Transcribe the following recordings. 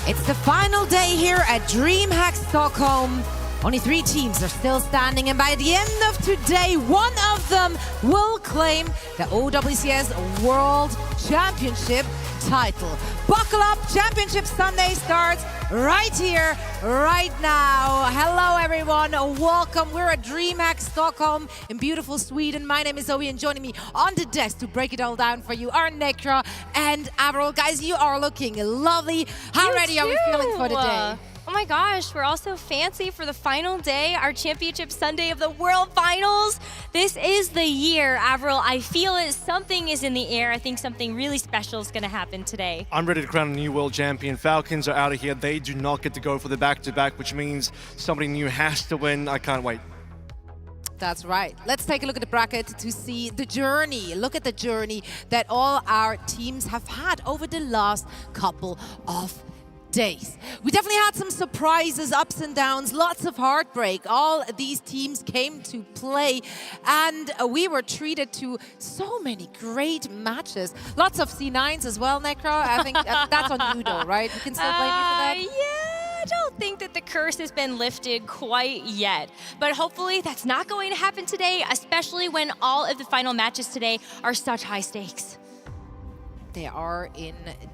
It's the final day here at DreamHack Stockholm. Only 3 teams are still standing, and by the end of today, one of them will claim the OWCS World Championship title. Buckle up, Championship Sunday starts right here, right now. Hello everyone, welcome. We're at DreamHack Stockholm in beautiful Sweden. My name is Zoe, and joining me on the desk to break it all down for you are Nekra and Avril. Guys, you are looking lovely. How ready are we feeling for the day? Oh my gosh, we're all so fancy for the final day, our Championship Sunday of the World Finals. This is the year, Avril. I feel it. Something is in the air. I think something really special is going to happen today. I'm ready to crown a new world champion. Falcons are out of here. They do not get to go for the back-to-back, which means somebody new has to win. I can't wait. That's right. Let's take a look at the bracket to see the journey. Look at the journey that all our teams have had over the last couple of days. We definitely had some surprises, ups and downs, lots of heartbreak. All these teams came to play, and we were treated to so many great matches. Lots of C9s as well, Nekra. I think that's on you though, right? You can still blame me for that? Yeah, I don't think that the curse has been lifted quite yet. But hopefully that's not going to happen today, especially when all of the final matches today are such high stakes. They are indeed.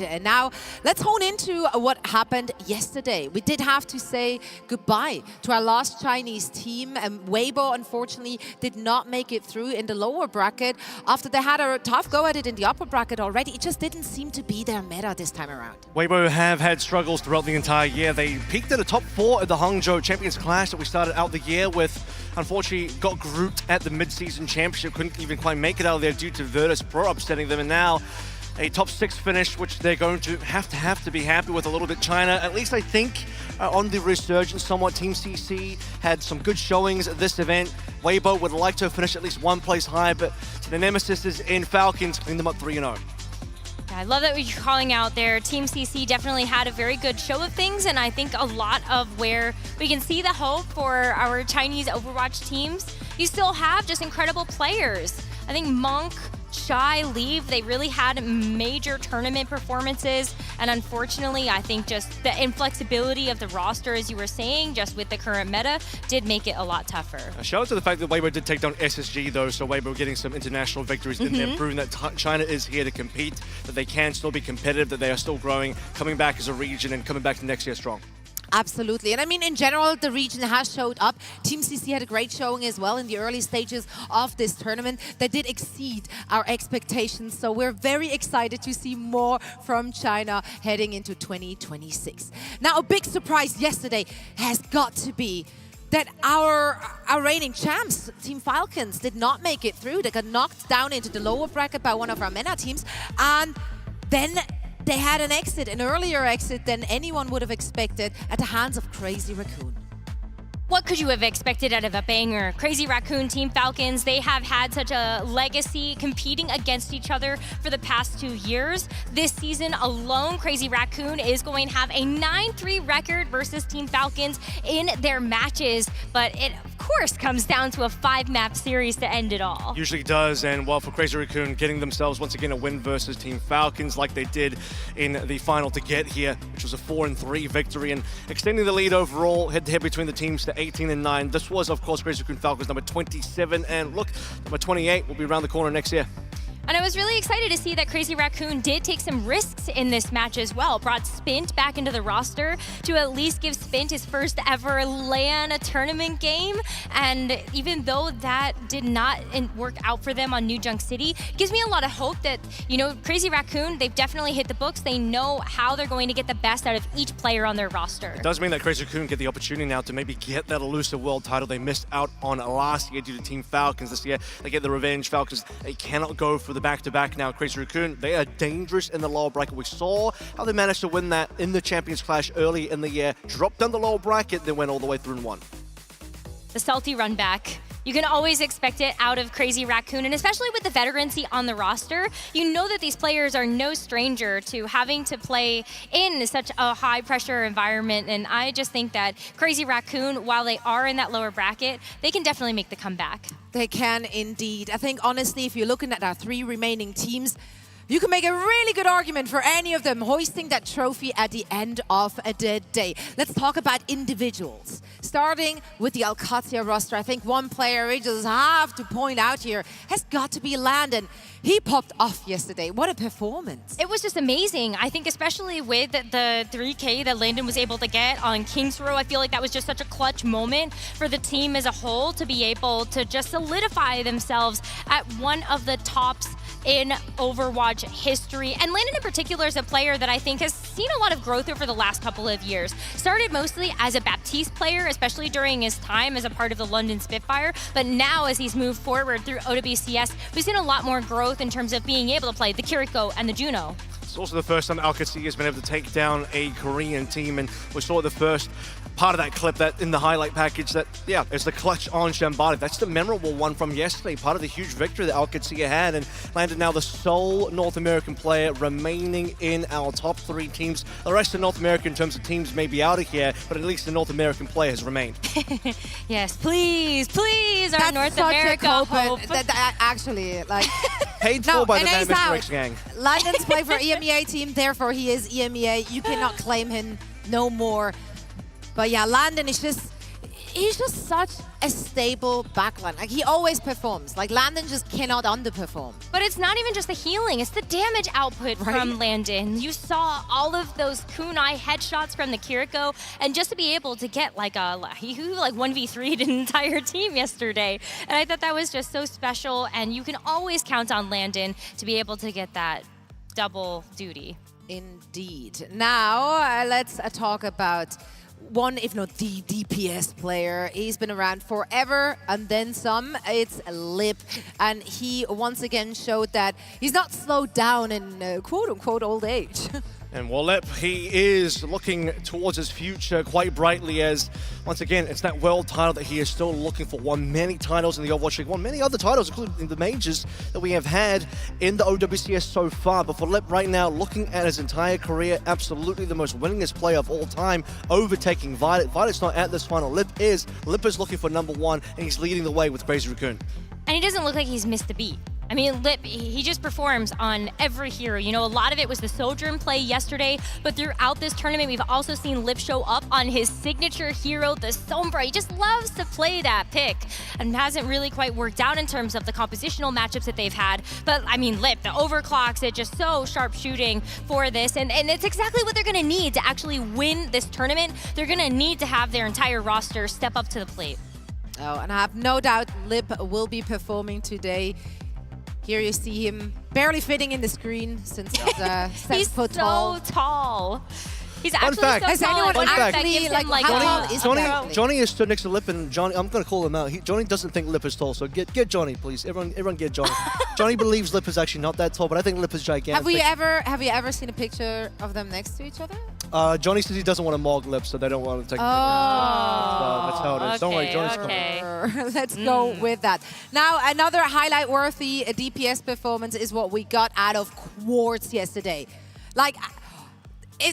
And now let's hone into what happened yesterday. We did have to say goodbye to our last Chinese team. Weibo, unfortunately, did not make it through in the lower bracket. After they had a tough go at it in the upper bracket already, it just didn't seem to be their meta this time around. Weibo have had struggles throughout the entire year. They peaked at the top 4 at the Hangzhou Champions Clash that we started out the year with. Unfortunately, got grouped at the mid-season championship. Couldn't even quite make it out of there due to Virtus Pro upsetting them. And now a top 6 finish, which they're going to have to be happy with a little bit. China, at least I think, on the resurgence somewhat. Team CC had some good showings at this event. Weibo would like to have finished at least 1 place higher, but the nemesis is in Falcons, cleaned them up 3-0. I love that you're calling out there. Team CC definitely had a very good show of things, and I think a lot of where we can see the hope for our Chinese Overwatch teams. You still have just incredible players. I think Monk, Shy, Leave, they really had major tournament performances, and unfortunately, I think just the inflexibility of the roster, as you were saying, just with the current meta, did make it a lot tougher. Shout out to the fact that Weibo did take down SSG though, so Weibo getting some international victories in there, proving that China is here to compete, that they can still be competitive, that they are still growing, coming back as a region and coming back to next year strong. Absolutely. And I mean, in general, the region has showed up. Team CC had a great showing as well in the early stages of this tournament that did exceed our expectations. So we're very excited to see more from China heading into 2026. Now, a big surprise yesterday has got to be that our reigning champs, Team Falcons, did not make it through. They got knocked down into the lower bracket by one of our MENA teams. And then they had an exit, an earlier exit than anyone would have expected at the hands of Crazy Raccoon. What could you have expected out of a banger? Crazy Raccoon, Team Falcons, they have had such a legacy competing against each other for the past 2 years. This season alone, Crazy Raccoon is going to have a 9-3 record versus Team Falcons in their matches, but it of course comes down to a 5-map series to end it all. Usually does, and well, for Crazy Raccoon getting themselves once again a win versus Team Falcons like they did in the final to get here, which was a 4-3 victory, and extending the lead overall head-to-head between the teams to 18-9. This was, of course, Crazy Raccoon Falcons number 27, and look, number 28 will be around the corner next year. And I was really excited to see that Crazy Raccoon did take some risks in this match as well. Brought Spint back into the roster to at least give Spint his first ever LAN tournament game. And even though that did not work out for them on New Junk City, gives me a lot of hope that, you know, Crazy Raccoon, they've definitely hit the books. They know how they're going to get the best out of each player on their roster. It does mean that Crazy Raccoon get the opportunity now to maybe get that elusive world title they missed out on last year due to Team Falcons. This year, they get the revenge. Falcons, they cannot go for the back-to-back now. Crazy Raccoon, they are dangerous in the lower bracket. We saw how they managed to win that in the Champions Clash early in the year, dropped down the lower bracket, then went all the way through and won. The salty run back. You can always expect it out of Crazy Raccoon, and especially with the veterancy on the roster, you know that these players are no stranger to having to play in such a high-pressure environment, and I just think that Crazy Raccoon, while they are in that lower bracket, they can definitely make the comeback. They can indeed. I think, honestly, if you're looking at our 3 remaining teams, You can make a really good argument for any of them hoisting that trophy at the end of the day. Let's talk about individuals. Starting with the OWCS roster, I think one player we just have to point out here has got to be Landon. He popped off yesterday. What a performance. It was just amazing. I think especially with the 3K that Landon was able to get on Kings Row, I feel like that was just such a clutch moment for the team as a whole to be able to just solidify themselves at one of the tops in Overwatch history. And Landon in particular is a player that I think has seen a lot of growth over the last couple of years. Started mostly as a Baptiste player, especially during his time as a part of the London Spitfire, but now as he's moved forward through OWCS, we've seen a lot more growth in terms of being able to play the Kiriko and the Juno. It's also the first time OWCS has been able to take down a Korean team, and we saw the first part of that clip that in the highlight package that, yeah, it's the clutch on Shambhala. That's the memorable one from yesterday, part of the huge victory that OWCS had, and landed now the sole North American player remaining in our top 3 teams. The rest of North America in terms of teams may be out of here, but at least the North American player has remained. Yes, please, please, our That's North such America a hope. that actually, like... Paid for by the and man he's Mr. out. X gang. Landon's playing for EMEA team, therefore he is EMEA. You cannot claim him no more. But yeah, Landon is he's just such a stable backline. Like, he always performs. Like, Landon just cannot underperform. But it's not even just the healing, it's the damage output from Landon. You saw all of those kunai headshots from the Kiriko, and just to be able to get like he 1v3'd an entire team yesterday. And I thought that was just so special, and you can always count on Landon to be able to get that double duty. Indeed. Now, let's talk about one, if not the DPS player. He's been around forever and then some. It's Lip. And he once again showed that he's not slowed down in quote-unquote old age. And Lip, he is looking towards his future quite brightly as, once again, it's that world title that he is still looking for. Won many titles in the Overwatch League, won many other titles, including the majors that we have had in the OWCS so far. But for Lip right now, looking at his entire career, absolutely the most winningest player of all time, overtaking Violet. Violet's not at this final. Lip is looking for #1, and he's leading the way with Crazy Raccoon. And he doesn't look like he's missed a beat. I mean, Lip, he just performs on every hero. You know, a lot of it was the Sojourn play yesterday, but throughout this tournament, we've also seen Lip show up on his signature hero, the Sombra. He just loves to play that pick and hasn't really quite worked out in terms of the compositional matchups that they've had. But, I mean, Lip, the overclocks, it just so sharp shooting for this. And it's exactly what they're going to need to actually win this tournament. They're going to need to have their entire roster step up to the plate. Oh, and I have no doubt Lip will be performing today. Here you see him barely fitting in the screen since he's 7 foot tall. He's so tall. He's Fun actually fact. so Has tall. anyone in fact, that actually, gives like, him, like, how a- tall is Lip? Johnny is stood next to Lip, and Johnny, I'm going to call him out. Johnny doesn't think Lip is tall, so get Johnny, please. Everyone get Johnny. Johnny believes Lip is actually not that tall, but I think Lip is gigantic. Have you ever seen a picture of them next to each other? Johnny says he doesn't want to mog Lip, so they don't want to take a picture. That's how it is. Don't worry, Johnny's coming. Let's go with that. Now, another highlight-worthy DPS performance is what we got out of Quartz yesterday. Like,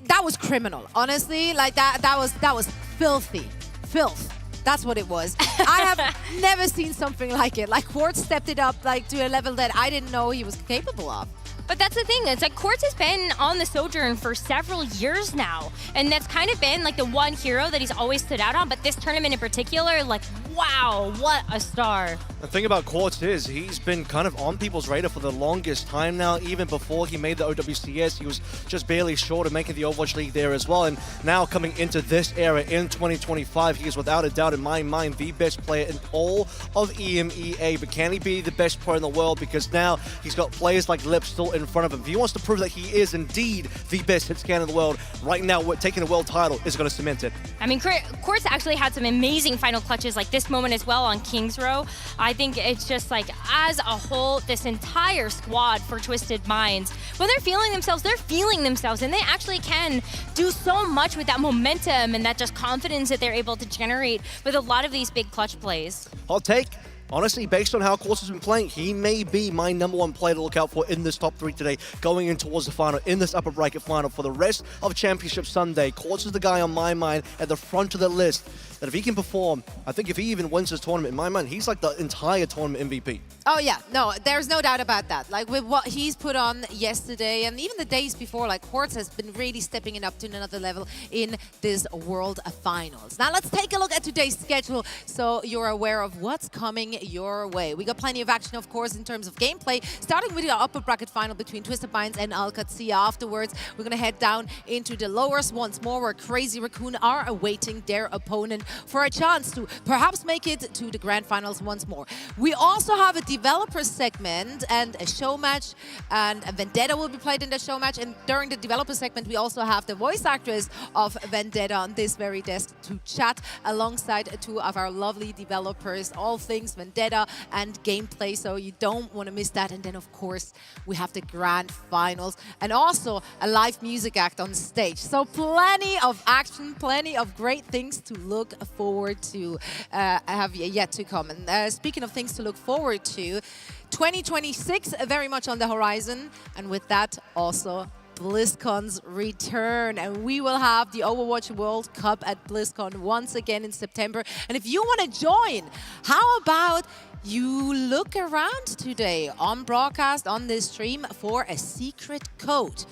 that was criminal, honestly. Like, that was filthy. Filth. That's what it was. I have never seen something like it. Like, Quartz stepped it up like to a level that I didn't know he was capable of. But that's the thing, it's like Quartz has been on the Sojourn for several years now. And that's kind of been like the one hero that he's always stood out on. But this tournament in particular, like, wow, what a star. The thing about Quartz is he's been kind of on people's radar for the longest time now. Even before he made the OWCS, he was just barely short of making the Overwatch League there as well. And now coming into this era in 2025, he is without a doubt in my mind the best player in all of EMEA. But can he be the best player in the world? Because now he's got players like Lip still in front of him. If he wants to prove that he is indeed the best hit scan in the world, right now taking a world title is going to cement it. I mean, Quartz actually had some amazing final clutches like this moment as well on Kings Row. I think it's just like, as a whole, this entire squad for Twisted Minds, when they're feeling themselves, and they actually can do so much with that momentum and that just confidence that they're able to generate with a lot of these big clutch plays. Hot take. Honestly, based on how Quartz has been playing, he may be my #1 player to look out for in this top 3 today, going in towards the final, in this upper bracket final for the rest of Championship Sunday. Quartz is the guy on my mind at the front of the list. that if he can perform, I think if he even wins this tournament, in my mind, he's like the entire tournament MVP. Oh yeah, no, there's no doubt about that. Like with what he's put on yesterday and even the days before, like Quartz has been really stepping it up to another level in this World Finals. Now let's take a look at today's schedule so you're aware of what's coming your way. We got plenty of action, of course, in terms of gameplay, starting with the upper bracket final between Twisted Minds and OWCS. Afterwards, we're going to head down into the lowers once more, where Crazy Raccoon are awaiting their opponent for a chance to perhaps make it to the grand finals once more. We also have a developer segment and a show match, and Vendetta will be played in the show match. And during the developer segment, we also have the voice actress of Vendetta on this very desk to chat alongside two of our lovely developers, all things Vendetta and gameplay, so you don't want to miss that. And then, of course, we have the grand finals and also a live music act on stage. So plenty of action, plenty of great things to look forward to have yet to come. And speaking of things to look forward to, 2026 very much on the horizon, and with that also BlizzCon's return, and we will have the Overwatch World Cup at BlizzCon once again in September. And if you want to join, how about you look around today on broadcast on this stream for a secret code?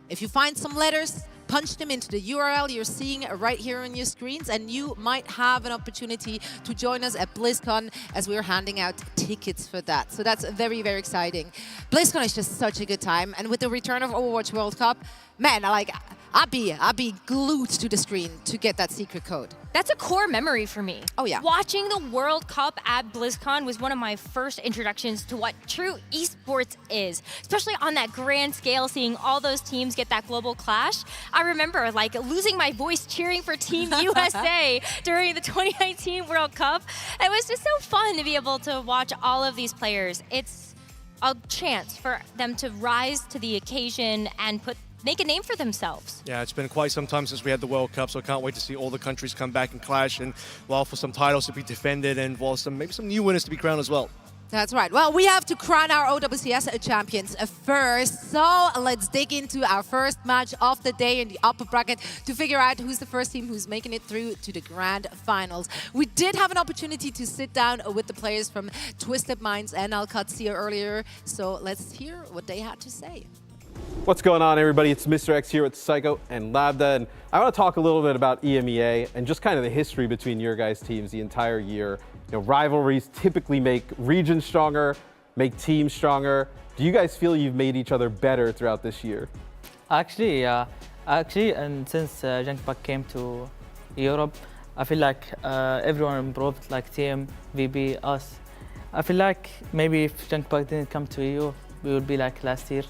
If you find some letters, punch them into the URL you're seeing right here on your screens, and you might have an opportunity to join us at BlizzCon as we're handing out tickets for that. So that's very, very exciting. BlizzCon is just such a good time, and with the return of Overwatch World Cup, man, I'd be glued to the screen to get that secret code. That's a core memory for me. Oh yeah. Watching the World Cup at BlizzCon was one of my first introductions to what true esports is, especially on that grand scale, seeing all those teams get that global clash. I remember like losing my voice cheering for Team USA during the 2019 World Cup. It was just so fun to be able to watch all of these players. It's a chance for them to rise to the occasion and make a name for themselves. Yeah, it's been quite some time since we had the World Cup, so I can't wait to see all the countries come back and clash, and well, for some titles to be defended, and well, maybe some new winners to be crowned as well. That's right. Well, we have to crown our OWCS champions first. So let's dig into our first match of the day in the upper bracket to figure out who's the first team who's making it through to the grand finals. We did have an opportunity to sit down with the players from Twisted Minds and OWCS earlier. So let's hear what they had to say. What's going on, everybody? It's Mr. X here with Psycho and Labda, and I want to talk a little bit about EMEA and just kind of the history between your guys' teams the entire year. You know, rivalries typically make regions stronger, make teams stronger. Do you guys feel you've made each other better throughout this year? Actually, and since Junkbuck came to Europe, I feel like everyone improved, like team, VB, us. I feel like maybe if Junkbuck didn't come to EU, we would be like last year.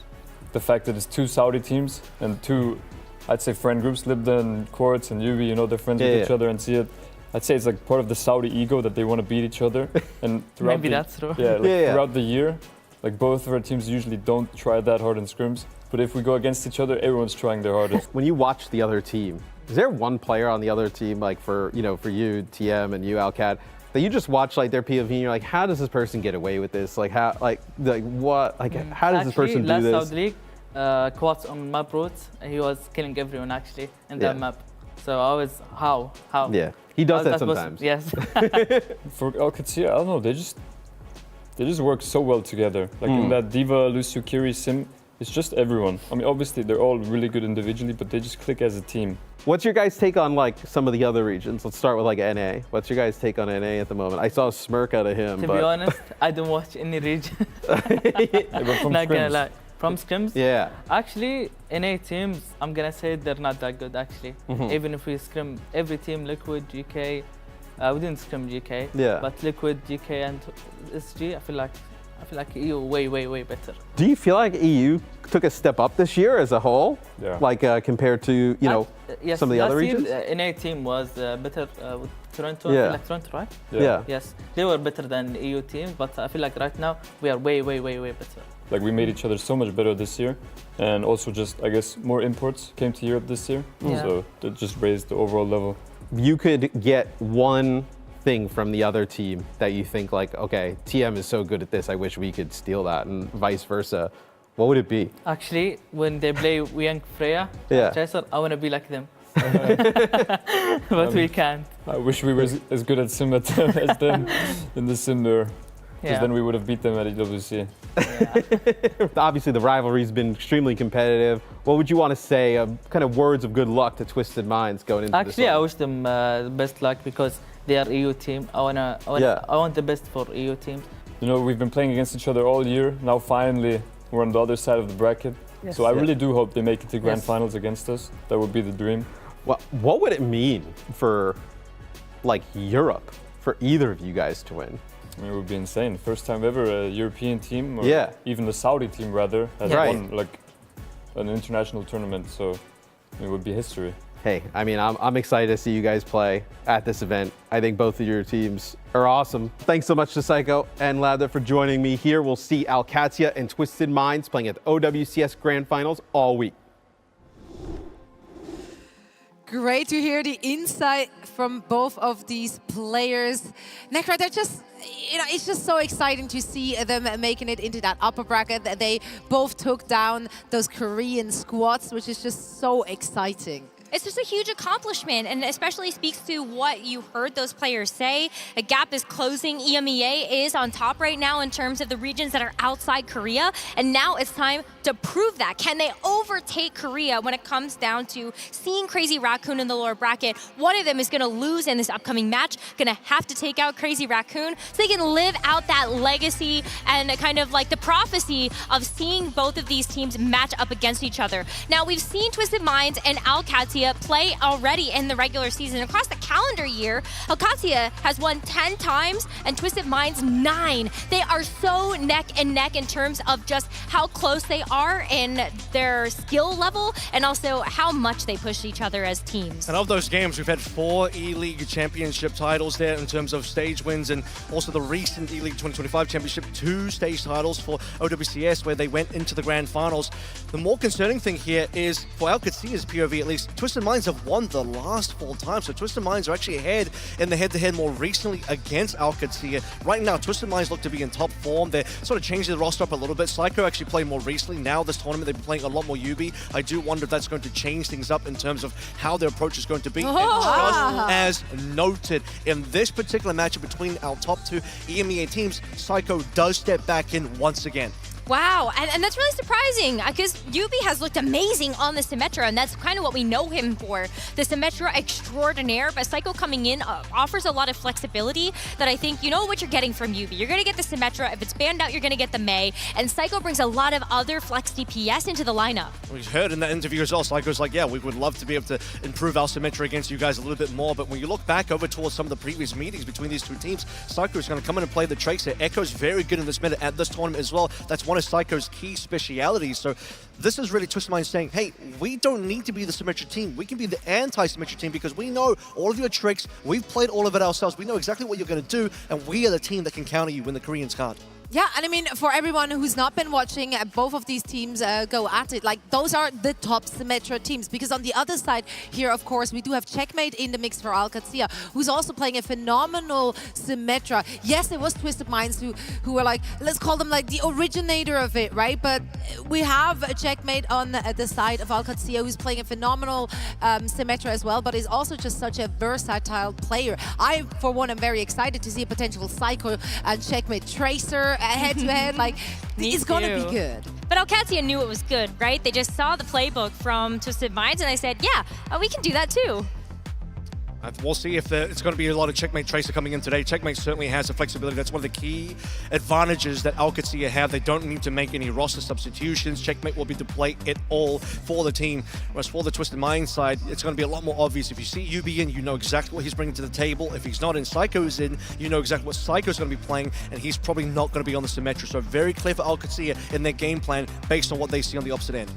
The fact that it's two Saudi teams and two, I'd say, friend groups, Libda and Quartz and Yubi, you know, they're friends with each other, and see it. I'd say it's like part of the Saudi ego that they want to beat each other. And throughout Maybe that's true. Yeah, throughout the year, like both of our teams usually don't try that hard in scrims. But if we go against each other, everyone's trying their hardest. When you watch the other team, is there one player on the other team, like for you, TM, and you, Alcat, that you just watch like their POV and you're like, how does this person get away with this? Like how, how does this person do this? Last Saudi League, Quartz on map routes, he was killing everyone actually in that map. So I was, how? Yeah, he does that sometimes. Yes. For OWCS, I don't know, they just work so well together. Like in that Diva, Lucio, Kiri, Sim, it's just everyone. I mean, obviously they're all really good individually, but they just click as a team. What's your guys' take on like some of the other regions? Let's start with like NA. What's your guys' take on NA at the moment? I saw a smirk out of him. To be honest, I don't watch any region. Not gonna lie. From scrims? Yeah. Actually, NA teams, I'm gonna say they're not that good actually. Even if we scrim every team, Liquid, GK, we didn't scrim GK. Yeah. But Liquid, GK, and SG, I feel like EU way better. Do you feel like EU took a step up this year as a whole? Yeah. Like compared to yes, some of the other regions? Last year, NA team was better with Toronto. Yeah. I feel like Toronto, right? Yeah. Yes, they were better than EU teams, but I feel like right now we are way better. Like we made each other so much better this year, and also just, I guess, more imports came to Europe this year, so that just raised the overall level. You could get one thing from the other team that you think like, okay, TM is so good at this, I wish we could steal that, and vice versa. What would it be? Actually, when they play Young Freya, Yeah. Chaser, I want to be like them. but we can't. I wish we were as good at sim as them in the sim there. Because then we would have beat them at EWC. Obviously, the rivalry's been extremely competitive. What would you want to say, kind of words of good luck to Twisted Minds going into this? Actually, I wish them the best luck because they are EU team. I want the best for EU teams. You know, we've been playing against each other all year. Now finally, we're on the other side of the bracket. Yes. So I really do hope they make it to grand finals against us. That would be the dream. Well, what would it mean for, like, Europe, for either of you guys to win? I mean, it would be insane. First time ever a European team, or even the Saudi team rather, has won like an international tournament. So it would be history. Hey, I mean, I'm excited to see you guys play at this event. I think both of your teams are awesome. Thanks so much to Psycho and Labda for joining me here. We'll see Alcatia and Twisted Minds playing at the OWCS Grand Finals all week. Great to hear the insight from both of these players. Necra, they're just, it's just so exciting to see them making it into that upper bracket. They both took down those Korean squads, which is just so exciting. It's just a huge accomplishment, and especially speaks to what you heard those players say. A gap is closing. EMEA is on top right now in terms of the regions that are outside Korea, and now it's time to prove that. Can they overtake Korea when it comes down to seeing Crazy Raccoon in the lower bracket? One of them is going to lose in this upcoming match, going to have to take out Crazy Raccoon so they can live out that legacy and kind of like the prophecy of seeing both of these teams match up against each other. Now, we've seen Twisted Minds and Alcatia play already in the regular season. Across the calendar year, Alcatia has won 10 times and Twisted Minds 9. They are so neck and neck in terms of just how close they are in their skill level and also how much they push each other as teams. And of those games, we've had 4 E-League championship titles there in terms of stage wins, and also the recent E-League 2025 championship, 2 stage titles for OWCS where they went into the grand finals. The more concerning thing here is, for Alcatia's POV at least, Twisted Minds have won the last 4 times, so Twisted Minds are actually ahead in the head-to-head more recently against Alcatia. Right now, Twisted Minds look to be in top form. They're sort of changing the roster up a little bit. Psycho actually played more recently. Now this tournament, they've been playing a lot more UB. I do wonder if that's going to change things up in terms of how their approach is going to be. And just as noted, in this particular matchup between our top 2 EMEA teams, Psycho does step back in once again. Wow, and that's really surprising because Yubi has looked amazing on the Symmetra, and that's kind of what we know him for. The Symmetra extraordinaire, but Psycho coming in offers a lot of flexibility that I think you know what you're getting from Yubi. You're going to get the Symmetra. If it's banned out, you're going to get the Mei, and Psycho brings a lot of other flex DPS into the lineup. We heard in that interview as well, Psycho's like, yeah, we would love to be able to improve our Symmetra against you guys a little bit more, but when you look back over towards some of the previous meetings between these 2 teams, Psycho is going to come in and play the Tracer. Echo's very good in this meta at this tournament as well. That's one of Psycho's key specialities. So this is really Twisted Minds saying, hey, we don't need to be the Symmetra team. We can be the anti-Symmetra team because we know all of your tricks. We've played all of it ourselves. We know exactly what you're going to do, and we are the team that can counter you when the Koreans can't. Yeah, and I mean, for everyone who's not been watching both of these teams go at it, like, those are the top Symmetra teams. Because on the other side here, of course, we do have Checkmate in the mix for Alcatia, who's also playing a phenomenal Symmetra. Yes, it was Twisted Minds who were like, let's call them like the originator of it, right? But we have a Checkmate on the side of Alcatia who's playing a phenomenal Symmetra as well, but is also just such a versatile player. I, for one, am very excited to see a potential Psycho and Checkmate Tracer head-to-head. Like, it's going to be good. But Alcatia knew it was good, right? They just saw the playbook from Twisted Minds and they said, yeah, we can do that too. We'll see if it's going to be a lot of Checkmate Tracer coming in today. Checkmate certainly has the flexibility. That's one of the key advantages that Alcatia have. They don't need to make any roster substitutions. Checkmate will be to play it all for the team. Whereas for the Twisted Minds side, it's going to be a lot more obvious. If you see UB in, you know exactly what he's bringing to the table. If he's not in, Psycho's in, you know exactly what Psycho's going to be playing, and he's probably not going to be on the Symmetra. So very clear for Alcatia in their game plan based on what they see on the opposite end.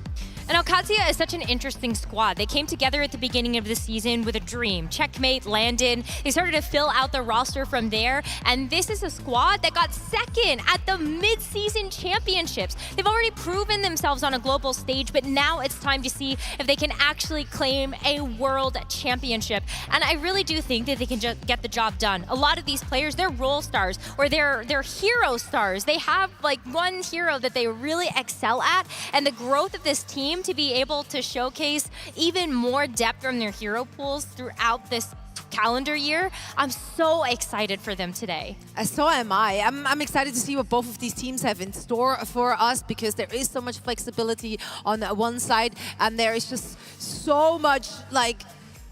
And Alcatia is such an interesting squad. They came together at the beginning of the season with a dream. Checkmate landed. They started to fill out the roster from there. And this is a squad that got second at the mid-season championships. They've already proven themselves on a global stage, but now it's time to see if they can actually claim a world championship. And I really do think that they can just get the job done. A lot of these players, they're role stars or they're hero stars. They have like one hero that they really excel at. And the growth of this team team to be able to showcase even more depth from their hero pools throughout this calendar year. I'm so excited for them today. So am I. I'm excited to see what both of these teams have in store for us, because there is so much flexibility on one side and there is just so much like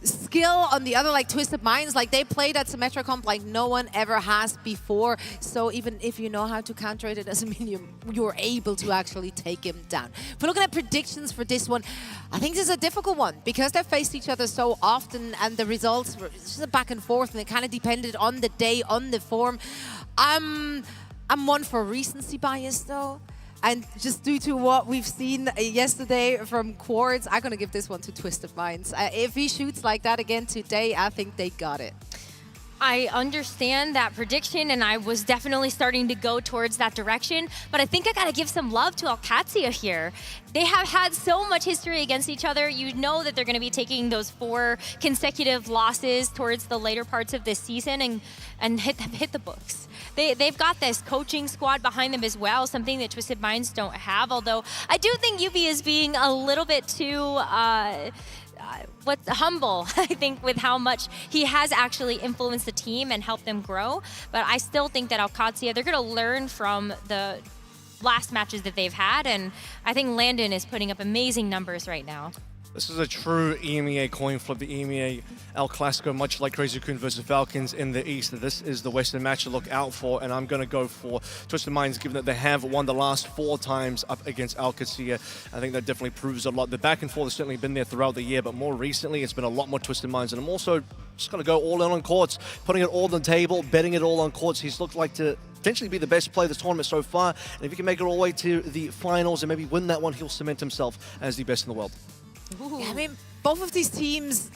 skill on the other, like Twisted Minds. Like, they played at Symmetra Comp like no one ever has before. So even if you know how to counter it, it doesn't mean you're able to actually take him down. If we're looking at predictions for this one, I think this is a difficult one because they've faced each other so often and the results were just a back and forth, and it kind of depended on the day, on the form. I'm one for recency bias though. And just due to what we've seen yesterday from Quartz, I'm going to give this one to Twisted Minds. If he shoots like that again today, I think they got it. I understand that prediction, and I was definitely starting to go towards that direction, but I think I gotta give some love to OWCS here. They have had so much history against each other. You know that they're gonna be taking those 4 consecutive losses towards the later parts of this season and hit the books. They've got this coaching squad behind them as well, something that Twisted Minds don't have, although I do think UB is being a little bit too humble, I think, with how much he has actually influenced the team and helped them grow. But I still think that OWCS, they're going to learn from the last matches that they've had, and I think Landon is putting up amazing numbers right now. This is a true EMEA coin flip, the EMEA El Clasico, much like Crazy Raccoon versus Falcons in the East. This is the Western match to look out for, and I'm going to go for Twisted Minds, given that they have won the last 4 times up against OWCS. I think that definitely proves a lot. The back and forth has certainly been there throughout the year, but more recently, it's been a lot more Twisted Minds, and I'm also just going to go all in on Quartz, putting it all on the table, betting it all on Quartz. He's looked like to potentially be the best player of this tournament so far, and if he can make it all the way to the finals and maybe win that one, he'll cement himself as the best in the world. Yeah, I mean, both of these teams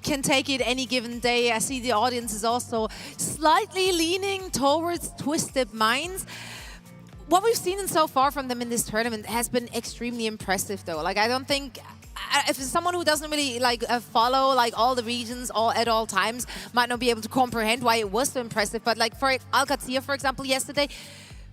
can take it any given day. I see the audience is also slightly leaning towards Twisted Minds. What we've seen so far from them in this tournament has been extremely impressive, though. Like, I don't think, if someone who doesn't really follow all the regions at all times might not be able to comprehend why it was so impressive. But like for OWCS, for example, yesterday,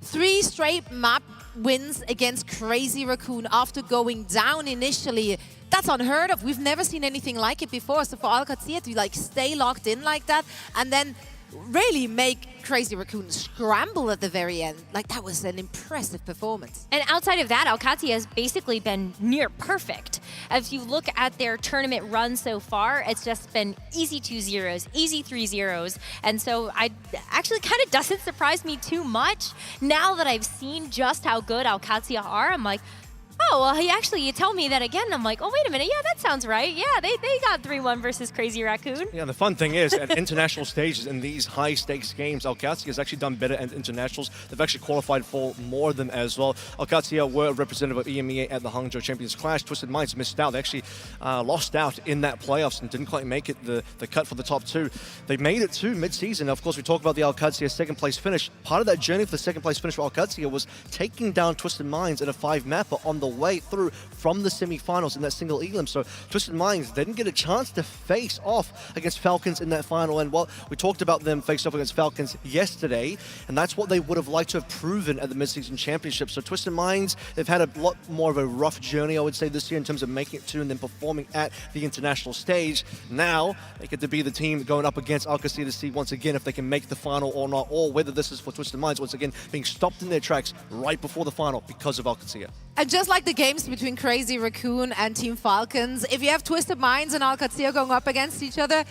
3 straight map wins against Crazy Raccoon after going down initially. That's unheard of. We've never seen anything like it before. So for OWCS to stay locked in like that and then really make Crazy Raccoon scramble at the very end, that was an impressive performance. And outside of that, OWCS has basically been near perfect. As you look at their tournament run so far, it's just been easy 2-0s, easy 3-0s. And so I actually kind of doesn't surprise me too much. Now that I've seen just how good OWCS are, I'm like, oh, well, you tell me that again. I'm like, oh, wait a minute. Yeah, that sounds right. Yeah, they got 3-1 versus Crazy Raccoon. Yeah, the fun thing is, at international stages in these high-stakes games, OWCS has actually done better at internationals. They've actually qualified for more of them as well. OWCS were representative of EMEA at the Hangzhou Champions Clash. Twisted Minds missed out. They actually lost out in that playoffs and didn't quite make it the cut for the top 2. They made it to mid-season. Now, of course, we talk about the OWCS second-place finish. Part of that journey for the second-place finish for OWCS was taking down Twisted Minds in a 5-mapper on the way through from the semifinals in that single elim. So Twisted Minds didn't get a chance to face off against Falcons in that final. And we talked about them faced off against Falcons yesterday, and that's what they would have liked to have proven at the mid-season championship. So Twisted Minds, they've had a lot more of a rough journey, I would say, this year in terms of making it to and then performing at the international stage. Now they get to be the team going up against OWCS to see once again if they can make the final or not, or whether this is for Twisted Minds once again being stopped in their tracks right before the final because of OWCS. And just like the games between Crazy Raccoon and Team Falcons, if you have Twisted Minds and OWCS going up against each other,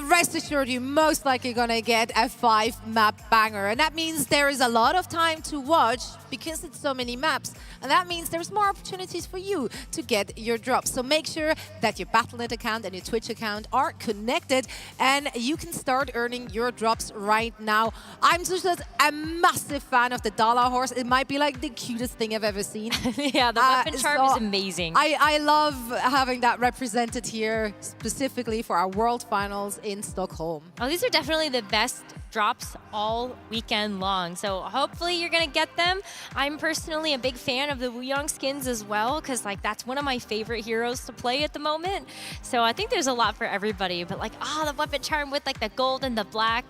rest assured you're most likely going to get a 5-map banger. And that means there is a lot of time to watch because it's so many maps. And that means there's more opportunities for you to get your drops. So make sure that your Battle.net account and your Twitch account are connected and you can start earning your drops right now. I'm just a massive fan of the dollar horse. It might be the cutest thing I've ever seen. Yeah, the weapon charm is amazing. I love having that represented here specifically for our World Finals in Stockholm. Oh, these are definitely the best drops all weekend long. So hopefully you're going to get them. I'm personally a big fan of the Wuyong skins as well, because that's one of my favorite heroes to play at the moment. So I think there's a lot for everybody. But the weapon charm with the gold and the black,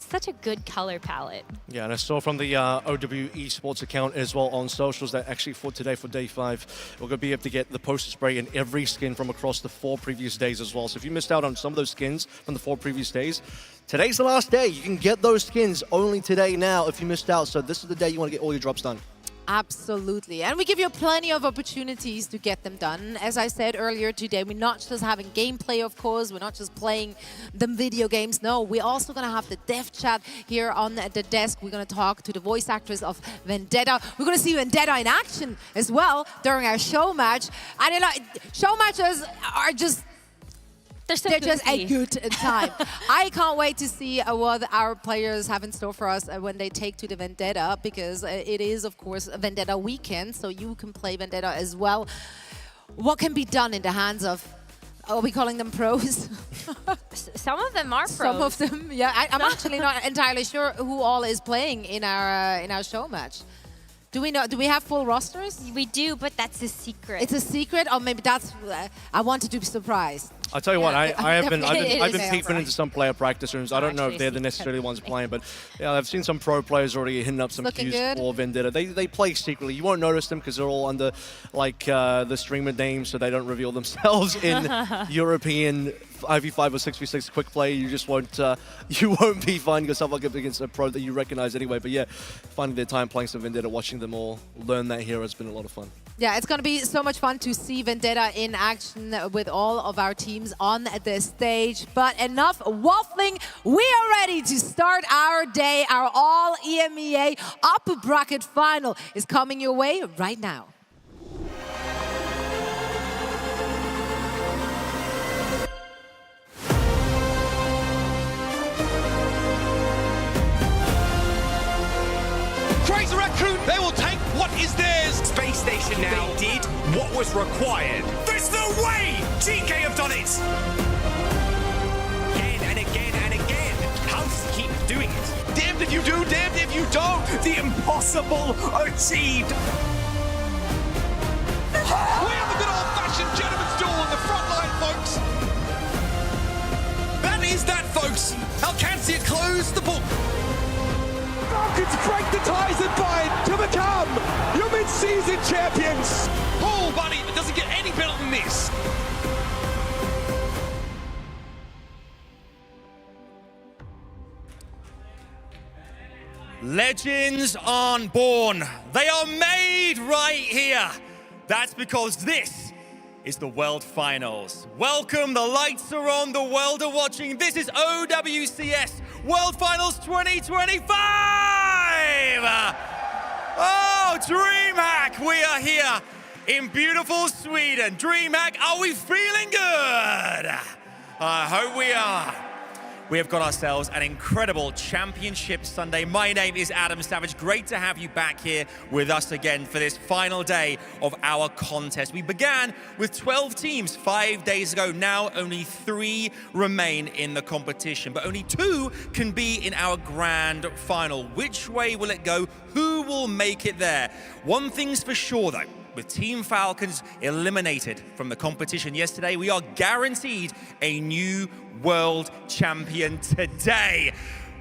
such a good color palette. Yeah, and I saw from the Esports account as well on socials that actually for today, for day 5, we're going to be able to get the poster spray in every skin from across the 4 previous days as well. So if you missed out on some of those skins from the 4 previous days, today's the last day. You can get those skins only today now if you missed out. So this is the day you want to get all your drops done. Absolutely. And we give you plenty of opportunities to get them done. As I said earlier today, we're not just having gameplay, of course. We're not just playing them video games. No, we're also going to have the dev chat here on the desk. We're going to talk to the voice actors of Vendetta. We're going to see Vendetta in action as well during our show match. And you know, show matches are just... They're just a good time. I can't wait to see what our players have in store for us when they take to the Vendetta, because it is, of course, a Vendetta weekend, so you can play Vendetta as well. What can be done in the hands of, are we calling them pros? Some of them are pros. Some of them, yeah. I'm actually not entirely sure who all is playing in our show match. Do we know? Do we have full rosters? We do, but that's a secret. It's a secret, or maybe that's. I wanted to be surprised. I'll tell you what, I've been It peeping into some player practice rooms. I don't know if they're the necessarily ones playing, but yeah, I've seen some pro players already hitting up some Looking queues good. for Vendetta. They play secretly. You won't notice them because they're all under like the streamer names, so they don't reveal themselves in European 5v5 or 6v6 quick play. You just won't be finding yourself up against a pro that you recognize anyway. But yeah, finding their time playing some Vendetta, watching them all learn that hero has been a lot of fun. Yeah, it's going to be so much fun to see Vendetta in action with all of our teams on the stage. But enough waffling. We are ready to start our day. Our all EMEA upper bracket final is coming your way right now. Crazy Raccoon, they will take what is theirs. Space Station now did what was required. There's no way GK have done it! Again and again and again. How does he keep doing it? Damned if you do, damned if you don't. The impossible achieved! We have a good old-fashioned gentleman's duel on the front line, folks. That is that, folks. Alcancia closed the book. Falcons break the ties and bind to become your mid-season champions. Oh, buddy, it doesn't get any better than this. Legends aren't born. They are made right here. That's because this is the World Finals. Welcome, the lights are on, the world are watching. This is OWCS World Finals 2025! Oh, DreamHack, we are here in beautiful Sweden. DreamHack, are we feeling good? I hope we are. We have got ourselves an incredible Championship Sunday. My name is Adam Savage. Great to have you back here with us again for this final day of our contest. We began with 12 teams 5 days ago. Now only 3 remain in the competition, but only 2 can be in our grand final. Which way will it go? Who will make it there? One thing's for sure though. With Team Falcons eliminated from the competition yesterday, we are guaranteed a new world champion today.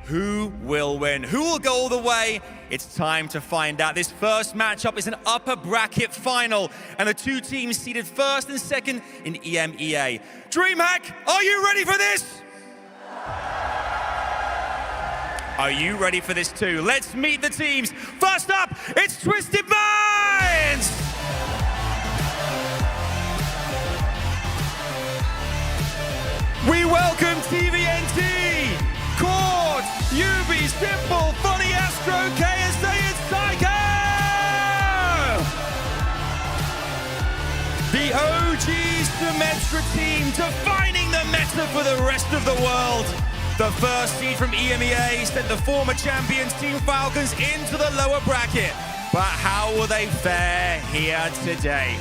Who will win? Who will go all the way? It's time to find out. This first matchup is an upper bracket final, and the 2 teams seeded first and second in EMEA. DreamHack, are you ready for this? Are you ready for this too? Let's meet the teams. First up, it's Twisted Minds! We welcome TVNT, Cord, Yubi, Simple, Funny Astro, KSA, and Psycho! The OG Symmetra team defining the meta for the rest of the world. The first seed from EMEA sent the former champions Team Falcons into the lower bracket. But how will they fare here today?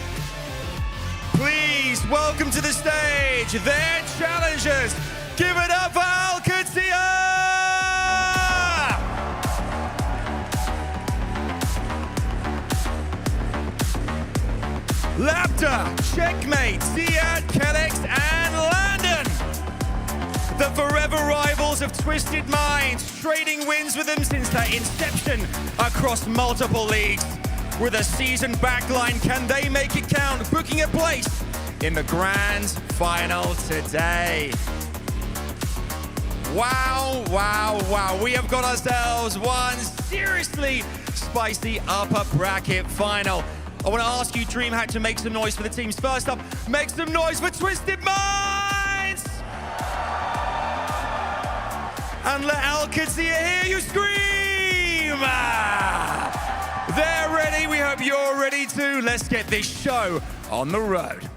Please welcome to the stage their challengers. Give it up for Alcatia! Lapta, Checkmate, Ziad, Kellex, and Landon. the forever rivals of Twisted Minds, trading wins with them since their inception across multiple leagues. With a seasoned backline, can they make it count, booking a place in the grand final today? Wow, wow, wow. We have got ourselves one seriously spicy upper bracket final. I want to ask you, DreamHack, to make some noise for the teams. First up, make some noise for Twisted Minds! And let Alcatia hear you scream! They're ready. We hope you're ready too. Let's get this show on the road.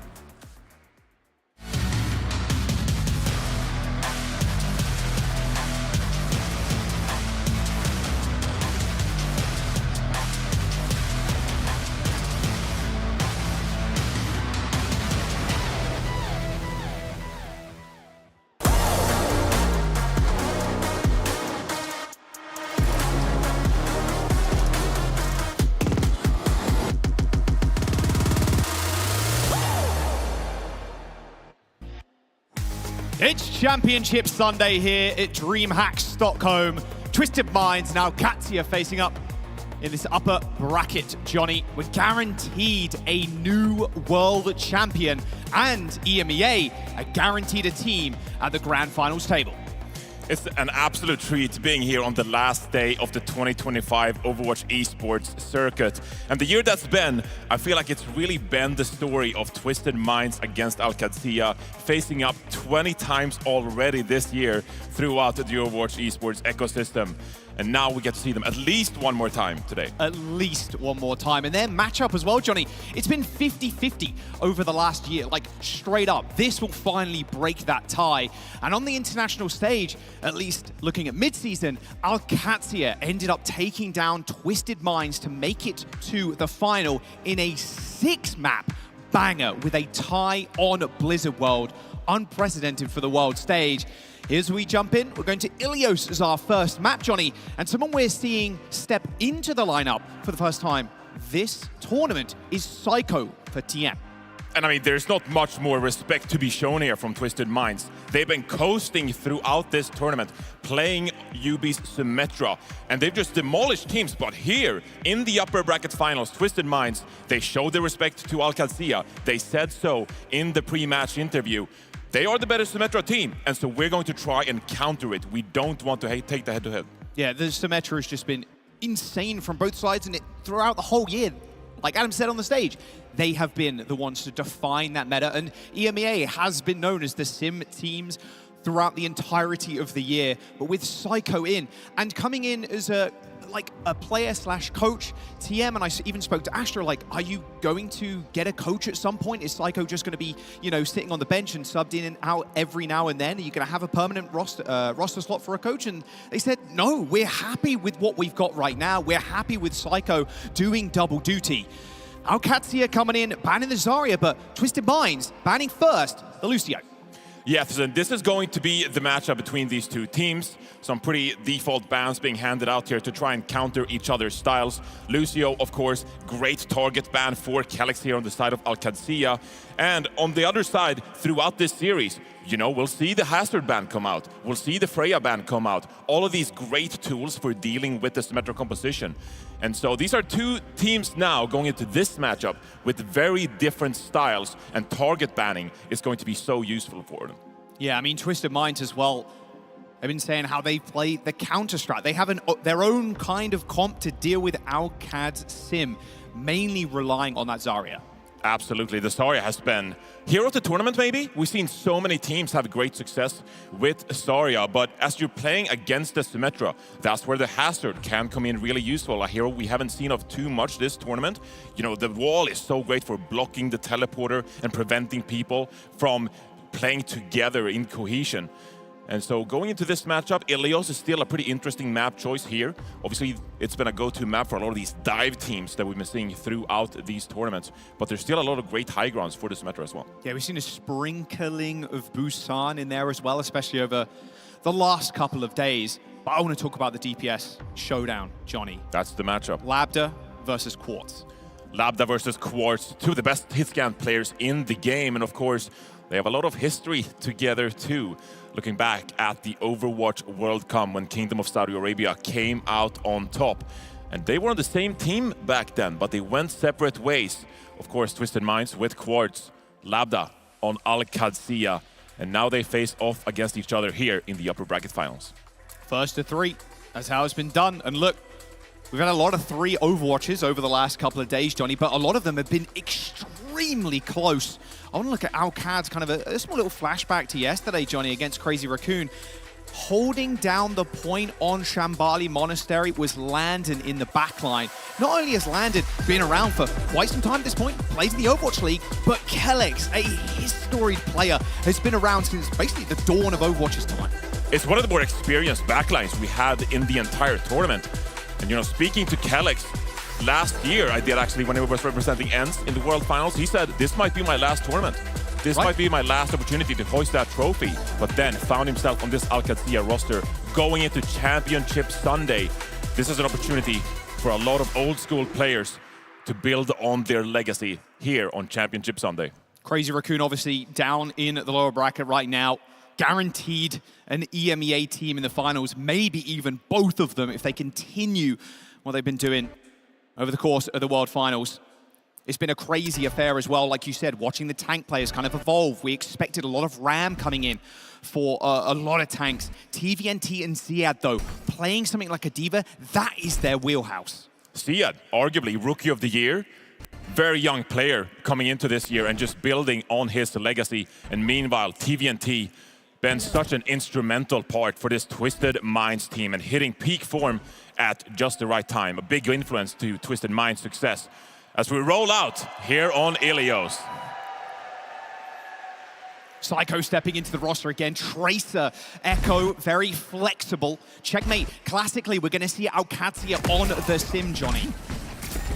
It's Championship Sunday here at DreamHack Stockholm. Twisted Minds now Katsia facing up in this upper bracket, Johnny. We're guaranteed a new world champion, and EMEA are guaranteed a team at the grand finals table. It's an absolute treat being here on the last day of the 2025 Overwatch Esports circuit. And the year that's been, I feel like it's really been the story of Twisted Minds against Alcatia, facing up 20 times already this year throughout the Overwatch Esports ecosystem. And now we get to see them at least one more time today. At least one more time. And their matchup as well, Johnny, it's been 50-50 over the last year, like straight up. This will finally break that tie. And on the international stage, at least looking at mid-season, Alcatia ended up taking down Twisted Minds to make it to the final in a 6-map banger with a tie on Blizzard World. Unprecedented for the world stage. Here's where we jump in. We're going to Ilios as our first map, Johnny, and someone we're seeing step into the lineup for the first time this tournament is Psycho for TM. And I mean, there's not much more respect to be shown here from Twisted Minds. They've been coasting throughout this tournament, playing UB's Symmetra, and they've just demolished teams. But here, in the upper bracket finals, Twisted Minds, they showed their respect to Alcatia. They said so in the pre-match interview. They are the better Symmetra team, and so we're going to try and counter it. We don't want to take the head-to-head. Yeah, the Symmetra has just been insane from both sides, and throughout the whole year, like Adam said on the stage, they have been the ones to define that meta, and EMEA has been known as the sim teams throughout the entirety of the year, but with Psycho in, and coming in as a player/coach, TM, and I even spoke to Astra, like, are you going to get a coach at some point? Is Psycho just going to be, you know, sitting on the bench and subbed in and out every now and then? Are you going to have a permanent roster slot for a coach? And they said, no, we're happy with what we've got right now. We're happy with Psycho doing double duty. Alcatia coming in, banning the Zarya, but Twisted Minds banning first the Lucio. Yes, and this is going to be the matchup between these two teams. Some pretty default bans being handed out here to try and counter each other's styles. Lucio, of course, great target ban for Calyx here on the side of Alcatia. And on the other side, throughout this series, you know, we'll see the Hazard ban come out. We'll see the Freya ban come out. All of these great tools for dealing with the Symmetra composition. And so these are two teams now going into this matchup with very different styles, and target banning is going to be so useful for them. Yeah, I mean, Twisted Minds as well. I've been saying how they play the counter strat. They have their own kind of comp to deal with Alcad's sim, mainly relying on that Zarya. Absolutely, the Zarya has been hero of the tournament maybe. We've seen so many teams have great success with Zarya, but as you're playing against the Symmetra, that's where the Hazard can come in really useful. A hero we haven't seen of too much this tournament. You know, the wall is so great for blocking the teleporter and preventing people from playing together in cohesion. And so going into this matchup, Ilios is still a pretty interesting map choice here. Obviously, it's been a go-to map for a lot of these dive teams that we've been seeing throughout these tournaments. But there's still a lot of great high grounds for the Symmetra as well. Yeah, we've seen a sprinkling of Busan in there as well, especially over the last couple of days. But I want to talk about the DPS showdown, Johnny. That's the matchup. Labda versus Quartz. Labda versus Quartz, two of the best hitscan players in the game. And of course, they have a lot of history together too. looking back at the Overwatch World Cup when Kingdom of Saudi Arabia came out on top. And they were on the same team back then, but they went separate ways. Of course, Twisted Minds with Quartz, Lambda on Al-Qadsiya, and now they face off against each other here in the upper bracket finals. First to 3, that's how it's been done. And look, we've had a lot of 3 Overwatches over the last couple of days, Johnny, but a lot of them have been extremely close. I want to look at Al-Qad's kind of a small little flashback to yesterday, Johnny, against Crazy Raccoon. Holding down the point on Shambali Monastery was Landon in the backline. Not only has Landon been around for quite some time at this point, plays in the Overwatch League, but Kellex, a historied player, has been around since basically the dawn of Overwatch's time. It's one of the more experienced backlines we had in the entire tournament. And, you know, speaking to Kellex, last year I did actually, when he was representing ENCE in the World Finals, he said, this might be my last tournament. This might be my last opportunity to hoist that trophy, but then found himself on this Al-Qadsiya roster going into Championship Sunday. This is an opportunity for a lot of old school players to build on their legacy here on Championship Sunday. Crazy Raccoon obviously down in the lower bracket right now. Guaranteed an EMEA team in the finals, maybe even both of them if they continue what they've been doing over the course of the World Finals. It's been a crazy affair as well, like you said, watching the tank players kind of evolve. We expected a lot of RAM coming in for a lot of tanks. TVNT and Ziad, though, playing something like a D.Va, that is their wheelhouse. Ziad, arguably Rookie of the Year, very young player coming into this year and just building on his legacy. And meanwhile, TVNT been such an instrumental part for this Twisted Minds team and hitting peak form at just the right time. A big influence to Twisted Minds' success as we roll out here on Ilios. Psycho stepping into the roster again. Tracer, Echo, very flexible. Checkmate. Classically, we're going to see Al-Qadsiya on the sim, Johnny.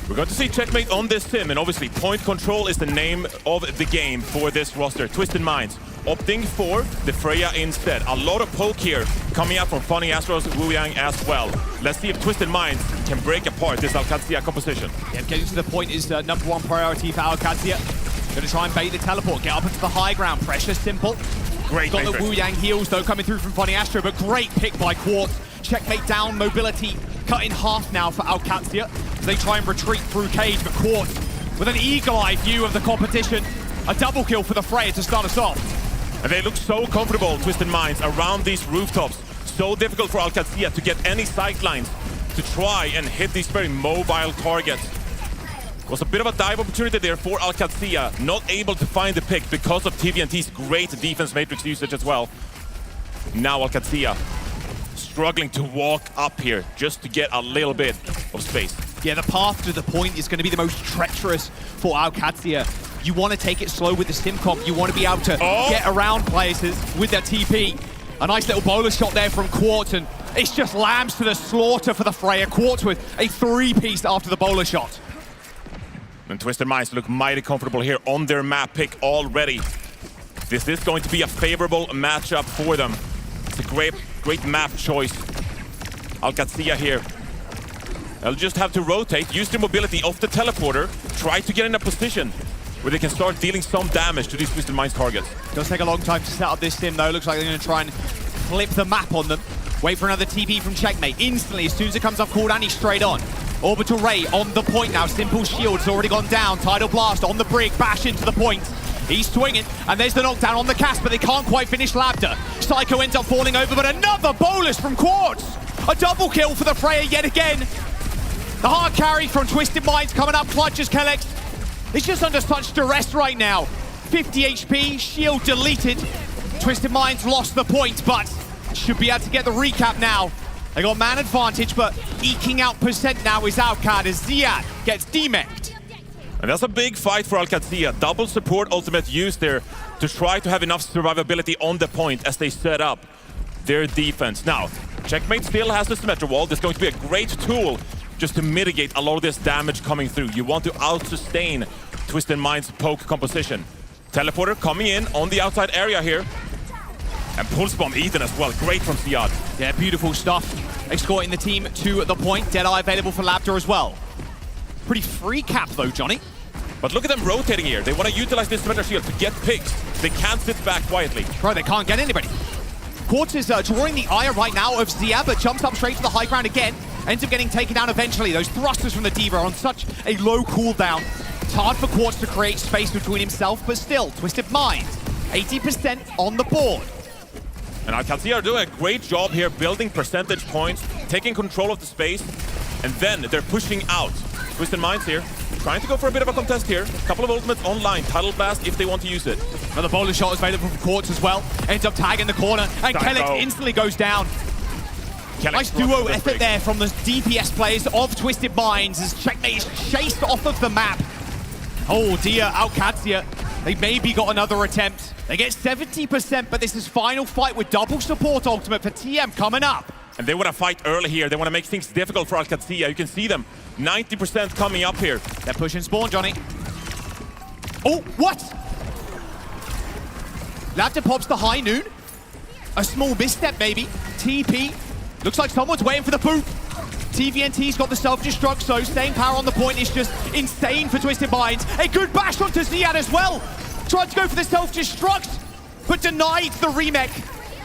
We're going to see Checkmate on this sim, and obviously Point Control is the name of the game for this roster. Twisted Minds opting for the Freya instead. A lot of poke here coming out from Funny Astros, Wu Yang as well. Let's see if Twisted Minds can break apart this Al-Qadsiya composition. Yeah, getting to the point is number 1 priority for Al-Qadsiya. Gonna try and bait the teleport, get up into the high ground. Pressure simple. Great Got matrix. the Wu Yang heals though coming through from Funny Astro, but great pick by Quartz. Checkmate down, mobility cut in half now for Al-Qadsiya as they try and retreat through Cage, but Quartz with an eagle-eye view of the competition. A double kill for the Freya to start us off. And they look so comfortable, Twisted Minds, around these rooftops. So difficult for Al-Qadsiya to get any sight lines to try and hit these very mobile targets. Was a bit of a dive opportunity there for Al-Qadsiya, not able to find the pick because of TVNT's great defense matrix usage as well. Now Al-Qadsiya struggling to walk up here just to get a little bit of space. Yeah, the path to the point is going to be the most treacherous for Al-Qadsiya. You want to take it slow with the sim comp. You want to be able to get around places with that TP. A nice little bowler shot there from Quartz, and it's just lambs to the slaughter for the Freya. Quartz with a 3-piece after the bowler shot. And Twisted Minds look mighty comfortable here on their map pick already. This is going to be a favorable matchup for them. It's a great map choice. Al-Qadsiya here. They'll just have to rotate, use their mobility off the teleporter, try to get in a position where they can start dealing some damage to these Twisted Minds targets. Does take a long time to set up this sim though. Looks like they're going to try and flip the map on them. Wait for another TP from Checkmate. Instantly, as soon as it comes off cooldown, he's straight on. Orbital Ray on the point now. Simple Shield's already gone down. Tidal Blast on the brig. Bash into the point. He's swinging, and there's the knockdown on the cast, but they can't quite finish Lambda. Psycho ends up falling over, but another bolus from Quartz. A double kill for the Freya yet again. The hard carry from Twisted Minds coming up. Clutches Kellex. He's just under such duress right now. 50 HP, shield deleted. Twisted Minds lost the point, but should be able to get the recap now. They got man advantage, but eking out percent now is Al-Qad as Ziad gets demeched. And that's a big fight for Al-Qadsiya. Double support ultimate used there to try to have enough survivability on the point as they set up their defense. Now, Checkmate still has the Symmetra wall. This is going to be a great tool just to mitigate a lot of this damage coming through. You want to out-sustain Twisted Minds' poke composition. Teleporter coming in on the outside area here. And Pulse Bomb eaten as well. Great from Ziad. Yeah, beautiful stuff. Escorting the team to the point. Deadeye available for Lambda as well. Pretty free cap though, Johnny. But look at them rotating here. They want to utilize this Symmetra shield to get picks. They can't sit back quietly. Bro, they can't get anybody. Quartz is drawing the ire right now of Zia, but jumps up straight to the high ground again. Ends up getting taken down eventually. Those thrusters from the D.Va are on such a low cooldown. It's hard for Quartz to create space between himself, but still, Twisted Minds, 80% on the board. And REBROADCAST are doing a great job here, building percentage points, taking control of the space, and then they're pushing out. Twisted Minds here, trying to go for a bit of a contest here. A couple of ultimates online, Tidal Blast if they want to use it. Another bowler shot is available from Quartz as well. Ends up tagging the corner, and Kellex instantly goes down. Nice duo effort there from the DPS players of Twisted Minds as Checkmate is chased off of the map. Oh dear, OWCS, they maybe got another attempt. They get 70%, but this is final fight with double support ultimate for TM coming up. And they want to fight early here. They want to make things difficult for REBROADCAST. You can see them, 90% coming up here. They're pushing spawn, Johnny. Oh, what? Labda pops the high noon. A small misstep, maybe. TP. Looks like someone's waiting for the boot. TVNT's got the self-destruct, so staying power on the point is just insane for Twisted Minds. A good bash onto Ziad as well. Tried to go for the self-destruct, but denied the remake.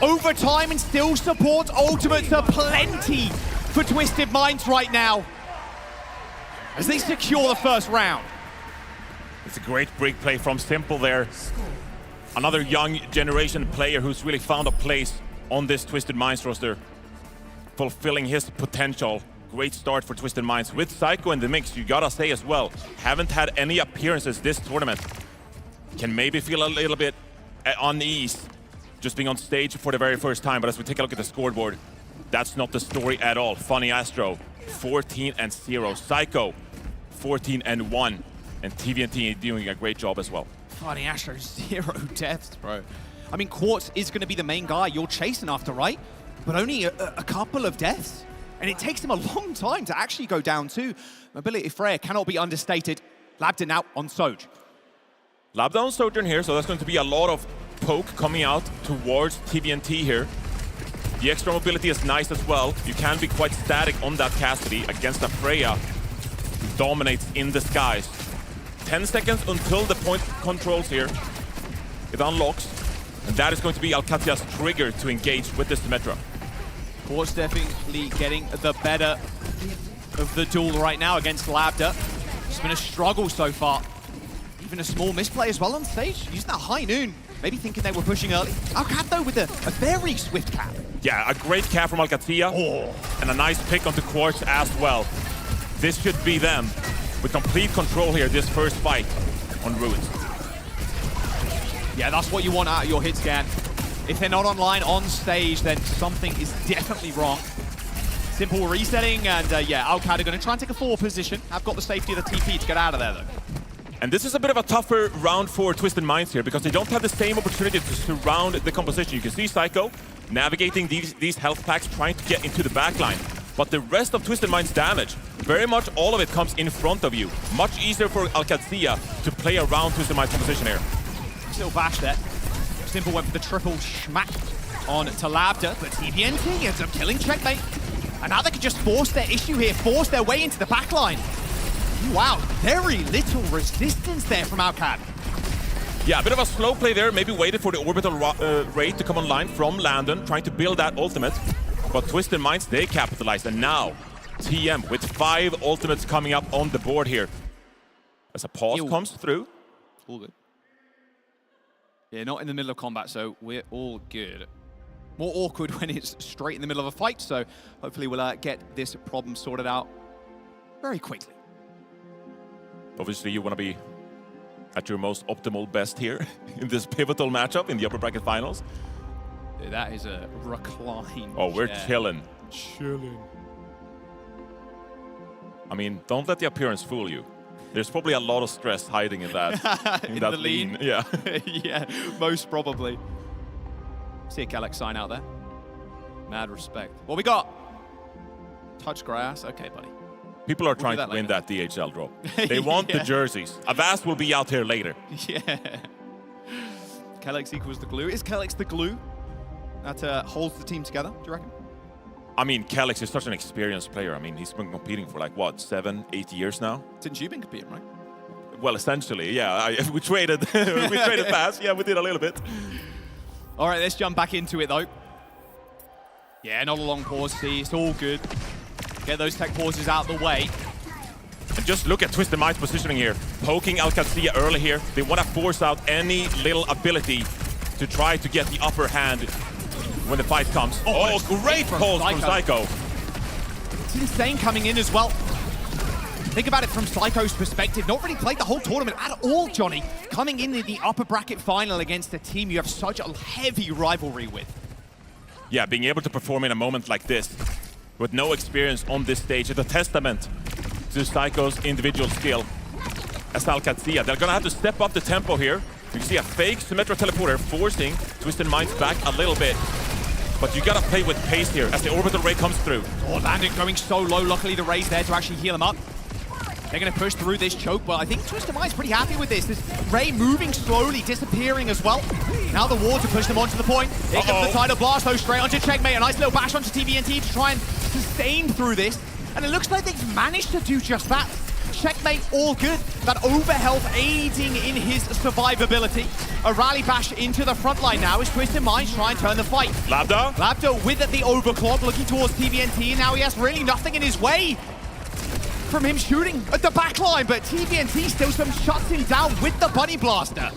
Overtime and still support ultimates are plenty for Twisted Minds right now as they secure the first round. It's a great break play from Simple there. Another young generation player who's really found a place on this Twisted Minds roster, fulfilling his potential. Great start for Twisted Minds with Psycho in the mix, you gotta say as well. Haven't had any appearances this tournament. Can maybe feel a little bit unease just being on stage for the very first time, but as we take a look at the scoreboard, that's not the story at all. Funny Astro, 14-0. Psycho, 14-1. And TVNT doing a great job as well. Funny Astro, 0 deaths, bro. I mean, Quartz is going to be the main guy you're chasing after, right? But only a couple of deaths. And it takes him a long time to actually go down too. Mobility Freya cannot be understated. Labda now on Soj. Labda on Sojourn here, so that's going to be a lot of poke coming out towards TVNT here. The extra mobility is nice as well. You can be quite static on that Cassidy against a Freya who dominates in the skies. 10 seconds until the point controls here. It unlocks, and that is going to be Alcatia's trigger to engage with the Symmetra. Quartz definitely getting the better of the duel right now against Labda. It's been a struggle so far. Even a small misplay as well on stage, using that high noon. Maybe thinking they were pushing early. OWCS though with a very swift cap. Yeah, a great cap from Alcatia. And a nice pick onto Quartz as well. This should be them with complete control here, this first fight on Ruins. Yeah, that's what you want out of your hit scan. If they're not online on stage, then something is definitely wrong. Simple resetting, and yeah, OWCS are going to try and take a forward position. Have got the safety of the TP to get out of there, though. And this is a bit of a tougher round for Twisted Minds here, because they don't have the same opportunity to surround the composition. You can see Psycho navigating these health packs, trying to get into the backline. But the rest of Twisted Minds' damage, very much all of it comes in front of you. Much easier for Alcatsia to play around Twisted Minds' composition here. Still bash there. Simple went for the triple schmack on to Labda, but TVNT ends up killing Checkmate. And now they can just force their issue here, force their way into the backline. Wow, very little resistance there from OWCS. Yeah, a bit of a slow play there. Maybe waited for the orbital raid to come online from Landon, trying to build that ultimate. But Twisted Minds, they capitalized. And now, TM with 5 ultimates coming up on the board here. As a pause comes through. All good. Yeah, not in the middle of combat, so we're all good. More awkward when it's straight in the middle of a fight, so hopefully we'll get this problem sorted out very quickly. Obviously, you want to be at your most optimal best here in this pivotal matchup in the upper bracket finals. Dude, that is a recline. Oh, we're chilling. Chilling. I mean, don't let the appearance fool you. There's probably a lot of stress hiding in that. in that the lean. Yeah. Yeah, most probably. See a Kellex sign out there. Mad respect. What we got? Touch grass. Okay, buddy. People are trying to win that DHL drop. They want the jerseys. Avast will be out here later. Yeah. Kellex equals the glue. Is Kellex the glue that holds the team together, do you reckon? I mean, Kellex is such an experienced player. I mean, he's been competing for like, what, 7, 8 years now? Since you've been competing, right? Well, essentially, yeah. We traded we traded fast. Yeah, we did a little bit. All right, let's jump back into it, though. Yeah, not a long pause, see. It's all good. Get those tech pauses out the way. And just look at Twisted Mind's positioning here. Poking Alcazia early here. They want to force out any little ability to try to get the upper hand when the fight comes. Oh, great pulls from Psycho. It's insane coming in as well. Think about it from Psycho's perspective. Not really played the whole tournament at all, Johnny. Coming in the upper bracket final against a team you have such a heavy rivalry with. Yeah, being able to perform in a moment like this with no experience on this stage is a testament to Psycho's individual skill. As Alcazia, they're gonna have to step up the tempo here. You can see a fake Symmetra teleporter forcing Twisted Minds back a little bit. But you gotta play with pace here as the orbital ray comes through. Oh, Landon going so low. Luckily the Ray's there to actually heal him up. They're going to push through this choke, but I think Twisted Mind's pretty happy with this. This Ray moving slowly, disappearing as well. Now the ward to push them onto the point. Here comes the Tidal Blast, though, straight onto Checkmate. A nice little bash onto TBNT to try and sustain through this. And it looks like they've managed to do just that. Checkmate all good. That overhealth aiding in his survivability. A rally bash into the front line now as Twisted Minds try and turn the fight. Labda with the overclock, looking towards TBNT. Now he has really nothing in his way from him shooting at the back line, but TBNT still shuts him down with the Bunny Blaster.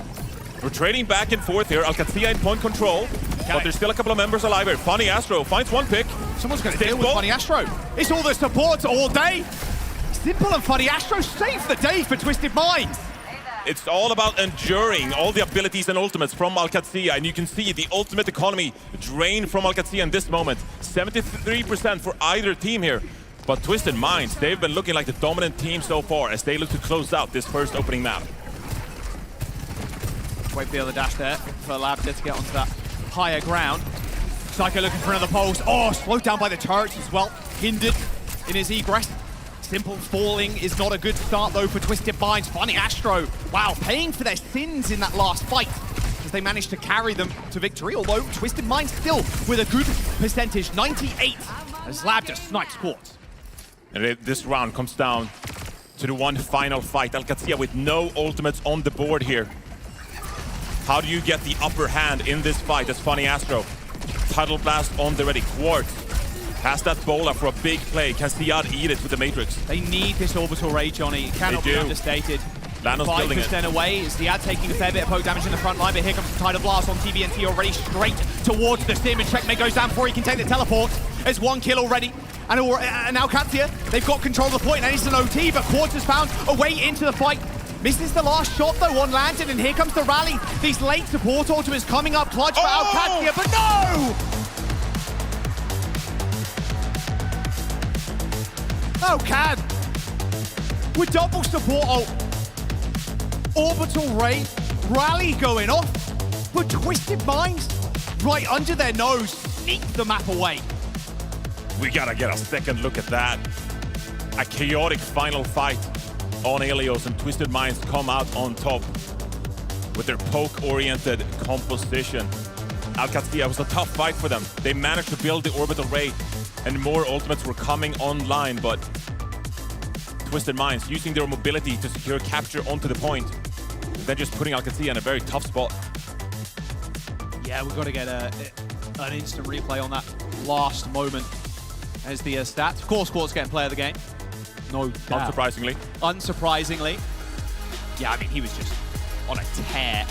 We're trading back and forth here. Alcazia in point control, but there's still a couple of members alive here. Funny Astro finds one pick. Someone's going to deal with Funny Astro. It's all the supports all day. Simple and Funny Astro save the day for Twisted Minds. It's all about enduring all the abilities and ultimates from Alcazia, and you can see the ultimate economy drained from Alcazia in this moment. 73% for either team here. But Twisted Minds, they've been looking like the dominant team so far as they look to close out this first opening map. Wait for the other dash there for Labda to get onto that higher ground. Psycho looking for another pulse. Oh, slowed down by the turrets as well. Hindered in his egress. Simple falling is not a good start though for Twisted Minds. Funny Astro, wow, paying for their sins in that last fight as they managed to carry them to victory, although Twisted Minds still with a good percentage, 98, as Labda snipes quartz. And this round comes down to the one final fight. Alcazia with no ultimates on the board here. How do you get the upper hand in this fight as Funny Astro? Tidal Blast on the ready. Quartz has that bola for a big play. Can Siad eat it with the Matrix? They need this orbital ray, Johnny. It cannot be understated. Lano's building it. 5% away. Siad taking a fair bit of poke damage in the front line, but here comes the Tidal Blast on TBNT already straight towards the Sim, and Checkmate goes down before he can take the teleport. There's one kill already. And now Alcazia, they've got control of the point, and it's an OT, but Quartz has found a way into the fight. Misses the last shot though on Landon, and here comes the rally. These late support ultimates coming up clutch for Alcazia, but no! Oh, Cad! With double support orbital ray, rally going off, but Twisted Minds right under their nose, sneak the map away. We gotta get a second look at that. A chaotic final fight on Helios, and Twisted Minds come out on top with their poke-oriented composition. Alcazia was a tough fight for them. They managed to build the orbital ray, and more ultimates were coming online, but Twisted Minds using their mobility to secure capture onto the point, then just putting Alcazia in a very tough spot. Yeah, we've got to get an instant replay on that last moment as the stats. Of course, Quartz getting player of the game. No doubt. Unsurprisingly. Yeah, I mean, he was just on a tear.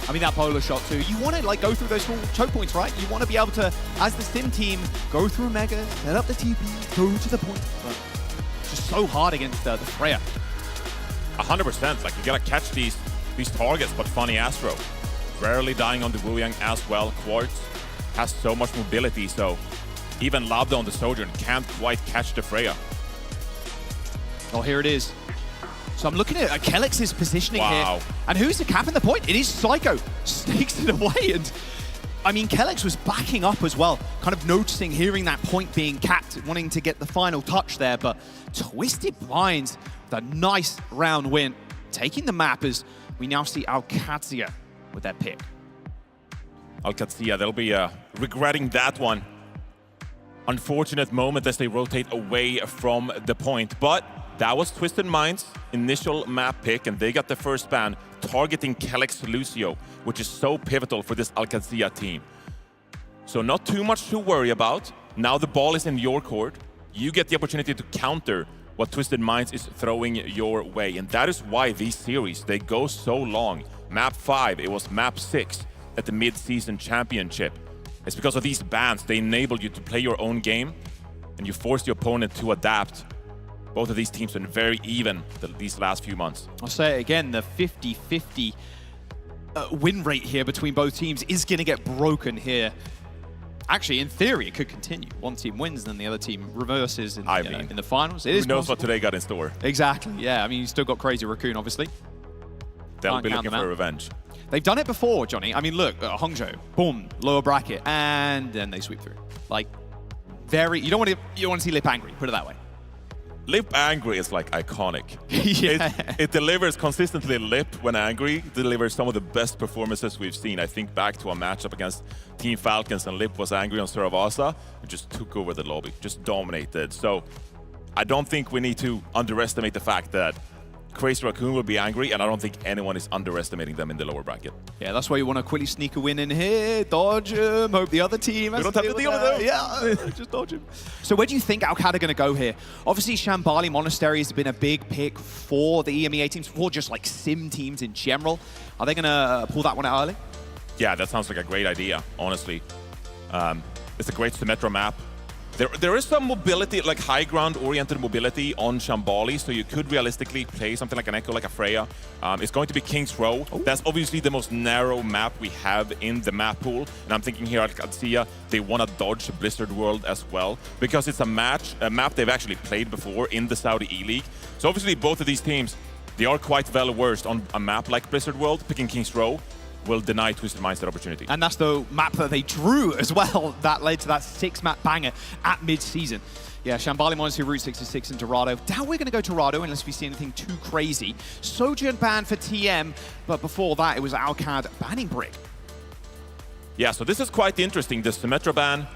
I mean, that polar shot too. You want to go through those small choke points, right? You want to be able to, as the Sim team, go through Mega, set up the TP, go to the point. But it's just so hard against the Freya. 100%. Like, you gotta catch these targets, but Funny Astro rarely dying on the Wu Yang as well. Quartz has so much mobility, so even Labda on the Sojourn can't quite catch the Freya. Oh, here it is. So I'm looking at Kelex's positioning here. And who's the cap in the point? It is Psycho. Sneaks it away. And I mean, Kelex was backing up as well, kind of noticing, hearing that point being capped, wanting to get the final touch there. But Twisted Minds with a nice round win, taking the map as we now see Alcazia with their pick. Alcazia, they'll be regretting that one. Unfortunate moment as they rotate away from the point, but that was Twisted Minds' initial map pick, and they got the first ban targeting Kelex Lucio, which is so pivotal for this Alcazia team. So not too much to worry about. Now the ball is in your court. You get the opportunity to counter what Twisted Minds is throwing your way. And that is why these series, they go so long. Map 5, it was map 6 at the mid-season championship. It's because of these bans. They enable you to play your own game, and you force the opponent to adapt. Both of these teams have been very even these last few months. I'll say it again, the 50-50 win rate here between both teams is going to get broken here. Actually, in theory, it could continue. One team wins, then the other team reverses in the finals. Who knows what today got in store? Exactly, yeah. I mean, you still got Crazy Raccoon, obviously. They'll be looking for revenge. They've done it before, Johnny. I mean, look, Hangzhou, boom, lower bracket, and then they sweep through. Like, you don't want to see Lip angry, put it that way. Lip angry is like iconic. Yeah. It delivers consistently. Lip, when angry, delivers some of the best performances we've seen. I think back to a matchup against Team Falcons, and Lip was angry on Suravasa and just took over the lobby, just dominated. So I don't think we need to underestimate the fact that Crazy Raccoon will be angry, and I don't think anyone is underestimating them in the lower bracket. Yeah, that's why you want to quickly sneak a win in here, dodge him, hope the other team has We don't have to deal with them. Yeah, just dodge him. So where do you think Al-Qad are going to go here? Obviously, Shambali Monastery has been a big pick for the EMEA teams, for just like sim teams in general. Are they going to pull that one out early? Yeah, that sounds like a great idea, honestly. It's a great Symmetra map. There is some mobility, like high ground-oriented mobility on Shambali, so you could realistically play something like an Echo, like a Freya. It's going to be King's Row. Ooh. That's obviously the most narrow map we have in the map pool. And I'm thinking here at Katsuya, they want to dodge Blizzard World as well, because it's a map they've actually played before in the Saudi E-League. So obviously both of these teams, they are quite well-versed on a map like Blizzard World. Picking King's Row will deny Twisted Minds that opportunity. And that's the map that they drew as well that led to that 6-map banger at mid-season. Yeah, Shambali Monastery, Route 66 and Dorado. Now we're going to go Dorado unless we see anything too crazy. Sojourn ban for TM, but before that it was Al-Qad banning Brick. Yeah, so this is quite interesting. The Symmetra ban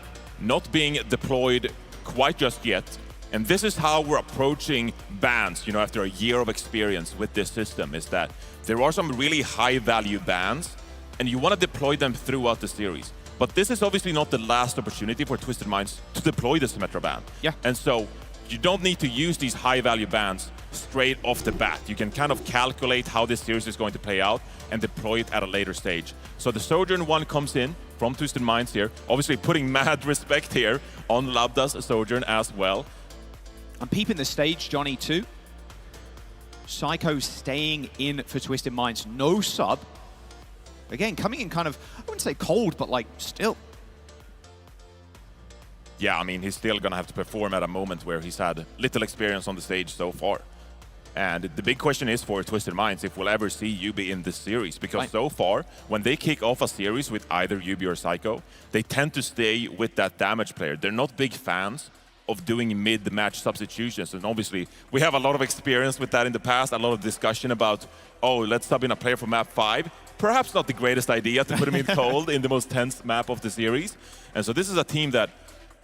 not being deployed quite just yet. And this is how we're approaching bans, you know, after a year of experience with this system, is that there are some really high-value bans, and you want to deploy them throughout the series. But this is obviously not the last opportunity for Twisted Minds to deploy the Symmetra ban. Yeah. And so you don't need to use these high-value bans straight off the bat. You can kind of calculate how this series is going to play out and deploy it at a later stage. So the Sojourn one comes in from Twisted Minds here, obviously putting mad respect here on Labda's Sojourn as well. I'm peeping the stage, Johnny, too. Psycho staying in for Twisted Minds. No sub. Again, coming in kind of, I wouldn't say cold, but like still. Yeah, I mean, he's still going to have to perform at a moment where he's had little experience on the stage so far. And the big question is for Twisted Minds if we'll ever see Yubi in this series. Because so far, when they kick off a series with either Yubi or Psycho, they tend to stay with that damage player. They're not big fans of doing mid-match substitutions. And obviously, we have a lot of experience with that in the past, a lot of discussion about, oh, let's sub in a player for map 5. Perhaps not the greatest idea to put him in cold in the most tense map of the series. And so this is a team that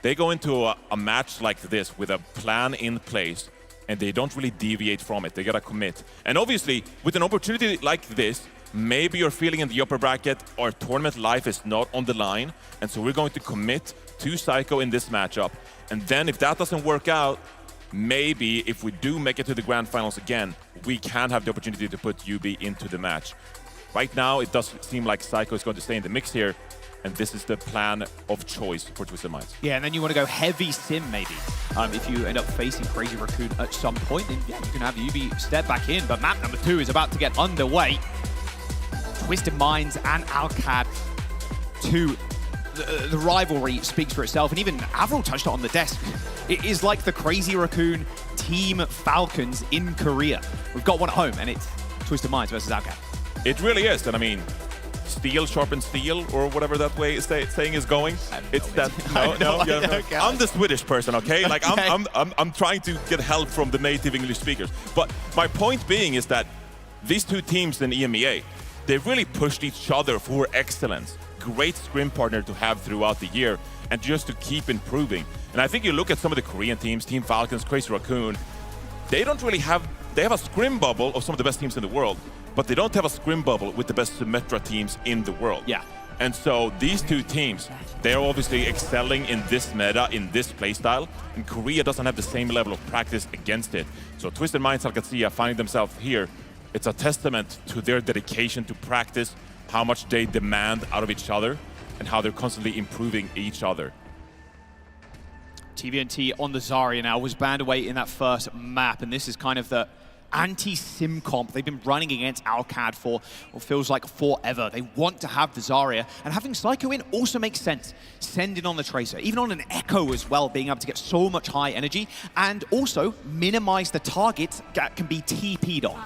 they go into a match like this with a plan in place, and they don't really deviate from it. They gotta commit. And obviously, with an opportunity like this, maybe you're feeling in the upper bracket, our tournament life is not on the line, and so we're going to commit to Psycho in this matchup. And then if that doesn't work out, maybe if we do make it to the grand finals again, we can have the opportunity to put Yubi into the match. Right now, it does seem like Psycho is going to stay in the mix here, and this is the plan of choice for Twisted Minds. Yeah, and then you want to go heavy sim maybe. If you end up facing Crazy Raccoon at some point, then yeah, you can have Yubi step back in. But map number 2 is about to get underway. Twisted Minds and Al-Qad 2. The rivalry speaks for itself, and even Avril touched it on the desk. It is like the Crazy Raccoon Team Falcons in Korea. We've got one at home, and it's Twisted Minds versus Al-Qad. It really is, and I mean, steel sharpens steel, or whatever that way saying is going. It's that. No. I'm the Swedish person, okay? Like okay. I'm trying to get help from the native English speakers. But my point being is that these two teams in EMEA, they really pushed each other for excellence. Great scrim partner to have throughout the year, and just to keep improving. And I think you look at some of the Korean teams, Team Falcons, Crazy Raccoon, they don't really have, they have a scrim bubble of some of the best teams in the world, but they don't have a scrim bubble with the best Symmetra teams in the world. Yeah. And so these two teams, they're obviously excelling in this meta, in this playstyle, and Korea doesn't have the same level of practice against it. So Twisted Minds Alcazia finding themselves here, it's a testament to their dedication to practice, how much they demand out of each other, and how they're constantly improving each other. TVNT on the Zarya now was banned away in that first map, and this is kind of the anti-sim comp they've been running against Alcad for what feels like forever. They want to have the Zarya, and having Psycho in also makes sense. Send in on the Tracer, even on an Echo as well, being able to get so much high energy, and also minimize the targets that can be TP'd on.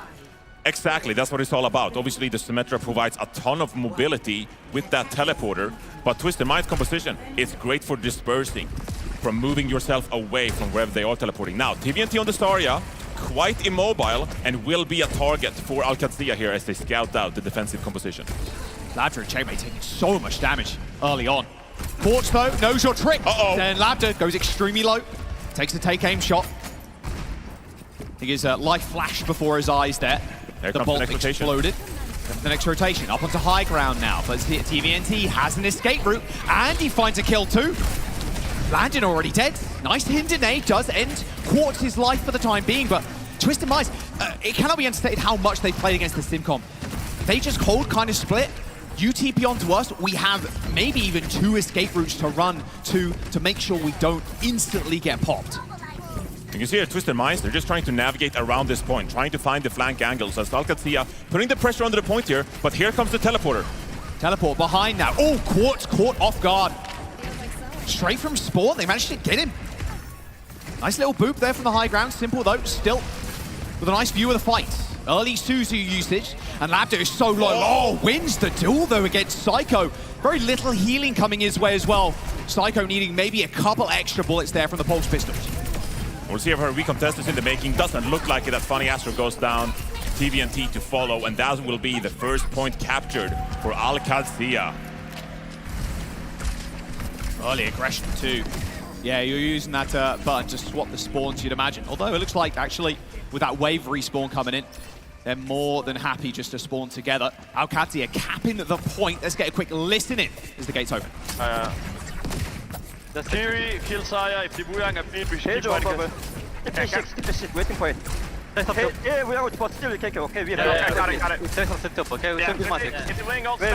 Exactly, that's what it's all about. Obviously, the Symmetra provides a ton of mobility with that teleporter, but Twisted Minds composition is great for dispersing, from moving yourself away from wherever they are teleporting. Now, TVNT on the Zarya, quite immobile, and will be a target for Alcazia here as they scout out the defensive composition. Labda and Checkmate taking so much damage early on. Quartz, though, knows your trick. Then Labda goes extremely low, takes the take-aim shot. I think his life flashed before his eyes there. There The comes bolt the next rotation. exploded. The next rotation, up onto high ground now, but TVNT has an escape route, and he finds a kill too. Landon already dead. Nice Hindernay does end Quartz's life for the time being, but Twisted Minds, it cannot be understated how much they played against the Simcom. They just hold kind of split. UTP onto us, we have maybe even 2 escape routes to run to make sure we don't instantly get popped. You can see here, Twisted Minds, they're just trying to navigate around this point, trying to find the flank angles as Alcazia putting the pressure under the point here, but here comes the teleporter. Teleport behind now. Oh, Quartz caught off guard. Straight from spawn, they managed to get him. Nice little boop there from the high ground. Simple though, still with a nice view of the fight. Early Suzu usage, and Labda is so low. Oh, wins the duel though against Psycho. Very little healing coming his way as well. Psycho needing maybe a couple extra bullets there from the Pulse Pistols. We'll see if her recontest is in the making. Doesn't look like it. That Funny Astro goes down. TVNT to follow, and that will be the first point captured for Alcazia. Early aggression too. Yeah, you're using that button to swap the spawns, you'd imagine. Although it looks like actually with that wave respawn coming in, they're more than happy just to spawn together. Alcazia capping the point. Let's get a quick listen in as the gates open. The theory kills Saya if the Wuyang are being keep waiting for it. Yeah, we are going to still okay, okay, we got it. There's some set up, okay? If the wing also wait.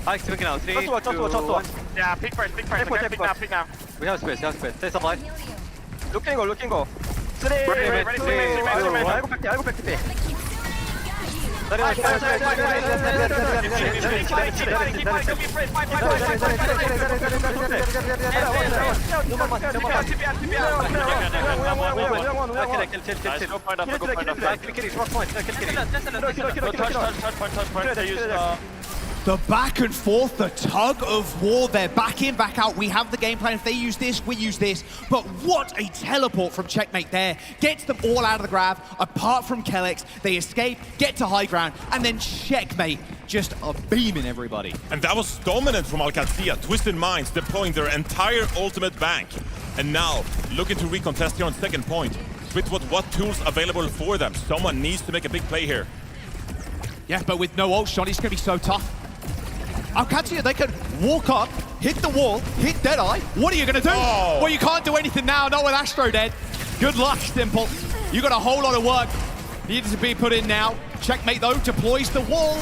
I speak now. 3, 2, 1. Yeah, pick first. Pick now. We have space. Stay supply. Looking go. 3, ready, 2, 1. I go back to B. The back and forth, the tug of war, they're back in, back out. We have the game plan. If they use this, we use this. But what a teleport from Checkmate there. Gets them all out of the grab, apart from Kellex. They escape, get to high ground, and then Checkmate just beaming everybody. And that was dominant from Alcazia. Twisted Minds deploying their entire ultimate bank. And now, looking to recontest here on second point. With what tools available for them. Someone needs to make a big play here. Yeah, but with no ult shot, it's going to be so tough. Alcazia, they could walk up, hit the wall, hit Deadeye. What are you going to do? Oh. Well, you can't do anything now, not with Astro dead. Good luck, Simple. You got a whole lot of work needed to be put in now. Checkmate, though, deploys the wall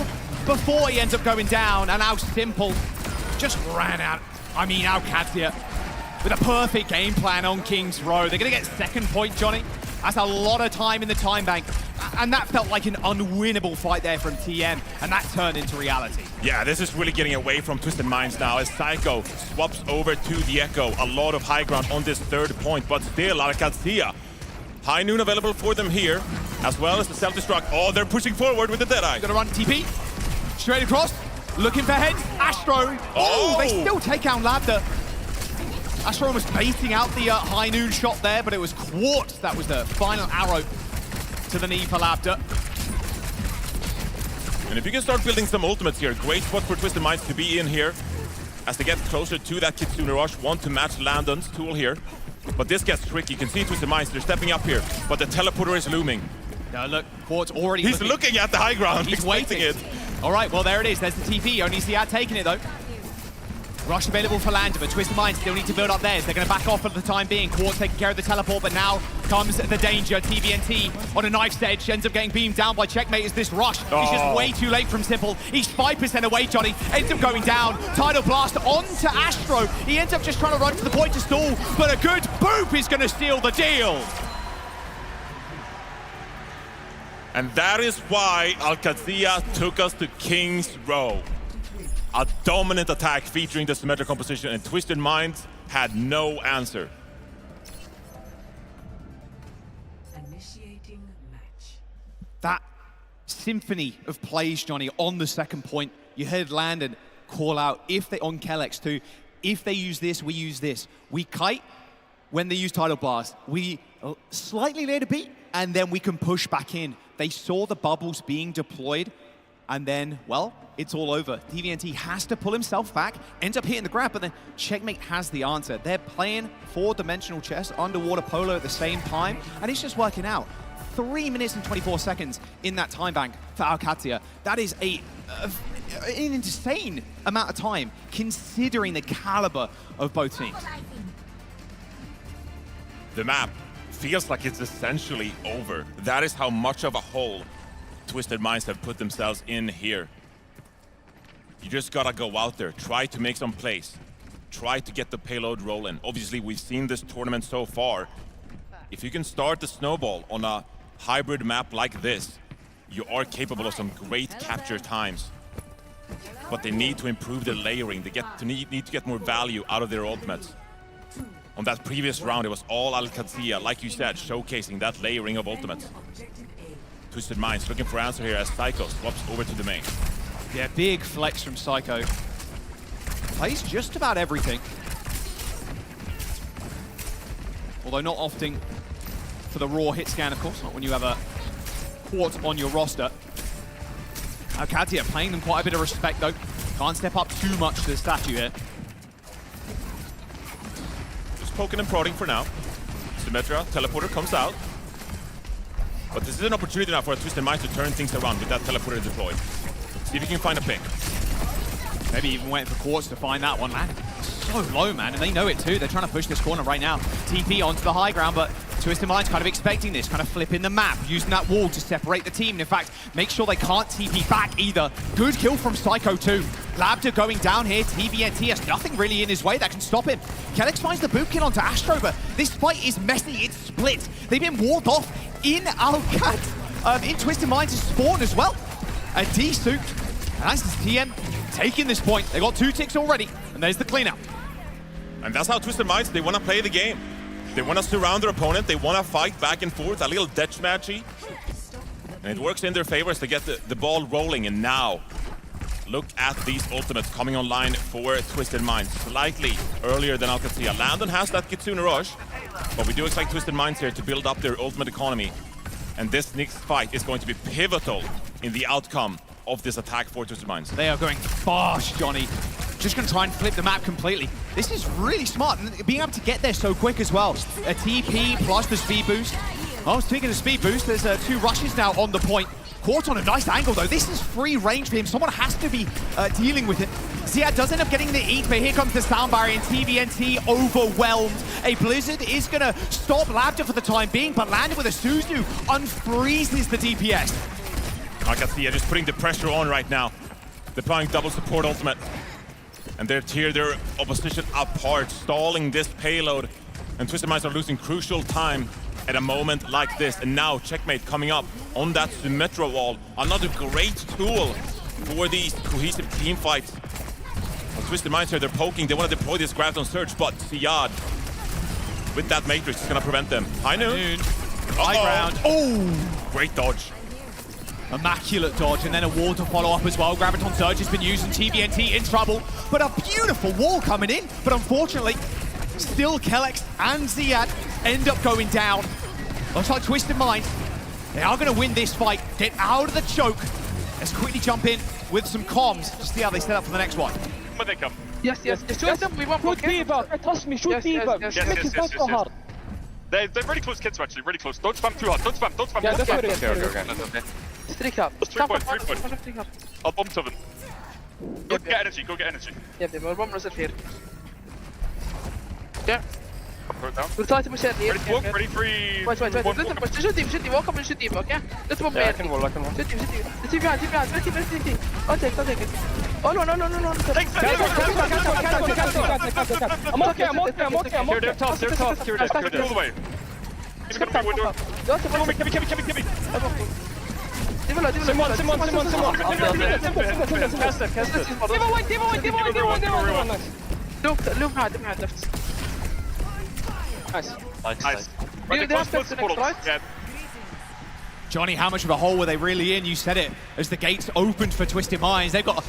before he ends up going down. And now Simple just ran out. I mean, Alcazia with a perfect game plan on King's Row. They're going to get second point, Johnny. That's a lot of time in the time bank. And that felt like an unwinnable fight there from TM, and that turned into reality. Yeah, this is really getting away from Twisted Minds now as Psycho swaps over to the Echo. A lot of high ground on this third point, but still Alcazia. High noon available for them here, as well as the self-destruct. Oh, they're pushing forward with the Deadeye. Gonna run TP, straight across, looking for heads. Astro, oh, they still take out Labda. Astro was baiting out the high noon shot there, but it was Quartz that was the final arrow to the knee for Labda. And if you can start building some ultimates here, great spot for Twisted Minds to be in here as they get closer to that Kitsune Rush. Want to match Landon's tool here, but this gets tricky. You can see Twisted Minds, they're stepping up here, but the teleporter is looming. Now look, Quartz already He's looking at the high ground, He's expecting waiting. it. All right, well, there it is. There's the TP. Only Ziad taking it, though. Rush available for Lander, but Twisted Minds still need to build up theirs. They're going to back off for the time being. Quartz taking care of the teleport, but now comes the danger. TVNT on a knife's edge ends up getting beamed down by Checkmate as this rush. He's just way too late from Simple. He's 5% away, Johnny. Ends up going down. Tidal Blast onto Astro. He ends up just trying to run to the point to stall, but a good boop is going to seal the deal. And that is why Alcazia took us to King's Row. A dominant attack featuring the symmetric composition, and Twisted Minds had no answer. Initiating match. That symphony of plays, Johnny, on the second point. You heard Landon call out, if they, on Kellex too, if they use this, we use this. We kite when they use Tidal Blast. We slightly later beat, and then we can push back in. They saw the bubbles being deployed, and then, well, it's all over. TVNT has to pull himself back, ends up hitting the grab, but then Checkmate has the answer. They're playing 4-dimensional chess, underwater polo at the same time, and it's just working out. 3 minutes and 24 seconds in that time bank for Alcazia. That is an insane amount of time, considering the caliber of both teams. The map feels like it's essentially over. That is how much of a hole Twisted Minds have put themselves in here. You just gotta go out there, try to make some plays, try to get the payload rolling. Obviously, we've seen this tournament so far. If you can start the snowball on a hybrid map like this, you are capable of some great capture times. But they need to improve the layering. They need to get more value out of their ultimates. On that previous round, it was all Alcazia, like you said, showcasing that layering of ultimates. Twisted Minds looking for answer here as Psycho swaps over to the main. Yeah, big flex from Psycho. Plays just about everything. Although not opting for the raw hit scan, of course, not when you have a Quartz on your roster. Alcazia playing them quite a bit of respect, though. Can't step up too much to the statue here. Just poking and prodding for now. Symmetra, teleporter comes out. But this is an opportunity now for a Twisted Minds to turn things around with that teleporter deployed. See if you can find a pick. Maybe even waiting for Quartz to find that one, man. So low, man, and they know it too. They're trying to push this corner right now. TP onto the high ground, but Twisted Minds kind of expecting this, kind of flipping the map, using that wall to separate the team. And in fact, make sure they can't TP back either. Good kill from Psycho too. Labda going down here. TVNT has nothing really in his way that can stop him. Kellex finds the boot kill onto Astro, but this fight is messy. It's split. They've been walled off in Alcat, in Twisted Minds' spawn as well. A D-suit. And that's the TM taking this point. They got 2 ticks already, and there's the cleanup. And that's how Twisted Minds, they want to play the game. They want to surround their opponent. They want to fight back and forth, a little deathmatchy. And it works in their favor as they get the ball rolling. And now, look at these ultimates coming online for Twisted Minds. Slightly earlier than Alcazia. Landon has that Kitsune Rush, but we do expect Twisted Minds here to build up their ultimate economy. And this next fight is going to be pivotal in the outcome of this attack for Twisted Minds. They are going fast, Johnny. Just going to try and flip the map completely. This is really smart, and being able to get there so quick as well. A TP plus the speed boost. Oh, speaking of speed boost, there's 2 rushes now on the point. Caught on a nice angle, though. This is free range for him. Someone has to be dealing with it. Ziad does end up getting the eat, but here comes the sound barrier, and TVNT overwhelmed. A Blizzard is going to stop Labda for the time being, but landed with a Suzu unfreezes the DPS. Alcazia just putting the pressure on right now. Deploying double support ultimate. And they're tear their opposition apart, stalling this payload. And Twisted Minds are losing crucial time at a moment like this. And now Checkmate coming up on that Symmetra wall. Another great tool for these cohesive team fights. Well, Twisted Minds here, they're poking. They want to deploy this Graviton Surge, but Ziad with that Matrix is going to prevent them. High noon. High ground. Oh! Great dodge. Immaculate dodge, and then a wall to follow up as well. Graviton Surge has been used, and TVNT in trouble, but a beautiful wall coming in. But unfortunately, still Kellex and Ziad end up going down. Looks like Twisted Minds, they are going to win this fight, get out of the choke. Let's quickly jump in with some comms to see how they set up for the next one. When they come. Yes. Shoot them, we want shoot Diva. Trust me, shoot Diva. Yes. So hard. They're really close kids, actually, really close. Don't spam too hard, don't spam. Yeah, that's okay. Stick up. 3 point. I'll bomb 7. Go get energy, go get energy. Yep, we'll bomb yourself here. Yeah. Throw it down. We'll try to push it here. Ready to walk, ready 3. Wait. Let him push. Shoot him. Walk up and shoot him, okay? Let's bomb Yeah, I can wall. Shoot him. Let's keep behind. Let's keep. I'll take it. Oh, no. I'm okay. They're tough. Cure this. All the way. He's gonna be window. Give me. Simon. Cast it. Look behind left. Nice. They have steps to next, right? Yeah. Johnny, how much of a hole were they really in? You said it. As the gates opened for Twisted Minds, they've got a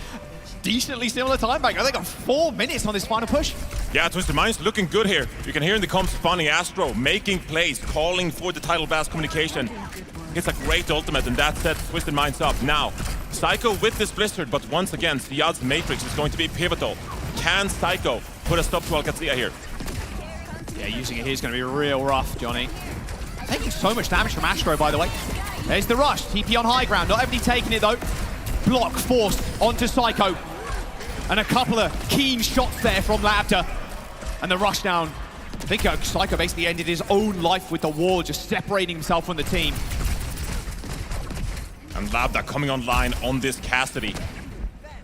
decently similar time back. They got 4 minutes on this final push. Yeah, Twisted Minds looking good here. You can hear in the comms Funny Astro making plays, calling for the title blast communication. It's a great ultimate, and that sets Twisted Minds up. Now, Psycho with this Blizzard, but once again, Ziad's Matrix is going to be pivotal. Can Psycho put a stop to Alcazia here? Yeah, using it here is going to be real rough, Johnny. Taking so much damage from Astro, by the way. There's the rush. TP on high ground. Not everybody taking it, though. Block forced onto Psycho. And a couple of keen shots there from Labda. And the rush down. I think Psycho basically ended his own life with the wall, just separating himself from the team. And Labda coming online on this Cassidy.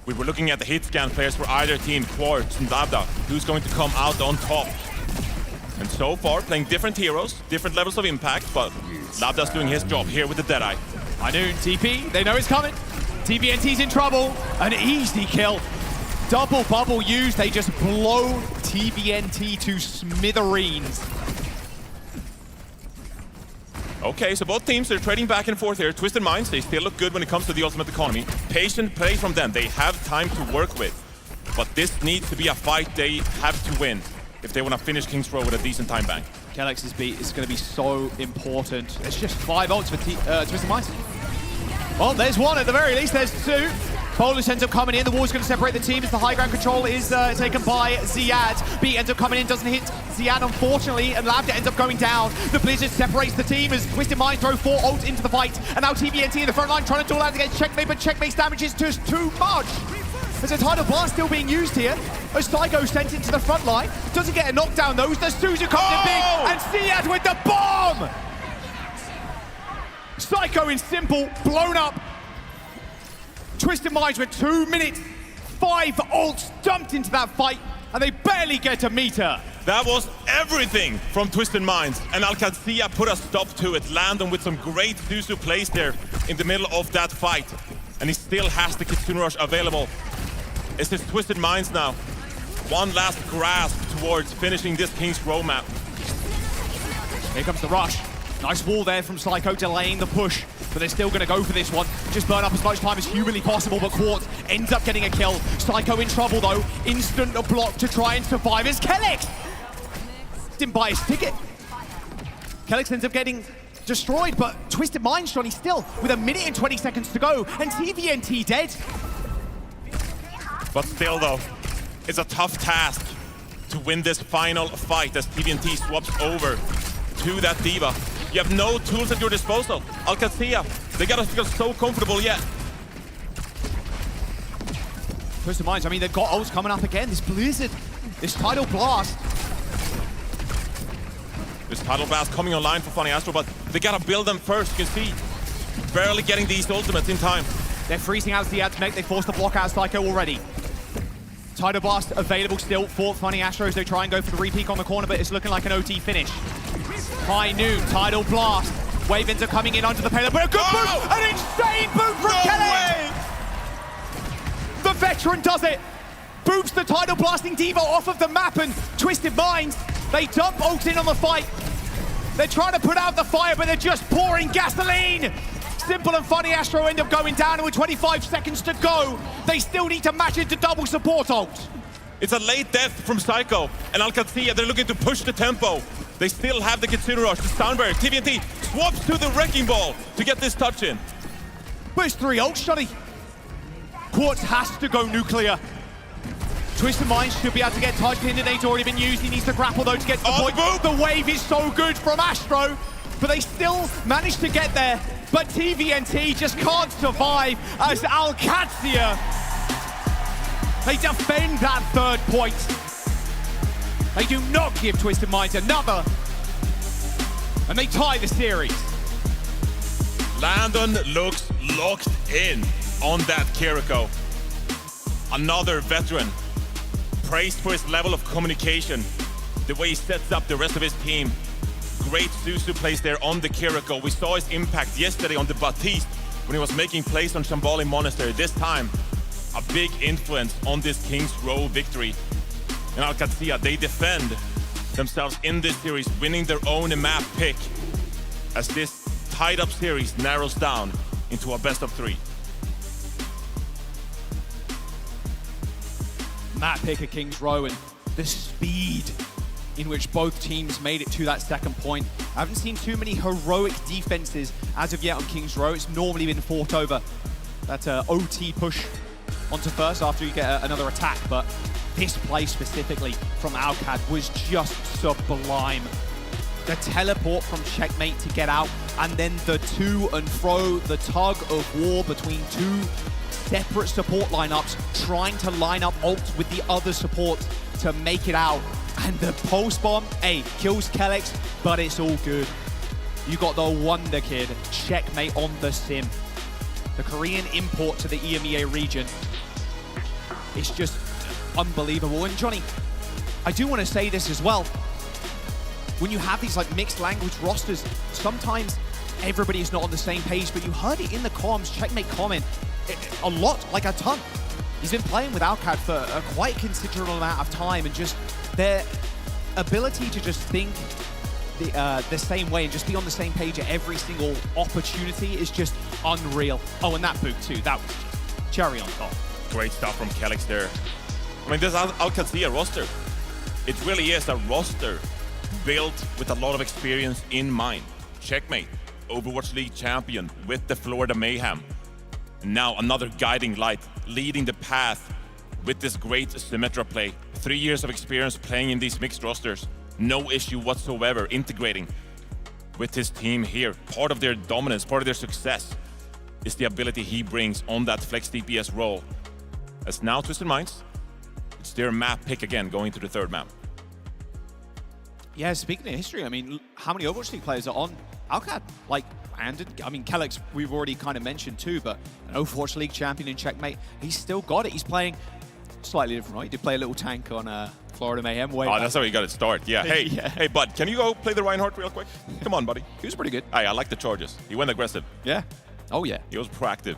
We were looking at the hit scan players for either team, Quartz and Labda. Who's going to come out on top? And so far, playing different heroes, different levels of impact, but Labda's doing his job here with the Deadeye. I knew TP, they know it's coming. TBNT's in trouble, an easy kill. Double bubble used, they just blow TBNT to smithereens. Okay, so both teams are trading back and forth here. Twisted Minds, they still look good when it comes to the ultimate economy. Patient play from them, they have time to work with. But this needs to be a fight they have to win if they want to finish King's Row with a decent time bank. Kelex's beat is going to be so important. It's just 5 ults for Twisted Minds. Well, there's one at the very least, there's 2. Bolus ends up coming in, the wall's going to separate the team as the high ground control is taken by Ziad. B ends up coming in, doesn't hit Ziad unfortunately, and Labda ends up going down. The Blizzard separates the team as Twisted Minds throw 4 ults into the fight, and now TBNT in the front line trying to duel out against Checkmate, but Checkmate's damage is just too much. There's a tidal blast still being used here, as Psycho sent into the front line. Doesn't get a knockdown though, the Suzu comes in big, and Ziad with the bomb! Psycho in simple, blown up. Twisted Minds with 2 minutes, 5 ults dumped into that fight, and they barely get a meter. That was everything from Twisted Minds, and Alcazia put a stop to it, landing with some great Suzu plays there in the middle of that fight. And he still has the Kitsune Rush available. It's his Twisted Minds now. One last grasp towards finishing this King's Row map. Here comes the rush. Nice wall there from Psycho, delaying the push, but they're still going to go for this one. Just burn up as much time as humanly possible, but Quartz ends up getting a kill. Psycho in trouble though. Instant block to try and survive as Kellex didn't buy his ticket. Kellex ends up getting destroyed, but Twisted Minds, Johnny, still with 1 minute and 20 seconds to go, and TVNT dead. But still though, it's a tough task to win this final fight as TVNT swaps over to that D.Va. You have no tools at your disposal. Alcazia, they gotta feel so comfortable yet. Twisted Minds, I mean, they've got ults coming up again. This Blizzard, this tidal blast. This tidal blast coming online for Funny Astro, but they gotta build them first. You can see, barely getting these ultimates in time. They're freezing out Ziad to make. They forced the block out of Psycho already. Tidal blast available still for Funny Astro as they try and go for the re-peek on the corner, but it's looking like an OT finish. High noon, tidal blast. Wave ends up coming in under the payload, but a good boot! An insane boot from Kelly! The veteran does it! Boots the tidal blasting D.Va off of the map, and Twisted Minds, they dump ult in on the fight. They're trying to put out the fire, but they're just pouring gasoline! Simple and Funny Astro end up going down, and with 25 seconds to go, they still need to match into double support ult. It's a late death from Psycho, and Alcazia, they're looking to push the tempo. They still have the Kitsune Rush, the Soundbarrier. TVNT swaps to the Wrecking Ball to get this touch in. But it's 3 ults, Johnny. Quartz has to go nuclear. Twisted Minds should be able to get touch. Pindonate's already been used. He needs to grapple though to get to the point. The wave is so good from Astro, but they still managed to get there. but TVNT just can't survive as OWCS, they defend that 3rd point. They do not give Twisted Minds another, and they tie the series. Landon looks locked in on that Kiriko. Another veteran, praised for his level of communication, the way he sets up the rest of his team. Great Suzu plays there on the Kiriko. We saw his impact yesterday on the Baptiste when he was making plays on Shambhala Monastery. This time, a big influence on this King's Row victory. And OWCS, they defend themselves in this series, winning their own map pick as this tied up series narrows down into a best of 3. Map pick of King's Row and the speed in which both teams made it to that 2nd point. I haven't seen too many heroic defenses as of yet on King's Row. It's normally been fought over that OT push onto first after you get another attack, but this play specifically from OWCS was just sublime. The teleport from Checkmate to get out, and then the to and fro, the tug of war between 2 separate support lineups, trying to line up ults with the other support to make it out. And the pulse bomb, hey, kills Kellex, but it's all good. You got the Wonder Kid, Checkmate on the sim. The Korean import to the EMEA region. It's just unbelievable. And Johnny, I do want to say this as well. When you have these like mixed language rosters, sometimes everybody is not on the same page, but you heard it in the comms, Checkmate comment a lot, like a ton. He's been playing with OWCS for a quite considerable amount of time, and just their ability to just think the same way and just be on the same page at every single opportunity is just unreal. Oh, and that boot too, that was just cherry on top. Great stuff from Kellex there. I mean, this OWCS roster, it really is a roster built with a lot of experience in mind. Checkmate, Overwatch League champion with the Florida Mayhem. And now another guiding light, leading the path with this great Symmetra play. 3 years of experience playing in these mixed rosters. No issue whatsoever integrating with his team here. Part of their dominance, part of their success is the ability he brings on that flex DPS role. As now Twisted Minds, it's their map pick again, going to the 3rd map. Yeah, speaking of history, I mean, how many Overwatch League players are on OWCS? Like, and I mean, Kellex, we've already kind of mentioned too, but an Overwatch League champion in Checkmate, he's still got it. He's playing slightly different, right? He did play a little tank on Florida Mayhem. That's how he got it started. Yeah. Hey, yeah. Hey, bud, can you go play the Reinhardt real quick? Come on, buddy. He was pretty good. Hey, I like the charges. He went aggressive. Yeah. Oh, yeah. He was proactive.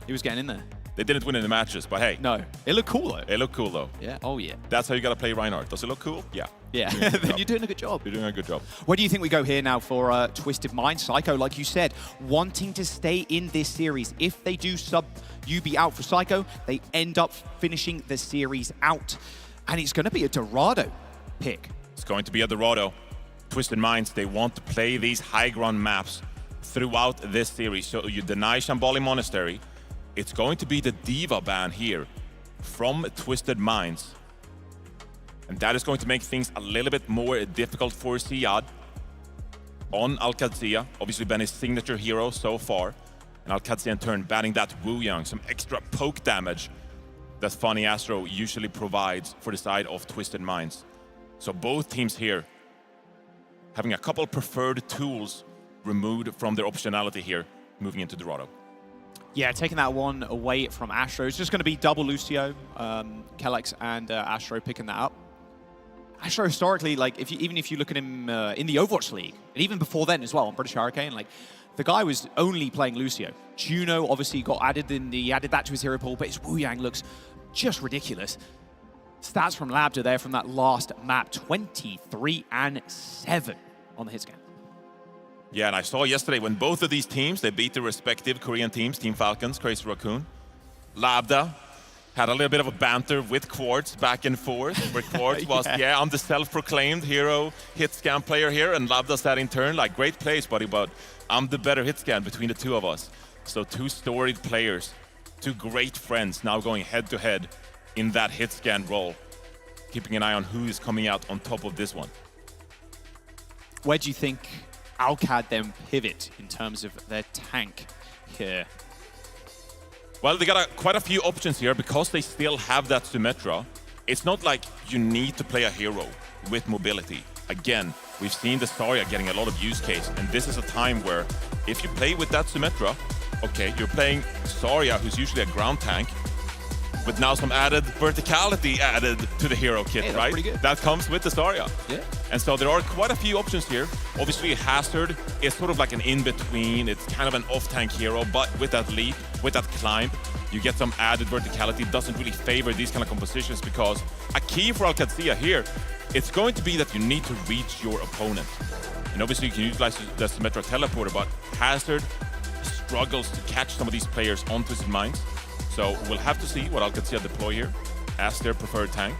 He was getting in there. They didn't win in the matches, but hey. No. It looked cool, though. It looked cool, though. Yeah. Oh, yeah. That's how you got to play Reinhardt. Does it look cool? Yeah. Yeah. Then you're doing a good job. You're doing a good job. Where do you think we go here now for Twisted Minds? Psycho, like you said, wanting to stay in this series. If they do sub UB out for Psycho, they end up finishing the series out. And it's going to be a Dorado pick. It's going to be a Dorado. Twisted Minds, they want to play these high ground maps throughout this series. So you deny Shambhala Monastery. It's going to be the Diva ban here from Twisted Minds. And that is going to make things a little bit more difficult for Ziad on OWCS. Obviously been his signature hero so far. And OWCS in turn banning that Wu Yang, some extra poke damage that Funny Astro usually provides for the side of Twisted Minds. So both teams here having a couple preferred tools removed from their optionality here, moving into Dorado. Yeah, taking that one away from Astro. It's just going to be double Lucio, Kellex, and Astro picking that up. Astro historically, like, even if you look at him in the Overwatch League, and even before then as well, on British Hurricane, like, the guy was only playing Lucio. Juno obviously got added he added that to his hero pool, but his Wu Yang looks just ridiculous. Stats from Labda there from that last map, 23 and 7 on the hit scan. Yeah, and I saw yesterday when both of these teams, they beat their respective Korean teams, Team Falcons, Crazy Raccoon. Labda had a little bit of a banter with Quartz back and forth, where Quartz was, yeah, I'm the self-proclaimed hero hit scan player here, and Labda said in turn, like, great plays, buddy, but I'm the better hit scan between the two of us. So two storied players, two great friends now going head-to-head in that hit scan role, keeping an eye on who is coming out on top of this one. Where do you think Alcad then pivot in terms of their tank here? Well, they got quite a few options here because they still have that Symmetra. It's not like you need to play a hero with mobility. Again, we've seen the Zarya getting a lot of use case, and this is a time where if you play with that Symmetra, okay, you're playing Zarya, who's usually a ground tank, with now some added verticality added to the hero kit, hey, right? Pretty good. That comes with the Zarya. Yeah. And so there are quite a few options here. Obviously, Hazard is sort of like an in-between. It's kind of an off-tank hero, but with that leap, with that climb, you get some added verticality. It doesn't really favor these kind of compositions because a key for Alcadzia here, it's going to be that you need to reach your opponent. And obviously, you can utilize the Symmetra teleporter, but Hazard struggles to catch some of these players on Twisted Minds. So we'll have to see what Alcadzia deploy here as their preferred tank.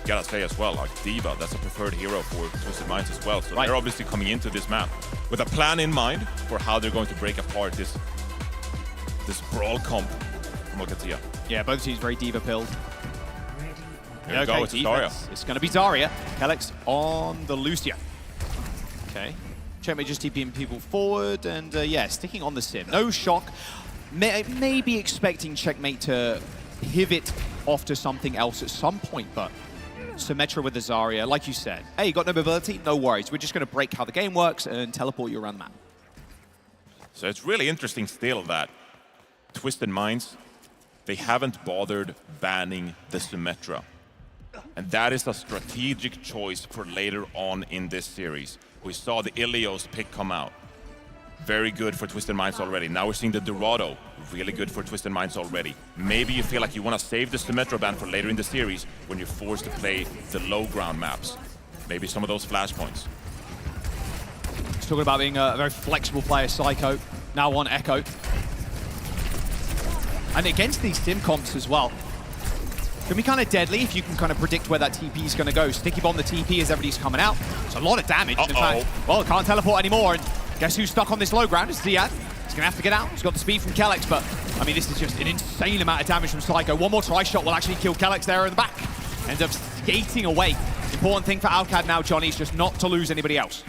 Gotta say as well, like D.Va, that's a preferred hero for Twisted Minds as well. So they're obviously coming into this map with a plan in mind for how they're going to break apart this brawl comp from Alcadzia. Yeah, both teams very D.Va pilled. Here we go, it's Zarya. It's going to be Zarya. Kellex on the Lucia. Okay. Checkmate just TPing people forward, and yeah, sticking on the sim. No shock. Maybe expecting Checkmate to pivot off to something else at some point, but Symmetra with the Zarya, like you said. Hey, you got no mobility? No worries. We're just going to break how the game works and teleport you around the map. So it's really interesting still that Twisted Minds, they haven't bothered banning the Symmetra. And that is a strategic choice for later on in this series. We saw the Ilios pick come out. Very good for Twisted Minds already. Now we're seeing the Dorado, really good for Twisted Minds already. Maybe you feel like you want to save the Symmetra ban for later in the series when you're forced to play the low ground maps. Maybe some of those flashpoints. He's talking about being a very flexible player, Psycho. Now on Echo. And against these sim comps as well, can be kind of deadly if you can kind of predict where that TP is going to go. Sticky bomb the TP as everybody's coming out. It's a lot of damage. In fact, well, can't teleport anymore. And guess who's stuck on this low ground? It's Ziad. He's going to have to get out. He's got the speed from Kellex, but I mean, this is just an insane amount of damage from Psycho. One more try shot will actually kill Kellex there in the back. Ends up skating away. Important thing for Alcad now, Johnny, is just not to lose anybody else.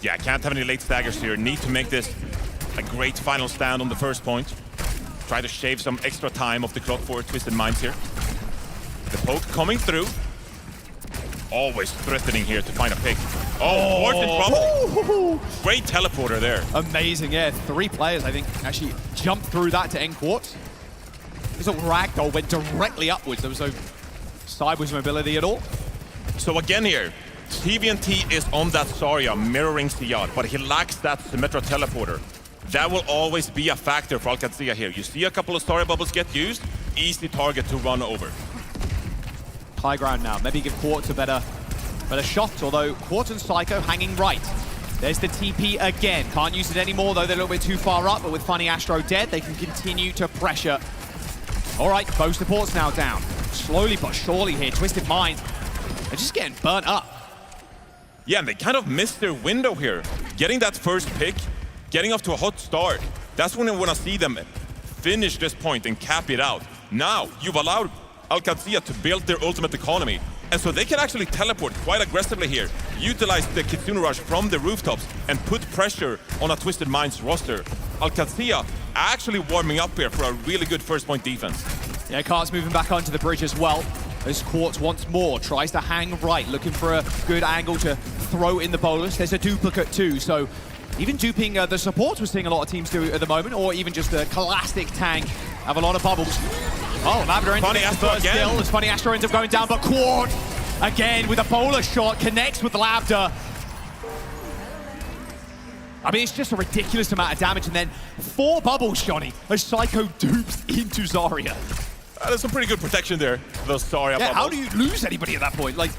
Yeah, can't have any late staggers here. Need to make this a great final stand on the first point. Try to shave some extra time off the clock for Twisted Minds here. The poke coming through. Always threatening here to find a pick. Oh, Quartz in trouble. Great teleporter there. Amazing, yeah. 3 players, I think, actually jumped through that to end Quartz. This little ragdoll went directly upwards. There was no sideways mobility at all. So again here, TVNT is on that Zarya mirroring Ziad, but he lacks that Symmetra teleporter. That will always be a factor for Alcadzia here. You see a couple of Zarya bubbles get used, easy target to run over. High ground now. Maybe give Quartz a better shot, although Quartz and Psycho hanging right. There's the TP again. Can't use it anymore, though they're a little bit too far up, but with Funny Astro dead, they can continue to pressure. All right, both supports now down. Slowly but surely here, Twisted Minds, they're just getting burnt up. Yeah, and they kind of missed their window here. Getting that first pick, getting off to a hot start. That's when I want to see them finish this point and cap it out. Now, you've allowed Alcadzia to build their ultimate economy. And so they can actually teleport quite aggressively here, utilize the Kitsune Rush from the rooftops, and put pressure on a Twisted Minds roster. Alcadzia actually warming up here for a really good first point defense. Yeah, Cart's moving back onto the bridge as well. As Quartz once more tries to hang right, looking for a good angle to throw in the bolus. There's a duplicate too, so even duping the supports we're seeing a lot of teams do at the moment, or even just the classic tank, have a lot of bubbles. Oh, Lavender ends up the first kill as Funny Astro ends up going down, but Quartz, again with a bolus shot, connects with Lavender. I mean, it's just a ridiculous amount of damage, and then 4 bubbles, Johnny, as Psycho dupes into Zarya. There's some pretty good protection there, those Zarya bubbles. How do you lose anybody at that point? Like,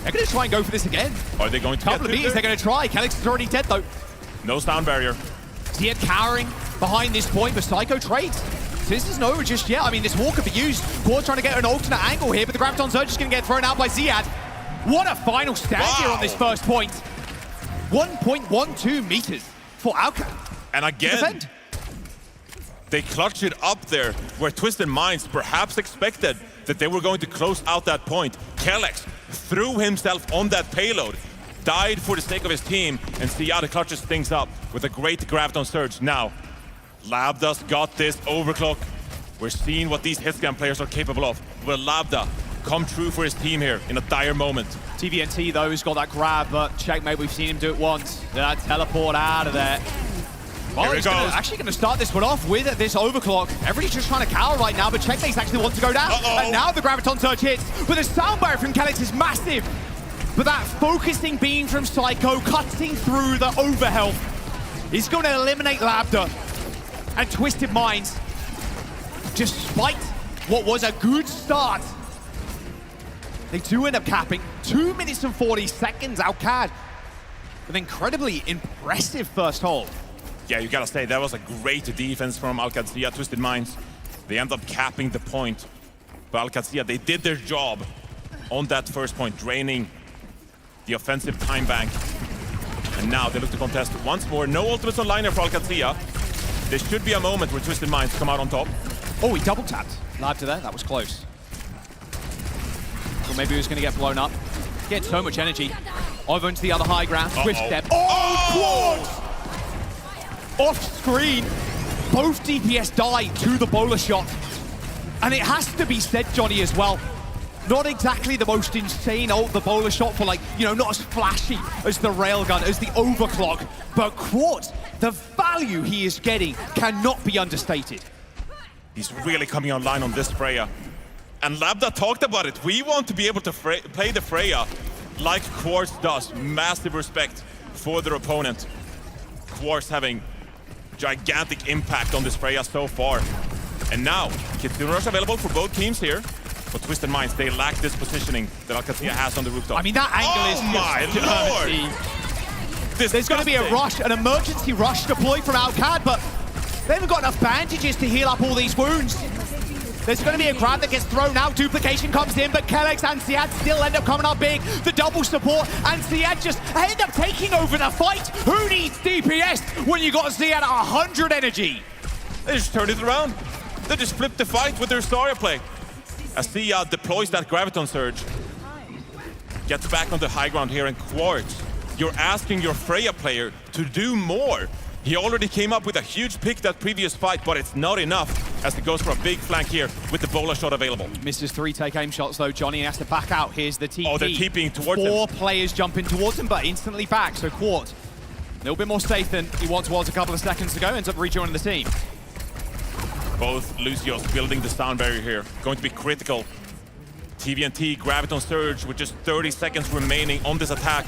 they're going to try and go for this again. Are they going to Couple of beats, they're going to try. Kellex is already dead, though. No sound barrier. Ziad cowering behind this point, but Psycho trades. This isn't over just yet. I mean, this wall could be used. Quartz trying to get an alternate angle here, but the Graviton Surge is going to get thrown out by Ziad. What a final stand here on this first point. 1.12 meters for Alcad. And again, they clutch it up there where Twisted Minds perhaps expected that they were going to close out that point. Kellex threw himself on that payload. died for the sake of his team, and Siad clutches things up with a great Graviton Surge. Now, Labda's got this overclock. We're seeing what these hitscan players are capable of. Will Labda come true for his team here in a dire moment? TVNT, though, has got that grab, but Checkmate, we've seen him do it once. That teleport out of there. Well, he's actually going to start this one off with this overclock. Everybody's just trying to cower right now, but Checkmate's actually wants to go down. And now the Graviton Surge hits, but the sound barrier from Kellex is massive. But that focusing beam from Psycho cutting through the overhealth is going to eliminate Labda. And Twisted Minds, despite what was a good start, they do end up capping 2 minutes and 40 seconds. Alcad with an incredibly impressive first hold. Yeah, you gotta say, that was a great defense from Alcadzia. Twisted Minds, they end up capping the point. But Alcadzia, they did their job on that first point, draining the offensive time bank. And now they look to contest once more. No ultimates on liner for Alcadzia. There should be a moment where Twisted Minds come out on top. Oh, he double tapped. Labda there, that was close. Or maybe he was going to get blown up. Getting so much energy. Over into the other high ground. Swift step. Oh, quad! Off screen. Both DPS die to the bowler shot. And it has to be said, Johnny, as well. Not exactly the most insane ult, the bowler shot for, like, you know, not as flashy as the railgun, as the overclock. But Quartz, the value he is getting cannot be understated. He's really coming online on this Freya. And Labda talked about it. We want to be able to play the Freya like Quartz does. Massive respect for their opponent. Quartz having gigantic impact on this Freya so far. And now, Kitsune Rush available for both teams here. But Twisted Minds, they lack this positioning that Alcadzia has on the rooftop. I mean, that angle is my lord! There's going to be a rush, an emergency rush deployed from Alcad, but they haven't got enough bandages to heal up all these wounds. There's going to be a grab that gets thrown out. Duplication comes in, but Kellex and Siad still end up coming up big. The double support, and Siad just end up taking over the fight. Who needs DPS when you got Siad at 100 energy? They just turned it around. They just flipped the fight with their Zarya play. As Siad deploys that Graviton Surge, gets back on the high ground here, and Quartz, you're asking your Freya player to do more. He already came up with a huge pick that previous fight, but it's not enough as he goes for a big flank here with the bowler shot available. Misses 3 take aim shots though, Johnny has to back out. Here's the TP. Oh, they're TPing towards him. 4 players jumping towards him, but instantly back. So Quartz, a little bit more safe than he was a couple of seconds ago, ends up rejoining the team. Both Lucios building the sound barrier here. Going to be critical. TVNT, Graviton Surge with just 30 seconds remaining on this attack.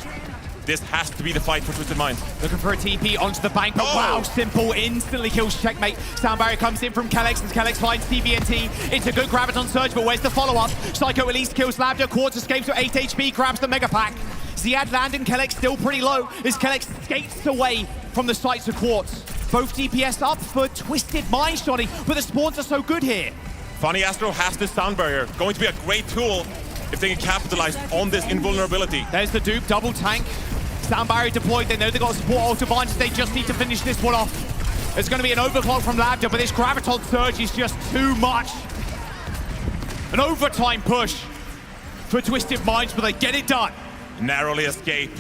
This has to be the fight for Twisted Minds. Looking for a TP onto the bank, but wow, Simple instantly kills Checkmate. Sound barrier comes in from Kellex, and Kellex finds TVNT. It's a good Graviton Surge, but where's the follow-up? Psycho at least kills Labda. Quartz escapes with 8 HP, grabs the Mega Pack. Ziad landing, Kellex still pretty low as Kellex skates away from the sights of Quartz. Both DPS up for Twisted Minds, Johnny, but the spawns are so good here. Funny Astro has this sound barrier. Going to be a great tool if they can capitalize on this invulnerability. There's the dupe, double tank. Sound barrier deployed. They know they got support ult advantage. They just need to finish this one off. There's going to be an overclock from Labda, but this Graviton Surge is just too much. An overtime push for Twisted Minds, but they get it done. Narrowly escape.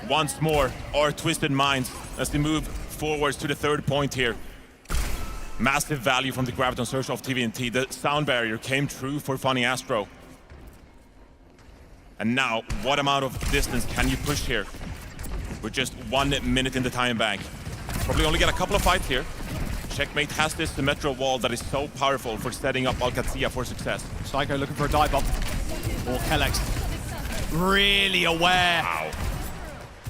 Once more, our Twisted Minds as they move forwards to the third point here. Massive value from the Graviton Surge of TVNT. The sound barrier came true for Funny Astro. And now, what amount of distance can you push here? With just 1 minute in the time bank. Probably only get a couple of fights here. Checkmate has this Symmetra wall that is so powerful for setting up Alcadzia for success. Psycho looking for a dive bomb. Or Kellex. Really aware. Wow.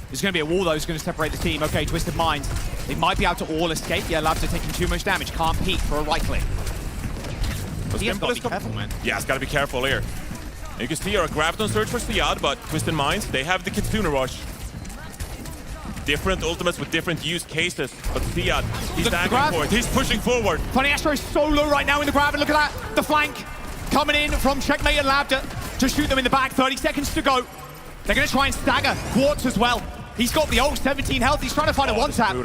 There's going to be a wall though, it's going to separate the team. Okay, Twisted Minds. They might be able to all escape. Yeah, Labs are taking too much damage. Can't peek for a right click. He has got to be careful, man. Yeah, it's got to be careful here. You can see our Graviton Surge for Siad, but Twisted Minds, they have the Kitsune Rush. Different ultimates with different use cases, but Siad, he's angling for it. He's pushing forward. Funny Astro is so low right now in the grab, and look at that. The flank coming in from Checkmate and Labda to shoot them in the back. 30 seconds to go. They're going to try and stagger Quartz as well. He's got the ult, 17 health. He's trying to find a one-tap.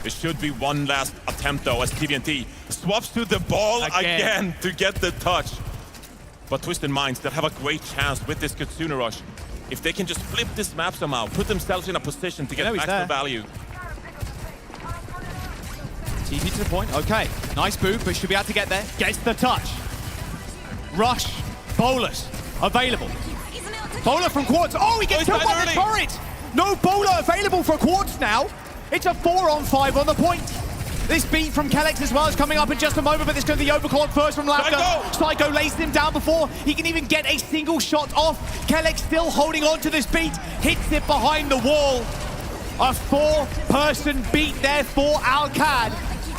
It should be one last attempt though, as TVNT swaps to the ball again to get the touch. But Twisted Minds that have a great chance with this Kitsune Rush. if they can just flip this map somehow, put themselves in a position to get maximum value. TP to the point. Okay, nice boot, but should be able to get there. Gets the touch. Rush, Bolus, available. Bowler from Quartz. Oh, he gets killed by the turret. No Bowler available for Quartz now. It's a 4-on-5 on the point. This beat from Kellex as well is coming up in just a moment, but this is going to be overclocked first from Lambda. Psycho lays him down before he can even get a single shot off. Kellex still holding on to this beat, hits it behind the wall. A 4-person beat there for Alcad.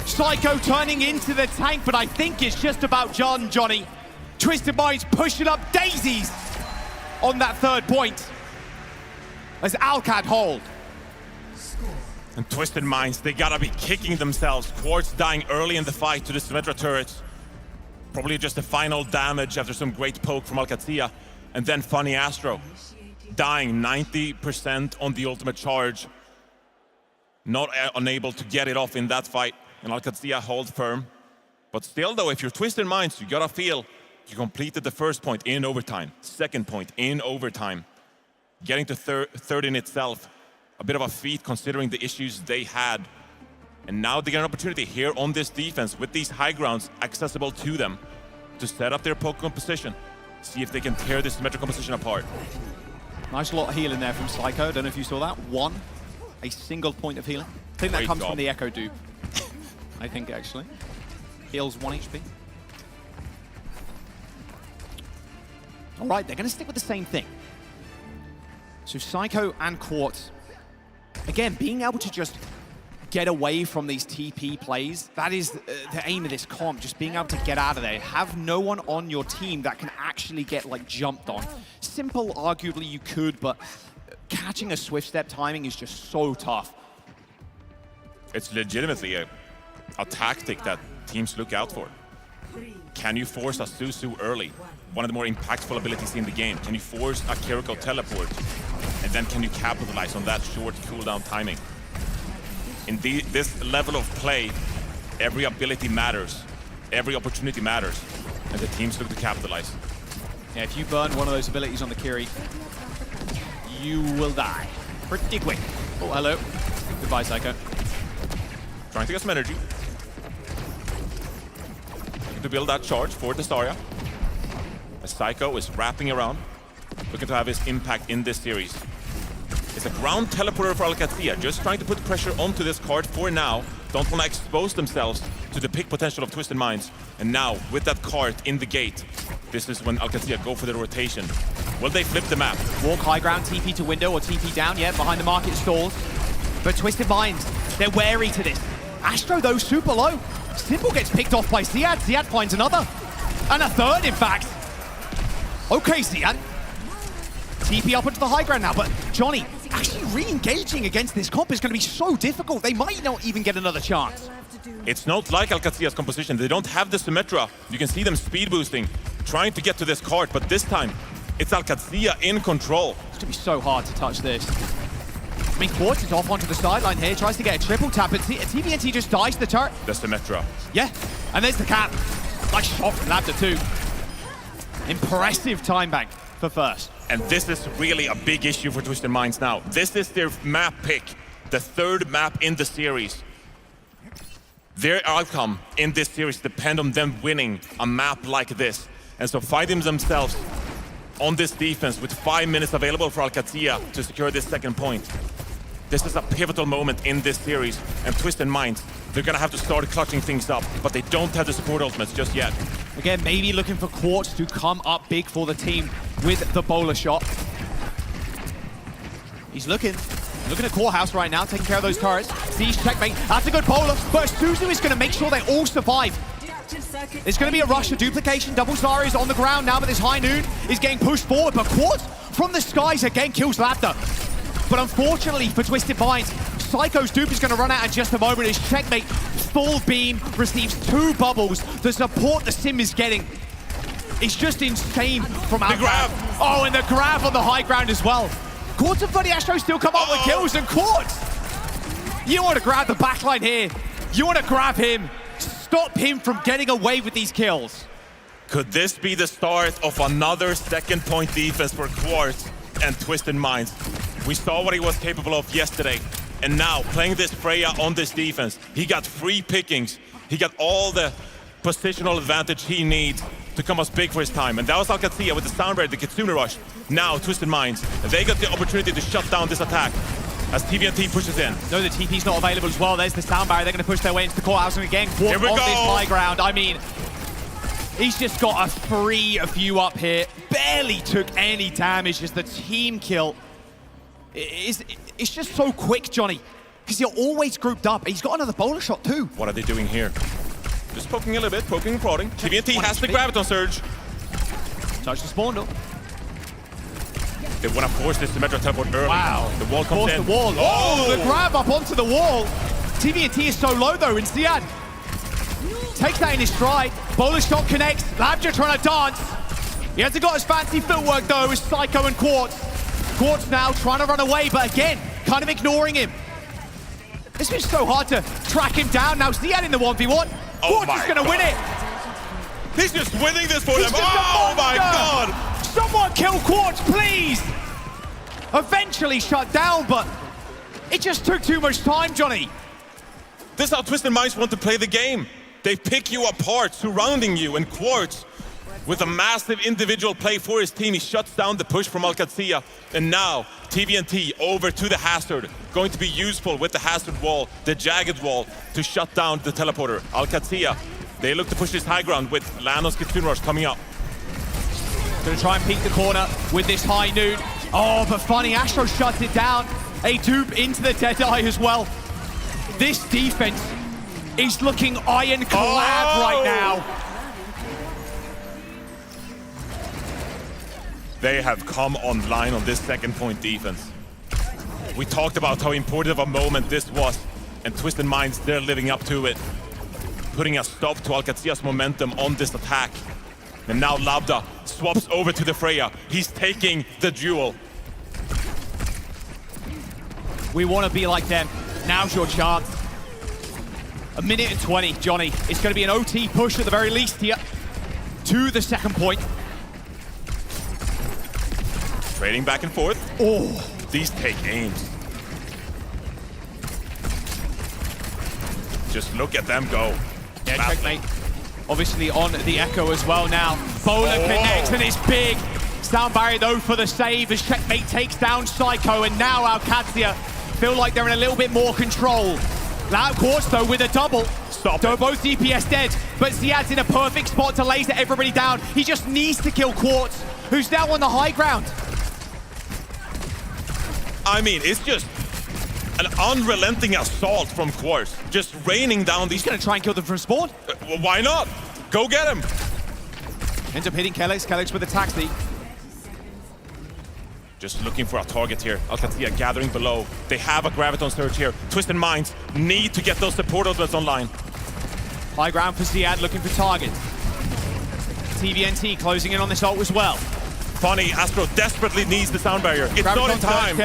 Psycho turning into the tank, but I think it's just about Johnny. Twisted Minds pushing up daisies on that third point as Alcad hold. And Twisted Minds, they gotta be kicking themselves. Quartz dying early in the fight to the Symmetra turret. Probably just the final damage after some great poke from Alcazia. And then Funny Astro, dying 90% on the ultimate charge. Not unable to get it off in that fight. And Alcazia hold firm. But still though, if you're Twisted Minds, you gotta feel you completed the first point in overtime. Second point in overtime. Getting to third in itself. A bit of a feat considering the issues they had. And now they get an opportunity here on this defense with these high grounds accessible to them to set up their poke composition. See if they can tear this symmetric composition apart. Nice lot of healing there from Psycho. I don't know if you saw that. A single point of healing. I think that comes from the Echo dupe. I think actually. Heals 1 HP. All right, they're going to stick with the same thing. So Psycho and Quartz, again, being able to just get away from these TP plays, that is the aim of this comp, just being able to get out of there. Have no one on your team that can actually get like jumped on. Simple, arguably you could, but catching a swift step timing is just so tough. It's legitimately a tactic that teams look out for. Can you force a Suzu early? One of the more impactful abilities in the game. Can you force a Kiriko teleport? And then can you capitalize on that short cooldown timing? In this level of play, every ability matters. Every opportunity matters. And the teams look to capitalize. Yeah, if you burn one of those abilities on the Kiri, you will die pretty quick. Oh, hello. Goodbye, Psycho. Trying to get some energy. Looking to build that charge for the Zarya. As Psycho is wrapping around, looking to have his impact in this series. It's a ground teleporter for Alcazia, just trying to put pressure onto this card for now. Don't want to expose themselves to the pick potential of Twisted Minds. And now, with that card in the gate, this is when Alcazia go for the rotation. Will they flip the map? Walk high ground, TP to window or TP down, yeah, behind the market stalls. But Twisted Minds, they're wary to this. Astro, though, super low. Simple gets picked off by Ziad. Ziad finds another. And a third, in fact. Okay, Ziad. TP up into the high ground now, but Johnny actually re-engaging against this comp is going to be so difficult. They might not even get another chance. It's not like Alcazia's composition. They don't have the Symmetra. You can see them speed boosting, trying to get to this card, but this time, it's Alcazia in control. It's going to be so hard to touch this. I mean, Quartz is off onto the sideline here, tries to get a triple tap, but TVNT just dies to the turret. The Symmetra. Yeah, and there's the cap. Nice shot from Lambda too. Impressive time bank for first. And this is really a big issue for Twisted Minds now. This is their map pick, the third map in the series. Their outcome in this series depend on them winning a map like this. And so finding themselves on this defense with 5 minutes available for Alcazia to secure this second point. This is a pivotal moment in this series, and Twisted Minds, they're gonna have to start clutching things up, but they don't have the support ultimates just yet. Again, maybe looking for Quartz to come up big for the team with the bowler shot. He's looking at Corehouse right now, taking care of those turrets. Siege checkmate, that's a good bowler, but Suzu is gonna make sure they all survive. There's gonna be a rush of duplication. Double Zarya is on the ground now, but this High Noon is getting pushed forward, but Quartz from the skies again kills Lambda. But unfortunately for Twisted Minds, Psycho's dupe is going to run out in just a moment. His checkmate, full beam, receives 2 bubbles. The support the Sim is getting is just insane from Alcad. The grab! Oh, and the grab on the high ground as well. Quartz and Funny Astro still come up with kills, and Quartz, you want to grab the backline here. You want to grab him. Stop him from getting away with these kills. Could this be the start of another second point defense for Quartz? and Twisted Minds. We saw what he was capable of yesterday. And now, playing this Freya on this defense, he got free pickings. He got all the positional advantage he needs to come as big for his time. And that was Alcatia with the Soundbreaker, the Kitsune Rush. Now, Twisted Minds, they got the opportunity to shut down this attack as TVNT pushes in. No, the TP's not available as well. There's the sound barrier. They're going to push their way into the courthouse. And again, Quark on this high ground. I mean, he's just got a free view up here. Barely took any damage. Just the team kill. It's just so quick, Johnny. Because you're always grouped up. He's got another bowler shot too. What are they doing here? Just poking a little bit, poking and prodding. TVNT has the Graviton Surge. Touch the spawn door. They want to force this Symmetra teleport early. Wow. The wall comes Force in. the wall. Oh, the grab up onto the wall. TVNT is so low though, and Ziad takes that in his stride. Bowler shot connects. Labja trying to dance. He hasn't got his fancy footwork though as Psycho and Quartz. Quartz now trying to run away, but again, kind of ignoring him. It's been so hard to track him down. Now Ziad in the 1v1. Quartz is going to win it. He's just winning this for them. Oh my God. Someone kill Quartz, please! Eventually shut down, but it just took too much time, Johnny. This is how Twisted Minds want to play the game. They pick you apart, surrounding you, and Quartz, with a massive individual play for his team, he shuts down the push from Alcatia. And now, TVNT over to the Hazard, going to be useful with the Hazard wall, the Jagged wall, to shut down the teleporter. Alcatia, they look to push this high ground with Lanos Kitsune Rush coming up. Gonna try and peek the corner with this high noon. Oh, but funny, Astro shuts it down. A dupe into the Deadeye as well. This defense is looking ironclad right now. They have come online on this second point defense. We talked about how important of a moment this was, and Twisted Minds, they're living up to it. Putting a stop to Alcatia's momentum on this attack. And now Labda swaps over to the Freya. He's taking the duel. We want to be like them. Now's your chance. 1 minute and 20, Johnny. It's going to be an OT push at the very least here to the second point. Trading back and forth. Oh, these take aims. Just look at them go. Yeah, checkmate. Obviously on the Echo as well now. Bowler connects and it's big. Sound barrier though for the save as Checkmate takes down Psycho, and now Alcatia feel like they're in a little bit more control. Loud Quartz though with a double. Stop. They're both DPS dead, but Ziad's in a perfect spot to laser everybody down. He just needs to kill Quartz, who's now on the high ground. I mean, it's just an unrelenting assault from Quartz, just raining down these. He's gonna try and kill them from spawn. Well, why not? Go get him. Ends up hitting Kellex. Kellex with a taxi. Just looking for a target here. Alcatia gathering below. They have a Graviton Surge here. Twisted Minds need to get those support outlets online. High ground for Ziad, looking for targets. TVNT closing in on this ult as well. Funny, Astro desperately needs the sound barrier. It's Graviton not in time.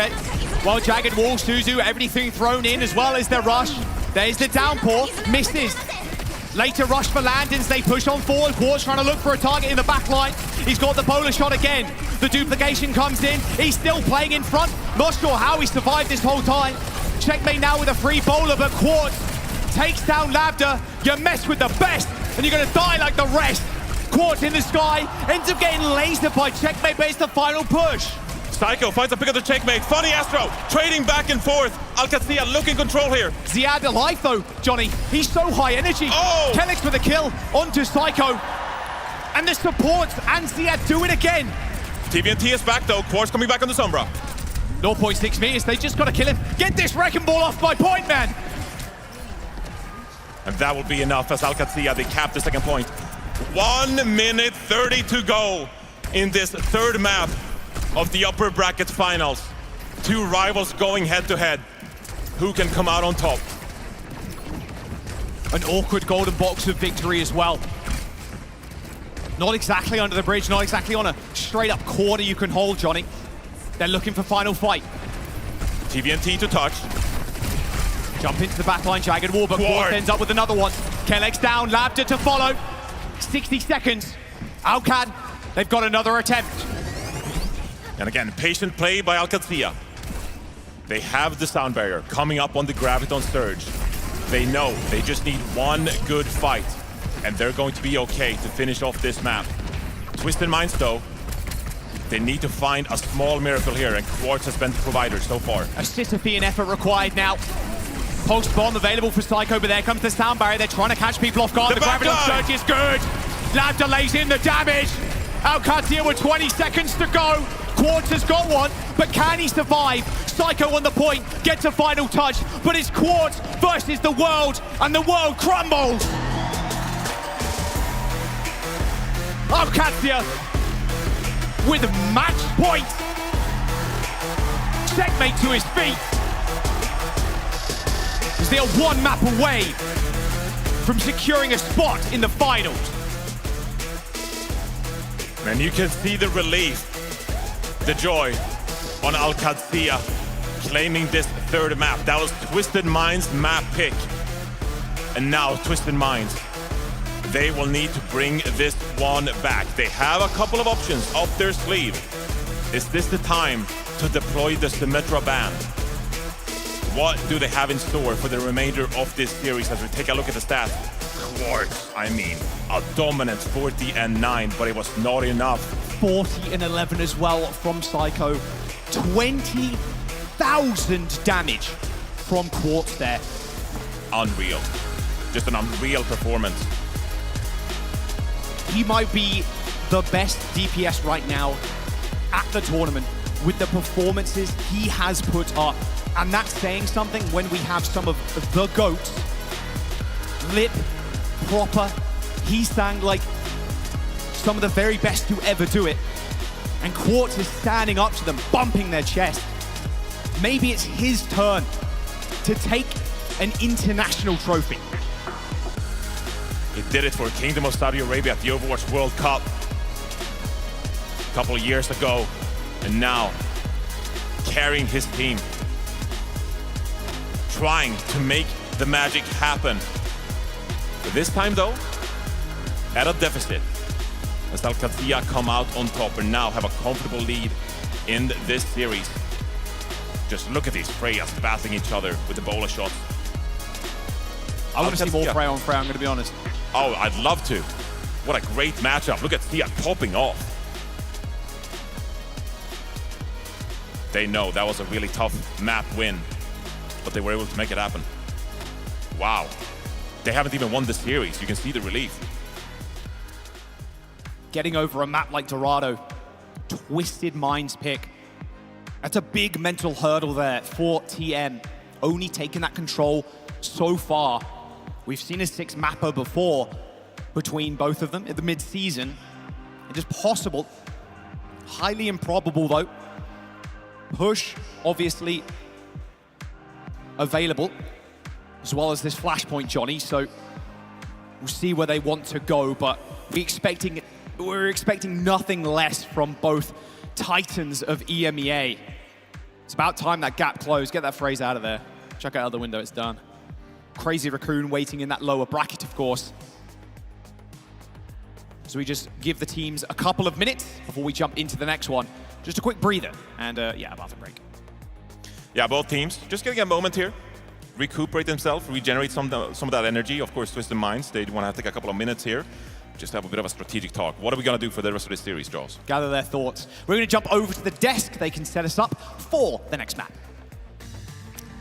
Well, Jagged Wall, Suzu, everything thrown in as well as the rush. There's the downpour, misses. Later rush for Landons, they push on forward. Quartz trying to look for a target in the back line. He's got the bowler shot again. The duplication comes in. He's still playing in front. Not sure how he survived this whole time. Checkmate now with a free bowler, but Quartz takes down Labda. You mess with the best, and you're gonna die like the rest. Quartz in the sky, ends up getting lasered by Checkmate, but it's the final push. Psycho finds a pick of the Checkmate. Funny Astro trading back and forth. Alcatia looking control here. Ziad alive though, Johnny. He's so high energy. Oh! Kellex with a kill onto Psycho. And the supports and Ziad do it again. TVNT is back though. Quartz coming back on the Sombra. 0.6 meters. They just got to kill him. Get this wrecking ball off my point, man. And that will be enough as Alcatia, they cap the second point. 1 minute 30 to go in this third map of the upper bracket finals. Two rivals going head to head. Who can come out on top? An awkward golden box of victory as well. Not exactly under the bridge, not exactly on a straight up corner you can hold, Johnny. They're looking for final fight. TVNT to touch. Jump into the backline, Jagged Wall, but Quartz ends up with another one. Kellex down, Labda to follow. 60 seconds. Alcad, they've got another attempt. And again, patient play by Alcatia. They have the sound barrier coming up on the Graviton Surge. They know they just need one good fight, and they're going to be okay to finish off this map. Twisted Minds, though, they need to find a small miracle here, and Quartz has been the provider so far. A Sisyphean effort required now. Pulse bomb available for Psycho, but there comes the sound barrier. They're trying to catch people off guard. The Graviton Surge is good. Lambda lays in the damage. Alcatia with 20 seconds to go. Quartz has got one, but can he survive? Psycho on the point, gets a final touch, but it's Quartz versus the world, and the world crumbles. Alcatia with match point. Checkmate to his feet. As they are one map away from securing a spot in the finals. And you can see the relief, the joy on Alcatia claiming this third map. That was Twisted Minds' map pick. And now Twisted Minds, they will need to bring this one back. They have a couple of options up their sleeve. Is this the time to deploy the Symmetra ban? What do they have in store for the remainder of this series as we take a look at the stats? Quartz, I mean, a dominant 40-9, but it was not enough. 40-11 as well from Psycho. 20,000 damage from Quartz there. Unreal. Just an unreal performance. He might be the best DPS right now at the tournament with the performances he has put up. And that's saying something when we have some of the GOATs. Lip, Proper, he sang like some of the very best to ever do it. And Quartz is standing up to them, bumping their chest. Maybe it's his turn to take an international trophy. He did it for Kingdom of Saudi Arabia at the Overwatch World Cup a couple of years ago. And now, carrying his team, trying to make the magic happen. But this time though, at a deficit, as Alcatia come out on top and now have a comfortable lead in this series. Just look at these Freyas battling each other with the bola shots. I want to see more Freya on Freya, I'm going to be honest. Oh, I'd love to. What a great matchup. Look at Tia popping off. They know that was a really tough map win, but they were able to make it happen. Wow. They haven't even won the series. You can see the relief. Getting over a map like Dorado, Twisted Minds pick. That's a big mental hurdle there for TM. Only taking that control so far. We've seen a 6-mapper before between both of them at the mid-season. It is possible. Highly improbable though. Push, obviously, available, as well as this flashpoint, Johnny. So we'll see where they want to go, but we're expecting nothing less from both titans of EMEA. It's about time that gap closed. Get that phrase out of there. Chuck it out the window, it's done. Crazy Raccoon waiting in that lower bracket, of course. So we just give the teams a couple of minutes before we jump into the next one. Just a quick breather, and yeah, bathroom break. Yeah, both teams just getting a moment here. Recuperate themselves, regenerate some of that energy. Of course, Twisted Minds, they want to take a couple of minutes here. Just have a bit of a strategic talk. What are we going to do for the rest of this series, Jaws? Gather their thoughts. We're going to jump over to the desk. They can set us up for the next map.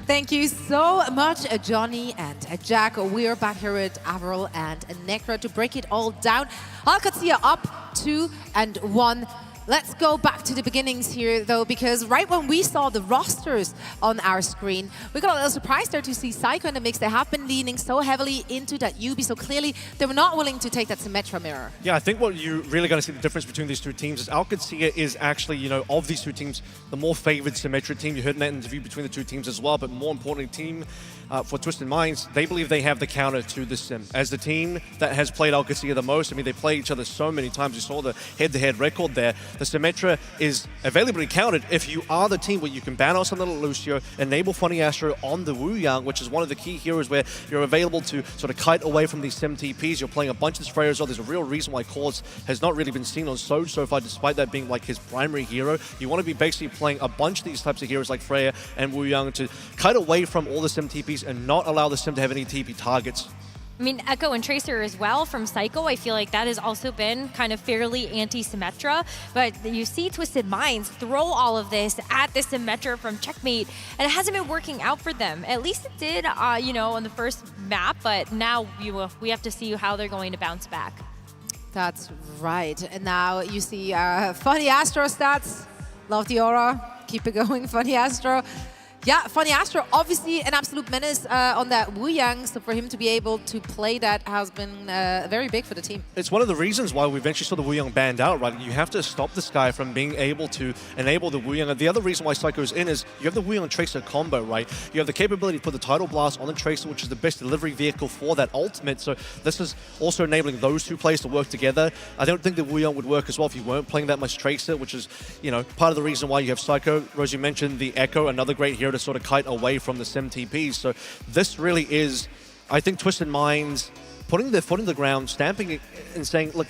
Thank you so much, Johnny and Jack. We're back here with Avril and Necro to break it all down. Alcatia up 2-1. Let's go back to the beginnings here, though, because right when we saw the rosters on our screen, we got a little surprised there to see Psycho in the mix. They have been leaning so heavily into that UB, so clearly they were not willing to take that Symmetra mirror. Yeah, I think what you're really going to see the difference between these two teams is Alcatia is actually, you know, of these two teams, the more favored Symmetra team. You heard in that interview between the two teams as well, but more importantly, team for Twisted Minds, they believe they have the counter to the Sim. As the team that has played Alcatia the most, I mean, they play each other so many times. You saw the head-to-head record there. the Symmetra is availably counted if you are the team where you can ban out some little Lucio, enable Funny Astro on the Wu Yang, which is one of the key heroes where you're available to sort of kite away from these Sim TPs. You're playing a bunch of this Freya as well. There's a real reason why Quartz has not really been seen on Soj so far, despite that being like his primary hero. You want to be basically playing a bunch of these types of heroes like Freya and Wu Yang to kite away from all the Sim TPs and not allow the Sim to have any TP targets. I mean, Echo and Tracer as well from Psycho, I feel like that has also been kind of fairly anti-Symmetra, but you see Twisted Minds throw all of this at the Symmetra from Checkmate, and it hasn't been working out for them. At least it did, you know, on the first map, but now we have to see how they're going to bounce back. That's right. And now you see Funny Astro stats. Love the aura. Keep it going, Funny Astro. Yeah, Funny Astro, obviously an absolute menace on that Wu Yang, so for him to be able to play that has been very big for the team. It's one of the reasons why we eventually saw the Wu Yang banned out, right? You have to stop this guy from being able to enable the Wu Yang. And the other reason why Psycho's in is you have the Wu Yang Tracer combo, right? You have the capability to put the Tidal Blast on the Tracer, which is the best delivery vehicle for that ultimate. So this is also enabling those two players to work together. I don't think the Wu Yang would work as well if you weren't playing that much Tracer, which is, you know, part of the reason why you have Psycho. Rosie mentioned the Echo, another great hero to sort of kite away from the Sim TPs. So this really is, I think, Twisted Minds putting their foot in the ground, stamping it and saying, look,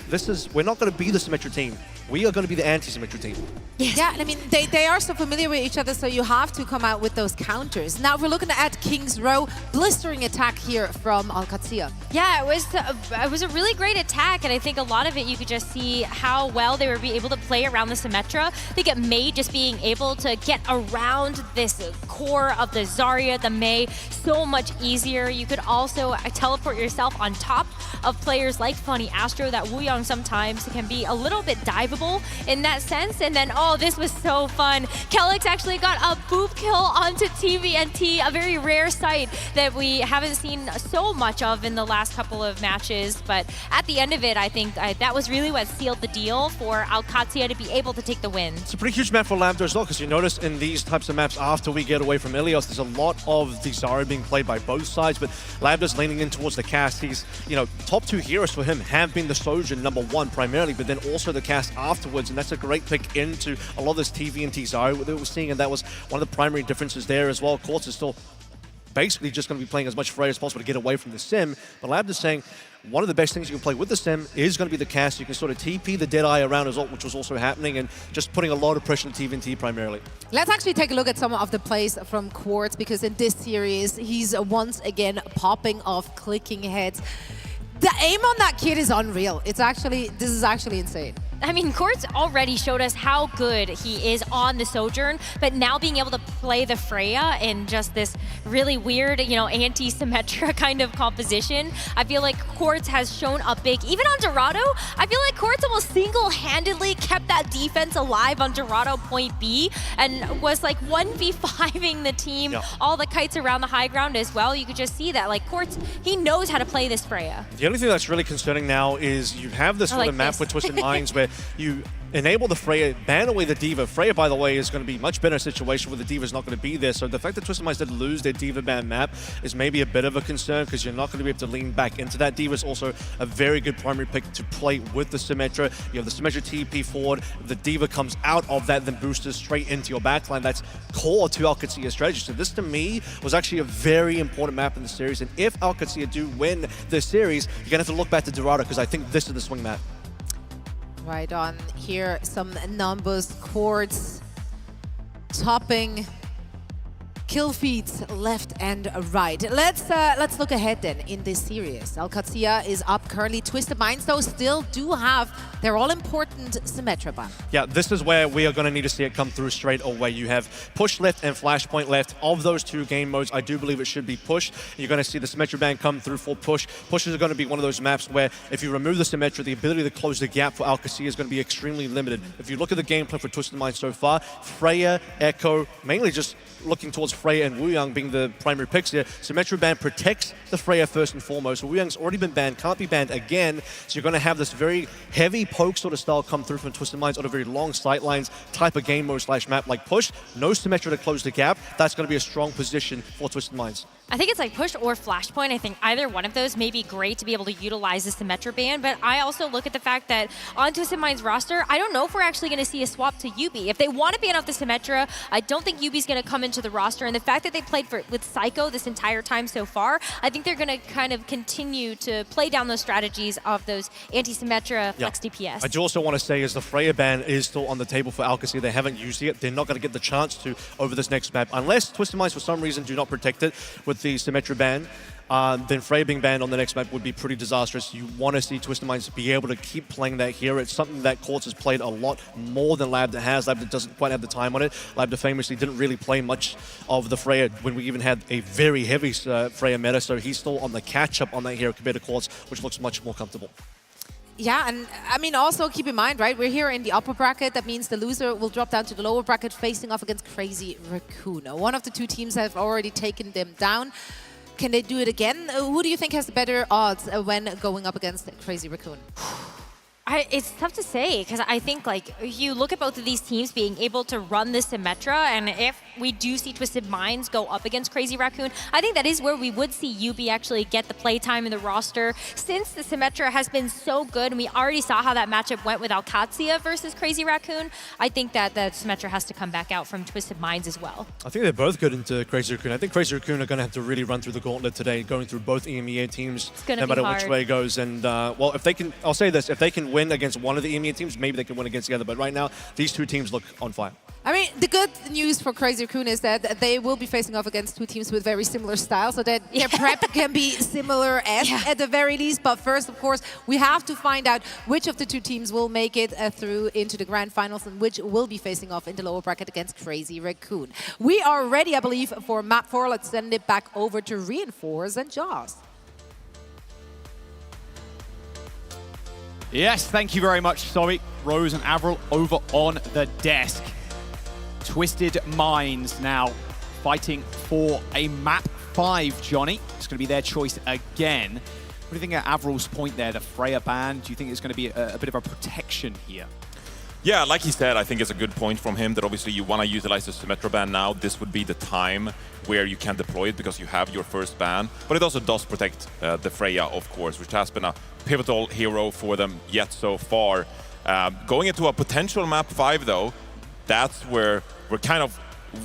we're not going to be the Symmetra team. We are going to be the anti-Symmetra team. Yes. Yeah, and I mean, they are so familiar with each other, so you have to come out with those counters. Now we're looking at King's Row. Blistering attack here from OWCS. Yeah, it was a really great attack, and I think a lot of it you could just see how well they were able to play around the Symmetra. I think it made just being able to get around this core of the Zarya, the Mei, so much easier. You could also teleport yourself on top of players like Funny Astro. That Wu Yang sometimes can be a little bit diveable in that sense. And then, oh, this was so fun. Kelix actually got a boop kill onto TVNT, a very rare sight that we haven't seen so much of in the last couple of matches. But at the end of it, I think that was really what sealed the deal for OWCS to be able to take the win. It's a pretty huge map for Lambda as well, because you notice in these types of maps, after we get away from Ilios, there's a lot of the Zarya being played by both sides, but Lambda's leaning in towards the cast. He's, you know, top two heroes for him have been the Sojourn #1 primarily, but then also the cast afterwards, and that's a great pick into a lot of this TVNT Zarya that we're seeing, and that was one of the primary differences there as well. Quartz is still basically just going to be playing as much Freya as possible to get away from the Sim, but Lambda's saying one of the best things you can play with the Sim is going to be the cast. You can sort of TP the Deadeye around as well, which was also happening, and just putting a lot of pressure on TVNT primarily. Let's actually take a look at some of the plays from Quartz, because in this series, he's once again popping off clicking heads. The aim on that kid is unreal. This is actually insane. I mean, Quartz already showed us how good he is on the Sojourn, but now being able to play the Freya in just this really weird, you know, anti-Symmetra kind of composition, I feel like Quartz has shown up big. Even on Dorado, I feel like Quartz almost single-handedly kept that defense alive on Dorado point B and was like 1v5ing the team, all the kites around the high ground as well. You could just see that, like, Quartz, he knows how to play this Freya. The only thing that's really concerning now is you have this sort of map with Twisted Minds where you enable the Freya, ban away the D.Va. Freya, by the way, is going to be much better situation where the D.Va's not going to be there. So the fact that Twisted Minds did lose their D.Va ban map is maybe a bit of a concern, because you're not going to be able to lean back into that. D.Va's also a very good primary pick to play with the Symmetra. You have the Symmetra TP forward. The D.Va comes out of that, then boosters straight into your backline. That's core to OWCS strategy. So this, to me, was actually a very important map in the series. And if OWCS do win the series, you're going to have to look back to Dorado, because I think this is the swing map. Right on here, some numbers. Quartz topping kill feeds left and right. Let's look ahead then in this series. OWCS is up currently. Twisted Minds, though, still do have their all-important Symmetra ban. Yeah, this is where we are going to need to see it come through straight away. You have push left and flashpoint left. Of those two game modes, I do believe it should be push. You're going to see the Symmetra ban come through for push. Push is going to be one of those maps where if you remove the Symmetra, the ability to close the gap for OWCS is going to be extremely limited. If you look at the gameplay for Twisted Minds so far, Freya, Echo, mainly just looking towards Freya and Wu Yang being the primary picks here. Symmetra ban protects the Freya first and foremost. Wu Yang's already been banned, can't be banned again. So you're going to have this very heavy poke sort of style come through from Twisted Minds on a very long sightlines type of game mode / map like push. No Symmetra to close the gap. That's going to be a strong position for Twisted Minds. I think it's like push or flashpoint. I think either one of those may be great to be able to utilize the Symmetra ban, but I also look at the fact that on Twisted Mind's roster, I don't know if we're actually going to see a swap to Yubi. If they want to ban off the Symmetra, I don't think Yubi's going to come into the roster, and the fact that they played with Psycho this entire time so far, I think they're going to kind of continue to play down those strategies of those anti-Symmetra flex DPS. I do also want to say is the Freya ban is still on the table for Alcacia. They haven't used it. They're not going to get the chance to over this next map. Unless Twisted Minds for some reason do not protect it with the Symmetra ban, then Freya being banned on the next map would be pretty disastrous. You want to see Twisted Minds be able to keep playing that hero. It's something that Quartz has played a lot more than Lambda has. Lambda doesn't quite have the time on it. Lambda famously didn't really play much of the Freya when we even had a very heavy Freya meta, so he's still on the catch-up on that hero compared to Quartz, which looks much more comfortable. Yeah, and I mean, also keep in mind, right, we're here in the upper bracket. That means the loser will drop down to the lower bracket facing off against Crazy Raccoon. One of the two teams have already taken them down. Can they do it again? Who do you think has the better odds when going up against Crazy Raccoon? It's tough to say, because I think like you look at both of these teams being able to run the Symmetra, and if we do see Twisted Minds go up against Crazy Raccoon, I think that is where we would see Yubi actually get the playtime in the roster. Since the Symmetra has been so good, and we already saw how that matchup went with Alcacia versus Crazy Raccoon, I think that the Symmetra has to come back out from Twisted Minds as well. I think they're both good into Crazy Raccoon. I think Crazy Raccoon are going to have to really run through the gauntlet today, going through both EMEA teams, no matter which way it goes. And well, if they can, I'll say this, if they can win against one of the EMEA teams, maybe they can win against the other. But right now, these two teams look on fire. I mean, the good news for Crazy Raccoon is that they will be facing off against two teams with very similar styles, so that their prep can be similar at the very least. But first, of course, we have to find out which of the two teams will make it through into the grand finals and which will be facing off in the lower bracket against Crazy Raccoon. We are ready, I believe, for map 4. Let's send it back over to Reinforce and Jaws. Yes, thank you very much, Sorry. Rose and Avril over on the desk. Twisted Minds now fighting for a map 5, Johnny. It's going to be their choice again. What do you think of Avril's point there, the Freya ban? Do you think it's going to be a bit of a protection here? Yeah, like he said, I think it's a good point from him that obviously you want to utilize the Symmetra ban now. This would be the time where you can deploy it because you have your first ban. But it also does protect the Freya, of course, which has been a pivotal hero for them yet so far. Going into a potential map 5, though, that's where we're kind of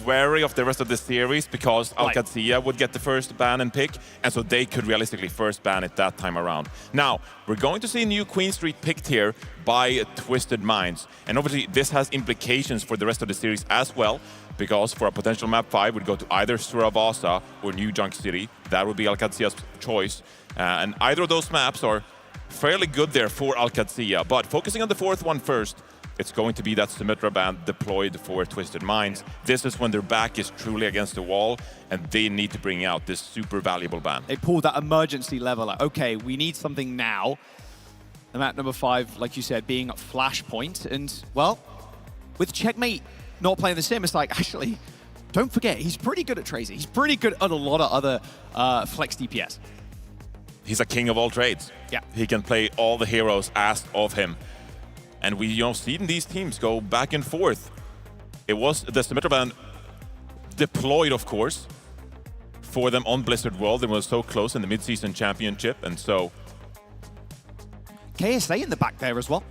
wary of the rest of the series because Alcacia would get the first ban and pick, and so they could realistically first ban it that time around. Now, we're going to see new Queen Street picked here by Twisted Minds, and obviously this has implications for the rest of the series as well, because for a potential map 5, we'd go to either Suravasa or New Junk City. That would be Alcacia's choice, and either of those maps are fairly good there for Alcacia, but focusing on the fourth one first, it's going to be that Symmetra ban deployed for Twisted Minds. This is when their back is truly against the wall, and they need to bring out this super valuable ban. They pulled that emergency level, like, okay, we need something now. The map number 5, like you said, being Flashpoint, and, well, with Checkmate not playing the sim, it's like, actually, don't forget, he's pretty good at Tracer. He's pretty good at a lot of other flex DPS. He's a king of all trades. Yeah. He can play all the heroes asked of him. And we, seen these teams go back and forth. It was the Symmetra ban deployed, of course, for them on Blizzard World. They were so close in the mid-season championship, and so... KSA in the back there as well.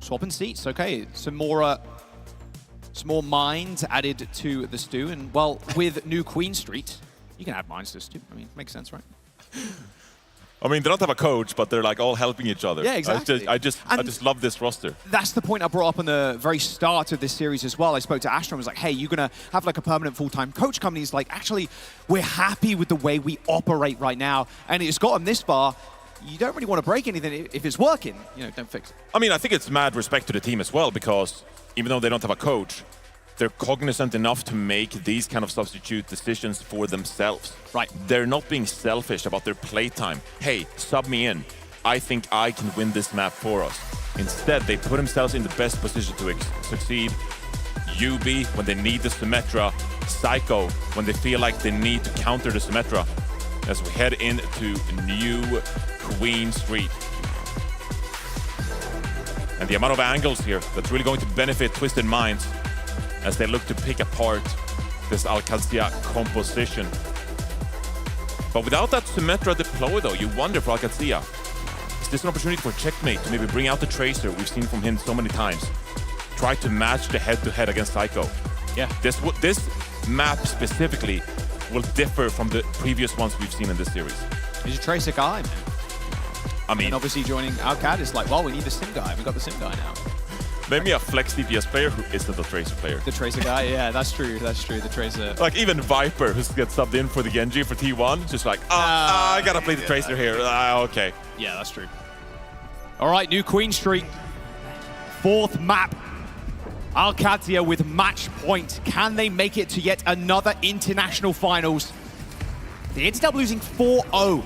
Swapping seats, okay. Some more mines added to the stew, and, well, with new Queen Street, you can add mines to the stew. I mean, makes sense, right? I mean, they don't have a coach, but they're like all helping each other. Yeah, exactly. I just love this roster. That's the point I brought up in the very start of this series as well. I spoke to Astro and was like, hey, you're going to have like a permanent full-time coach come. And he's like, actually, we're happy with the way we operate right now. And it's gotten this far. You don't really want to break anything. If it's working, don't fix it. I mean, I think it's mad respect to the team as well, because even though they don't have a coach, they're cognizant enough to make these kind of substitute decisions for themselves. Right. They're not being selfish about their playtime. Hey, sub me in. I think I can win this map for us. Instead, they put themselves in the best position to succeed. UB when they need the Symmetra. Psycho when they feel like they need to counter the Symmetra. As we head into new Queen Street. And the amount of angles here that's really going to benefit Twisted Minds as they look to pick apart this Alcacia composition. But without that Symmetra deploy, though, you wonder for Alcazia, is this an opportunity for Checkmate to maybe bring out the Tracer we've seen from him so many times? Try to match the head-to-head against Psycho. Yeah. This map specifically will differ from the previous ones we've seen in this series. He's a Tracer guy, man. I mean, and obviously joining Alcad is like, well, we need the Sim guy. We've got the Sim guy now. Maybe a Flex DPS player who isn't a Tracer player. The Tracer guy, yeah, that's true. That's true. The Tracer. Like even Viper, who gets subbed in for the Genji for T1, just like, I gotta play the Tracer here. Okay. Yeah, that's true. All right, new Queen Street. 4th map. Alcazia with match point. Can they make it to yet another international finals? They ended up losing 4-0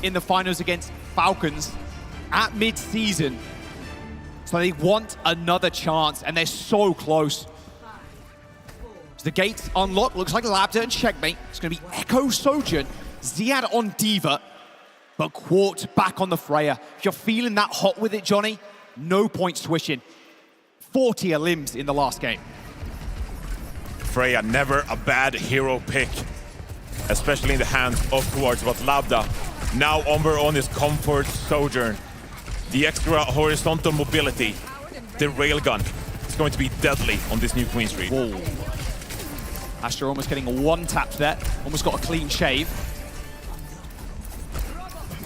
in the finals against Falcons at mid-season. So they want another chance, and they're so close. So the gates unlock. Looks like Labda and Checkmate. It's going to be Echo Sojourn, Ziad on D.Va, but Quart back on the Freya. If you're feeling that hot with it, Johnny, no point switching. 40 limbs in the last game. Freya, never a bad hero pick, especially in the hands of Quart, but Labda now on his comfort Sojourn. The extra horizontal mobility, the railgun, is going to be deadly on this new Queen Street. Whoa. Astra almost getting a one-tap there. Almost got a clean shave.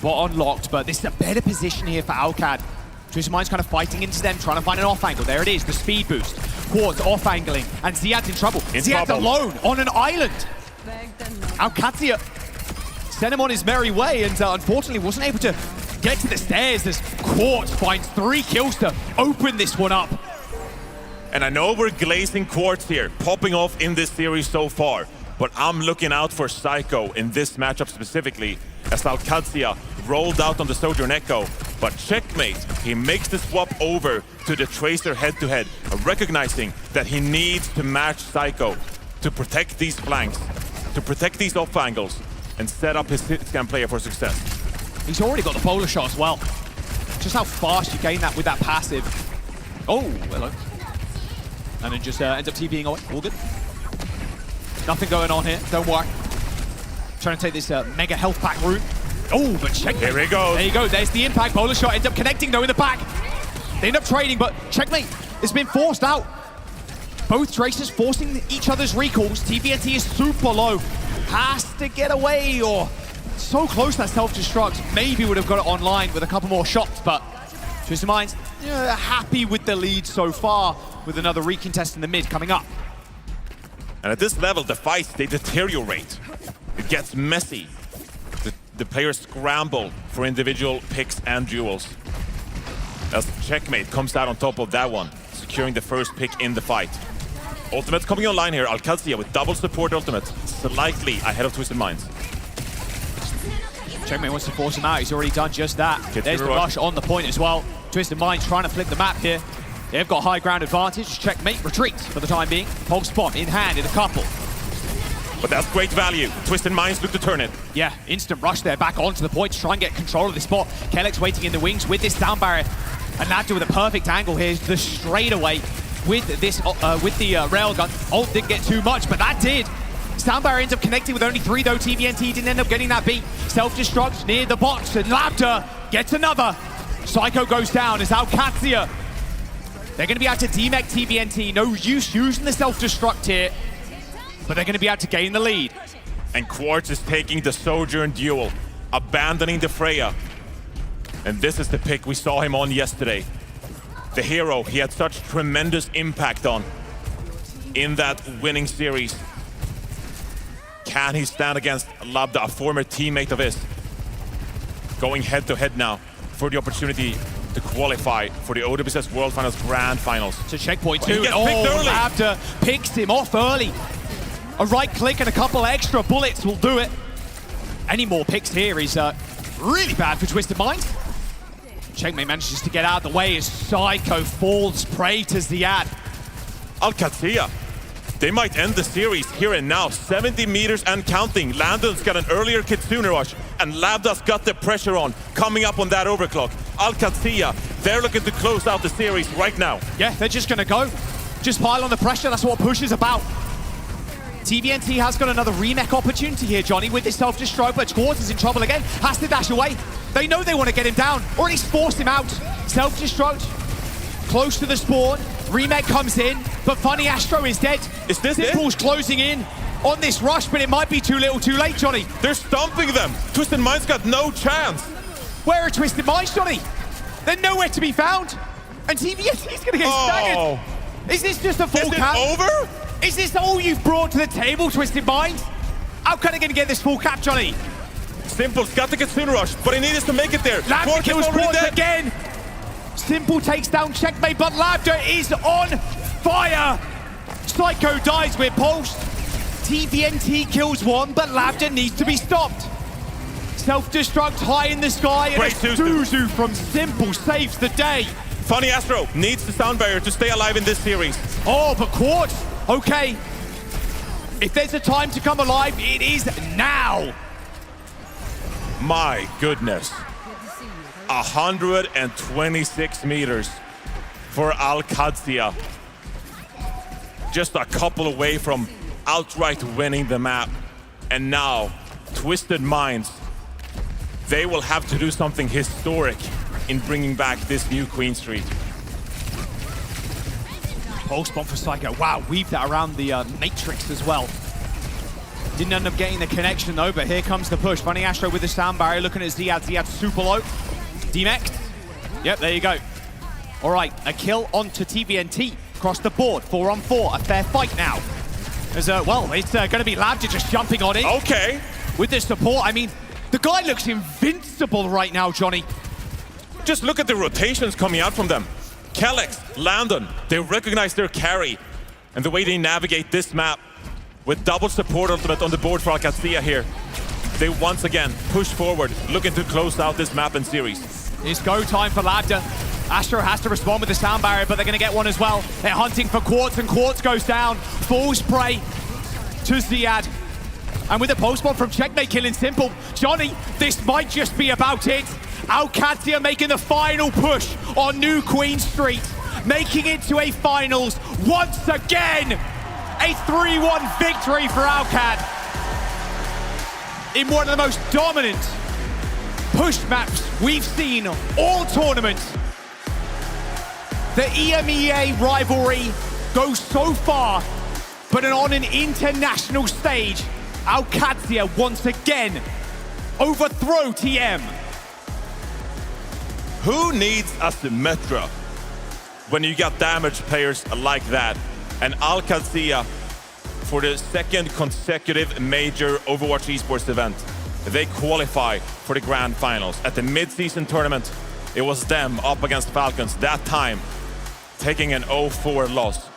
Bot unlocked, but this is a better position here for Alcad. Twisted Mind's kind of fighting into them, trying to find an off angle. There it is, the speed boost. Quartz off angling, and Ziad's in trouble. Ziad's alone on an island. Alcazia sent him on his merry way, and unfortunately wasn't able to get to the stairs as Quartz finds 3 kills to open this one up. And I know we're glazing Quartz here, popping off in this series so far, but I'm looking out for Psycho in this matchup specifically, as Alcazia rolled out on the Sojourn Echo. But Checkmate, he makes the swap over to the Tracer head-to-head, recognizing that he needs to match Psycho to protect these flanks, to protect these off angles, and set up his scan player for success. He's already got the polar shot as well. Just how fast you gain that with that passive. Oh, hello. And then just ends up TPing away. All good. Nothing going on here. Don't worry. Trying to take this mega health pack route. Oh, but Checkmate. Here he goes. There you go. There's the impact. Polar shot ends up connecting though in the back. They end up trading, but Checkmate has been forced out. Both Tracers forcing each other's recalls. TVNT is super low. Has to get away, or so close that self-destruct. Maybe would have got it online with a couple more shots, but Twisted Minds happy with the lead so far, with another recontest in the mid coming up. And at this level, the fights, they deteriorate. It gets messy. The players scramble for individual picks and duels. As Checkmate comes out on top of that one, securing the first pick in the fight. Ultimate coming online here, Alcazia with double support ultimate, slightly ahead of Twisted Minds. Checkmate wants to force him out. He's already done just that. There's the rush on the point as well. Twisted Minds trying to flip the map here. They've got high ground advantage. Checkmate retreats for the time being. Pulse bomb in hand in a couple. But that's great value. Twisted Minds look to turn it. Yeah, instant rush there back onto the point to try and get control of this spot. Kellex waiting in the wings with this down barrier. And Labda with a perfect angle here. The straightaway with this with the railgun. Ult didn't get too much, but that did. Soundbar ends up connecting with only 3 though. TVNT didn't end up getting that beat. Self-destruct near the box, and Labda gets another. Psycho goes down as Alcazia. They're going to be able to demech TVNT. No use using the self-destruct here, but they're going to be able to gain the lead. And Quartz is taking the Sojourn duel, abandoning the Freya. And this is the pick we saw him on yesterday. The hero he had such tremendous impact on in that winning series. Can he stand against Labda, a former teammate of his? Going head-to-head now for the opportunity to qualify for the OWCS World Finals Grand Finals. To checkpoint 2. Oh, Labda picks him off early. A right click and a couple extra bullets will do it. Any more picks here is really bad for Twisted Minds. Checkmate manages to get out of the way as Psycho falls prey to Ziad. Alcazia, they might end the series here and now. 70 meters and counting. Landon's got an earlier Kitsune rush, and Labda's got the pressure on, coming up on that overclock. Alcazia, they're looking to close out the series right now. Yeah, they're just gonna go. Just pile on the pressure, that's what push is about. TVNT has got another remake opportunity here, Johnny, with this self-destruct, but Quartz is in trouble again. Has to dash away. They know they want to get him down, or at least force him out. Self-destruct, close to the spawn. Remake comes in, but Funny Astro is dead. Is this Simple's closing in on this rush, but it might be too little too late, Johnny. They're stomping them. Twisted Mind's got no chance. Where are Twisted Minds, Johnny? They're nowhere to be found. And TVNT's going to get staggered. Is this just a full cap? Is it over? Is this all you've brought to the table, Twisted Mind? How can I going to get this full cap, Johnny? Simple's got the Kitsune Rush, but he needs to make it there. Lambda kills Quartz again. Simple takes down Checkmate, but Lambda is on fire. Psycho dies with Pulse. TVNT kills one, but Lambda needs to be stopped. Self-destruct high in the sky, and Suzu from Simple saves the day. Funny Astro needs the sound barrier to stay alive in this series. Oh, but Quartz, okay. If there's a time to come alive, it is now. My goodness. 126 meters for Al-Qadsia. Just a couple away from outright winning the map. And now, Twisted Minds, they will have to do something historic in bringing back this new Queen Street. Pulse bomb for Psycho. Wow, weaved that around the Matrix as well. Didn't end up getting the connection though, but here comes the push. Funny Astro with the sound barrier, looking at Ziad. Ziad super low. D-Mech. Yep, there you go. All right, a kill onto TVNT. Across the board, 4-on-4. A fair fight now. As well, it's going to be Lambda just jumping on it. Okay. With the support, I mean, the guy looks invincible right now, Johnny. Just look at the rotations coming out from them. Kellex, Landon, they recognize their carry and the way they navigate this map with double support ultimate on the board for Al-Qadsia here. They once again push forward, looking to close out this map and series. It's go time for Lambda. Astro has to respond with the sound barrier, but they're going to get one as well. They're hunting for Quartz, and Quartz goes down. Falls prey to Ziad. And with a post bomb from Checkmate killing Simple, Johnny, this might just be about it. Al-Qadsia making the final push on New Queen Street, making it to a finals once again. A 3-1 victory for Al-Qad in one of the most dominant push maps we've seen all tournament. The EMEA rivalry goes so far, but on an international stage, Al-Qadsia once again overthrow TM. Who needs a Symmetra when you got damaged players like that? And Al-Qadsia, for the second consecutive major Overwatch Esports event, they qualify for the grand finals. At the mid-season tournament, it was them up against Falcons, that time taking an 0-4 loss.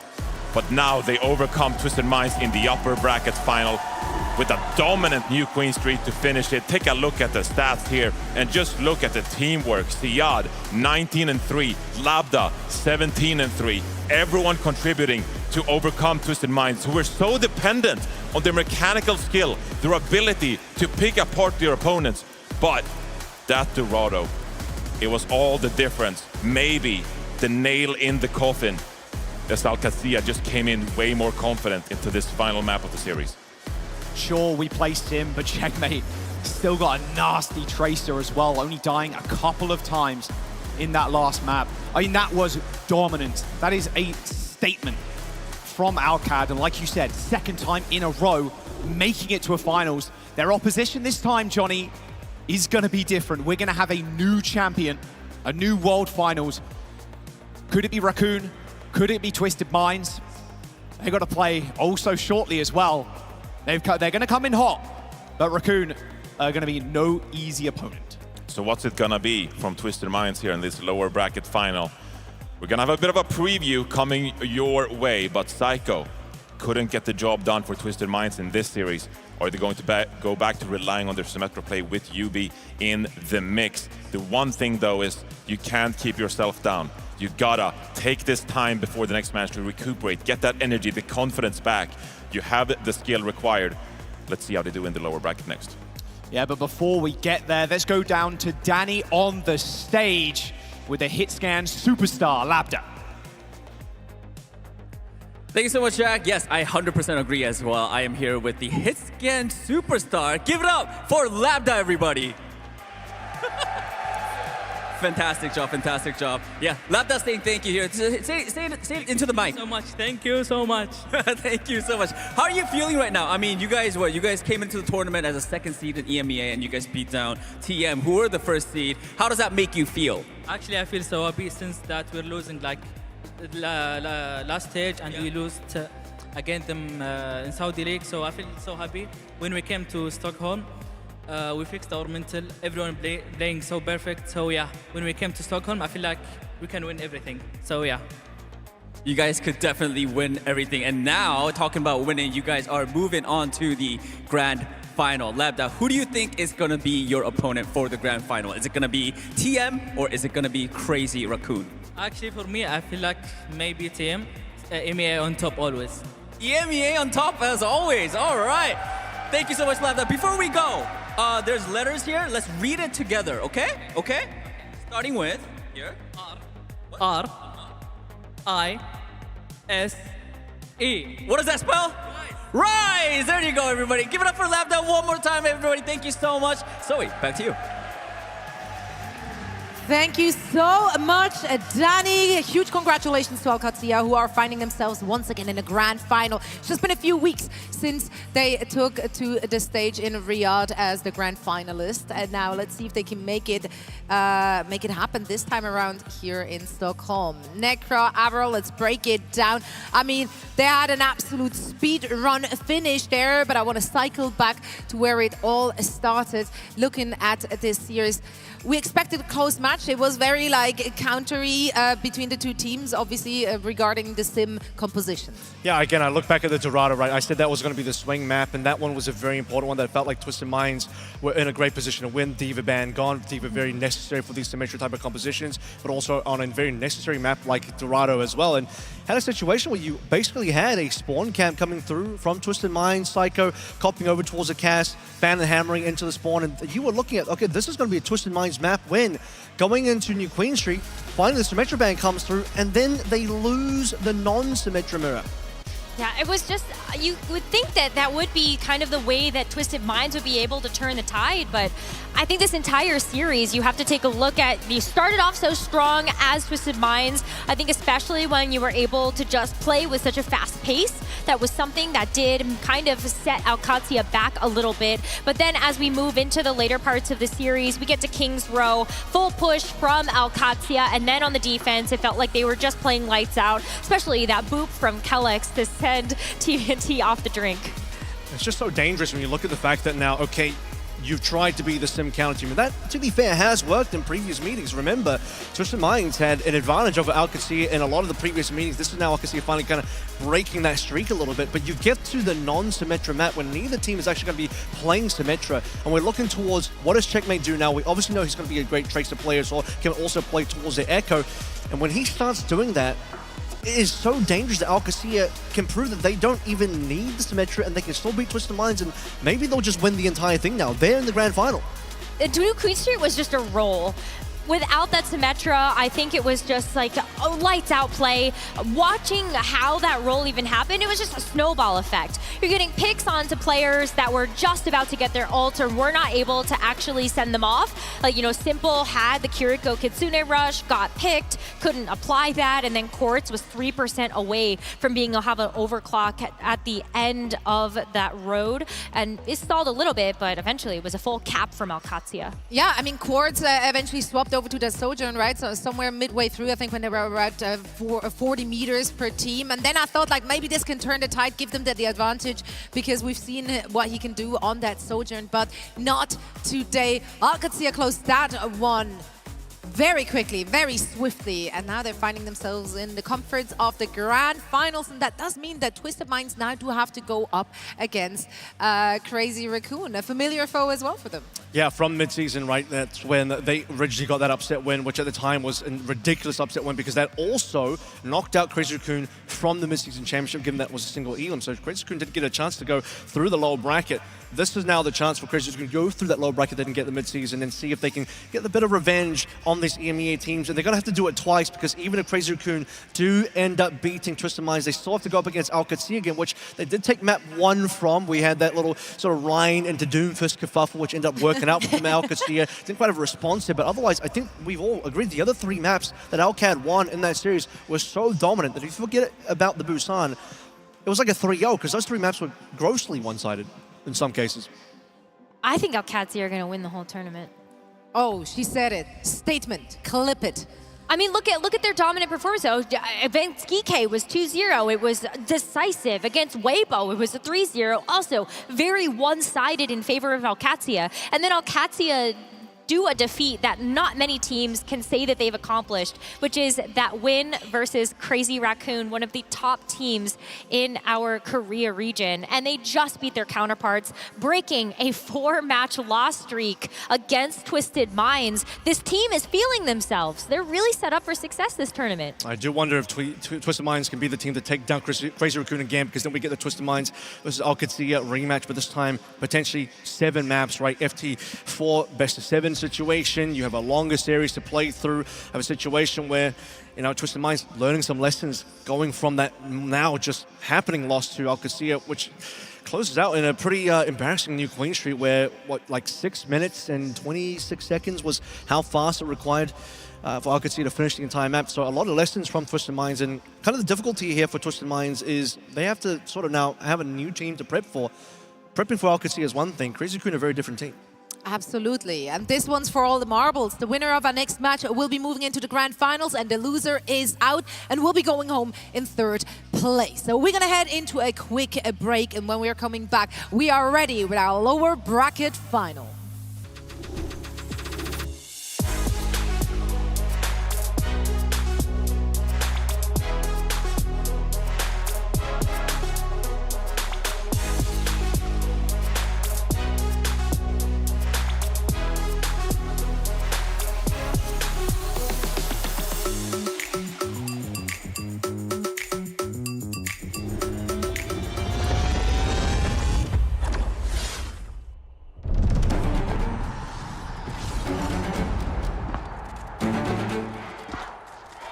But now they overcome Twisted Minds in the upper bracket final with a dominant New Queen Street to finish it. Take a look at the stats here and just look at the teamwork. Ziad, 19-3, Labda, 17-3. Everyone contributing to overcome Twisted Minds, who were so dependent on their mechanical skill, their ability to pick apart their opponents. But that Dorado, it was all the difference. Maybe the nail in the coffin, as Al-Qadsia just came in way more confident into this final map of the series. Sure, we placed him, but Checkmate still got a nasty Tracer as well, only dying a couple of times in that last map. I mean, that was dominant. That is a statement from Al-Qad, and like you said, second time in a row, making it to a finals. Their opposition this time, Johnny, is going to be different. We're going to have a new champion, a new world finals. Could it be Raccoon? Could it be Twisted Minds? They've got to play also shortly as well. They're going to come in hot, but Raccoon are going to be no easy opponent. So what's it going to be from Twisted Minds here in this lower bracket final? We're going to have a bit of a preview coming your way, but Psycho couldn't get the job done for Twisted Minds in this series. Or are they going to go back to relying on their Symmetra play with UB in the mix? The one thing, though, is you can't keep yourself down. You gotta take this time before the next match to recuperate, get that energy, the confidence back. You have the skill required. Let's see how they do in the lower bracket next. Yeah, but before we get there, let's go down to Danny on the stage with the hit scan superstar, Labda. Thank you so much, Jack. Yes, I 100% agree as well. I am here with the Hitscan superstar. Give it up for Labda, everybody. Fantastic job, fantastic job. Yeah, Labda saying thank you here. Say it into the mic. So much. Thank you so much. Thank you so much. How are you feeling right now? I mean, you guys came into the tournament as a second seed in EMEA and you guys beat down TM, who were the first seed. How does that make you feel? Actually, I feel so happy since that we're losing like last stage and we lost against them in Saudi League. So I feel so happy. When we came to Stockholm, we fixed our mental. Everyone playing so perfect. So yeah, when we came to Stockholm, I feel like we can win everything. So yeah. You guys could definitely win everything. And now, talking about winning, you guys are moving on to the grand final. Labda, who do you think is going to be your opponent for the grand final? Is it going to be TM or is it going to be Crazy Raccoon? Actually, for me, I feel like maybe TM, EMEA on top always. EMEA on top as always. All right. Thank you so much, Labda. Before we go, there's letters here. Let's read it together, okay? Okay? Starting with here. R I S E. What does that spell? Rise! There you go, everybody. Give it up for Labda one more time, everybody. Thank you so much. Zoe, back to you. Thank you so much, Danny. Huge congratulations to Al-Qadsiya, who are finding themselves once again in a grand final. It's just been a few weeks since they took to the stage in Riyadh as the grand finalist, and now let's see if they can make it happen this time around here in Stockholm. Necro, Avril, let's break it down. I mean, they had an absolute speed run finish there, but I want to cycle back to where it all started. Looking at this series, we expected a close match. It was very like countery between the two teams, obviously regarding the sim compositions. Yeah, again, I look back at the Dorado, right? I said that was going to be the swing map, and that one was a very important one that felt like Twisted Minds were in a great position to win. Diva ban gone. Diva very necessary for these symmetric type of compositions, but also on a very necessary map like Dorado as well. And had a situation where you basically had a spawn camp coming through from Twisted Minds, Psycho copying over towards the cast, Ban and hammering into the spawn, and you were looking at, okay, this is going to be a Twisted Minds map win. Going into New Queen Street, finally the Symmetra ban comes through, and then they lose the non-Symmetra mirror. Yeah, it was just, you would think that that would be kind of the way that Twisted Minds would be able to turn the tide, but I think this entire series, you have to take a look at, you started off so strong as Twisted Minds. I think especially when you were able to just play with such a fast pace, that was something that did kind of set Al-Qadsiya back a little bit. But then as we move into the later parts of the series, we get to King's Row, full push from Al-Qadsiya, and then on the defense, it felt like they were just playing lights out, especially that boop from Kellex to send TNT off the drink. It's just so dangerous when you look at the fact that now, okay, you've tried to be the sim counter team, and that, to be fair, has worked in previous meetings. Remember, Twisted Minds had an advantage over Al-Qadsiya in a lot of the previous meetings. This is now Al-Qadsiya finally kind of breaking that streak a little bit, but you get to the non-Symmetra map when neither team is actually going to be playing Symmetra, and we're looking towards what does Checkmate do now. We obviously know he's going to be a great Tracer player, so can also play towards the Echo, and when he starts doing that, it is so dangerous that Al-Qadsiya can prove that they don't even need the Symmetra and they can still beat Twisted Minds, and maybe they'll just win the entire thing now. They're in the grand final. New Queen Street was just a roll. Without that Symmetra, I think it was just like a lights out play. Watching how that roll even happened, it was just a snowball effect. You're getting picks onto players that were just about to get their ult or were not able to actually send them off. Like, you know, Simple had the Kiriko Kitsune rush, got picked, couldn't apply that, and then Quartz was 3% away from being able to have an overclock at the end of that road. And it stalled a little bit, but eventually it was a full cap from Al-Qadsiya. Yeah, I mean, Quartz eventually swapped over to the Sojourn, right? So somewhere midway through, I think when they were at 40 meters per team. And then I thought like maybe this can turn the tide, give them the advantage, because we've seen what he can do on that Sojourn, but not today. Al-Qadsiya closed that one very quickly, very swiftly, and now they're finding themselves in the comforts of the grand finals, and that does mean that Twisted Minds now do have to go up against Crazy Raccoon, a familiar foe as well for them. Yeah, from mid-season, right, that's when they originally got that upset win, which at the time was a ridiculous upset win because that also knocked out Crazy Raccoon from the mid-season championship, given that was a single elim. So Crazy Raccoon didn't get a chance to go through the lower bracket. This is now the chance for Crazy Raccoon to go through that lower bracket, then get the mid-season and see if they can get a bit of revenge on these EMEA teams, and they're going to have to do it twice, because even if Crazy Raccoon do end up beating Twisted Minds, they still have to go up against OWCS again, which they did take map 1 from. We had that little sort of Rhine into Doomfist kerfuffle, which ended up working out for them. OWCS didn't quite have a response here, but otherwise, I think we've all agreed the other 3 maps that OWCS won in that series were so dominant that if you forget about the Busan, it was like a 3-0, because those 3 maps were grossly one-sided in some cases. I think OWCS are going to win the whole tournament. Oh, she said it. Statement. Clip it. I mean, look at their dominant performance, though. Against Geeky was 2-0. It was decisive. Against Weibo, it was a 3-0. Also, very one-sided in favor of OWCS. And then OWCS do a defeat that not many teams can say that they've accomplished, which is that win versus Crazy Raccoon, one of the top teams in our Korea region. And they just beat their counterparts, breaking a 4-match loss streak against Twisted Minds. This team is feeling themselves. They're really set up for success this tournament. I do wonder if Twisted Minds can be the team to take down Crazy Raccoon again, because then we get the Twisted Minds versus OWCS rematch, but this time potentially 7 maps, right? FT4 best of 7 situation. You have a longer series to play through. Have a situation where, you know, Twisted Minds learning some lessons going from that now just happening loss to OWCS, which closes out in a pretty embarrassing new Queen Street, where like 6 minutes and 26 seconds was how fast it required for OWCS to finish the entire map. So a lot of lessons from Twisted Minds, and kind of the difficulty here for Twisted Minds is they have to sort of now have a new team to prep for. Prepping for OWCS is one thing. Crazy Raccoon, a very different team. Absolutely. And this one's for all the marbles. The winner of our next match will be moving into the grand finals, and the loser is out and will be going home in 3rd place. So we're going to head into a quick break, and when we are coming back, we are ready with our lower bracket final.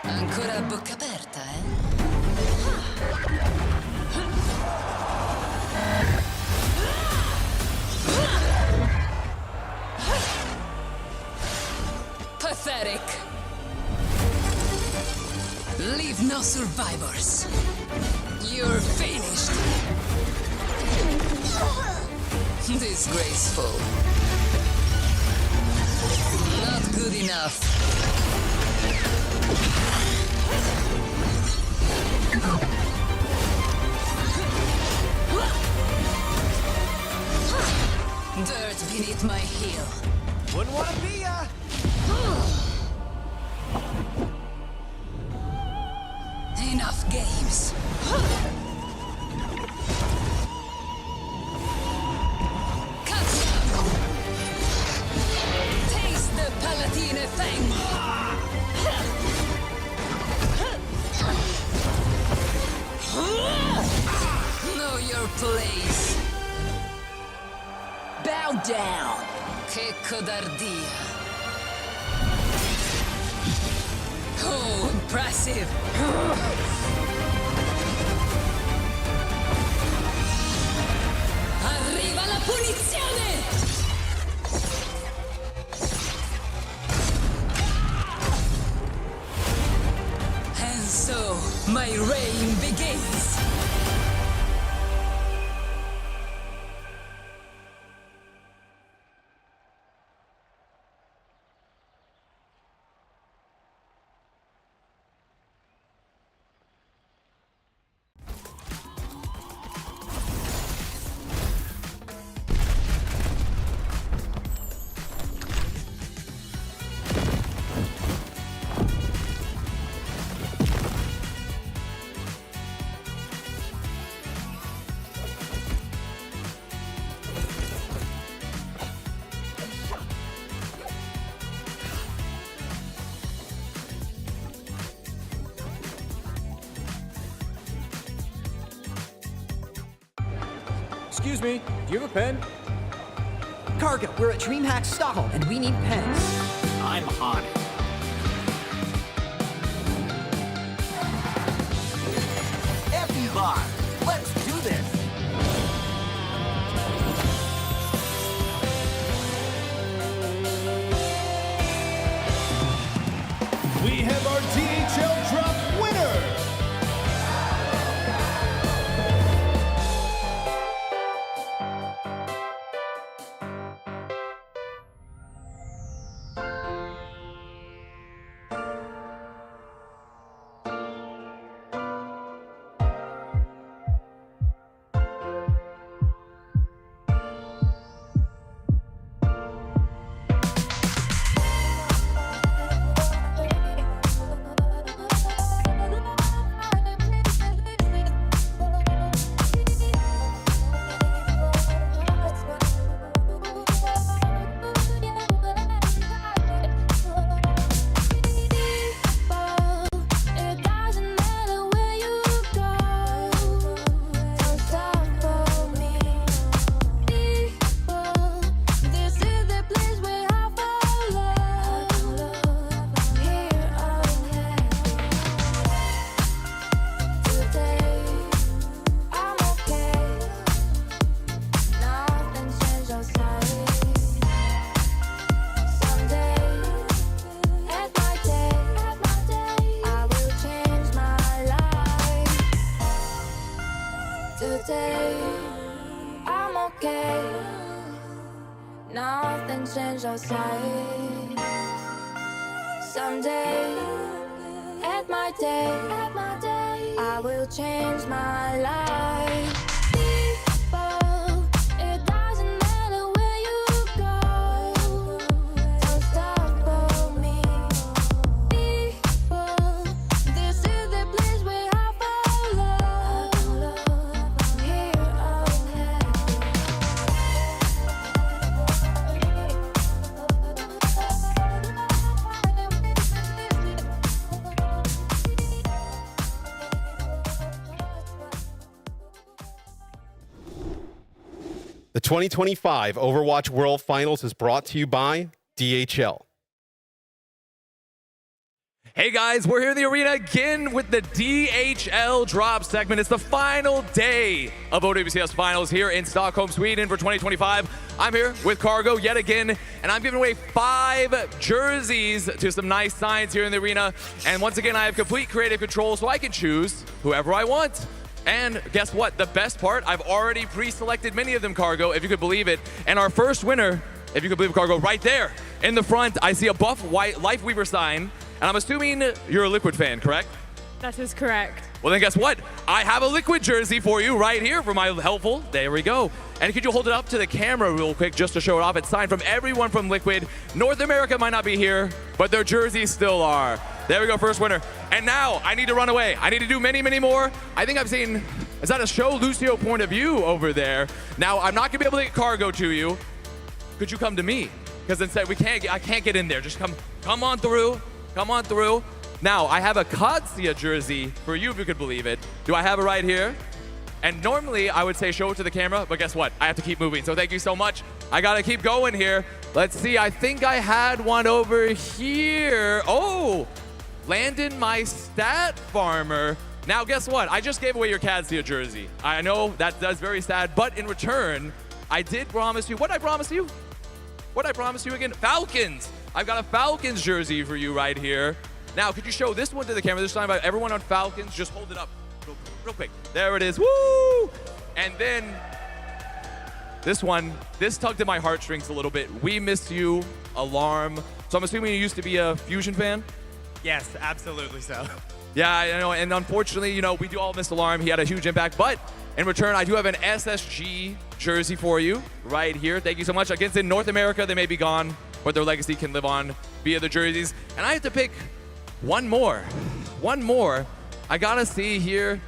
Ancora a bocca aperta, eh? Pathetic. Leave no survivors. You're finished. Disgraceful. Not good enough. Dirt beneath my heel. Wouldn't want to be ya. Enough games. Taste the Palatine Fang. Know your place. Bow down. Che codardia. Oh, impressive. Arriva la punizione! And so, my reign begins. Excuse me, do you have a pen? Cargo, we're at DreamHack Stockholm, and we need pens. I'm on it. we have our DHL drop winner. Nothing changed outside. Someday, at my day, I will change my life. People, it doesn't matter where you go. Don't stop for me. People, this is the place where I follow. I'm here, okay. The 2025 Overwatch World Finals is brought to you by DHL. Hey guys, we're here in the arena again with the DHL drop segment. It's the final day of OWCS Finals here in Stockholm, Sweden for 2025. I'm here with Cargo yet again, and I'm giving away 5 jerseys to some nice signs here in the arena. And once again, I have complete creative control, so I can choose whoever I want. And guess what? The best part, I've already pre-selected many of them, Cargo, if you could believe it. And our first winner, if you could believe it, Cargo, right there in the front, I see a buff white Lifeweaver sign. And I'm assuming you're a Liquid fan, correct? That is correct. Well, then guess what? I have a Liquid jersey for you right here for my helpful. There we go. And could you hold it up to the camera real quick just to show it off? It's signed from everyone from Liquid. North America might not be here, but their jerseys still are. There we go, first winner. And now I need to run away. I need to do many, many more. I think I've seen, is that a Show Lucio point of view over there? Now, I'm not gonna be able to get Cargo to you. Could you come to me? Because instead I can't get in there. Just come on through. Come on through. Now, I have a Katsia jersey for you, if you could believe it. Do I have it right here? And normally, I would say show it to the camera, but guess what? I have to keep moving, so thank you so much. I gotta keep going here. Let's see, I think I had one over here. Oh, Landon, my stat farmer. Now, guess what? I just gave away your Katsia jersey. I know that's very sad, but in return, I did promise you, what did I promise you? What did I promise you again? Falcons. I've got a Falcons jersey for you right here. Now, could you show this one to the camera? This time about everyone on Falcons. Just hold it up real quick. There it is. Woo! And then this one, this tugged at my heartstrings a little bit. We Miss You, Alarm. So I'm assuming you used to be a Fusion fan? Yes, absolutely so. Yeah, I know. And unfortunately, you know, we do all miss Alarm. He had a huge impact. But in return, I do have an SSG jersey for you right here. Thank you so much. Against in North America, they may be gone, but their legacy can live on via the jerseys. And I have to pick one more. One more. I gotta see here.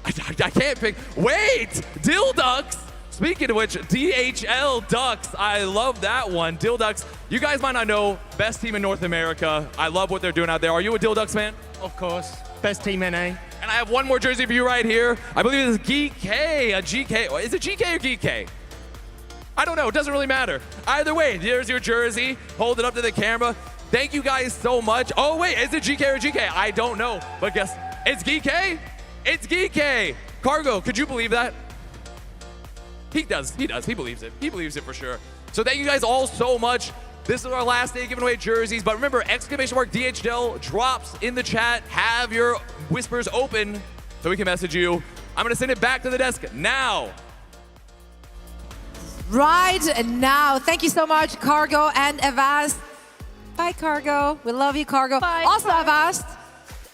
I can't pick. Wait! Dilducks! Speaking of which, DHL Ducks. I love that one. Dilducks. You guys might not know, best team in North America. I love what they're doing out there. Are you a Dilducks fan? Of course. Best team NA. And I have one more jersey for you right here. I believe it's GK, a GK. Is it GK or GK? I don't know, it doesn't really matter. Either way, here's your jersey. Hold it up to the camera. Thank you guys so much. Oh wait, is it GK or GK? I don't know, but guess, it's GK? It's GK. Cargo, could you believe that? He does, he believes it. He believes it for sure. So thank you guys all so much. This is our last day giving away jerseys, but remember, !DHL drops in the chat. Have your whispers open so we can message you. I'm gonna send it back to the desk now. Right now. Thank you so much, Cargo and Avast. Bye, Cargo. We love you, Cargo. Bye, also, Cargo. Avast,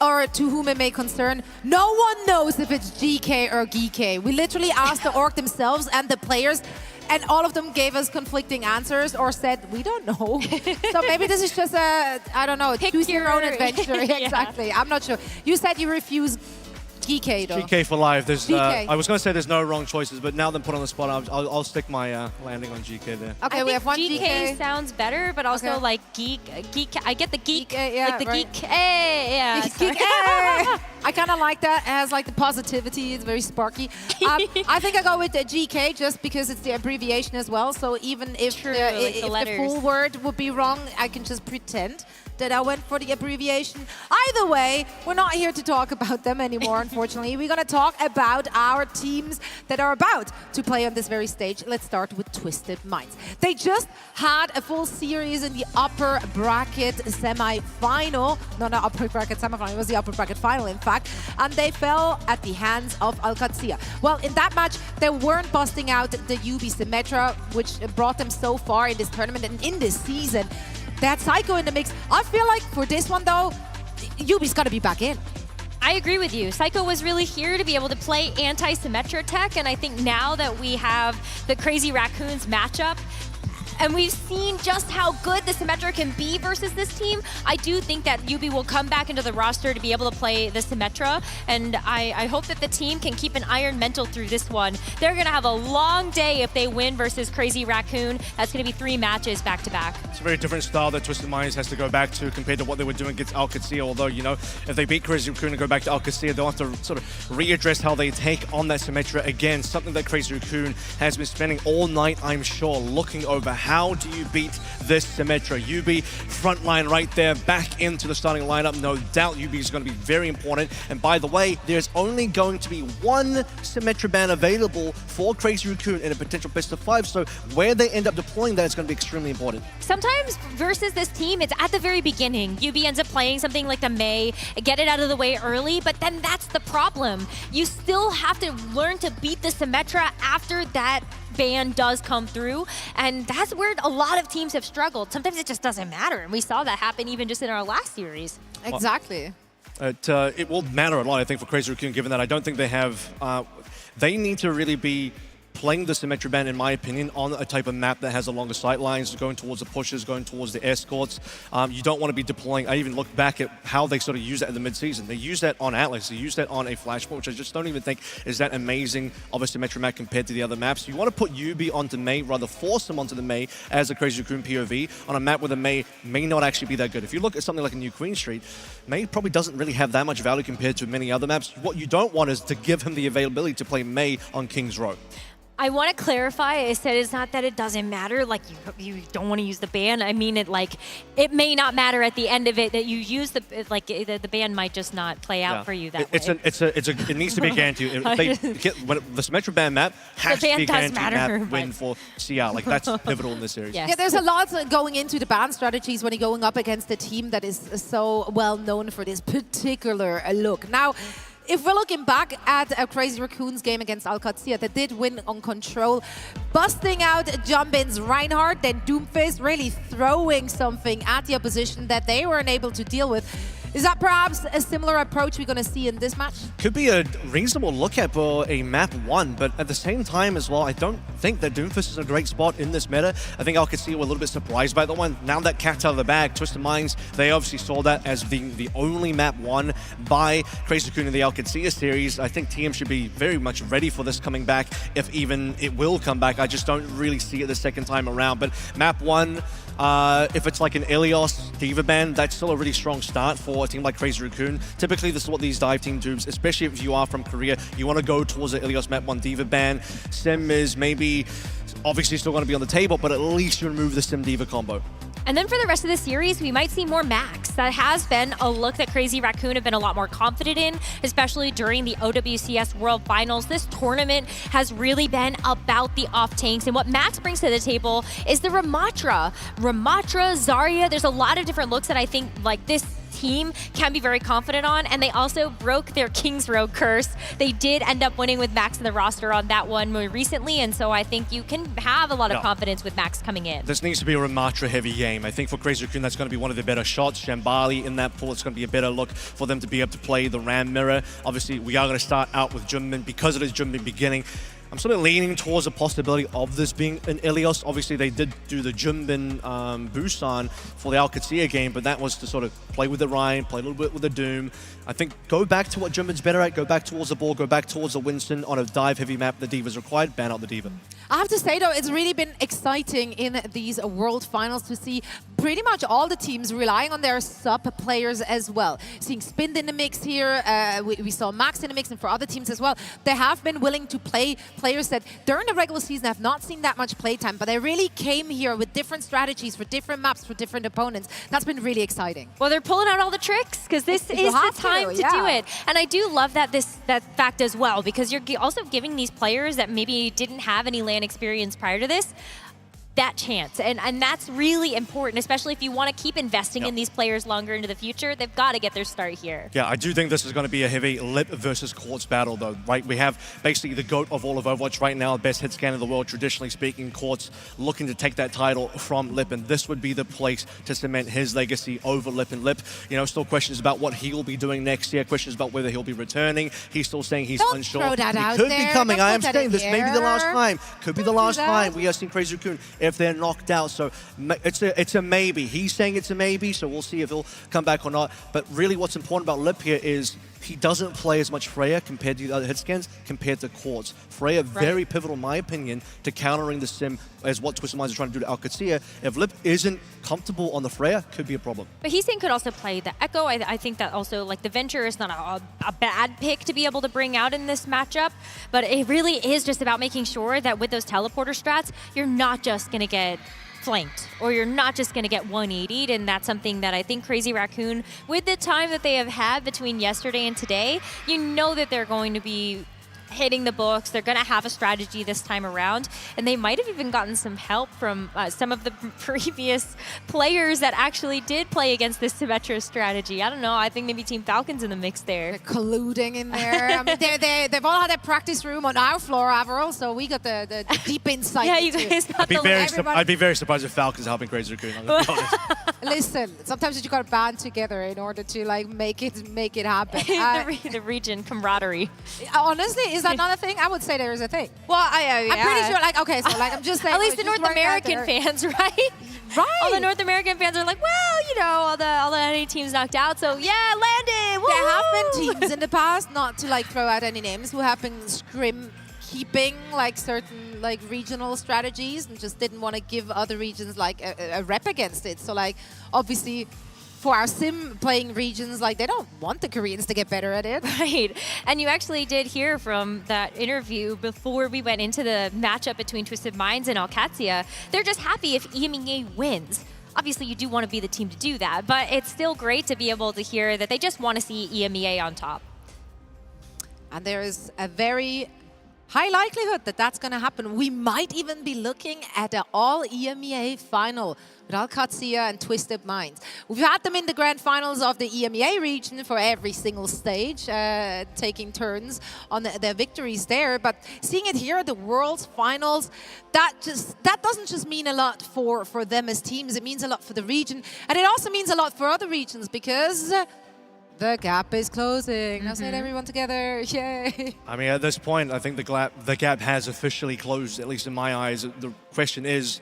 or to whom it may concern, no one knows if it's GK or GK. We literally asked the org themselves and the players, and all of them gave us conflicting answers or said, we don't know. So maybe this is just a, I don't know, choose your own adventure. Yeah. Exactly. I'm not sure. You said you refuse GK, though. GK for life. There's, GK. I was going to say there's no wrong choices, but now that I'm put on the spot, I'll stick my landing on GK there. Okay, I we think have one GK GK. sounds better, but also Okay. like geek. I get the geek, yeah, like the right. geek. Yeah, sorry. Geek, I kind of like that. It has like the positivity. It's very sparky. I think I go with the GK just because it's the abbreviation as well. So even if, True, the, like the if the letters. full word would be wrong, I can just pretend that I went for the abbreviation. Either way, we're not here to talk about them anymore, unfortunately. We're going to talk about our teams that are about to play on this very stage. Let's start with Twisted Minds. They just had a full series in the upper bracket semi-final. No, not upper bracket semi-final. It was the upper bracket final, in fact. And they fell at the hands of OWCS. Well, in that match, they weren't busting out the UB Symmetra, which brought them so far in this tournament and in this season. They had Psycho in the mix. I feel like for this one, though, UB's got to be back in. I agree with you. Psycho was really here to be able to play anti-Symmetra tech, and I think now that we have the Crazy Raccoons matchup, and we've seen just how good the Symmetra can be versus this team, I do think that UB will come back into the roster to be able to play the Symmetra, and I hope that the team can keep an iron mental through this one. They're going to have a long day if they win versus Crazy Raccoon. That's going to be 3 matches back-to-back. It's a very different style that Twisted Minds has to go back to compared to what they were doing against OWCS. Although, you know, if they beat Crazy Raccoon and go back to OWCS, they'll have to sort of readdress how they take on that Symmetra again. Something that Crazy Raccoon has been spending all night, I'm sure, looking over. How do you beat this Symmetra? UB frontline right there, back into the starting lineup. No doubt UB is going to be very important. And by the way, there's only going to be one Symmetra ban available for Crazy Raccoon in a potential best of 5. So where they end up deploying that is going to be extremely important. Sometimes versus this team, it's at the very beginning. UB ends up playing something like the Mei, get it out of the way early, but then that's the problem. You still have to learn to beat the Symmetra after that ban does come through, and that's where a lot of teams have struggled. Sometimes it just doesn't matter, and we saw that happen even just in our last series. Exactly. It will matter a lot, I think, for Crazy Raccoon, given that I don't think they have... they need to really be playing the Symmetra ban, in my opinion, on a type of map that has the longer sight lines, going towards the pushes, going towards the escorts. You don't want to be deploying. I even looked back at how they sort of use that in the mid-season. They use that on Atlas. They use that on a Flashpoint, which I just don't even think is that amazing of a Symmetra map compared to the other maps. You want to put UB onto Mei, rather force them onto the Mei as a Crazy Raccoon POV on a map where the Mei may not actually be that good. If you look at something like a New Queen Street, Mei probably doesn't really have that much value compared to many other maps. What you don't want is to give him the availability to play Mei on King's Row. I want to clarify, I said it's not that it doesn't matter, like you don't want to use the ban. I mean it like, it may not matter at the end of it that you use the, like the ban might just not play out for you that way. It needs to be guaranteed. When the Symmetra ban map has to be a guaranteed map win for CR. Like that's pivotal in this series. Yeah, there's a lot going into the ban strategies when you're going up against a team that is so well known for this particular look. Now, if we're looking back at Crazy Raccoon's game against OWCS, they did win on control, busting out jump-ins Reinhardt, then Doomfist really throwing something at the opposition that they weren't able to deal with. Is that perhaps a similar approach we're going to see in this match? Could be a reasonable look at for a map 1, but at the same time as well, I don't think that Doomfist is a great spot in this meta. I think OWCS were a little bit surprised by that one. Now that cat's out of the bag, Twisted Minds, they obviously saw that as the only map 1 by Crazy Raccoon in the OWCS series. I think TM should be very much ready for this coming back, if even it will come back. I just don't really see it the second time around. But map 1, if it's like an Ilios Diva ban, that's still a really strong start for a team like Crazy Raccoon. Typically, this is what these dive team do, especially if you are from Korea. You want to go towards the Ilios map 1 Diva ban. Sim is maybe obviously still going to be on the table, but at least you remove the Sim Diva combo. And then for the rest of the series, we might see more Max. That has been a look that Crazy Raccoon have been a lot more confident in, especially during the OWCS World Finals. This tournament has really been about the off tanks, and what Max brings to the table is the Ramatra. Ramatra, Zarya, there's a lot of different looks that I think like this team can be very confident on, and they also broke their King's Road curse. They did end up winning with Max in the roster on that one more recently, and so I think you can have a lot of confidence with Max coming in. This needs to be a Ramatra heavy game. I think for Crazy Raccoon, that's going to be one of the better shots. Shambali in that pool, it's going to be a better look for them to be able to play the Ram Mirror. Obviously, we are going to start out with Junmin because it is Junmin beginning. I'm sort of leaning towards the possibility of this being an Ilios. Obviously, they did do the Junbin Busan for the Alcatia game, but that was to sort of play with the Ryan, play a little bit with the Doom. I think go back to what Junbin's better at, go back towards the ball, go back towards the Winston on a dive-heavy map. The Diva's required, ban out the Diva. I have to say, though, it's really been exciting in these World Finals to see pretty much all the teams relying on their sub-players as well. Seeing Spind in the mix here, we saw Max in the mix, and for other teams as well, they have been willing to play players that during the regular season have not seen that much playtime, but they really came here with different strategies for different maps, for different opponents. That's been really exciting. Well, they're pulling out all the tricks because this is the time to do it. And I do love that that fact as well, because you're also giving these players that maybe didn't have any LAN experience prior to this that chance. And that's really important, especially if you want to keep investing in these players longer into the future. They've got to get their start here. Yeah, I do think this is going to be a heavy Lip versus Quartz battle, though, right? We have basically the GOAT of all of Overwatch right now, best hit scan in the world, traditionally speaking. Quartz looking to take that title from Lip, and this would be the place to cement his legacy over Lip. And Lip, you know, still questions about what he will be doing next year, questions about whether he'll be returning. He's still saying he's unsure. Throw that out he could there. be coming. Don't I am put that saying in this the may be the last air. time. Could be the Don't last do that. time we have seen Crazy Raccoon if they're knocked out. So it's a maybe. He's saying it's a maybe, so we'll see if he'll come back or not. But really what's important about Lip here is he doesn't play as much Freya compared to the other hit scans compared to Quartz. Freya very pivotal, in my opinion, to countering the sim as what Twisted Minds are trying to do to Alcatia. If Lip isn't comfortable on the Freya, could be a problem. But he's saying could also play the Echo. I think that also, like, the Venture is not a bad pick to be able to bring out in this matchup, but it really is just about making sure that with those teleporter strats, you're not just going to get flanked, or you're not just going to get 180'd, and that's something that I think Crazy Raccoon, with the time that they have had between yesterday and today, you know that they're going to be hitting the books. They're going to have a strategy this time around, and they might have even gotten some help from some of the previous players that actually did play against this Symmetra strategy. I don't know. I think maybe Team Falcon's in the mix there. They're colluding in there. I mean, they've all had their practice room on our floor, Avril, so we got the deep insight. Yeah, you guys got I'd be very surprised if Falcons are helping Crazy Raccoon. I'm gonna be honest. Listen, sometimes you got to band together in order to like make it happen. The region camaraderie. Honestly, is that not a thing? I would say there is a thing. Well, I'm pretty sure. Like, okay, so like I'm just saying. At least the North American fans, right? Right. All the North American fans are like, well, you know, all the NA teams knocked out, so yeah, landed. Woo! There have been teams in the past, not to like throw out any names, who have been keeping like certain like regional strategies and just didn't want to give other regions like a rep against it. So like obviously for our sim playing regions, like they don't want the Koreans to get better at it. Right. And you actually did hear from that interview before we went into the matchup between Twisted Minds and Alcatia. They're just happy if EMEA wins. Obviously, you do want to be the team to do that, but it's still great to be able to hear that they just want to see EMEA on top. And there is a very high likelihood that that's going to happen. We might even be looking at an all EMEA final with Alcatia and Twisted Minds. We've had them in the grand finals of the EMEA region for every single stage, taking turns on their victories there. But seeing it here at the World Finals, that doesn't just mean a lot for them as teams. It means a lot for the region, and it also means a lot for other regions because the gap is closing. Now say it, everyone together. Yay. I mean, at this point, I think the gap has officially closed, at least in my eyes. The question is,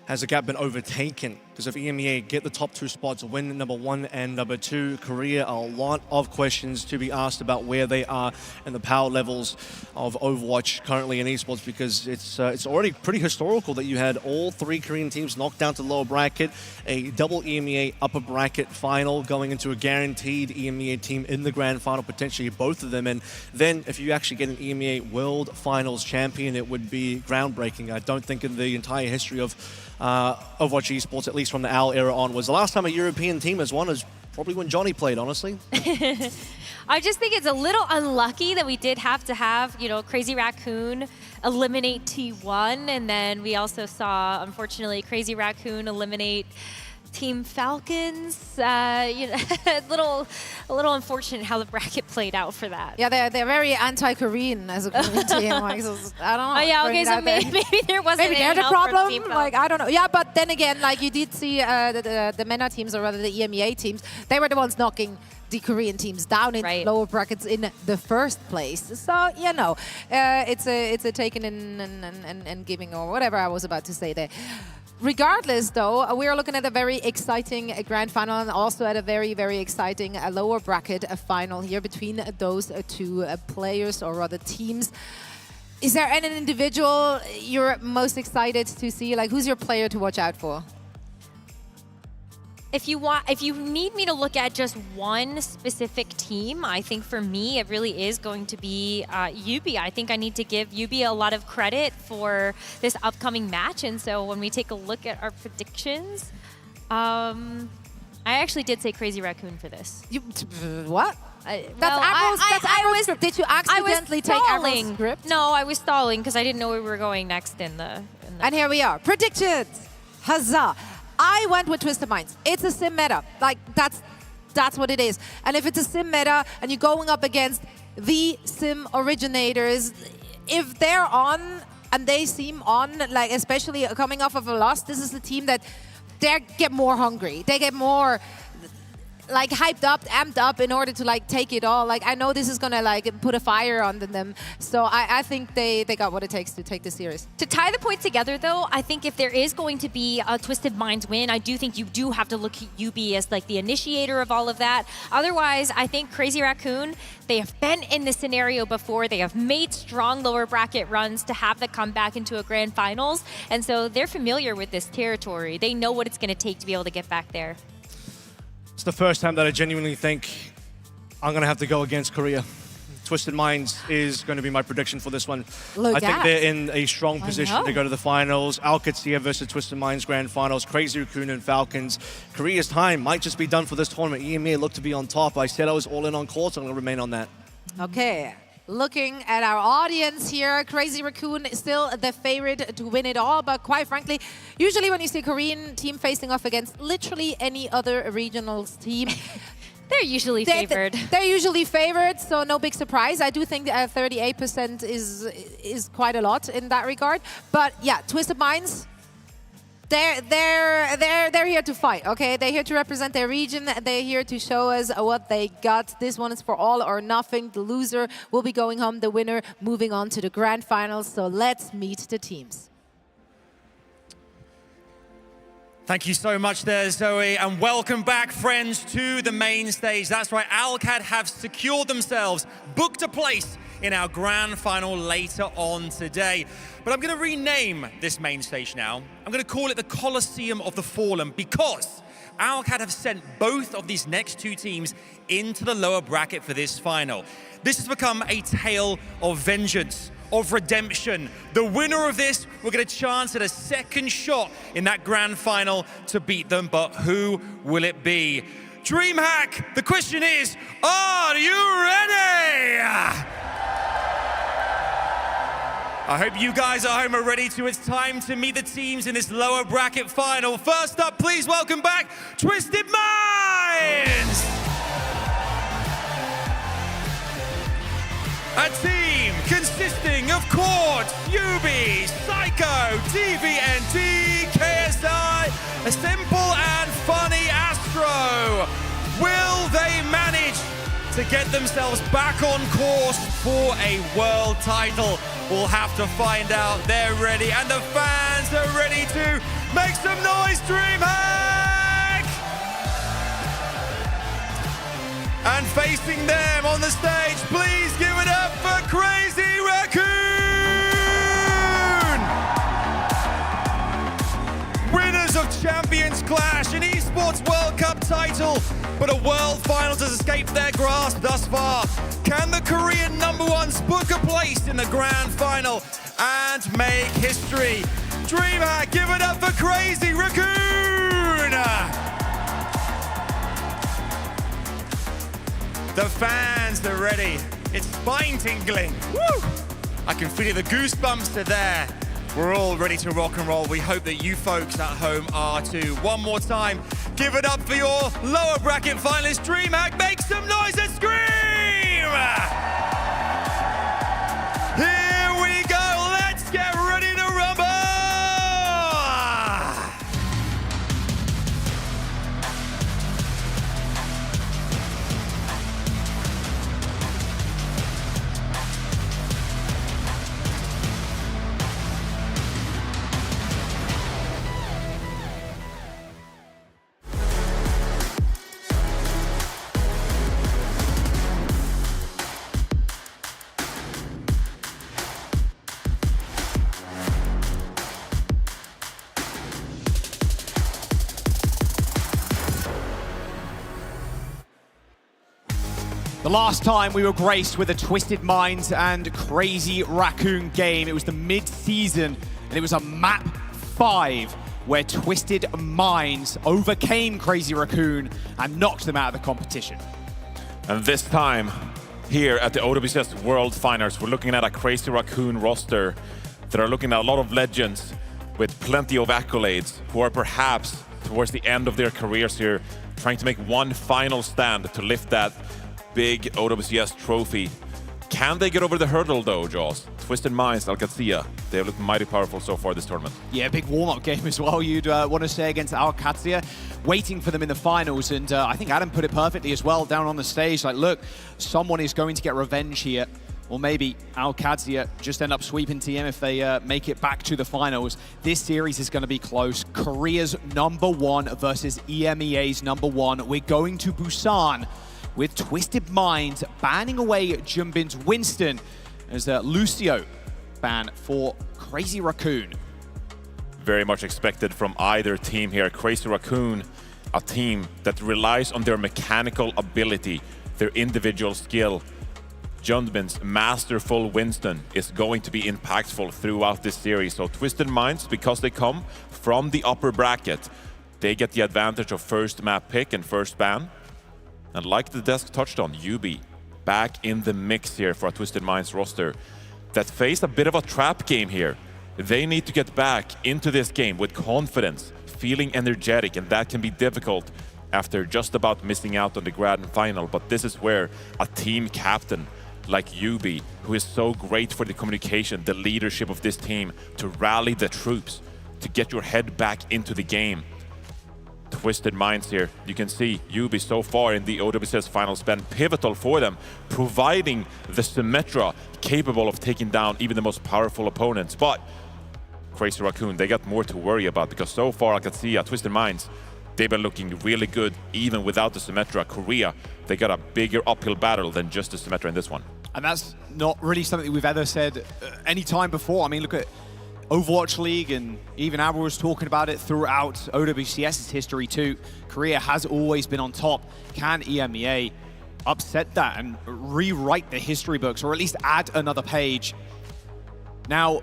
has the gap been overtaken? Because if EMEA get the top two spots, win number 1 and number 2, Korea, a lot of questions to be asked about where they are in the power levels of Overwatch currently in esports, because it's already pretty historical that you had all 3 Korean teams knocked down to the lower bracket, a double EMEA upper bracket final going into a guaranteed EMEA team in the grand final, potentially both of them. And then if you actually get an EMEA World Finals champion, it would be groundbreaking. I don't think in the entire history of Overwatch esports, at least least from the OWL era onwards. The last time a European team has won is probably when Johnny played, honestly. I just think it's a little unlucky that we did have to have, you know, Crazy Raccoon eliminate T1, and then we also saw, unfortunately, Crazy Raccoon eliminate Team Falcons. You know, a little unfortunate how the bracket played out for that. Yeah, they're very anti-Korean as a Korean team. Like, so I don't know. Oh yeah, okay, so maybe there wasn't maybe any they're the help from problem. Team Like, I don't know. Yeah, but then again, like you did see the MENA teams, or rather the EMEA teams, they were the ones knocking the Korean teams down in lower brackets in the first place. So, you know, it's a taking in and giving, or whatever I was about to say there. Regardless, though, we are looking at a very exciting grand final, and also at a very, very exciting lower bracket final here between those two players, or rather teams. Is there any individual you're most excited to see? Like, who's your player to watch out for? If you need me to look at just one specific team, I think for me it really is going to be Yubi. I think I need to give Yubi a lot of credit for this upcoming match, and so when we take a look at our predictions, I actually did say Crazy Raccoon for this. What? That's Admiral's script. Did you accidentally take Admiral's script? No, I was stalling because I didn't know we were going next in the And here we are. Predictions. Huzzah. I went with Twisted Minds. It's a sim meta. Like, that's what it is. And if it's a sim meta and you're going up against the sim originators, if they're on and they seem on, like especially coming off of a loss, this is a team that they get more hungry. They get more like hyped up, amped up in order to like take it all. Like, I know this is gonna like put a fire under them. So I think they got what it takes to take this series. To tie the points together, though, I think if there is going to be a Twisted Minds win, I do think you do have to look at Yubi as like the initiator of all of that. Otherwise, I think Crazy Raccoon, they have been in this scenario before. They have made strong lower bracket runs to have the comeback into a grand finals. And so they're familiar with this territory. They know what it's going to take to be able to get back there. It's the first time that I genuinely think I'm going to have to go against Korea. Twisted Minds is going to be my prediction for this one. I think they're in a strong position to go to the finals. OWCS versus Twisted Minds grand finals. Crazy Raccoon and Falcons. Korea's time might just be done for this tournament. EMEA look to be on top. I said I was all in on court, so I'm going to remain on that. Okay. Looking at our audience here, Crazy Raccoon is still the favorite to win it all, but quite frankly, usually when you see a Korean team facing off against literally any other regionals team, they're usually favored. They're usually favored, so no big surprise. I do think 38% is quite a lot in that regard. But yeah, Twisted Minds, they're here to fight, okay? They're here to represent their region. They're here to show us what they got. This one is for all or nothing. The loser will be going home. The winner moving on to the grand finals. So let's meet the teams. Thank you so much there, Zoe, and welcome back, friends, to the main stage. That's right, OWCS have secured themselves, booked a place in our grand final later on today. But I'm going to rename this main stage now. I'm going to call it the Colosseum of the Fallen, because OWCS have sent both of these next two teams into the lower bracket for this final. This has become a tale of vengeance, of redemption. The winner of this will get a chance at a second shot in that grand final to beat them, but who will it be? DreamHack, the question is, are you ready? I hope you guys at home are ready too. It's time to meet the teams in this lower bracket final. First up, please welcome back Twisted Minds! A team consisting of Court, Yubi, Psycho, TVNT, KSI, a simple and funny Astro. Will they manage to get themselves back on course for a world title? We'll have to find out. They're ready, and the fans are ready to make some noise, DreamHack! And facing them on the stage, please give it up for Crazy Raccoon! Winners of Champions Clash, an Esports World Cup title, but a World Finals has escaped their grasp thus far. Can the Korean #1s book a place in the Grand Final and make history? DreamHack, give it up for Crazy Raccoon! The fans are ready. It's spine tingling. Woo! I can feel the goosebumps are there. We're all ready to rock and roll. We hope that you folks at home are too. One more time, give it up for your lower bracket finalist, DreamHack. Make some noise and scream! Here we go. Let's get ready to rumble! The last time we were graced with a Twisted Minds and Crazy Raccoon game, it was the mid-season, and it was a map 5 where Twisted Minds overcame Crazy Raccoon and knocked them out of the competition. And this time, here at the OWCS World Finals, we're looking at a Crazy Raccoon roster that are looking at a lot of legends with plenty of accolades who are perhaps towards the end of their careers here, trying to make one final stand to lift that big OWCS trophy. Can they get over the hurdle though, Jaws? Twisted Minds, Alcazia, they have looked mighty powerful so far this tournament. Yeah, big warm-up game as well, you'd want to say, against Alcazia. Waiting for them in the finals, and I think Adam put it perfectly as well down on the stage. Like, look, someone is going to get revenge here. Or maybe Alcazia just end up sweeping TM if they make it back to the finals. This series is going to be close. Korea's #1 versus EMEA's #1. We're going to Busan with Twisted Minds banning away Jumbin's Winston as Lucio ban for Crazy Raccoon. Very much expected from either team here. Crazy Raccoon, a team that relies on their mechanical ability, their individual skill. Jumbin's masterful Winston is going to be impactful throughout this series. So Twisted Minds, because they come from the upper bracket, they get the advantage of first map pick and first ban. And like the desk touched on, UB back in the mix here for a Twisted Minds roster that faced a bit of a trap game here. They need to get back into this game with confidence, feeling energetic, and that can be difficult after just about missing out on the grand final. But this is where a team captain like UB, who is so great for the communication, the leadership of this team, to rally the troops, to get your head back into the game. Twisted Minds here. You can see UB so far in the OWCS finals been pivotal for them, providing the Symmetra capable of taking down even the most powerful opponents. But Crazy Raccoon, they got more to worry about, because so far I can see Twisted Minds, they've been looking really good even without the Symmetra. Korea, they got a bigger uphill battle than just the Symmetra in this one. And that's not really something we've ever said any time before. I mean, look at Overwatch League, and even Abra was talking about it throughout OWCS's history too. Korea has always been on top. Can EMEA upset that and rewrite the history books, or at least add another page? Now,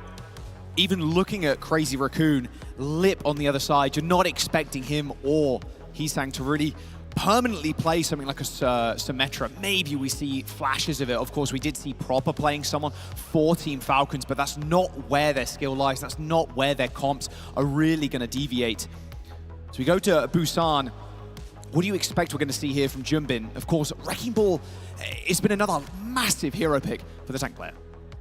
even looking at Crazy Raccoon, Lip on the other side, you're not expecting him or Heesang to really permanently play something like a Symmetra. Maybe we see flashes of it. Of course, we did see Proper playing someone for Team Falcons, but that's not where their skill lies. That's not where their comps are really going to deviate. So we go to Busan. What do you expect we're going to see here from Jumbin? Of course, Wrecking Ball, it's been another massive hero pick for the tank player.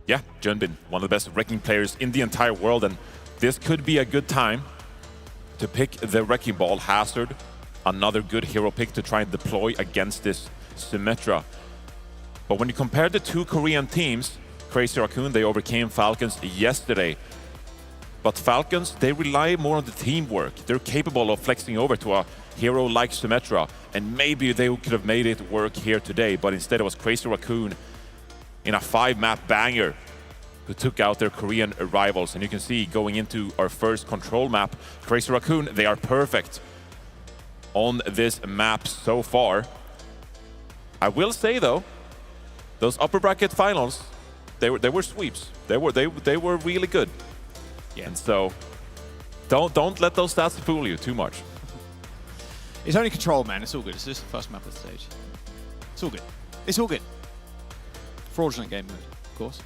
Yeah, Jumbin, one of the best Wrecking players in the entire world, and this could be a good time to pick the Wrecking Ball. Hazard, another good hero pick to try and deploy against this Symmetra. But when you compare the two Korean teams, Crazy Raccoon, they overcame Falcons yesterday. But Falcons, they rely more on the teamwork. They're capable of flexing over to a hero like Symmetra, and maybe they could have made it work here today, but instead it was Crazy Raccoon in a 5-map banger who took out their Korean rivals. And you can see going into our first control map, Crazy Raccoon, they are perfect on this map so far. I will say though, those upper bracket finals, they were sweeps. They were really good. Yeah. And so Don't let those stats fool you too much. It's only control, man. It's all good. It's just the first map of the stage. It's all good. It's all good. Fraudulent game mode, of course.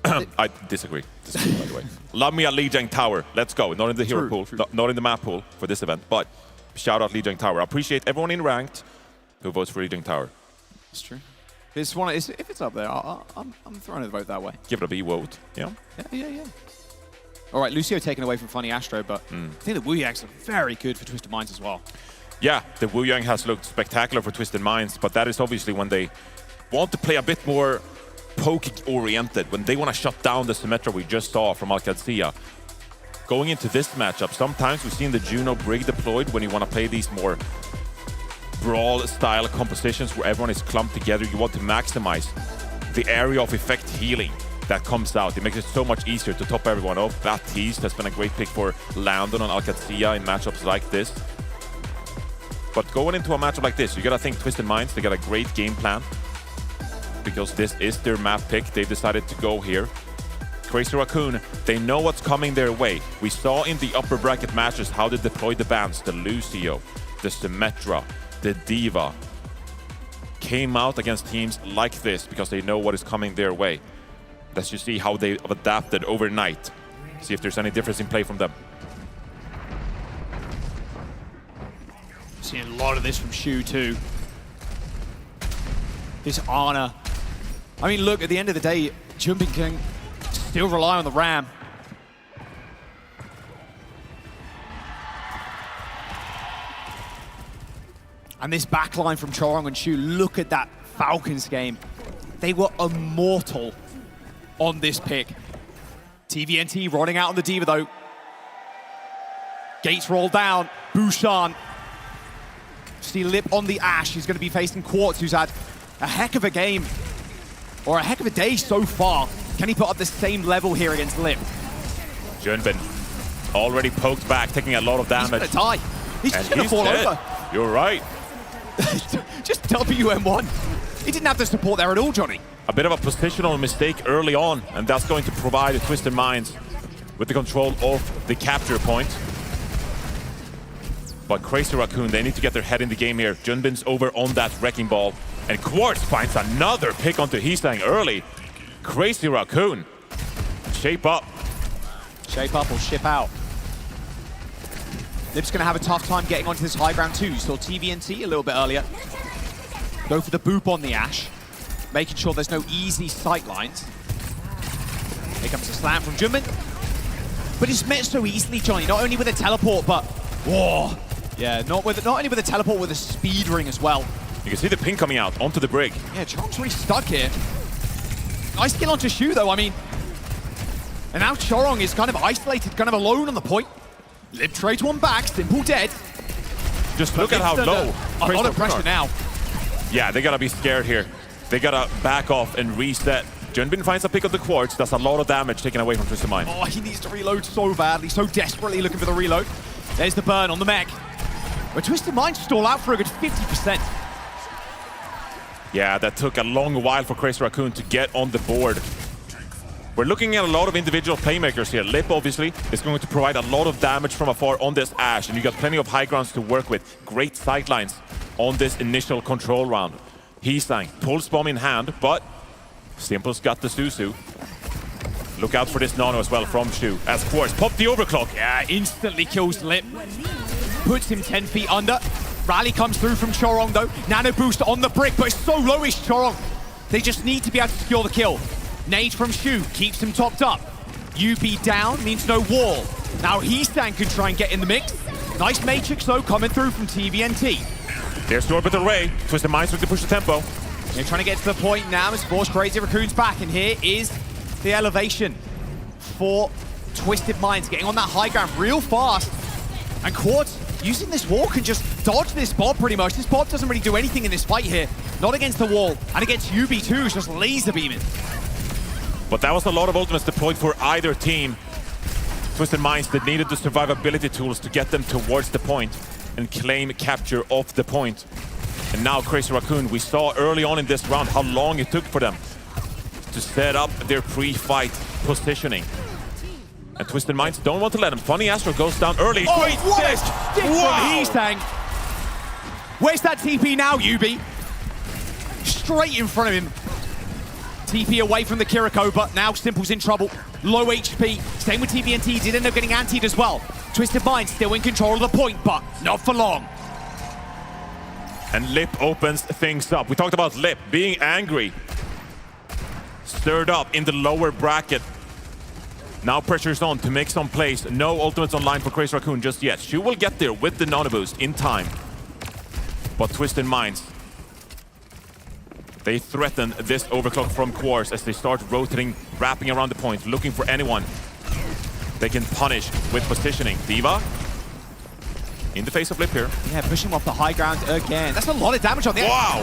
I disagree, by the way. Love me at Lijiang Tower. Let's go. Not in the hero pool, not in the map pool for this event, but shout out Lijiang Tower. I appreciate everyone in ranked who votes for Lijiang Tower. That's true. If it's up there, I'm throwing a vote that way. Give it a B vote, yeah? Yeah. All right, Lucio taken away from Funny Astro, but I think the Wuyangs look very good for Twisted Minds as well. Yeah, the Wuyang has looked spectacular for Twisted Minds, but that is obviously when they want to play a bit more poke-oriented, when they want to shut down the Symmetra we just saw from Alcadzia. Going into this matchup, sometimes we've seen the Juno Brig deployed when you want to play these more brawl-style compositions where everyone is clumped together. You want to maximize the area of effect healing that comes out. It makes it so much easier to top everyone off. Baptiste has been a great pick for Landon on Alcadzia in matchups like this. But going into a matchup like this, you gotta think Twisted Minds, they got a great game plan because this is their map pick. They've decided to go here. Crazy Raccoon, they know what's coming their way. We saw in the upper bracket matches how they deployed the bans, the Lucio, the Symmetra, the Diva. Came out against teams like this because they know what is coming their way. Let's just see how they've adapted overnight. See if there's any difference in play from them. Seeing a lot of this from Shu too. This Ana. I mean, look, at the end of the day, Jumping can still rely on the Ram. And this backline from Chorong and Shu, look at that Falcons game. They were immortal on this pick. TVNT running out on the Diva though. Gates roll down, Bouchan. See Lip on the Ashe. He's going to be facing Quartz, who's had a heck of a game, or a heck of a day so far. Can he put up the same level here against Lip? Junbin already poked back, taking a lot of damage. He's going to die. He's just going to fall dead. over. You're right. Just WM1. He didn't have the support there at all, Johnny. A bit of a positional mistake early on, and that's going to provide the Twisted Minds with the control of the capture point. But Crazy Raccoon, they need to get their head in the game here. Junbin's over on that Wrecking Ball, and Quartz finds another pick onto Hisang early. Crazy Raccoon, shape up. Shape up or ship out. Lip's going to have a tough time getting onto this high ground too. You saw TVNT a little bit earlier. Go for the boop on the Ashe, making sure there's no easy sight lines. Here comes the slam from Junbin. But it's met so easily, Johnny, not only with a teleport, but whoa. Yeah, not only with a teleport, with a speed ring as well. You can see the ping coming out onto the Brig. Yeah, Chorong's really stuck here. Nice kill onto Shu though, I mean. And now Chorong is kind of isolated, kind of alone on the point. Lip trades one back, Simple dead. Just look at how low. A lot of pressure now. Yeah, they gotta be scared here. They gotta back off and reset. Junbin finds a pick of the Quartz. That's a lot of damage taken away from Twisted Mind. Oh, he needs to reload so badly, so desperately looking for the reload. There's the burn on the mech. But Twisted Mind stall out for a good 50%. Yeah, that took a long while for Crazy Raccoon to get on the board. We're looking at a lot of individual playmakers here. Lip, obviously, is going to provide a lot of damage from afar on this Ashe, and you got plenty of high grounds to work with. Great sightlines on this initial control round. Hisang, pulse bomb in hand, but Simple's got the Susu. Look out for this Nano as well from Shu, as Quartz pop the overclock. Yeah, instantly kills Lip. Puts him 10 feet under. Rally comes through from Chorong though. Nano boost on the Brick, but it's so low is Chorong. They just need to be able to secure the kill. Nade from Shu keeps him topped up. UB down means no wall. Now Hisang can try and get in the mix. Nice Matrix though coming through from TVNT. There's the Orbital Ray. Twisted Minds looking to push the tempo. They're trying to get to the point now as Force Crazy Raccoon's back, and here is the elevation for Twisted Minds, getting on that high ground real fast. And Quartz, using this wall, can just dodge this Bob pretty much. This Bob doesn't really do anything in this fight here. Not against the wall, and against UB too, it's just laser beaming. But that was a lot of ultimates deployed for either team. Twisted Minds that needed the survivability tools to get them towards the point and claim capture of the point. And now Crazy Raccoon, we saw early on in this round how long it took for them to set up their pre-fight positioning. And Twisted Minds don't want to let him. Funny Astro goes down early. Oh, Great what a stick! stick from Heesang. Where's that TP now, Yubi? Straight in front of him. TP away from the Kiriko, but now Simple's in trouble. Low HP. Same with TVNT. Did end up getting antied as well. Twisted Minds still in control of the point, but not for long. And Lip opens things up. We talked about Lip being angry. Stirred up in the lower bracket. Now pressure's on to make some plays. No ultimates online for Crazy Raccoon just yet. Shu will get there with the Nano Boost in time. But Twisted Minds, they threaten this overclock from Quartz as they start rotating, wrapping around the point, looking for anyone they can punish with positioning. D.Va in the face of Lip here. Yeah, pushing him off the high ground again. That's a lot of damage on the Wow!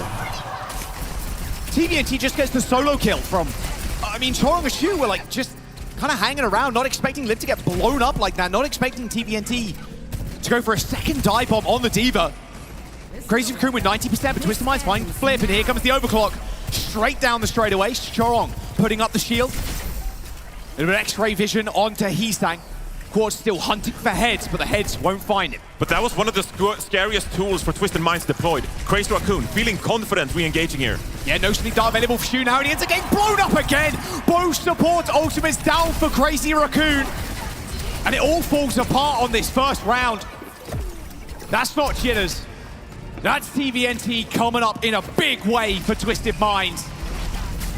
TVNT just gets the solo kill from... I mean, Chorong and Shu were like just kind of hanging around, not expecting Lip to get blown up like that, not expecting TVNT to go for a second dive bomb on the D.Va. Crazy Raccoon with 90%, but Twisted Minds finding the flip, and here comes the overclock. Straight down the straightaway. Chorong putting up the shield. A little bit of X-ray vision onto Heesang. Quartz still hunting for heads, but the heads won't find him. But that was one of the scariest tools for Twisted Minds deployed. Crazy Raccoon feeling confident re-engaging here. Yeah, no sleep dart available for Shu now, and he ends up getting blown up again. Both support ultimates down for Crazy Raccoon. And it all falls apart on this first round. That's not jitters. That's TVNT coming up in a big way for Twisted Minds.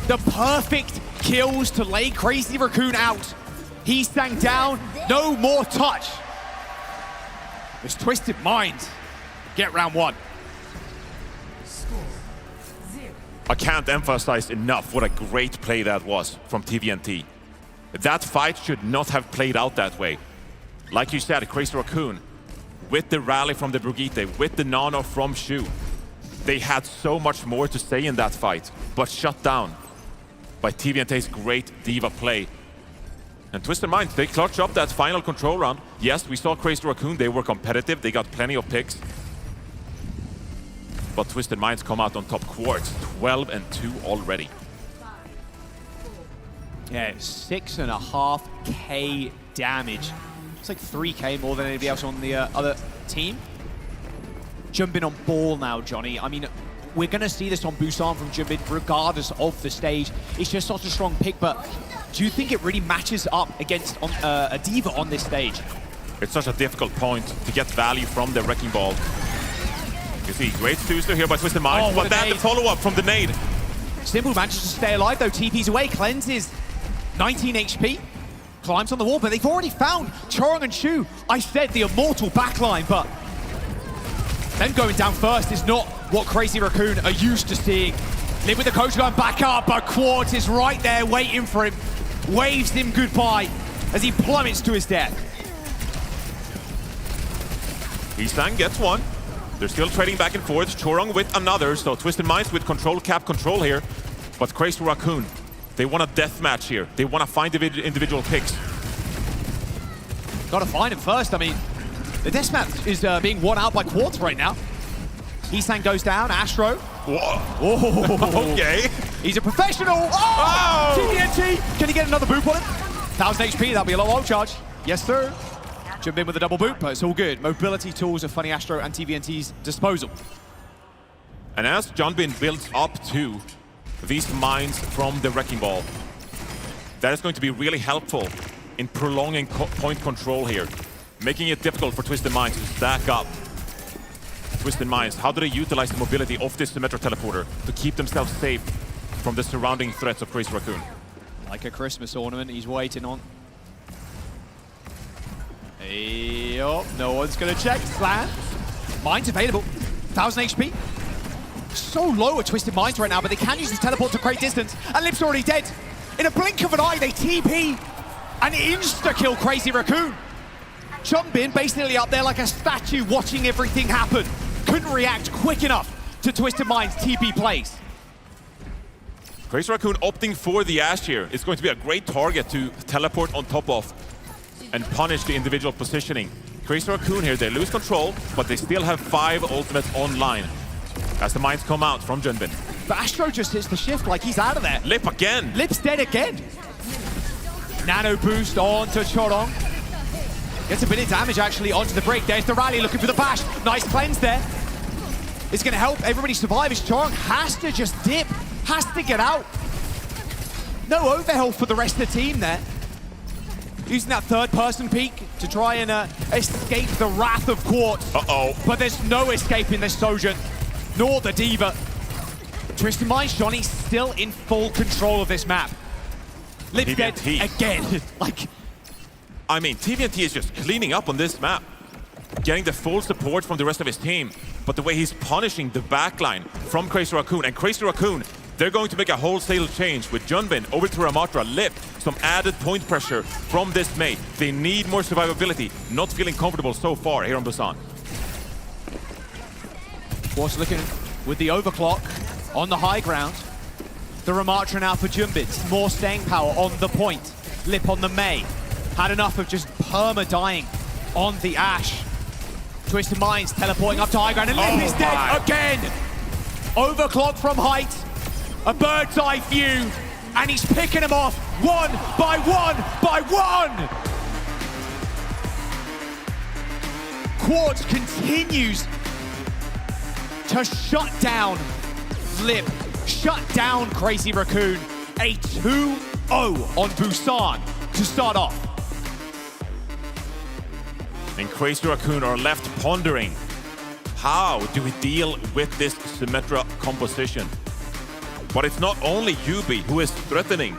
The perfect kills to lay Crazy Raccoon out. Heesang down, no more touch. It's Twisted Minds get round one. I can't emphasize enough what a great play that was from TVNT. That fight should not have played out that way. Like you said, Crazy Raccoon, with the rally from the Brigitte, with the Nano from Shu, they had so much more to say in that fight, but shut down by TVNT's great D.Va play. And Twisted Minds, they clutch up that final control round. Yes, we saw Crazy Raccoon, they were competitive, they got plenty of picks. But Twisted Minds come out on top. Quartz, 12-2 already. Yeah, 6.5k damage. It's like 3k more than anybody else on the other team. Jumping on ball now, Johnny. I mean, we're going to see this on Busan from Jumbin regardless of the stage. It's just such a strong pick, but do you think it really matches up against a D.Va on this stage? It's such a difficult point to get value from the Wrecking Ball. You see, great Stuster here by Twisted Minds, but then the follow-up from the nade. Simple manages to stay alive though, TP's away, cleanses 19 HP, climbs on the wall, but they've already found Chorong and Shu. I said the immortal backline, but them going down first is not what Crazy Raccoon are used to seeing. Live with the coach going back up, but Quartz is right there waiting for him, waves him goodbye as he plummets to his death. Heesang gets one. They're still trading back and forth. Chorong with another, so Twisted Minds with control here. But Crazy Raccoon, they want a death match here. They want to find individual picks. Got to find him first. I mean, the death match is being won out by Quartz right now. Heesang goes down, Astro. Whoa. Okay. He's a professional. Oh! TVNT. Can he get another boop on him? 1000 HP, that'll be a low ult charge. Yes, sir. Jump in with a double boot, but it's all good. Mobility tools of Funny Astro and TVNT's disposal. And as Jonbin builds up to these mines from the Wrecking Ball, that is going to be really helpful in prolonging point control here, making it difficult for Twisted Minds to stack up. Twisted Minds, how do they utilize the mobility of this Symmetra teleporter to keep themselves safe from the surrounding threats of Crazy Raccoon? Like a Christmas ornament, he's waiting on. Hey, oh, no one's gonna check. Slam. Mine's available. 1000 HP. So low at Twisted Minds right now, but they can use the teleport to great distance. And Lip's already dead. In a blink of an eye, they TP and insta-kill Crazy Raccoon. Jumbin basically up there like a statue watching everything happen. Couldn't react quick enough to Twisted Minds' TP plays. Crazy Raccoon opting for the Ash here. It's going to be a great target to teleport on top of and punish the individual positioning. Crazy Raccoon here, they lose control, but they still have 5 ultimates online as the mines come out from Junbin. But Astro just hits the shift like he's out of there. Lip again. Lip's dead again. Nano boost onto Chorong. Gets a bit of damage actually onto the break. There's the rally looking for the bash. Nice cleanse there. It's going to help everybody survive as Chorong has to just dip, has to get out. No overhealth for the rest of the team there. Using that third-person peek to try and escape the wrath of Quartz. But there's no escaping this Sojourn, nor the Diva. Twisted Minds, Johnny still in full control of this map. Lives dead again. I mean, TVNT is just cleaning up on this map, getting the full support from the rest of his team. But the way he's punishing the backline from Crazy Raccoon, and Crazy Raccoon, they're going to make a wholesale change with Junbin over to Ramatra, Lip, some added point pressure from this mate. They need more survivability, not feeling comfortable so far here on Busan. Quartz looking with the overclock on the high ground. The Ramatra now for Junbin, more staying power on the point. Lip on the Mei. Had enough of just perma-dying on the Ashe. Twisted Minds teleporting up to high ground, and Lip is dead again! Overclock from height, a bird's eye view, and he's picking them off one by one by one! Quartz continues to shut down Lip, shut down Crazy Raccoon. A 2-0 on Busan to start off. And Crazy Raccoon are left pondering, how do we deal with this Symmetra composition? But it's not only Yubi who is threatening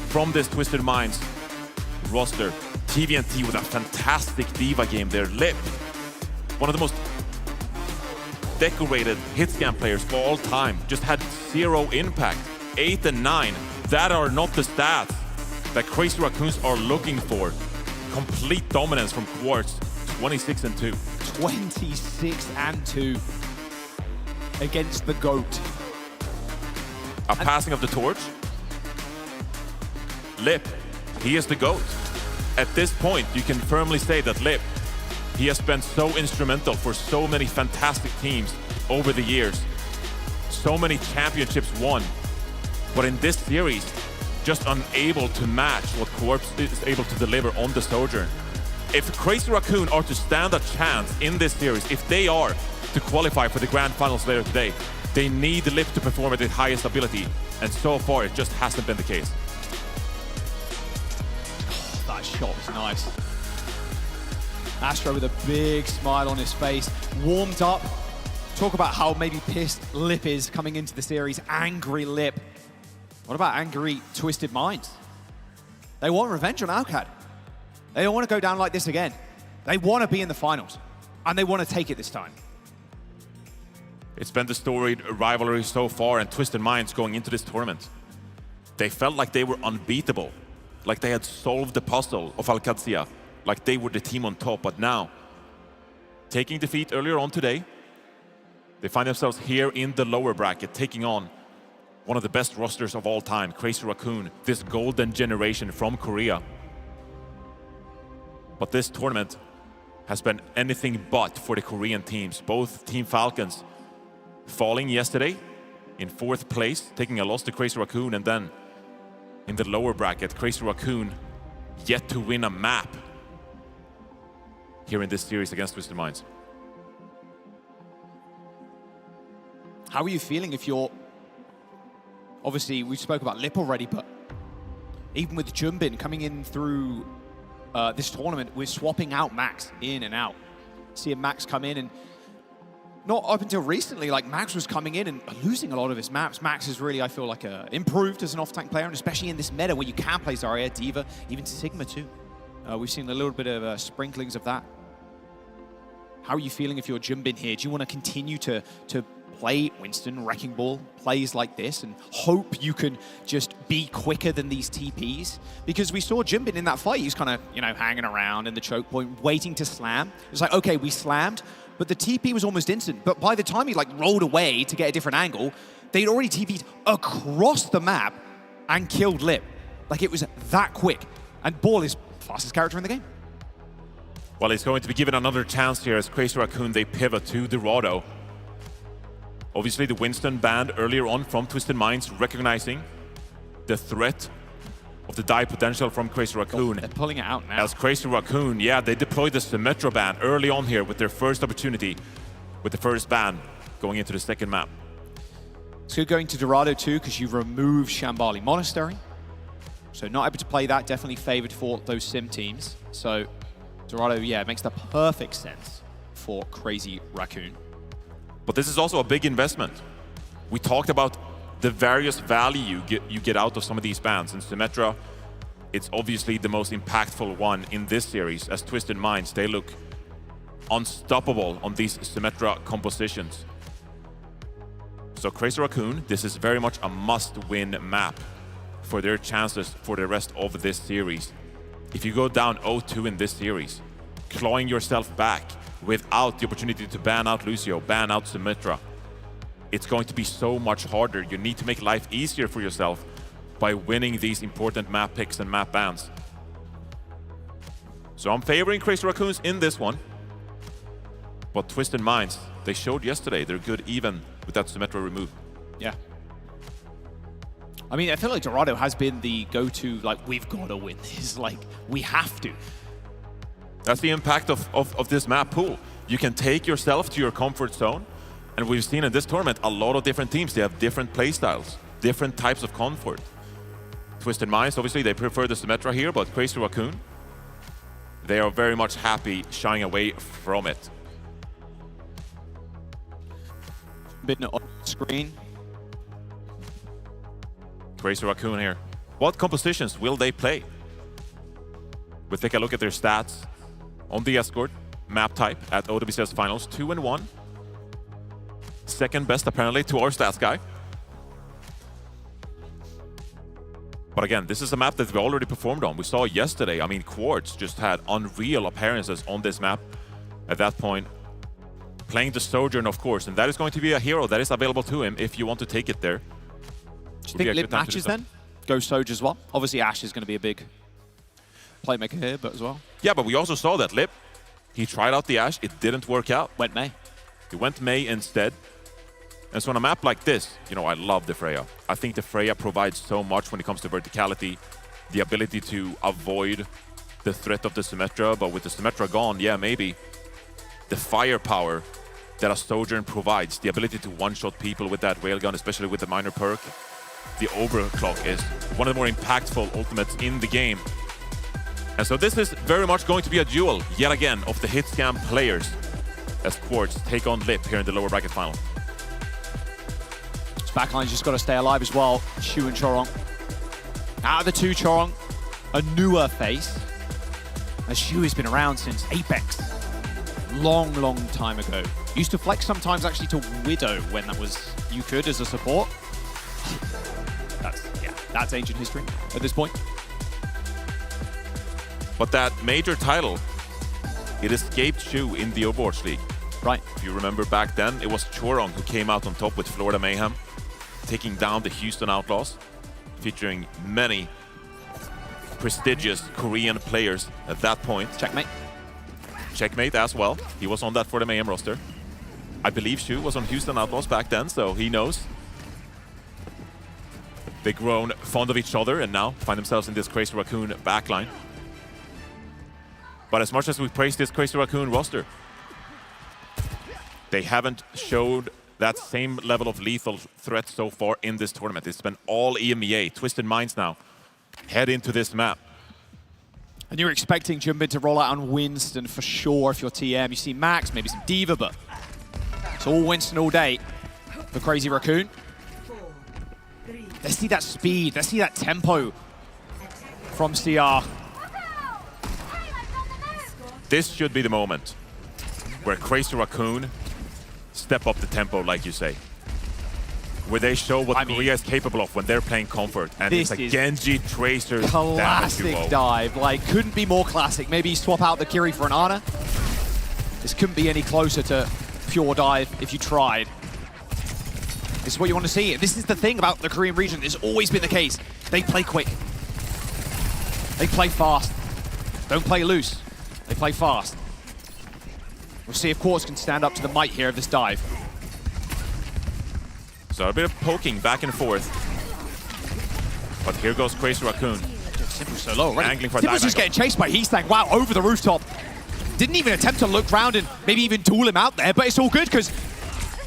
from this Twisted Minds roster. TVNT with a fantastic Diva game there. Lip, one of the most decorated hitscan players of all time, just had 0 impact. 8 and 9, that are not the stats that Crazy Raccoons are looking for. Complete dominance from Quartz, 26 and 2. 26 and 2 against the GOAT. A passing of the torch. Lip, he is the GOAT. At this point, you can firmly say that Lip, he has been so instrumental for so many fantastic teams over the years. So many championships won. But in this series, just unable to match what Quartz is able to deliver on the Sojourn. If Crazy Raccoon are to stand a chance in this series, if they are to qualify for the grand finals later today, they need Lip to perform at their highest ability. And so far, it just hasn't been the case. Oh, that shot was nice. Astro with a big smile on his face, warmed up. Talk about how maybe pissed Lip is coming into the series. Angry Lip. What about angry Twisted Minds? They want revenge on Alcad. They don't want to go down like this again. They want to be in the finals, and they want to take it this time. It's been the storied rivalry so far, and Twisted Minds going into this tournament. They felt like they were unbeatable, like they had solved the puzzle of Alcadzia, like they were the team on top. But now, taking defeat earlier on today, they find themselves here in the lower bracket, taking on one of the best rosters of all time, Crazy Raccoon, this golden generation from Korea. But this tournament has been anything but for the Korean teams. Both Team Falcons falling yesterday in 4th place, taking a loss to Crazy Raccoon, and then in the lower bracket, Crazy Raccoon yet to win a map here in this series against Twisted Minds. How are you feeling if you're... Obviously, we spoke about Lip already, but even with Junbin coming in through this tournament, we're swapping out Max in and out. Seeing Max come in, and not up until recently, like Max was coming in and losing a lot of his maps. Max is really, I feel like, improved as an off-tank player, and especially in this meta where you can play Zarya, Diva, even Sigma too. We've seen a little bit of sprinklings of that. How are you feeling if you're Junbin here? Do you want to continue to play Winston, Wrecking Ball, plays like this, and hope you can just be quicker than these TPs? Because we saw Junbin in that fight, he was kind of, you know, hanging around in the choke point, waiting to slam. It was like, okay, we slammed, but the TP was almost instant. But by the time he like rolled away to get a different angle, they'd already TP'd across the map and killed Lip. Like, it was that quick. And Ball is the fastest character in the game. Well, he's going to be given another chance here as Crazy Raccoon, they pivot to Dorado. Obviously, the Winston banned earlier on from Twisted Minds, recognizing the threat of the dive potential from Crazy Raccoon. They're pulling it out now. As Crazy Raccoon, yeah, they deployed the Symmetra ban early on here with their first opportunity, with the first ban going into the second map. It's good going to Dorado too, because you remove Shambali Monastery. So not able to play that, definitely favored for those sim teams. So Dorado, yeah, makes the perfect sense for Crazy Raccoon. But this is also a big investment. We talked about the various value you get out of some of these bans. And Symmetra, it's obviously the most impactful one in this series, as Twisted Minds, they look unstoppable on these Symmetra compositions. So Crazy Raccoon, this is very much a must-win map for their chances for the rest of this series. If you go down 0-2 in this series, clawing yourself back without the opportunity to ban out Lucio, ban out Symmetra, it's going to be so much harder. You need to make life easier for yourself by winning these important map picks and map bans. So I'm favoring Crazy Raccoons in this one. But Twisted Minds, they showed yesterday they're good even with that Symmetra removed. Yeah. I mean, I feel like Dorado has been the go-to, like, we've got to win this. Like, we have to. That's the impact of this map pool. You can take yourself to your comfort zone. And we've seen in this tournament a lot of different teams. They have different playstyles, different types of comfort. Twisted Minds, obviously, they prefer the Symmetra here, but Crazy Raccoon, they are very much happy shying away from it. Bit on screen. Crazy Raccoon here. What compositions will they play? We'll take a look at their stats on the Escort map type at OWCS Finals, 2-1. Second best, apparently, to our stats guy. But again, this is a map that we already performed on. We saw yesterday, I mean, Quartz just had unreal appearances on this map at that point. Playing the Sojourn, of course, and that is going to be a hero that is available to him if you want to take it there. Do you think Lip matches then? Go Sojourn as well? Obviously, Ash is going to be a big playmaker here, but as well. Yeah, but we also saw that Lip, he tried out the Ash, it didn't work out. Went Mei. He went Mei instead. And so on a map like this, you know, I love the Freya. I think the Freya provides so much when it comes to verticality, the ability to avoid the threat of the Symmetra, but with the Symmetra gone, yeah, maybe. The firepower that a Sojourn provides, the ability to one-shot people with that railgun, especially with the minor perk. The overclock is one of the more impactful ultimates in the game. And so this is very much going to be a duel, yet again, of the hit scam players as Quartz take on Lip here in the lower bracket final. His backline's just got to stay alive as well. Shu and Chorong. Out of the two, Chorong, a newer face. As Shu has been around since Apex. Long, long time ago. Used to flex sometimes actually to Widow when that was you could as a support. That's ancient history at this point. But that major title, it escaped Shu in the Overwatch League. Right. If you remember back then, it was Chorong who came out on top with Florida Mayhem, taking down the Houston Outlaws, featuring many prestigious Korean players at that point. Checkmate. Checkmate as well. He was on that Florida Mayhem roster. I believe Shu was on Houston Outlaws back then, so he knows. They've grown fond of each other and now find themselves in this Crazy Raccoon backline. But as much as we praise this Crazy Raccoon roster, they haven't showed that same level of lethal threat so far in this tournament. It's been all EMEA. Twisted Minds now head into this map. And you're expecting Jumbin to roll out on Winston for sure if you're TM. You see Max, maybe some D.Va, but it's all Winston all day for Crazy Raccoon. Let's see that speed, let's see that tempo from CR. This should be the moment where Crazy Raccoon step up the tempo, like you say. Where they show what Korea is capable of when they're playing comfort. And it's a Genji Tracer classic dive. Like, couldn't be more classic. Maybe swap out the Kiri for an Ana. This couldn't be any closer to pure dive if you tried. This is what you want to see. This is the thing about the Korean region. It's always been the case. They play quick. They play fast. Don't play loose. They play fast. We'll see if Quartz can stand up to the might here of this dive. So a bit of poking back and forth. But here goes Crazy Raccoon. Simba's so low already. Angling for a Simba's dive just angle. getting chased by Heesang. Wow, over the rooftop. Didn't even attempt to look round and maybe even tool him out there, but it's all good because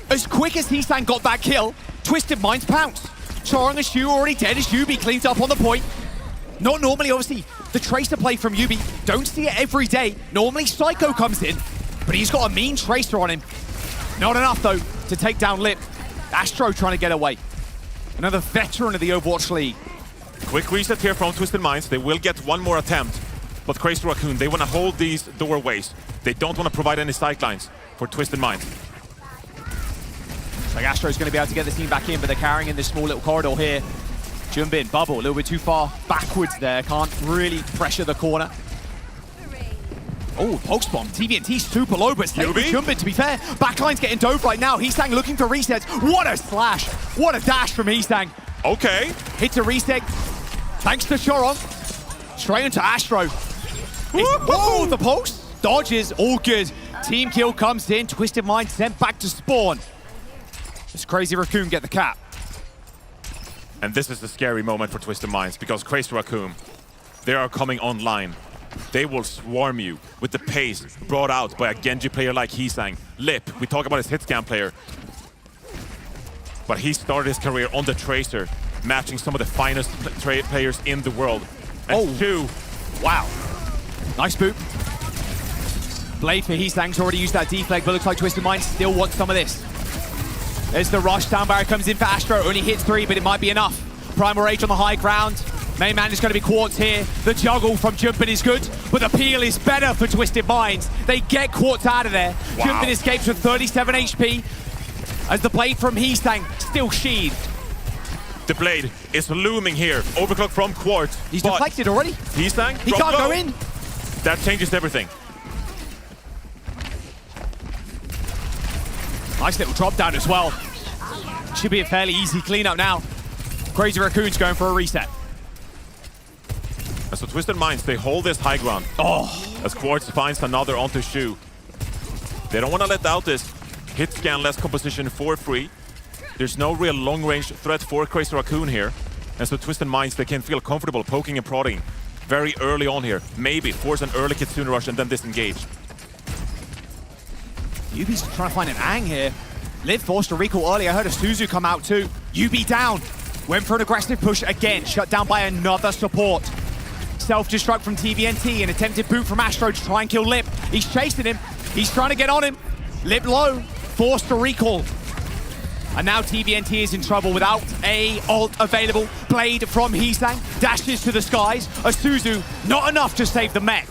as quick as Heesang got that kill, Twisted Minds pounced. Choring and Shu already dead as Yubi cleans up on the point. Not normally, obviously, the Tracer play from Yubi. Don't see it every day. Normally, Psycho comes in, but he's got a mean Tracer on him. Not enough, though, to take down Lip. Astro trying to get away. Another veteran of the Overwatch League. Quick reset here from Twisted Minds. They will get one more attempt. But Crazy Raccoon, they want to hold these doorways. They don't want to provide any sightlines for Twisted Minds. Like Astro's going to be able to get the team back in, but they're carrying in this small little corridor here. Jumbin, Bubble, a little bit too far backwards there. Can't really pressure the corner. Oh, Pulse Bomb. TVNT super low, but stay with Jumbin, to be fair. Backline's getting dove right now. Heesang looking for resets. What a slash. What a dash from Heesang. Okay. Hits a reset. Thanks to Choron. Straight into Astro. Oh, the pulse. Dodges, all good. Team kill comes in. Twisted Mind sent back to spawn. Does Crazy Raccoon get the cap? And this is the scary moment for Twisted Minds because Crazy Raccoon, they are coming online. They will swarm you with the pace brought out by a Genji player like Heesang. Lip, we talk about his hit scan player. But he started his career on the Tracer, matching some of the finest players in the world. And Shu. Wow. Nice boot. Blade for Heesang's already used that deflect, but looks like Twisted Mind still wants some of this. There's the rush. Down barrier comes in for Astro. Only hits 3, but it might be enough. Primal Rage on the high ground. Main man is going to be Quartz here. The juggle from Jumpin is good, but the peel is better for Twisted Minds. They get Quartz out of there. Wow. Jumpin escapes with 37 HP as the blade from Heesang still sheathed. The blade is looming here. Overclock from Quartz. He's deflected already. Heesang, He can't go in. That changes everything. Nice little drop down as well. Should be a fairly easy cleanup now. Crazy Raccoon's going for a reset. And so Twisted Minds, they hold this high ground. As Quartz finds another onto Shu. They don't want to let out this hit scan less composition for free. There's no real long-range threat for Crazy Raccoon here. And so Twisted Minds, they can feel comfortable poking and prodding very early on here. Maybe force an early Kitsune rush and then disengage. Yubi's trying to find an ang here. Liv forced a recall early. I heard a Suzu come out too. Yubi down. Went for an aggressive push again. Shut down by another support. Self-destruct from TVNT. An attempted boot from Astro to try and kill Lip. He's chasing him. He's trying to get on him. Lip low. Forced a recall. And now TVNT is in trouble without a ult available. Blade from Heesang. Dashes to the skies. A Suzu. Not enough to save the mech.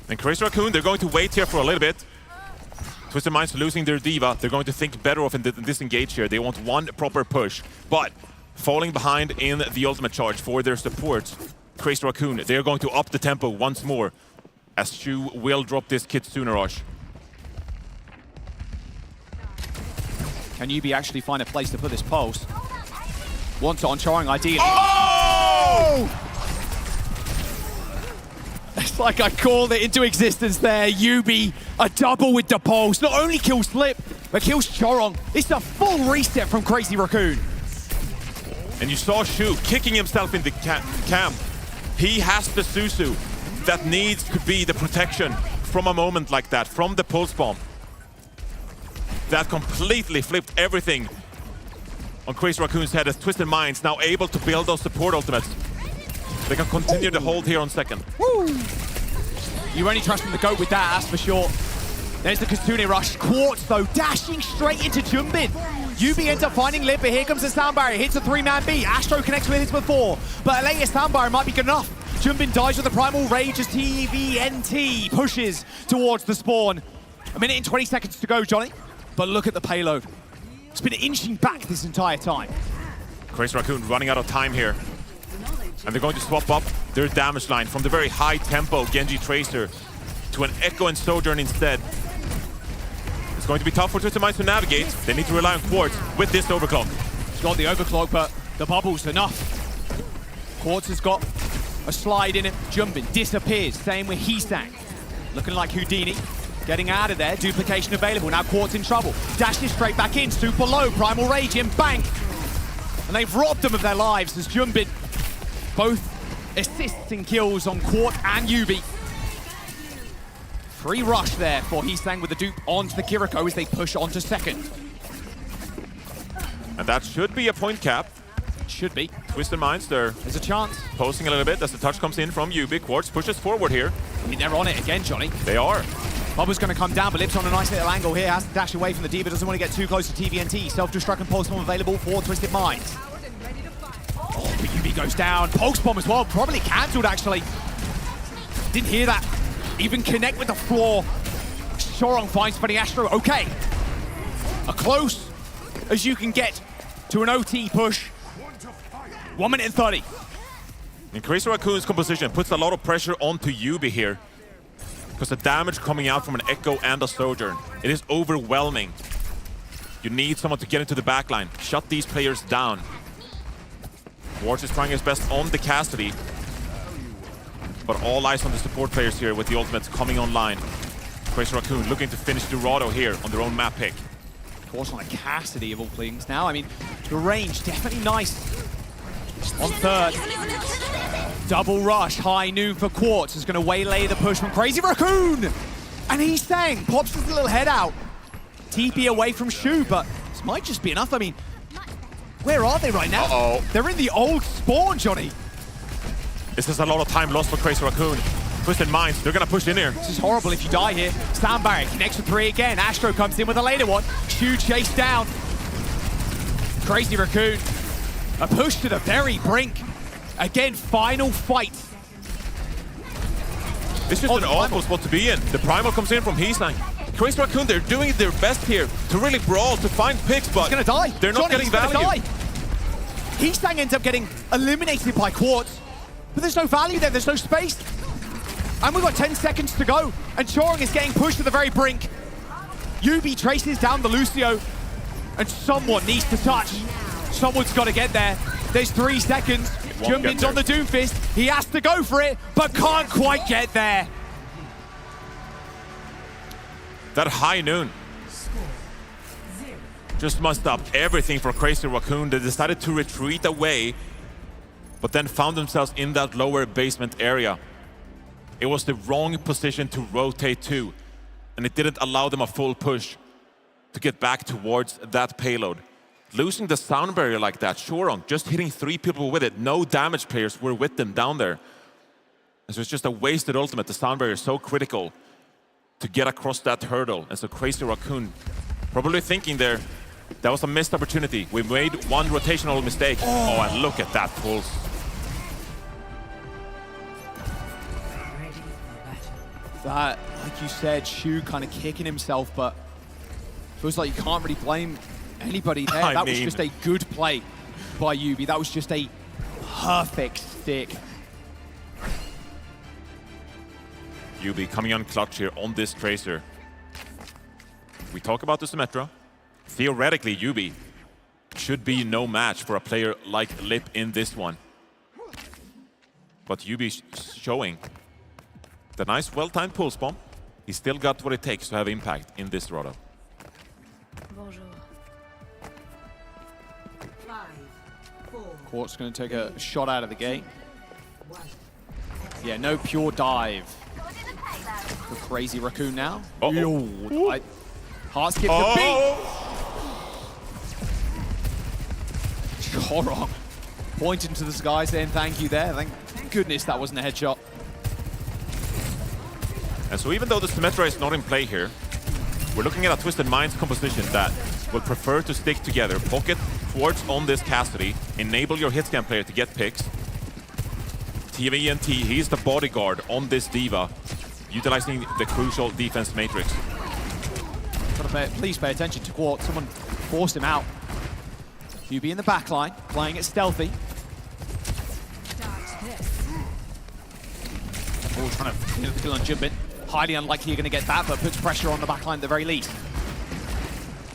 And Crazy Raccoon, they're going to wait here for a little bit. Twisted Minds losing their diva. They're going to think better of and disengage here. They want one proper push. But falling behind in the ultimate charge for their support, Crazy Raccoon, they're going to up the tempo once more as Shu will drop this Kitsune rush. Can Yubi actually find a place to put this pulse? Wants it on Choring ideally. Oh! It's like I called it into existence there. Yubi, a double with the pulse. Not only kills Flip, but kills Chorong. It's a full reset from Crazy Raccoon. And you saw Shu kicking himself in the camp. He has the Suzu that needs to be the protection from a moment like that, from the pulse bomb. That completely flipped everything on Crazy Raccoon's head as Twisted Minds now able to build those support ultimates. They can continue to hold here on second. Woo! You only trust the GOAT with that, that's for sure. There's the Kitsune rush. Quartz, though, dashing straight into Jumbin. Yubi ends up finding Lip, but here comes the sound barrier. Hits a 3-man B. Astro connects with his before, but a later sound barrier might be good enough. Jumbin dies with the Primal Rage as TVNT pushes towards the spawn. A minute and 20 seconds to go, Johnny. But look at the payload. It's been inching back this entire time. Crazy Raccoon running out of time here. And they're going to swap up their damage line from the very high tempo Genji Tracer to an Echo and Sojourn instead. It's going to be tough for Twisted Minds to navigate. They need to rely on Quartz with this overclock. He's got the overclock, but the bubble's enough. Quartz has got a slide in it. Jumbin disappears. Same with Heesang. Looking like Houdini. Getting out of there. Duplication available. Now Quartz in trouble. Dashes straight back in. Super low. Primal Rage in bank. And they've robbed them of their lives as Jumbin both assists and kills on Quart and Yubi. Free rush there for Heesang with the dupe onto the Kiriko as they push on to second. And that should be a point cap. Should be. Twisted Minds, there's a chance. Posting a little bit as the touch comes in from Yubi. Quartz pushes forward here. I mean, they're on it again, Johnny. They are. Bubba's going to come down, but Lips on a nice little angle here. Has to dash away from the D, but doesn't want to get too close to TVNT. Self-destruct and Pulse Bomb available for Twisted Minds. Oh, but Yubi goes down. Pulse Bomb as well. Probably cancelled, actually. Didn't hear that. Even connect with the floor. Shorong finds Funny Astro. Okay. As close as you can get to an OT push. 1 minute and 30. And Crazy Raccoon's composition puts a lot of pressure onto Yubi here. Because the damage coming out from an Echo and a Sojourn, it is overwhelming. You need someone to get into the backline, shut these players down. Quartz is trying his best on the Cassidy. But all eyes on the support players here with the ultimates coming online. Crazy Raccoon looking to finish Dorado here on their own map pick. Quartz on a Cassidy of all things now. I mean, the range definitely nice. On third. Double rush, high noon for Quartz is going to waylay the push from Crazy Raccoon. And Heesang pops his little head out. TP away from Shu, but this might just be enough. I mean, where are they right now? Uh-oh. They're in the old spawn, Johnny. This is a lot of time lost for Crazy Raccoon. Twisted Minds, they're going to push in here. This is horrible if you die here. Sound Barrier connects with 3 again. Astro comes in with a later one. Shu chased down. Crazy Raccoon. A push to the very brink. Again, final fight. This is an awful spot to be in. The Primal comes in from Heesang. Crazy Raccoon, they're doing their best here to really brawl, to find picks, but he's gonna die. They're not Johnny, getting value. Heesang ends up getting eliminated by Quartz, but there's no value there, there's no space. And we've got 10 seconds to go, and Chorong is getting pushed to the very brink. Yubi traces down the Lucio, and someone needs to touch. Someone's got to get there. There's 3 seconds. Jumbin's on the Doomfist. He has to go for it, but can't quite get there. That high noon just messed up everything for Crazy Raccoon. They decided to retreat away, but then found themselves in that lower basement area. It was the wrong position to rotate to, and it didn't allow them a full push to get back towards that payload. Losing the sound barrier like that, Shorong just hitting 3 people with it. No damage players were with them down there. And so it's just a wasted ultimate. The sound barrier is so critical to get across that hurdle. And so Crazy Raccoon probably thinking there, that was a missed opportunity. We made one rotational mistake. Oh, and look at that pulse. That, like you said, Shu kind of kicking himself, but feels like you can't really blame anybody there. That was just a good play by Yubi. That was just a perfect stick. Yubi coming on clutch here on this Tracer. We talk about the Symmetra. Theoretically, Yubi should be no match for a player like Lip in this one. But Yubi showing the nice, well-timed pulse bomb. He still got what it takes to have impact in this roto. Quartz going to take a shot out of the gate. Yeah, no pure dive for Crazy Raccoon now. Heart skip the beat. Chorong pointing to the sky saying thank you there. Thank goodness that wasn't a headshot. And so even though the Symmetra is not in play here, we're looking at a Twisted Minds composition that will prefer to stick together, pocket Quartz on this Cassidy, enable your hitscan player to get picks. TVNT, he's the bodyguard on this Diva, utilizing the crucial defense matrix. Please pay attention to Quartz. Someone forced him out. Yubi in the backline, playing it stealthy. Oh, trying to get the kill on Jumbin. Highly unlikely you're going to get that, but puts pressure on the backline at the very least.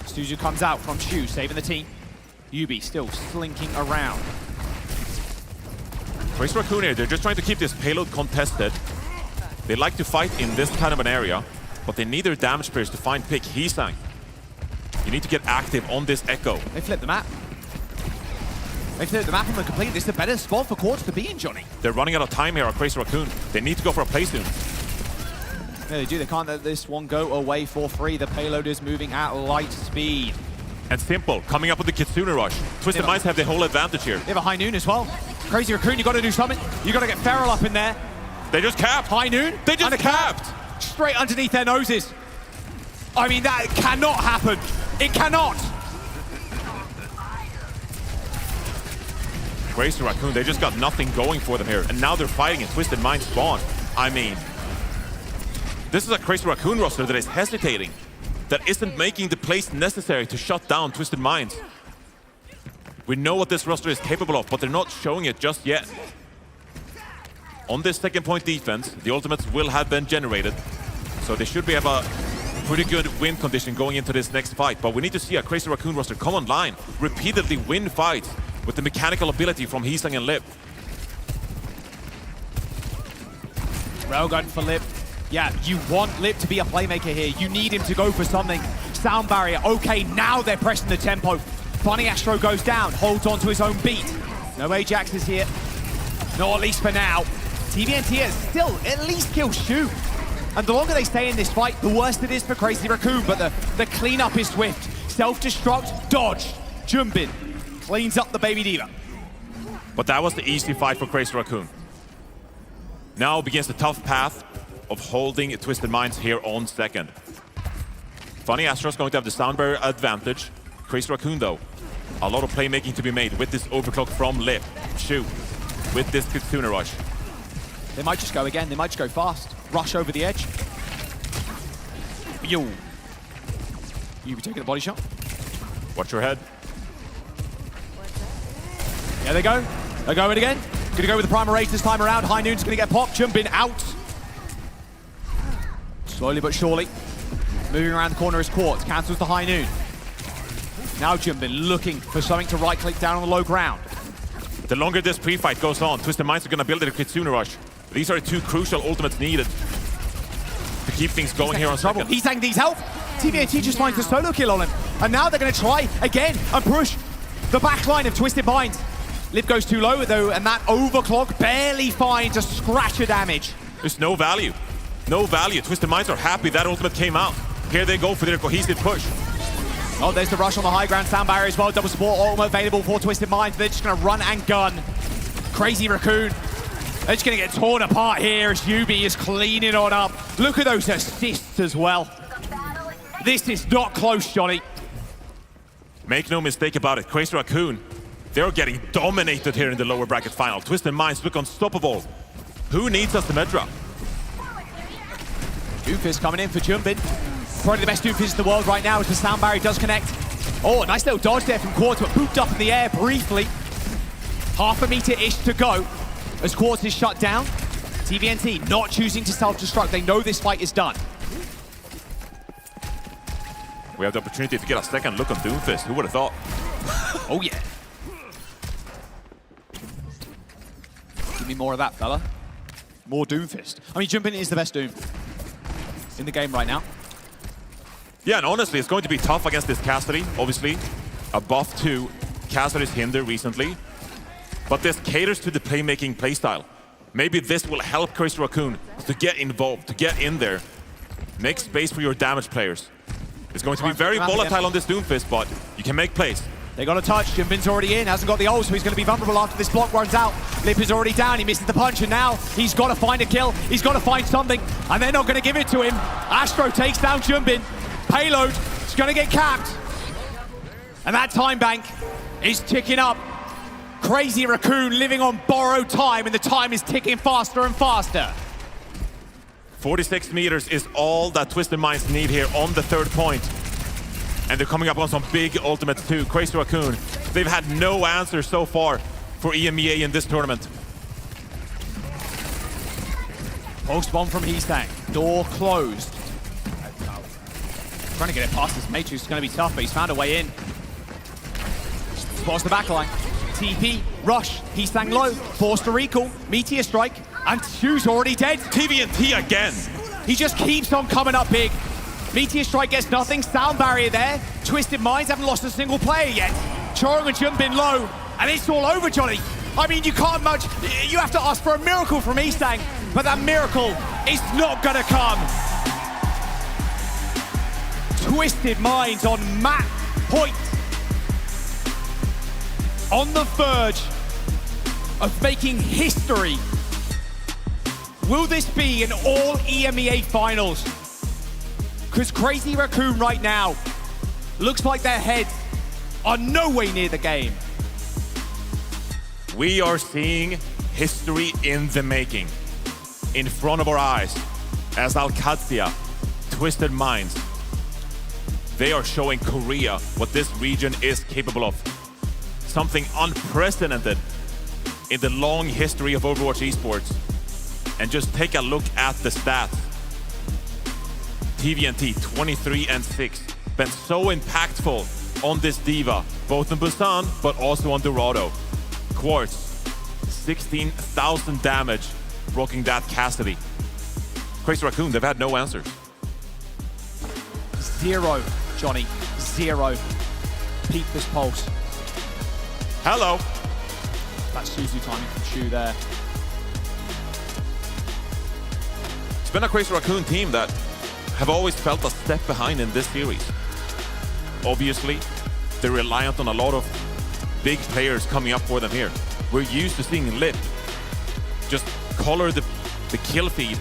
Suzu comes out from Shu, saving the team. Yubi still slinking around. Crazy Raccoon here, they're just trying to keep this payload contested. They like to fight in this kind of an area, but they need their damage players to find pick. Heesang, you need to get active on this Echo. They flip the map. If the map are complete, this is a better spot for Quartz to be in, Johnny. They're running out of time here on Crazy Raccoon. They need to go for a play soon. Yeah, they do. They can't let this one go away for free. The payload is moving at light speed. And Simple coming up with the Kitsune Rush. Twisted Minds have the whole advantage here. They have a High Noon as well. Crazy Raccoon, you got to do something. You got to get Feral up in there. They just capped. High Noon. They just capped. Straight underneath their noses. I mean, that cannot happen. It cannot. Crazy Raccoon, they just got nothing going for them here. And now they're fighting in Twisted Minds spawn. I mean, this is a Crazy Raccoon roster that is hesitating, that isn't making the plays necessary to shut down Twisted Minds. We know what this roster is capable of, but they're not showing it just yet. On this second point defense, the ultimates will have been generated, so they should have a pretty good win condition going into this next fight. But we need to see a Crazy Raccoon roster come online, repeatedly win fights with the mechanical ability from Heesang and Lip. Railgun for Lip. Yeah, you want Lip to be a playmaker here. You need him to go for something. Sound barrier. Okay, now they're pressing the tempo. Funny Astro goes down, holds on to his own beat. No Ajax is here. Not at least for now. TVNT has still at least killed Shu. And the longer they stay in this fight, the worse it is for Crazy Raccoon. But the cleanup is swift. Self-destruct, dodge. Jumbin cleans up the Baby Diva. But that was the easy fight for Crazy Raccoon. Now begins the tough path of holding Twisted Minds here on second. Funny Astro's going to have the sound barrier advantage. Crazy Raccoon though, a lot of playmaking to be made with this overclock from Lip. Shu with this Kitsune Rush. They might just go again, they might just go fast. Rush over the edge. Yo. You be taking a body shot. Watch your head. There they go. They're going again. Gonna go with the Primal Race this time around. High Noon's gonna get popped. Jumping out. Slowly but surely. Moving around the corner is Quartz. Cancels the High Noon. Now Jumbin looking for something to right-click down on the low ground. The longer this pre-fight goes on, Twisted Minds are gonna build a Kitsune Rush. These are two crucial ultimates needed to keep things going here on second. Heesang needs help. TVNT just finds the solo kill on him. And now they're gonna try again and push the back line of Twisted Minds. Lip goes too low though, and that overclock barely finds a scratch of damage. There's no value. No value. Twisted Minds are happy that ultimate came out. Here they go for their cohesive push. Oh, there's the rush on the high ground. Sound barrier as well. Double support ultimate available for Twisted Minds. They're just gonna run and gun. Crazy Raccoon. They're just gonna get torn apart here as Yubi is cleaning on up. Look at those assists as well. This is not close, Johnny. Make no mistake about it, Crazy Raccoon, they're getting dominated here in the lower bracket final. Twisted Minds look unstoppable. Who needs us, Symmetra? Doomfist coming in for Jumbin. Probably the best Doomfist in the world right now as the sound barrier does connect. Oh, a nice little dodge there from Quartz, but pooped up in the air briefly. Half a meter-ish to go as Quartz is shut down. TVNT not choosing to self-destruct. They know this fight is done. We have the opportunity to get a second look on Doomfist. Who would have thought? Oh, yeah. Give me more of that, fella. More Doomfist. I mean, Jumpin is the best Doom in the game right now. Yeah, and honestly, it's going to be tough against this Cassidy, obviously. A buff to Cassidy's Hinder recently. But this caters to the playmaking playstyle. Maybe this will help Crazy Raccoon to get involved, to get in there. Make space for your damage players. It's going to be very volatile on this Doomfist, but you can make plays. They got a touch. Jumbin's already in, hasn't got the ult, so he's going to be vulnerable after this block runs out. Lip is already down, he misses the punch, and now he's got to find a kill. He's got to find something, and they're not going to give it to him. Astro takes down Jumbin. Payload is going to get capped. And that time bank is ticking up. Crazy Raccoon living on borrowed time, and the time is ticking faster and faster. 46 meters is all that Twisted Minds need here on the third point. And they're coming up on some big ultimates too. Crazy Raccoon, they've had no answer so far for EMEA in this tournament. Post bomb from Heesang. Door closed. Trying to get it past this Matrix is going to be tough, but he's found a way in. Spots the backline. TP, rush, Heesang low, forced to recall, Meteor Strike, and Shu's already dead. TVNT again. He just keeps on coming up big. Meteor Strike gets nothing, sound barrier there. Twisted Minds haven't lost a single player yet. Chorong and Jumbin low. And it's all over, Johnny. I mean, you can't much. You have to ask for a miracle from Eastang, but that miracle is not gonna come. Twisted Minds on match point. On the verge of making history. Will this be an all EMEA finals? Because Crazy Raccoon right now looks like their heads are no way near the game. We are seeing history in the making, in front of our eyes, as Alcatia, Twisted Minds, they are showing Korea what this region is capable of. Something unprecedented in the long history of Overwatch Esports. And just take a look at the stats. TVNT 23-6, been so impactful on this diva, both in Busan, but also on Dorado. Quartz, 16,000 damage, rocking that Cassidy. Crazy Raccoon, they've had no answers. 0, Johnny, 0. Peep this pulse. Hello. That's Suzu timing from Shu there. It's been a Crazy Raccoon team that have always felt a step behind in this series. Obviously, they're reliant on a lot of big players coming up for them here. We're used to seeing Lip just color the kill feed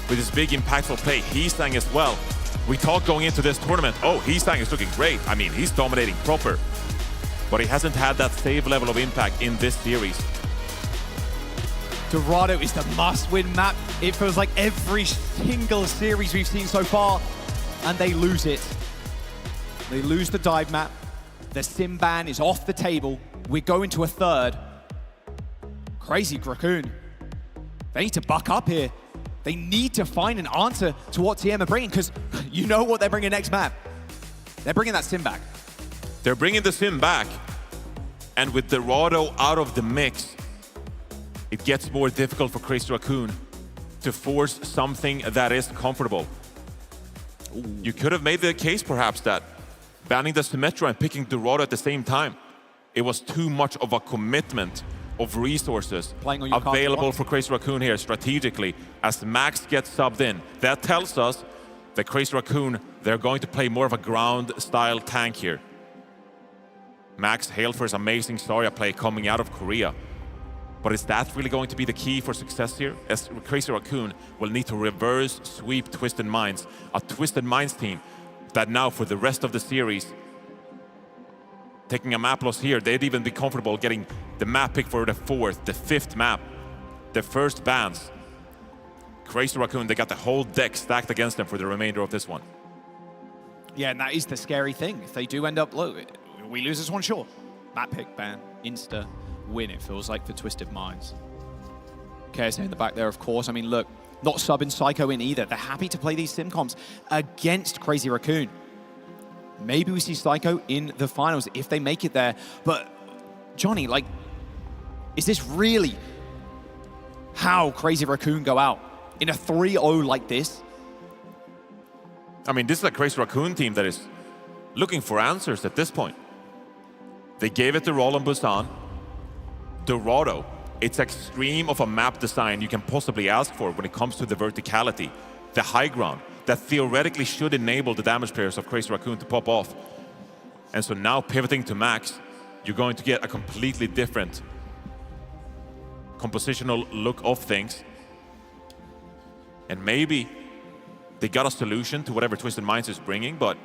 with his big impactful play. Heesang as well. We talked going into this tournament, oh, Heesang is looking great. I mean, he's dominating proper. But he hasn't had that same level of impact in this series. Dorado is the must-win map. It feels like every single series we've seen so far, and they lose it. They lose the dive map. The sim ban is off the table. We're going to a third. Crazy Raccoon. They need to buck up here. They need to find an answer to what TM are bringing, because you know what they're bringing next map. They're bringing that sim back. They're bringing the sim back, and with Dorado out of the mix, it gets more difficult for Crazy Raccoon to force something that is comfortable. You could have made the case perhaps that banning the Symmetra and picking Dorado at the same time, it was too much of a commitment of resources available for Crazy Raccoon here strategically as Max gets subbed in. That tells us that Crazy Raccoon, they're going to play more of a ground style tank here. Max hailed for his amazing Zarya play coming out of Korea. But is that really going to be the key for success here? As Crazy Raccoon will need to reverse sweep Twisted Minds. A Twisted Minds team that now for the rest of the series, taking a map loss here, they'd even be comfortable getting the map pick for the 4th, the 5th map, the first bans. Crazy Raccoon, they got the whole deck stacked against them for the remainder of this one. Yeah, and that is the scary thing. If they do end up low, we lose this one, sure. Map pick, ban, insta win, it feels like, for Twisted Minds. KSA in the back there, of course. I mean, look, not subbing Psycho in either. They're happy to play these sim comps against Crazy Raccoon. Maybe we see Psycho in the finals if they make it there. But, Johnny, like, is this really how Crazy Raccoon go out? In a 3-0 like this? I mean, this is a Crazy Raccoon team that is looking for answers at this point. They gave it to Roland Busan. Dorado, it's extreme of a map design you can possibly ask for when it comes to the verticality, the high ground, that theoretically should enable the damage players of Crazy Raccoon to pop off. And so now pivoting to Max, you're going to get a completely different compositional look of things. And maybe they got a solution to whatever Twisted Minds is bringing, but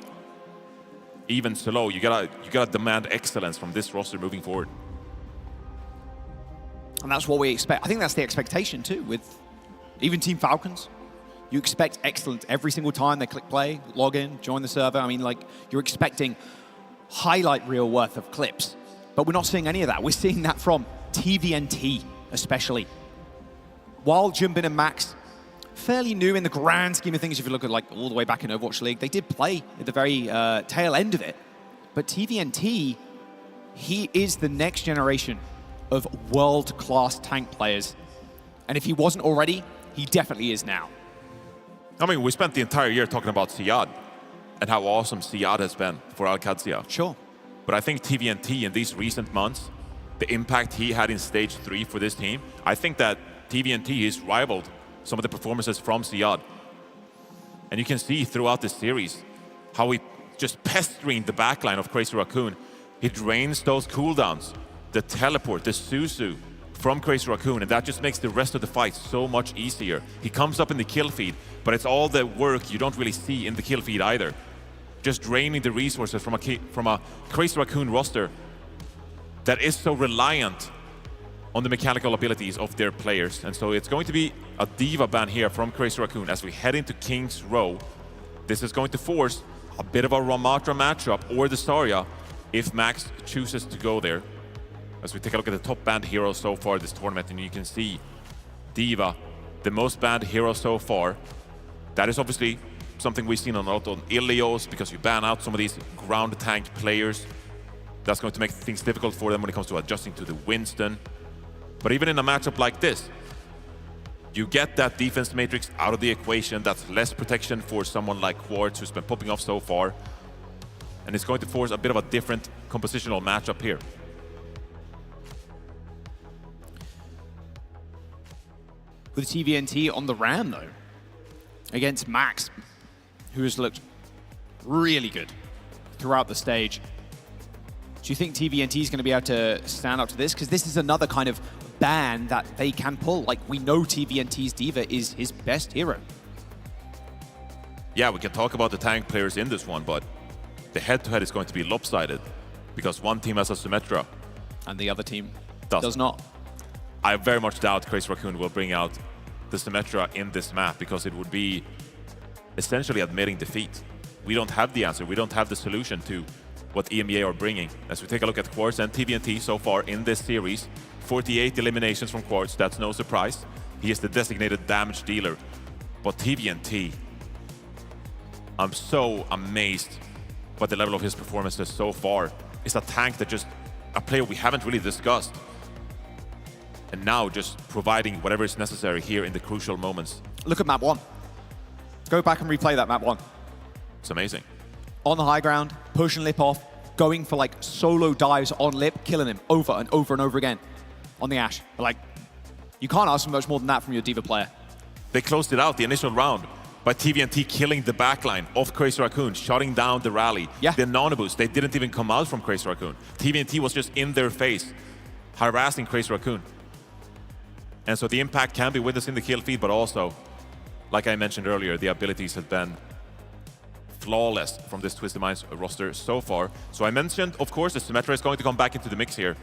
even so, you gotta demand excellence from this roster moving forward. And that's what we expect. I think that's the expectation too with even Team Falcons. You expect excellence every single time they click play, log in, join the server. I mean, like, you're expecting highlight reel worth of clips. But we're not seeing any of that. We're seeing that from TVNT, especially. While Jumbin and Max, fairly new in the grand scheme of things, if you look at like all the way back in Overwatch League, they did play at the very tail end of it. But TVNT, he is the next generation of world-class tank players. And if he wasn't already, he definitely is now. I mean, we spent the entire year talking about Siad and how awesome Siad has been for Alcatia. Sure. But I think TVNT in these recent months, the impact he had in stage 3 for this team, I think that TVNT has rivaled some of the performances from Siad. And you can see throughout this series how he just pestering the backline of Crazy Raccoon. He drains those cooldowns, the teleport, the Suzu from Crazy Raccoon, and that just makes the rest of the fight so much easier. He comes up in the kill feed, but it's all the work you don't really see in the kill feed either. Just draining the resources from a Crazy Raccoon roster that is so reliant on the mechanical abilities of their players. And so it's going to be a D.Va ban here from Crazy Raccoon as we head into King's Row. This is going to force a bit of a Ramatra matchup or the Zarya if Max chooses to go there. As we take a look at the top banned hero so far this tournament, and you can see D.Va, the most banned hero so far. That is obviously something we've seen a lot on Ilios, because you ban out some of these ground tank players. That's going to make things difficult for them when it comes to adjusting to the Winston. But even in a matchup like this, you get that defense matrix out of the equation. That's less protection for someone like Quartz, who's been popping off so far. And it's going to force a bit of a different compositional matchup here. With TVNT on the Ram, though, against Max, who has looked really good throughout the stage. Do you think TVNT is going to be able to stand up to this? Because this is another kind of ban that they can pull. Like, we know TVNT's D.Va is his best hero. Yeah, we can talk about the tank players in this one, but the head-to-head is going to be lopsided because one team has a Symmetra. And the other team does not. I very much doubt Crazy Raccoon will bring out the Symmetra in this map because it would be essentially admitting defeat. We don't have the answer. We don't have the solution to what EMEA are bringing. As we take a look at Quartz and TVNT so far in this series, 48 eliminations from Quartz, that's no surprise. He is the designated damage dealer. But TVNT, I'm so amazed by the level of his performances so far. It's a tank that just, a player we haven't really discussed. And now just providing whatever is necessary here in the crucial moments. Look at map 1. Go back and replay that map 1. It's amazing. On the high ground, pushing Lip off, going for like solo dives on Lip, killing him over and over and over again on the Ashe. Like, you can't ask for much more than that from your D.Va player. They closed it out the initial round by TVNT killing the backline of Crazy Raccoon, shutting down the rally. Yeah. The Nonoboost, they didn't even come out from Crazy Raccoon. TVNT was just in their face, harassing Crazy Raccoon. And so the impact can be witnessed in the kill feed, but also, like I mentioned earlier, the abilities have been flawless from this Twisted Minds roster so far. So I mentioned, of course, the Symmetra is going to come back into the mix here.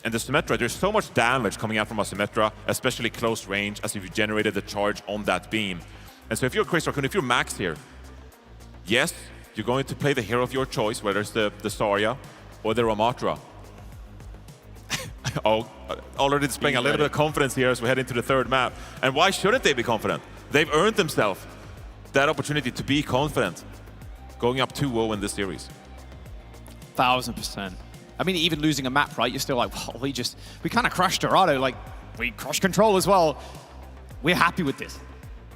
And the Symmetra, there's so much damage coming out from a Symmetra, especially close range, as if you generated the charge on that beam. And so if you're Crazy Raccoon, if you're Max here, yes, you're going to play the hero of your choice, whether it's the Zarya or the Ramatra. Oh, already displaying a little bit of confidence here as we head into the third map. And why shouldn't they be confident? They've earned themselves that opportunity to be confident going up 2-0 in this series. 1000%. I mean, even losing a map, right? You're still like, well, we kind of crushed Dorado. Like, we crushed Control as well. We're happy with this.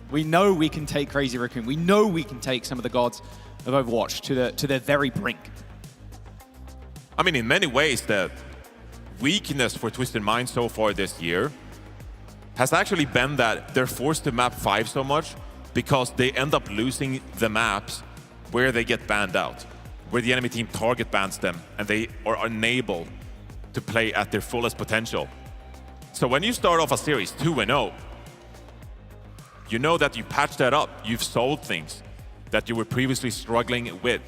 We know we can take Crazy Raccoon. We know we can take some of the gods of Overwatch to their very brink. I mean, in many ways, the weakness for Twisted Minds so far this year has actually been that they're forced to map 5 so much because they end up losing the maps where they get banned out, where the enemy team target bans them and they are unable to play at their fullest potential. So when you start off a series 2-0, you know that you patched that up, you've solved things that you were previously struggling with.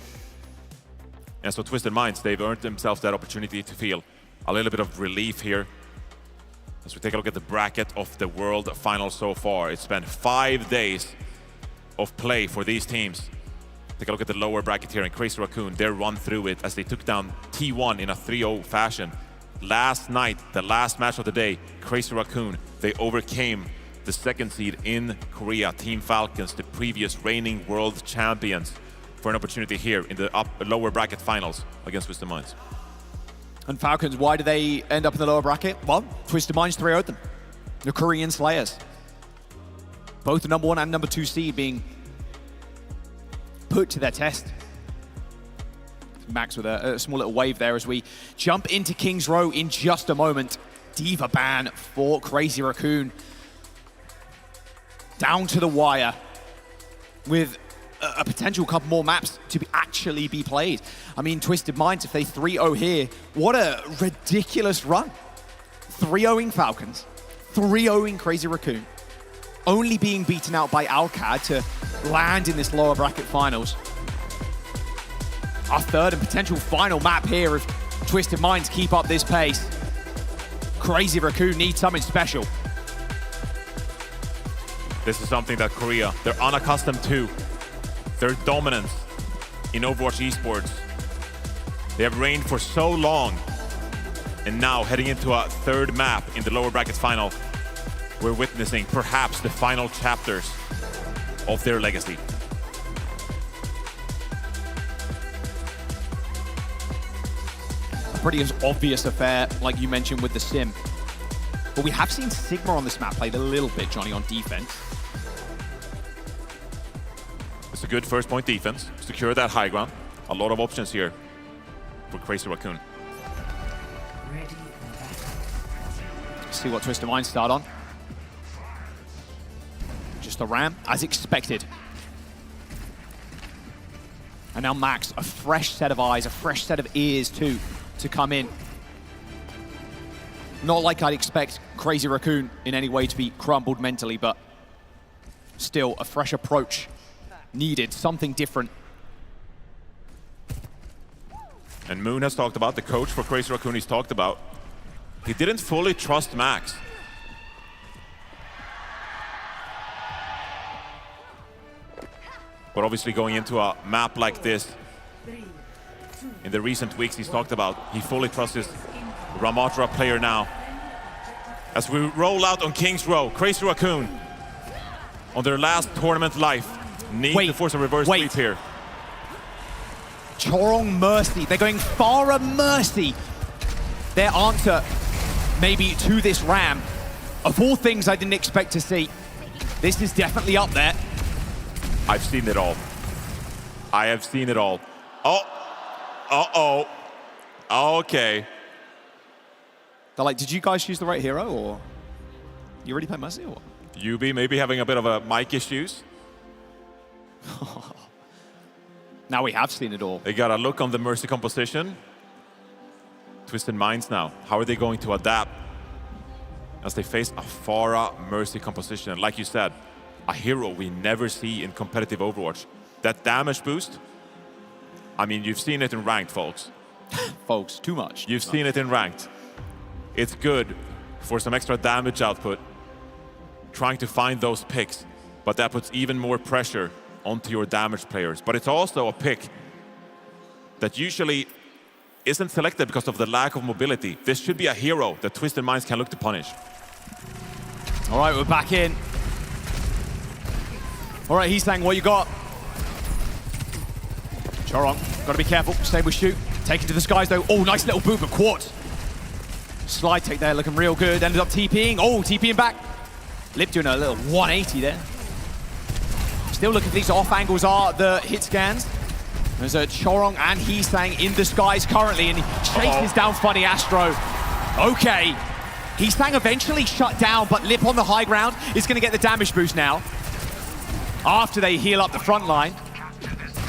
And so Twisted Minds, they've earned themselves that opportunity to feel a little bit of relief here. As we take a look at the bracket of the World Final so far, it's been 5 days of play for these teams. Take a look at the lower bracket here, and Crazy Raccoon, they run through it as they took down T1 in a 3-0 fashion. Last night, the last match of the day, Crazy Raccoon, they overcame the second seed in Korea, Team Falcons, the previous reigning world champions, for an opportunity here in the lower bracket finals against Twisted Minds. And Falcons, why do they end up in the lower bracket? Well, Twisted Minds 3-0'd them. The Korean Slayers. Both the number 1 and number 2 seed being put to their test. Max with a small little wave there as we jump into King's Row in just a moment. Diva ban for Crazy Raccoon. Down to the wire with a potential couple more maps to actually be played. I mean, Twisted Minds, if they 3-0 here, what a ridiculous run. 3-0ing Falcons, 3-0ing Crazy Raccoon, only being beaten out by Alcad to land in this lower bracket finals. Our third and potential final map here if Twisted Minds keep up this pace. Crazy Raccoon needs something special. This is something that Korea, they're unaccustomed to. Their dominance in Overwatch Esports. They have reigned for so long. And now heading into a third map in the lower bracket final, we're witnessing perhaps the final chapters of their legacy. A pretty obvious affair, like you mentioned, with the Sim. But we have seen Sigma on this map played a little bit, Johnny, on defense. It's a good first point defense. Secure that high ground. A lot of options here for Crazy Raccoon. See what Twisted Minds start on. Just a ram, as expected. And now Max, a fresh set of eyes, a fresh set of ears too, to come in. Not like I'd expect Crazy Raccoon in any way to be crumbled mentally, but still a fresh approach needed, something different. And Moon has talked about, the coach for Crazy Raccoon he's talked about, he didn't fully trust Max. But obviously going into a map like this, in the recent weeks he's talked about, he fully trusts his Ramatra player now. As we roll out on King's Row, Crazy Raccoon, on their last tournament life, need to force a reverse sweep here. Chorong Mercy, they're going Farah Mercy. Their answer, maybe, to this ram. Of all things I didn't expect to see, this is definitely up there. I've seen it all. I have seen it all. Oh, uh-oh. Okay. They're like, did you guys choose the right hero, or you already played Mercy, or? UB maybe having a bit of a mic issues. Now we have seen it all. They got a look on the Mercy composition. Twisted Minds now. How are they going to adapt as they face a Farah Mercy composition? Like you said, a hero we never see in competitive Overwatch. That damage boost, I mean, you've seen it in ranked, folks. Folks, too much. You've seen it in ranked. It's good for some extra damage output, trying to find those picks, but that puts even more pressure onto your damage players. But it's also a pick that usually isn't selected because of the lack of mobility. This should be a hero that Twisted Minds can look to punish. All right, we're back in. All right, he's saying, what you got? Chorong, got to be careful. Stay with shoot. Take it to the skies, though. Oh, nice little boot, but Quartz. Slide take there, looking real good. Ended up TPing. Oh, TPing back. Lip doing a little 180 there. Still looking for these off angles are the hit scans. There's a Chorong and Heesang in the skies currently, and he chases down Funny Astro. Okay. Heesang eventually shut down, but Lip on the high ground is going to get the damage boost now. After they heal up the front line.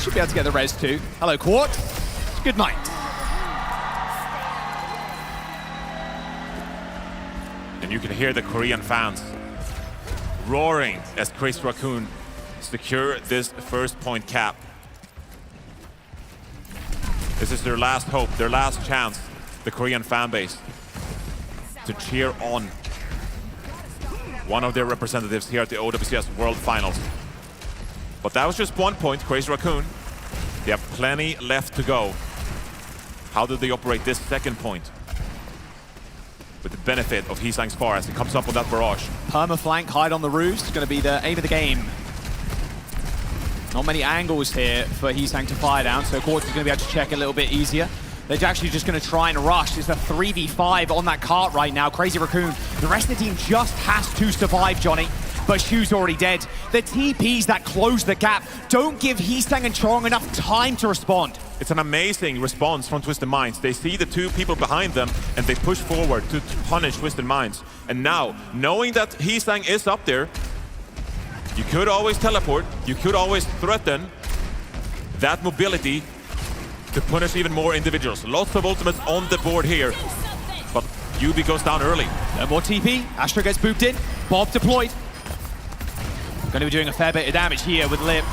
Should be able to get the res too. Hello, Quartz. Good night. And you can hear the Korean fans roaring as Crazy Raccoon secure this first point cap. This is their last hope, their last chance, the Korean fan base, to cheer on one of their representatives here at the OWCS World Finals. But that was just 1 point, Crazy Raccoon. They have plenty left to go. How do they operate this second point? With the benefit of Heesang's Far as he comes up with that barrage. Perma-flank, hide on the roofs, is going to be the aim of the game. Not many angles here for Heesang to fire down, so Quartz is going to be able to check a little bit easier. They're actually just going to try and rush. It's a 3v5 on that cart right now. Crazy Raccoon. The rest of the team just has to survive, Johnny. But Shu's already dead. The TPs that close the gap don't give Heesang and Chorong enough time to respond. It's an amazing response from Twisted Minds. They see the two people behind them and they push forward to punish Twisted Minds. And now, knowing that Hisang is up there, you could always teleport, you could always threaten that mobility to punish even more individuals. Lots of ultimates on the board here, but UB goes down early. No more TP, Astro gets booped in, Bob deployed. Going to be doing a fair bit of damage here with Lip.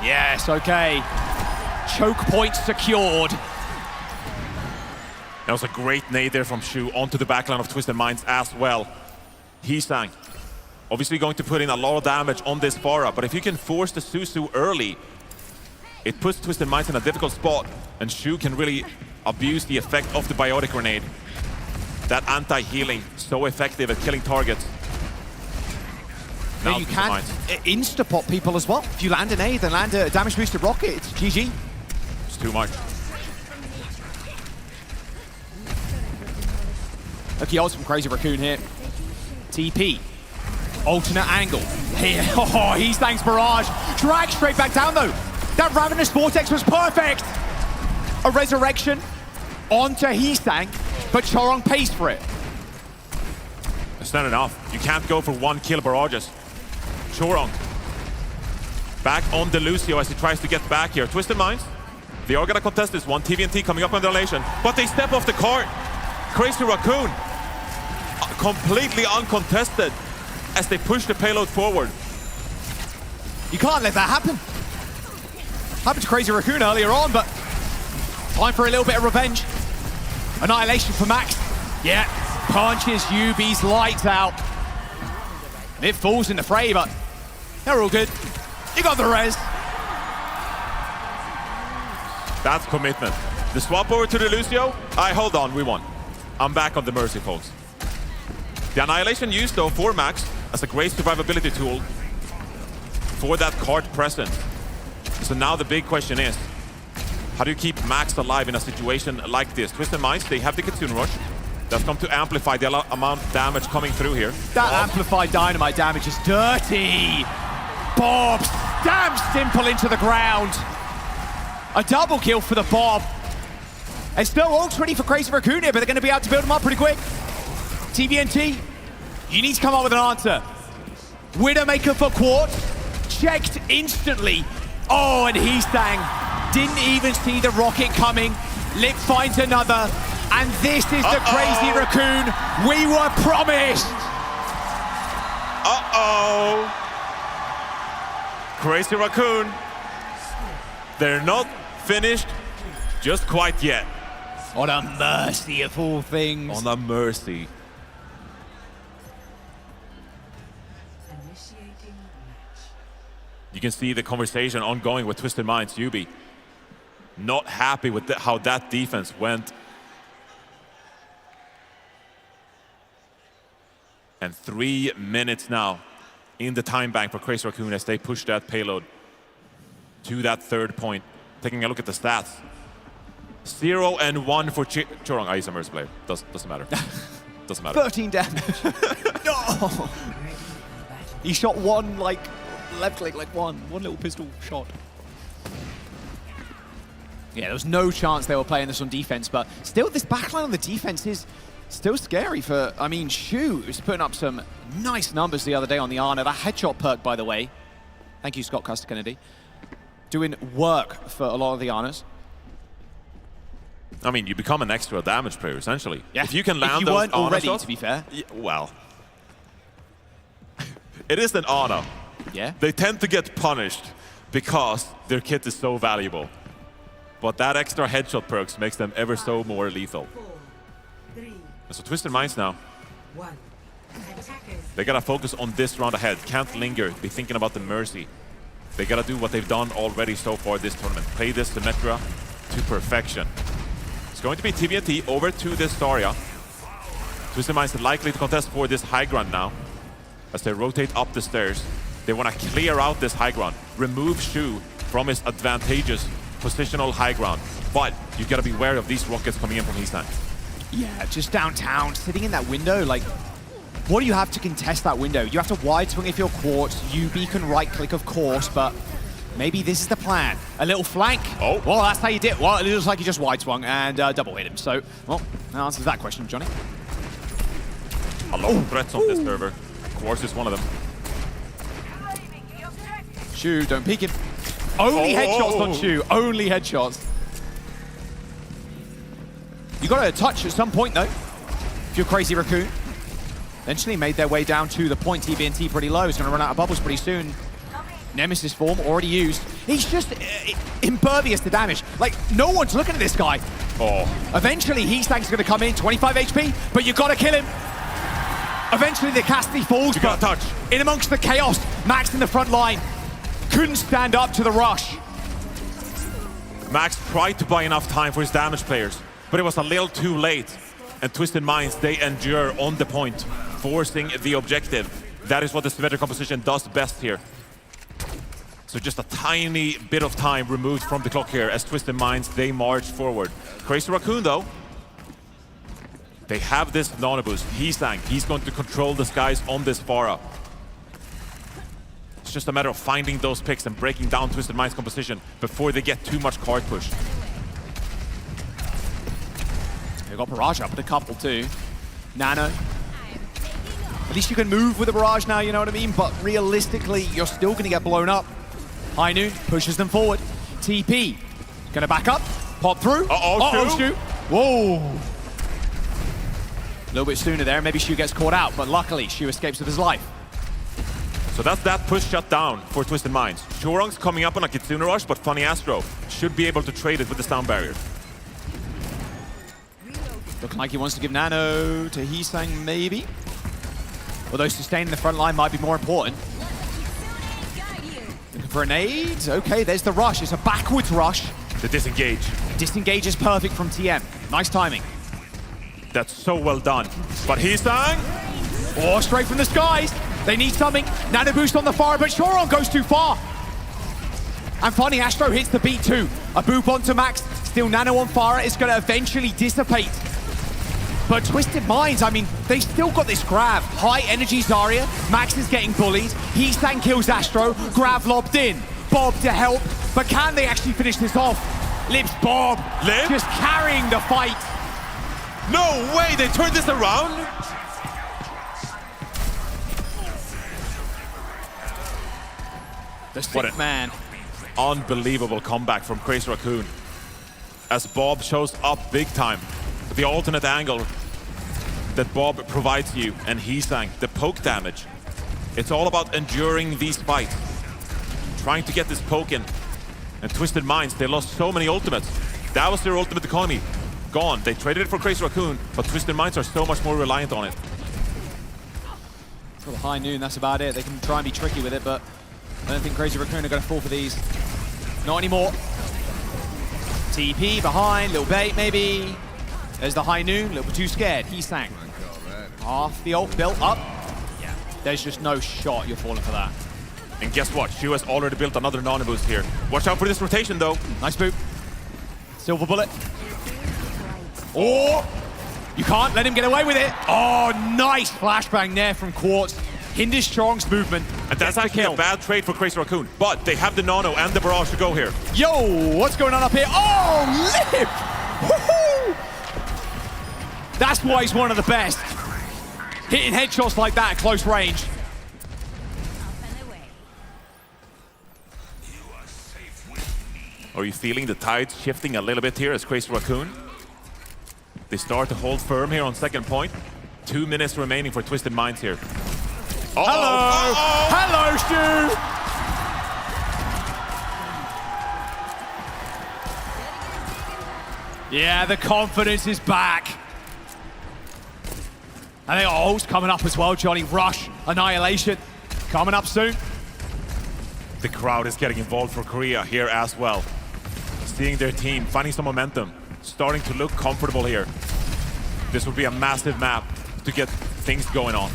Yes, okay. Choke point secured. That was a great nade there from Shu onto the backline of Twisted Minds as well. Hisang, obviously going to put in a lot of damage on this Pharah, but if you can force the Susu early, it puts Twisted Minds in a difficult spot, and Shu can really abuse the effect of the Biotic Grenade. That anti-healing, so effective at killing targets. Now you can insta-pop people as well. If you land an A, then land a damage boosted rocket, it's GG. It's too much. Lucky odds from Crazy Raccoon here. TP. Alternate angle. Here. Oh, he's thanks Barrage. Drag straight back down though. That Ravenous Vortex was perfect. A resurrection onto Hisang, but Chorong pays for it. It's not enough. You can't go for one kill barrages. Chorong back on the Lucio as he tries to get back here. Twisted Minds, they are gonna contest this one. TVNT coming up on the relation, but they step off the cart. Crazy Raccoon, completely uncontested as they push the payload forward. You can't let that happen. Happened to Crazy Raccoon earlier on, but time for a little bit of revenge. Annihilation for Max. Yeah, punches UB's lights out. It falls in the fray, but they're all good. You got the res. That's commitment. The swap over to the Lucio. Hold on, we won. I'm back on the Mercy, folks. The Annihilation used, though, for Max as a great survivability tool for that cart present. So now the big question is, how do you keep Max alive in a situation like this? Twisted Minds, they have the Kitsune Rush. That's come to amplify the amount of damage coming through here. That amplified dynamite damage is dirty. Bob stamps Simple into the ground. A double kill for the Bob. And still ults ready for Crazy Raccoon here, but they're going to be out to build him up pretty quick. TVNT, you need to come up with an answer. Widowmaker for Quartz, checked instantly. Oh, and Hisang didn't even see the rocket coming. Lip finds another. And this is the Crazy Raccoon we were promised. Crazy Raccoon. They're not finished just quite yet. On a mercy of all things. On a mercy. You can see the conversation ongoing with Twisted Minds, Yubi. Not happy with how that defense went. And 3 minutes now in the time bank for Crazy Raccoon as they push that payload to that third point. Taking a look at the stats. 0 and 1 for Chorong. He's a Mercy player. Doesn't matter. Doesn't matter. 13 damage. No! He shot one, like, left click, like one little pistol shot. Yeah, there was no chance they were playing this on defense, but still this backline on the defense is still scary for, I mean, Shu was putting up some nice numbers the other day on the Ana. That headshot perk, by the way. Thank you, Scott Custer Kennedy. Doing work for a lot of the Anas. I mean, you become an extra damage player, essentially. Yeah. If you can land if you those weren't Ana already, shots, to be fair. Yeah, well, it is an Ana. Yeah. They tend to get punished because their kit is so valuable. But that extra headshot perks makes them ever so more lethal. So Twisted Minds now. They gotta focus on this round ahead. Can't linger, be thinking about the Mercy. They gotta do what they've done already so far this tournament. Play this Symmetra to perfection. It's going to be TVNT over to this Zarya. Twisted Minds likely to contest for this high ground now. As they rotate up the stairs, they want to clear out this high ground. Remove Shu from his advantageous positional high ground. But you gotta be wary of these rockets coming in from Hisang. Yeah, just downtown, sitting in that window, like, what do you have to contest that window? You have to wide swing if you're Quartz. UB can right click, of course, but Maybe this is the plan. A little flank. Oh. Well, that's how you did. Well, it looks like he just wide swung and double hit him. So, well, that answers that question, Johnny. A lot of threats on this server. Quartz is one of them. Shu, don't peek him. Only headshots on Shu. Only headshots. You got to touch at some point, though. If you're Crazy Raccoon. Eventually made their way down to the point. TBNT pretty low. He's going to run out of bubbles pretty soon. Nemesis form already used. He's just impervious to damage. Like, no one's looking at this guy. Oh. Eventually, Heesang's going to come in. 25 HP, but you got to kill him. Eventually, the Cassidy falls. You got to touch. In amongst the chaos, Max in the front line. Couldn't stand up to the rush. Max tried to buy enough time for his damage players, but it was a little too late. And Twisted Minds, they endure on the point, forcing the objective. That is what the Symmetric composition does best here. So just a tiny bit of time removed from the clock here as Twisted Minds, they march forward. Crazy Raccoon, though, they have this nano boost. He's going to control the skies on this Pharah. It's just a matter of finding those picks and breaking down Twisted Minds' composition before they get too much card push. They've got Barrage up with a couple too. Nano. At least you can move with the Barrage now, you know what I mean? But realistically, you're still going to get blown up. High Noon pushes them forward. TP. Going to back up. Pop through. Uh-oh, Shu. Whoa. A little bit sooner there. Maybe Shu gets caught out, but luckily Shu escapes with his life. So that's that push shut down for Twisted Minds. Shorong's coming up on a Kitsune Rush, but Funny Astro should be able to trade it with the sound barrier. Looking like he wants to give Nano to Heesang, maybe. Although sustaining the front line might be more important. Looking for a nade. Okay, there's the rush. It's a backwards rush. The disengage. Disengage is perfect from TM. Nice timing. That's so well done. But Heesang? Oh, straight from the skies. They need something. Nano boost on the fire, but Shorong goes too far. And Funny Astro hits the beat too. A boop onto Max. Still Nano on fire. It's going to eventually dissipate. But Twisted Minds, I mean, they still got this grab. High energy Zarya. Max is getting bullied. Heesang kills Astro. Grab lobbed in. Bob to help. But can they actually finish this off? Lips Bob. Lip? Just carrying the fight. No way, they turned this around? The sick man. Unbelievable comeback from Crazy Raccoon. As Bob shows up big time. The alternate angle that Bob provides you, and Heesang, the poke damage. It's all about enduring these fights. Trying to get this poke in. And Twisted Minds, they lost so many ultimates. That was their ultimate economy. Gone. They traded it for Crazy Raccoon, but Twisted Minds are so much more reliant on it. For the High Noon, that's about it. They can try and be tricky with it, but I don't think Crazy Raccoon are going to fall for these. Not anymore. TP behind, little bait maybe. There's the High Noon, a little bit too scared. Heesang. Half the ult built up. Yeah. There's just no shot you're falling for that. And guess what? Shu has already built another nano boost here. Watch out for this rotation though. Nice boot. Silver bullet. Oh! You can't let him get away with it. Oh, nice flashbang there from Quartz. Hinders Strong's movement. And that's actually a bad trade for Crazy Raccoon. But they have the nano and the barrage to go here. Yo, what's going on up here? Oh, Lip! Woohoo! That's why he's one of the best. Hitting headshots like that at close range. Are you feeling the tide shifting a little bit here as Crazy Raccoon? They start to hold firm here on second point. 2 minutes remaining for Twisted Minds here. Hello! Hello, Stu! Yeah, the confidence is back. And they got ults coming up as well, Johnny. Rush, Annihilation, coming up soon. The crowd is getting involved for Korea here as well. Seeing their team, finding some momentum, starting to look comfortable here. This would be a massive map to get things going on.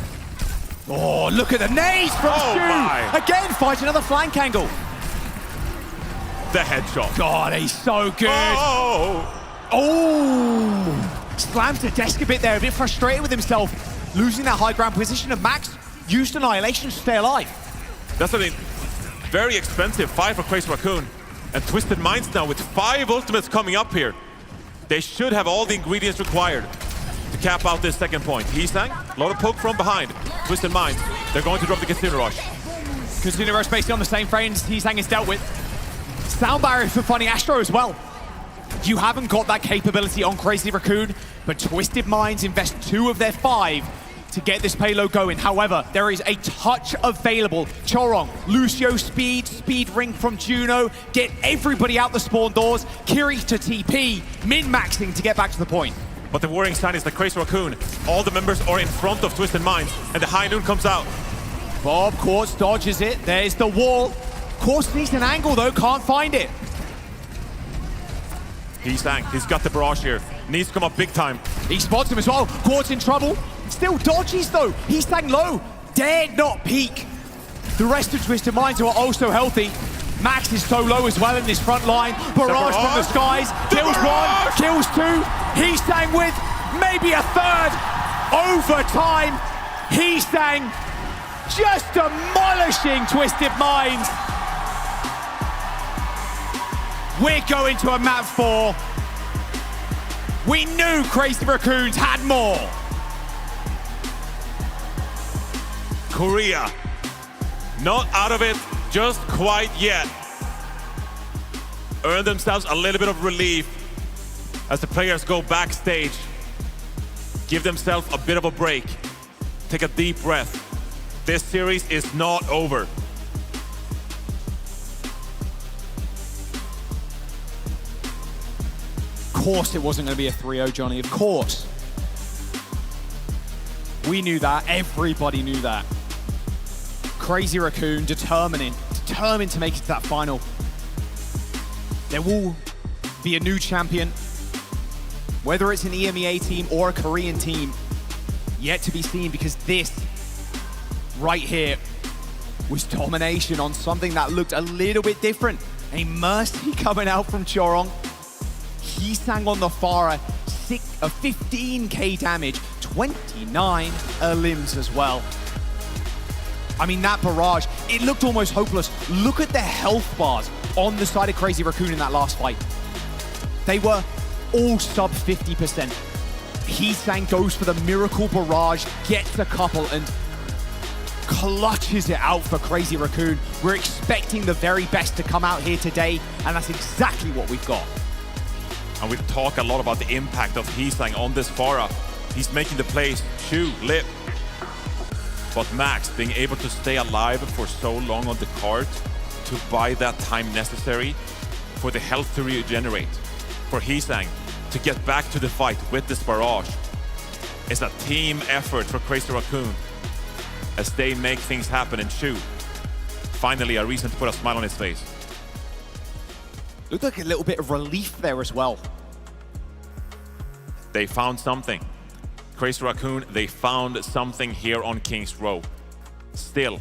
Oh, look at the nades from Stu! My. Again, fight another flank angle. The headshot. God, he's so good. Oh! Slams the desk a bit there, a bit frustrated with himself. Losing that high ground position of Max. Used Annihilation to stay alive. That's the thing. very expensive fight for Crazy Raccoon. And Twisted Minds now with 5 ultimates coming up here. They should have all the ingredients required to cap out this second point. Heesang, a lot of poke from behind. Twisted Minds, they're going to drop the Kitsune Rush. Kitsune Rush basically on the same frames Heesang is dealt with. Sound barrier for Funny Astro as well. You haven't got that capability on Crazy Raccoon, but Twisted Minds invest 2 of their 5 to get this payload going. However, there is a touch available. Chorong, Lucio speed ring from Juno, get everybody out the spawn doors. Kiri to TP, min-maxing to get back to the point. But the worrying sign is that Crazy Raccoon, all the members are in front of Twisted Minds, and the High Noon comes out. Bob Quartz dodges it. There's the wall. Quartz needs an angle though, can't find it. He's got the barrage here. Needs to come up big time. He spots him as well. Quartz in trouble. Still dodges though. He's staying low. Dared not peek. The rest of Twisted Minds are also healthy. Max is so low as well in this front line. Barrage from the skies. Kills 1, kills 2. He's staying with maybe a third. Overtime. He's staying just demolishing Twisted Minds. We're going to a map 4. We knew Crazy Raccoons had more. Korea, not out of it just quite yet. Earn themselves a little bit of relief as the players go backstage. Give themselves a bit of a break. Take a deep breath. This series is not over. Of course it wasn't going to be a 3-0, Johnny, of course. We knew that, everybody knew that. Crazy Raccoon determined to make it to that final. There will be a new champion, whether it's an EMEA team or a Korean team, yet to be seen, because this right here was domination on something that looked a little bit different. A Mercy coming out from Chorong. He sang on the Pharah, 15k damage, 29 limbs as well. I mean, that barrage, it looked almost hopeless. Look at the health bars on the side of Crazy Raccoon in that last fight. They were all sub 50%. Heesang goes for the miracle barrage, gets a couple, and clutches it out for Crazy Raccoon. We're expecting the very best to come out here today, and that's exactly what we've got. And we talk a lot about the impact of Heesang on this Pharah. He's making the plays chew, lip. But Max being able to stay alive for so long on the cart to buy that time necessary for the health to regenerate, for Heesang to get back to the fight with this barrage, is a team effort for Crazy Raccoon as they make things happen and Chew. Finally, a reason to put a smile on his face. Looked like a little bit of relief there as well. They found something. Crazy Raccoon, they found something here on King's Row. Still,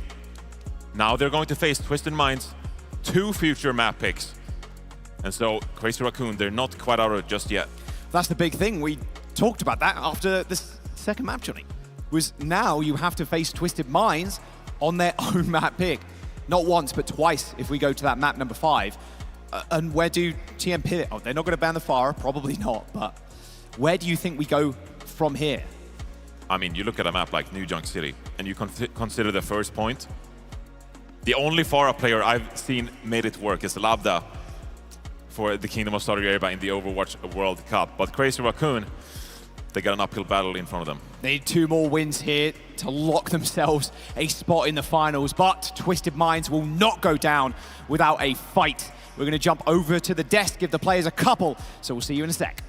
now they're going to face Twisted Minds, 2 future map picks. And so, Crazy Raccoon, they're not quite out of it just yet. That's the big thing. We talked about that after this second map, Johnny. Was now you have to face Twisted Minds on their own map pick. Not once, but twice if we go to that map number 5. And where do TM pivot? Oh, they're not going to ban the Pharah, probably not, but where do you think we go from here? I mean, you look at a map like New Junk City, and you consider the first point. The only Pharah player I've seen made it work is Labda for the Kingdom of Saudi Arabia in the Overwatch World Cup. But Crazy Raccoon, they got an uphill battle in front of them. They need 2 more wins here to lock themselves a spot in the finals, but Twisted Minds will not go down without a fight. We're going to jump over to the desk, give the players a couple, so we'll see you in a sec.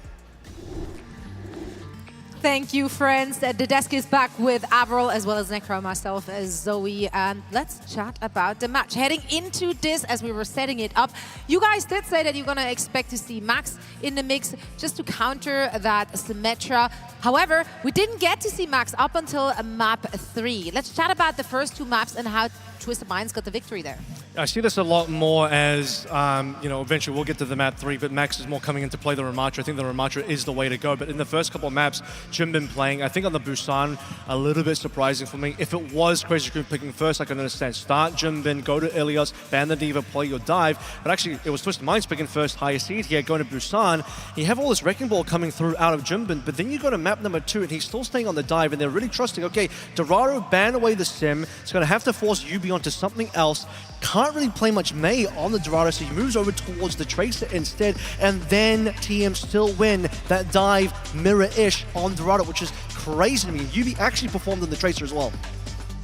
Thank you, friends. The desk is back with Avril as well as Necro, myself as Zoe, and let's chat about the match. Heading into this, as we were setting it up, you guys did say that you're going to expect to see Max in the mix just to counter that Symmetra. However, we didn't get to see Max up until map 3. Let's chat about the first 2 maps and how Twisted Minds got the victory there. I see this a lot more as, eventually we'll get to the map 3, but Max is more coming into play the Ramatra. I think the Ramatra is the way to go. But in the first couple of maps, Jimbin playing, I think on the Busan, a little bit surprising for me. If it was Crazy Raccoon picking first, I can understand. Start Jimbin, go to Ilios, ban the Diva, play your dive. But actually, it was Twisted Minds picking first, higher seed here, going to Busan. You have all this Wrecking Ball coming through out of Jimbin, but then you go to map number 2, and he's still staying on the dive, and they're really trusting, okay, Dorado ban away the Sim. It's going to have to force Yubi onto something else. Can't really play much Mei on the Dorado, so he moves over towards the Tracer instead, and then TM still win that dive mirror-ish on Dorado, which is crazy to me. Yubi actually performed on the Tracer as well.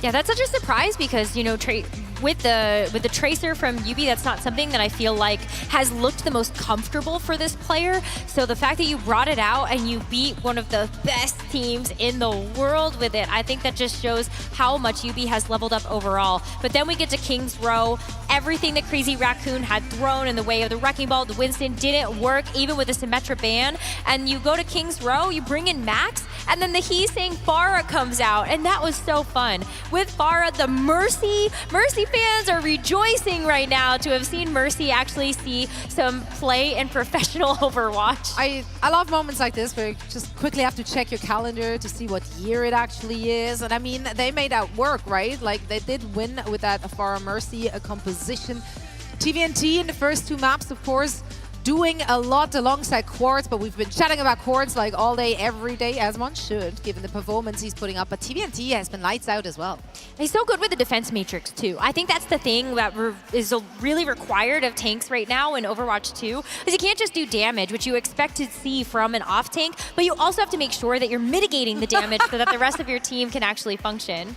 Yeah, that's such a surprise because, with the Tracer from Yubi, that's not something that I feel like has looked the most comfortable for this player. So the fact that you brought it out and you beat one of the best teams in the world with it, I think that just shows how much Yubi has leveled up overall. But then we get to King's Row. Everything that Crazy Raccoon had thrown in the way of the Wrecking Ball, the Winston didn't work, even with the Symmetra ban. And you go to King's Row, you bring in Max, and then the He's Saying Pharah comes out, and that was so fun. With Pharah, the Mercy fans are rejoicing right now to have seen Mercy actually see some play in professional Overwatch. I love moments like this where you just quickly have to check your calendar to see what year it actually is. And I mean, they made that work, right? Like, they did win with that Pharah Mercy composition. TVNT in the first 2 maps, of course, doing a lot alongside Quartz, but we've been chatting about Quartz like all day, every day, as one should, given the performance he's putting up. But TVNT has been lights out as well. He's so good with the defense matrix, too. I think that's the thing that is really required of tanks right now in Overwatch 2, is you can't just do damage, which you expect to see from an off tank, but you also have to make sure that you're mitigating the damage so that the rest of your team can actually function.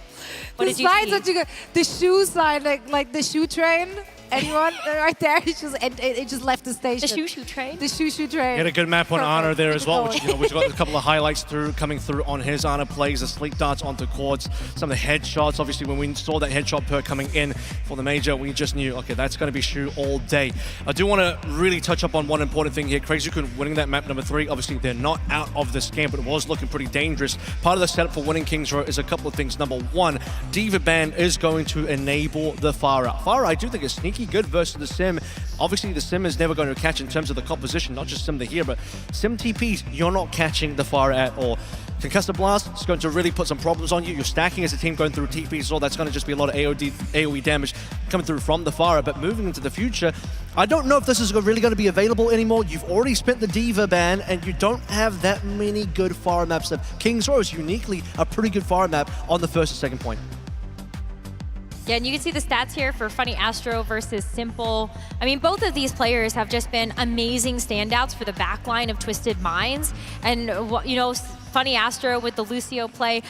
What did you see? The shoe sign, like the shoe train. Anyone right there? It just left the station. The shoo train? The shoo train. He had a good map on Honor there as well, which, we've got a couple of highlights coming through on his Honor plays, the sleep darts onto Quartz, some of the headshots. Obviously, when we saw that headshot perk coming in for the Major, we just knew, okay, that's going to be Shu all day. I do want to really touch up on one important thing here. Crazy Raccoon winning that map number 3. Obviously, they're not out of this game, but it was looking pretty dangerous. Part of the setup for winning King's Row is a couple of things. Number 1, Diva ban is going to enable the Pharah. Pharah, I do think, is sneaky good versus the Sim. Obviously, the Sim is never going to catch in terms of the composition, not just Sim the here, but Sim TPs, you're not catching the Pharah at all. Concussive Blast is going to really put some problems on you. You're stacking as a team going through TPs as well. That's going to just be a lot of AoE damage coming through from the Pharah. But moving into the future, I don't know if this is really going to be available anymore. You've already spent the Diva ban, and you don't have that many good Pharah maps. King's Row is uniquely a pretty good Pharah map on the first and second point. Yeah, and you can see the stats here for Funny Astro versus Simple. I mean, both of these players have just been amazing standouts for the backline of Twisted Minds. And, Funny Astro with the Lucio play,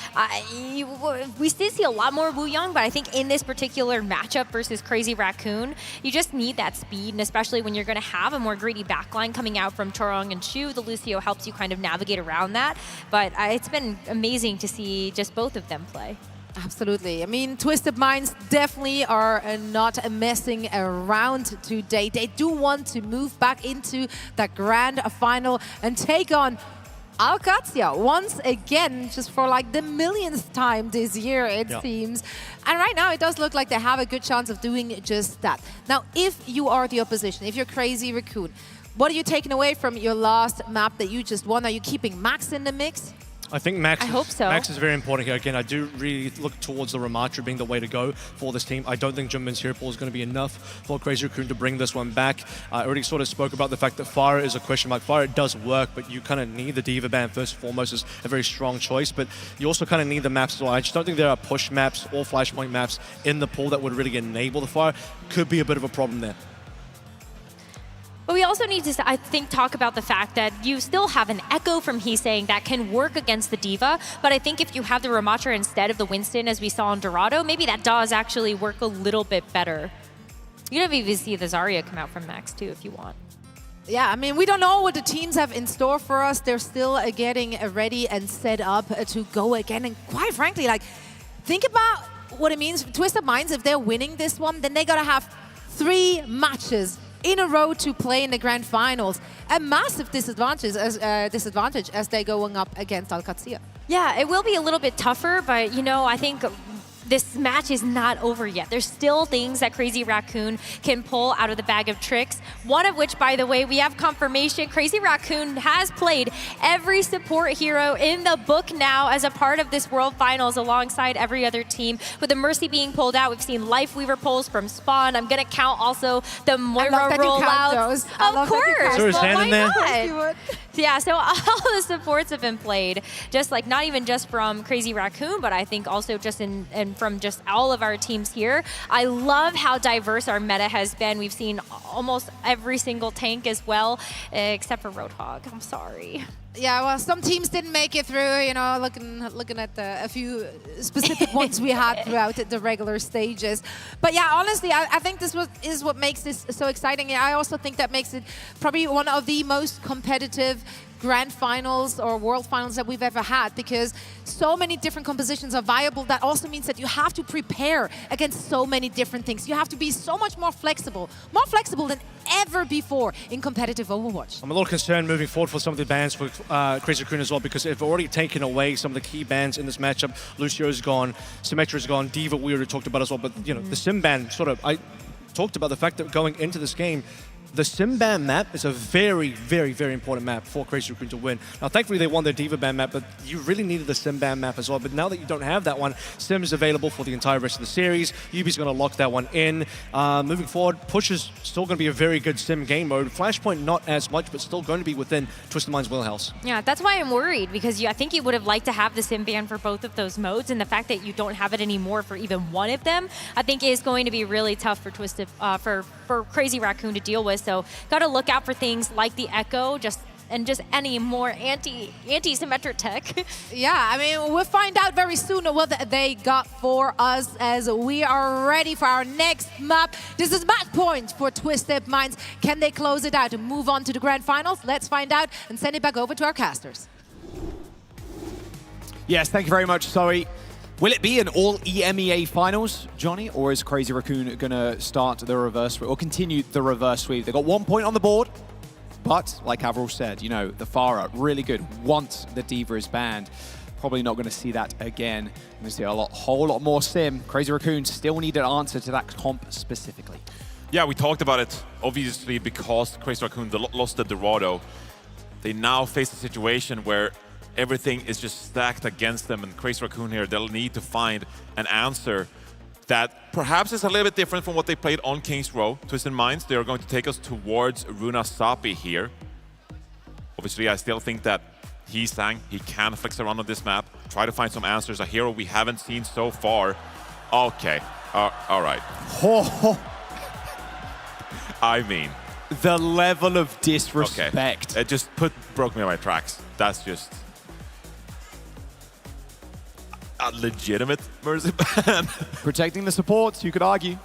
we did see a lot more Wu Yang, but I think in this particular matchup versus Crazy Raccoon, you just need that speed, and especially when you're going to have a more greedy backline coming out from Chorong and Shu, the Lucio helps you kind of navigate around that. But it's been amazing to see just both of them play. Absolutely. I mean, Twisted Minds definitely are not messing around today. They do want to move back into the grand final and take on OWCS once again, just for like the millionth time this year, it seems. And right now, it does look like they have a good chance of doing just that. Now, if you are the opposition, if you're Crazy Raccoon, what are you taking away from your last map that you just won? Are you keeping Max in the mix? I think Max, I hope so. Max is very important here. Again, I do really look towards the Ramatra being the way to go for this team. I don't think Jimbin's Hero Ball is going to be enough for Crazy Raccoon to bring this one back. I already sort of spoke about the fact that Pharah is a question mark. Pharah does work, but you kind of need the Diva ban first and foremost as a very strong choice. But you also kind of need the maps as well. I just don't think there are push maps or flashpoint maps in the pool that would really enable the Pharah. Could be a bit of a problem there. But we also need to, I think, talk about the fact that you still have an Echo from He's Saying that can work against the Diva. But I think if you have the Ramatra instead of the Winston, as we saw in Dorado, maybe that does actually work a little bit better. You can even see the Zarya come out from Max, too, if you want. Yeah, I mean, we don't know what the teams have in store for us. They're still getting ready and set up to go again. And quite frankly, like, think about what it means for Twisted Minds. If they're winning this one, then they got to have 3 matches in a row to play in the grand finals. A massive disadvantage as they're going up against OWCS. Yeah, it will be a little bit tougher, but I think this match is not over yet. There's still things that Crazy Raccoon can pull out of the bag of tricks. One of which, by the way, we have confirmation. Crazy Raccoon has played every support hero in the book now as a part of this World Finals alongside every other team. With the Mercy being pulled out, we've seen Lifeweaver pulls from Spawn. I'm going to count also the Moira rollouts. Of course. Sure, Why there. not? Yeah, so all the supports have been played, just like not even just from Crazy Raccoon, but I think also just from just all of our teams here. I love how diverse our meta has been. We've seen almost every single tank as well, except for Roadhog. I'm sorry. Yeah, well, some teams didn't make it through, you know, looking at a few specific ones we had throughout the regular stages. But yeah, honestly, I think this is what makes this so exciting. And I also think that makes it probably one of the most competitive grand finals or world finals that we've ever had, because so many different compositions are viable. That also means that you have to prepare against so many different things. You have to be so much more flexible than ever before in competitive Overwatch. I'm a little concerned moving forward for some of the bans for Crazy Raccoon as well, because they've already taken away some of the key bans in this matchup. Lucio's gone, Symmetra's gone, Diva we already talked about as well, but you know, the Sim ban I talked about the fact that going into this game, the Sim ban map is a very, very, very important map for Crazy Raccoon to win. Now, thankfully, they won their Diva ban map, but you really needed the Sim ban map as well. But now that you don't have that one, Sim is available for the entire rest of the series. Yubi's going to lock that one in. Moving forward, Push is still going to be a very good Sim game mode. Flashpoint, not as much, but still going to be within Twisted Mind's wheelhouse. Yeah, that's why I'm worried, because I think you would have liked to have the Sim ban for both of those modes, and the fact that you don't have it anymore for even one of them, I think is going to be really tough for Twisted, for Crazy Raccoon to deal with. So, got to look out for things like the Echo, just any more anti-symmetric tech. Yeah, I mean, we'll find out very soon what they got for us as we are ready for our next map. This is match point for Twisted Minds. Can they close it out and move on to the grand finals? Let's find out and send it back over to our casters. Yes, thank you very much, Zoe. Will it be an all EMEA finals, Johnny, or is Crazy Raccoon going to start the reverse sweep or continue the reverse sweep? They got 1 point on the board, but like Avril said, you know, the Pharah, really good once the Diva is banned. Probably not going to see that again. We're going to see a whole lot more Sim. Crazy Raccoon still need an answer to that comp specifically. Yeah, we talked about it, obviously, because Crazy Raccoon lost the Dorado. They now face a situation where everything is just stacked against them, and Crazy Raccoon here, they'll need to find an answer that perhaps is a little bit different from what they played on King's Row. Twisted Minds, they are going to take us towards Runa Sapi here. Obviously, I still think that he can flex around on this map, try to find some answers, a hero we haven't seen so far. Okay, all right. I mean, the level of disrespect. Okay. It just broke me on my tracks. That's just a legitimate Mercy ban. Protecting the supports, you could argue.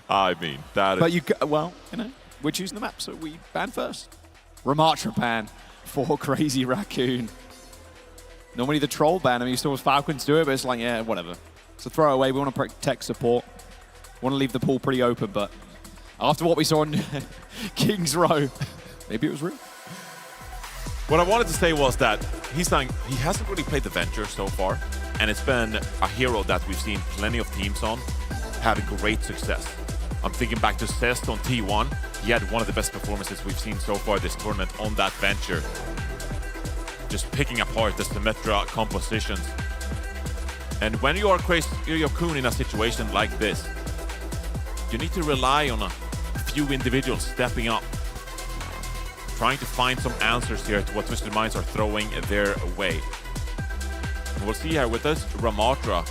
I mean, that is... But well, you know, we're choosing the map, so we ban first. Ramatra ban for Crazy Raccoon. Normally the troll ban, I mean, you saw Falcons do it, but it's like, yeah, whatever. It's a throwaway. We want to protect support. Want to leave the pool pretty open, but after what we saw in King's Row, maybe it was real. What I wanted to say was that he hasn't really played the Venture so far, and it's been a hero that we've seen plenty of teams on have great success. I'm thinking back to Cest on T1. He had one of the best performances we've seen so far this tournament on that Venture. Just picking apart the Symmetra compositions. And when you are Crazy Raccoon in a situation like this, you need to rely on a few individuals stepping up, trying to find some answers here to what Twisted Minds are throwing their way. And we'll see here with us, Ramatra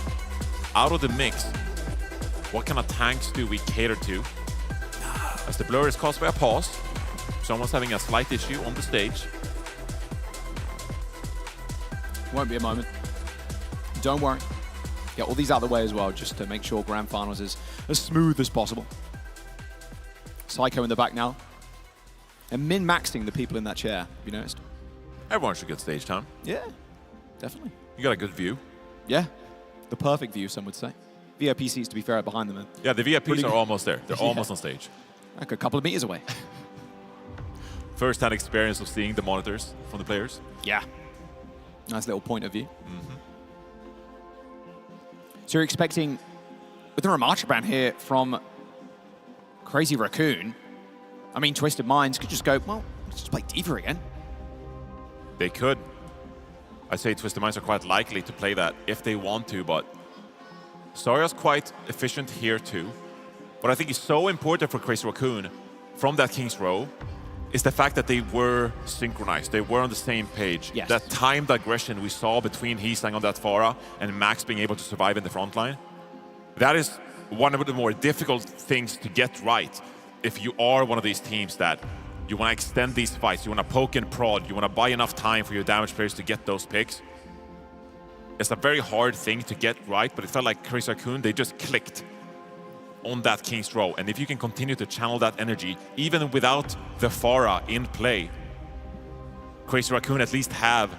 out of the mix. What kind of tanks do we cater to? As the blur is caused by a pause, someone's having a slight issue on the stage. Won't be a moment. Don't worry. Get all these out of the way as well, just to make sure Grand Finals is as smooth as possible. Psycho in the back now. And min-maxing the people in that chair, have you noticed? Everyone should get stage time. Yeah, definitely. You got a good view. Yeah, the perfect view, some would say. VIP seats, to be fair, are behind them. Yeah, the VIPs are almost there. They're almost on stage. Like a couple of meters away. First-hand experience of seeing the monitors from the players. Yeah. Nice little point of view. So you're expecting, with the Remarch ban here from Crazy Raccoon, I mean, Twisted Minds could just go, well, let's just play D.Va again. They could. I'd say Twisted Minds are quite likely to play that if they want to, but Zarya's quite efficient here too. What I think is so important for Crazy Raccoon from that King's Row is the fact that they were synchronized. They were on the same page. Yes. That timed aggression we saw between Hisang on that Pharah and Max being able to survive in the front line, that is one of the more difficult things to get right if you are one of these teams that you want to extend these fights, you want to poke and prod, you want to buy enough time for your damage players to get those picks. It's a very hard thing to get right, but it felt like Crazy Raccoon, they just clicked on that King's Row. And if you can continue to channel that energy, even without the Pharah in play, Crazy Raccoon at least have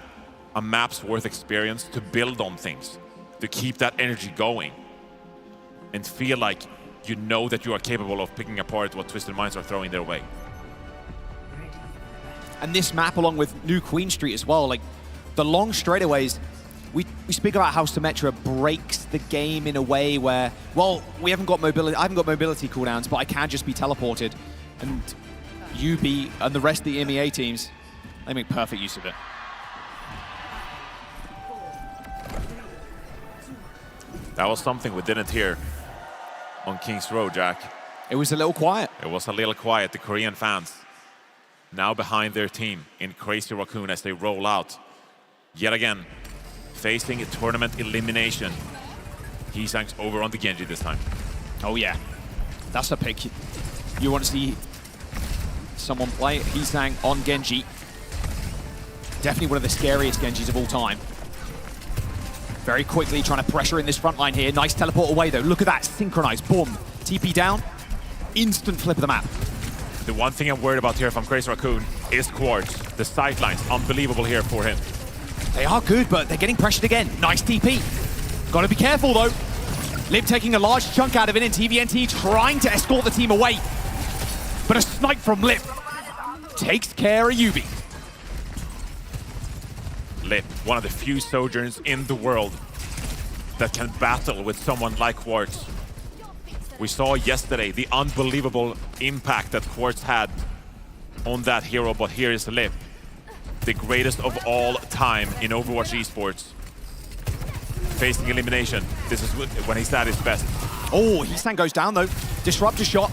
a map's worth experience to build on things, to keep that energy going, and feel like you know that you are capable of picking apart what Twisted Minds are throwing their way. And this map, along with New Queen Street as well, like the long straightaways, we speak about how Symmetra breaks the game in a way where, well, we haven't got mobility. I haven't got mobility cooldowns, but I can just be teleported. And UB and the rest of the MEA teams, they make perfect use of it. That was something we didn't hear on King's Row, Jack. It was a little quiet. It was a little quiet. The Korean fans now behind their team in Crazy Raccoon as they roll out. Yet again, facing a tournament elimination. Hisang's over on the Genji this time. Oh yeah, that's a pick. You want to see someone play Hisang on Genji. Definitely one of the scariest Genjis of all time. Very quickly trying to pressure in this front line here. Nice teleport away though. Look at that, synchronized, boom. TP down, instant flip of the map. The one thing I'm worried about here from Crazy Raccoon is Quartz. The sightlines, unbelievable here for him. They are good, but they're getting pressured again. Nice TP. Got to be careful though. Lib taking a large chunk out of it, and TVNT trying to escort the team away. But a snipe from Lib takes care of Yubi. Lip, one of the few Sojourners in the world that can battle with someone like Quartz. We saw yesterday the unbelievable impact that Quartz had on that hero, but here is Lip, the greatest of all time in Overwatch Esports. Facing elimination, this is when he's at his best. Oh, Hisang goes down though. Disruptor shot.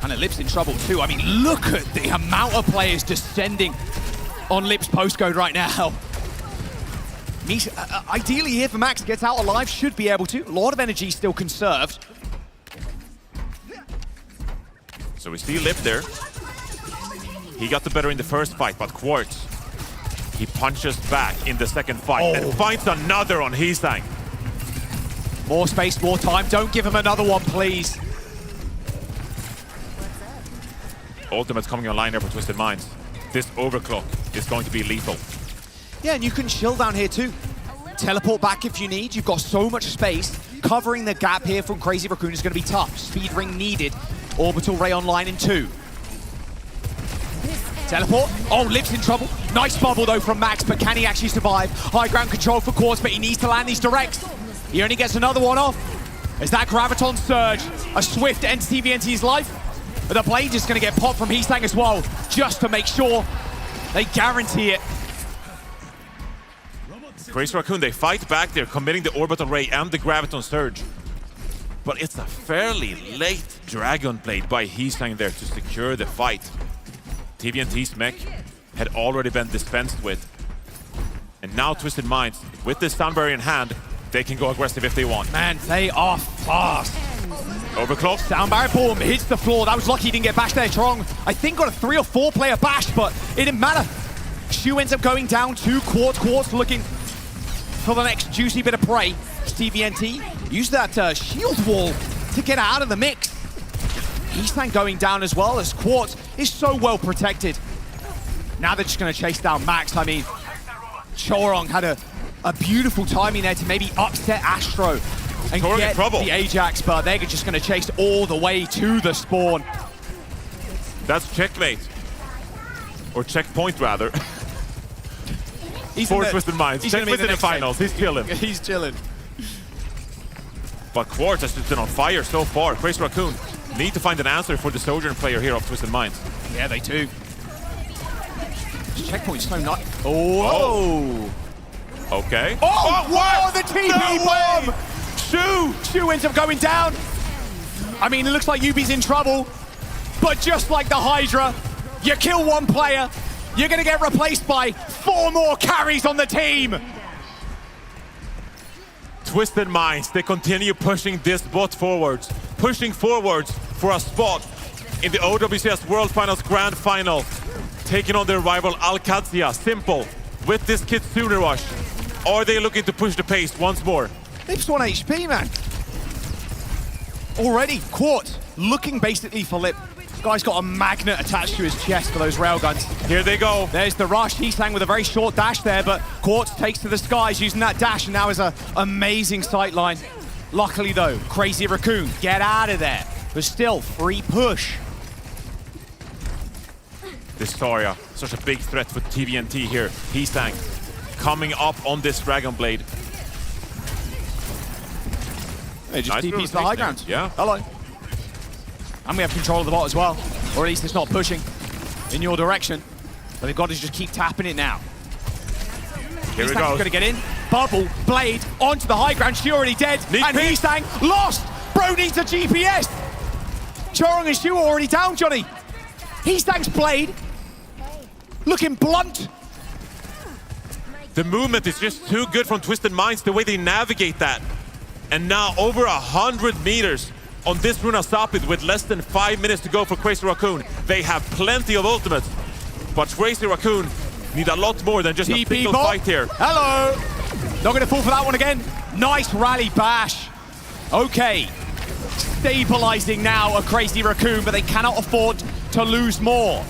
And Lip's in trouble too. I mean, look at the amount of players descending on Lip's postcode right now. Ideally here for Max, gets out alive, should be able to. A lot of energy still conserved. So we see Lip there. He got the better in the first fight, but Quartz, he punches back in the second fight and finds another on Hisang. More space, more time. Don't give him another one, please. Ultimate's coming online here for Twisted Minds. This overclock is going to be lethal. Yeah, and you can chill down here too. Teleport back if you need. You've got so much space. Covering the gap here from Crazy Raccoon is going to be tough. Speed ring needed. Orbital Ray online in 2. Teleport. Oh, Lip's in trouble. Nice bubble though from Max, but can he actually survive? High ground control for Quartz, but he needs to land these directs. He only gets another one off. As that Graviton Surge, a swift end to TVNT's life. But the blade is going to get popped from Hisang as well, just to make sure they guarantee it. Crazy Raccoon, they fight back. They're committing the Orbital Ray and the Graviton Surge. But it's a fairly late Dragon Blade by Hisang there to secure the fight. TVNT's mech had already been dispensed with. And now Twisted Minds, with this Sound Barrier in hand, they can go aggressive if they want. Man, they are fast. Overclock. Sound Barrier, boom, hits the floor. That was lucky he didn't get bashed there. Trong, I think, got a 3 or 4 player bash, but it didn't matter. Shu ends up going down to Quartz. Quartz looking for the next juicy bit of prey. TVNT used that shield wall to get out of the mix. Hisang going down as well, as Quartz is so well protected. Now they're just going to chase down Max. I mean, Chorong had a beautiful timing there to maybe upset Astro and get the Ajax, but they're just going to chase all the way to the spawn. That's checkmate. Or checkpoint, rather. He's for Twisted Minds. He's Checkmate in the finals. He's chilling. He's chilling. But Quartz has just been on fire so far. Crazy Raccoon need to find an answer for the Sojourn player here of Twisted Minds. Yeah, they do. This checkpoint's so nice. Oh! Okay. Oh, wow, the TP bomb! Shu ends up going down. I mean, it looks like Yubi's in trouble, but just like the Hydra, you kill one player, you're gonna get replaced by 4 more carries on the team. Twisted Minds, they continue pushing this bot forwards, pushing forwards for a spot in the OWCS World Finals Grand Final, taking on their rival Alcazia. Simple, with this Kitsune Rush. Are they looking to push the pace once more? Lips 1 HP, man. Already, Quartz looking basically for Lip. This guy's got a magnet attached to his chest for those railguns. Here they go. There's the rush. He sang with a very short dash there, but Quartz takes to the skies using that dash, and now is an amazing sight line. Luckily, though, Crazy Raccoon, get out of there. But still, free push. This Zarya, such a big threat for TVNT here. He sang, coming up on this Dragon Blade. It just Nice TP's the high ground. Yeah. Hello. And we have control of the bot as well. Or at least it's not pushing in your direction. But they've got to just keep tapping it now. Here we go. Going to get in. Bubble, Blade, onto the high ground. She already dead. Neat and pick. Hisang lost. Bro needs a GPS. Chorong and Shu are already down, Johnny. Hisang's Blade looking blunt. The movement is just too good from Twisted Minds, the way they navigate that. And now over 100 meters on this Runasapid with less than 5 minutes to go for Crazy Raccoon. They have plenty of ultimates, but Crazy Raccoon need a lot more than just a single fight here. Hello. Not going to fall for that one again. Nice rally bash. Okay. Stabilizing now a Crazy Raccoon, but they cannot afford to lose more.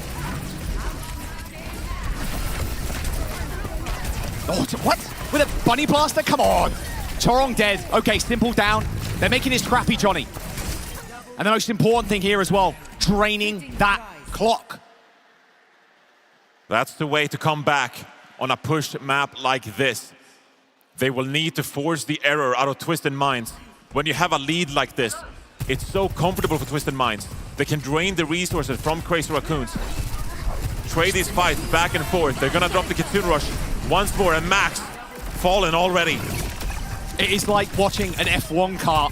Oh, what? With a bunny blaster? Come on. Chorong dead. Okay, Simple down. They're making it scrappy, Johnny. And the most important thing here as well, draining that clock. That's the way to come back on a push map like this. They will need to force the error out of Twisted Minds. When you have a lead like this, it's so comfortable for Twisted Minds. They can drain the resources from Crazy Raccoons. Trade these fights back and forth. They're gonna drop the Kitsune Rush once more, and Max fallen already. It is like watching an F1 car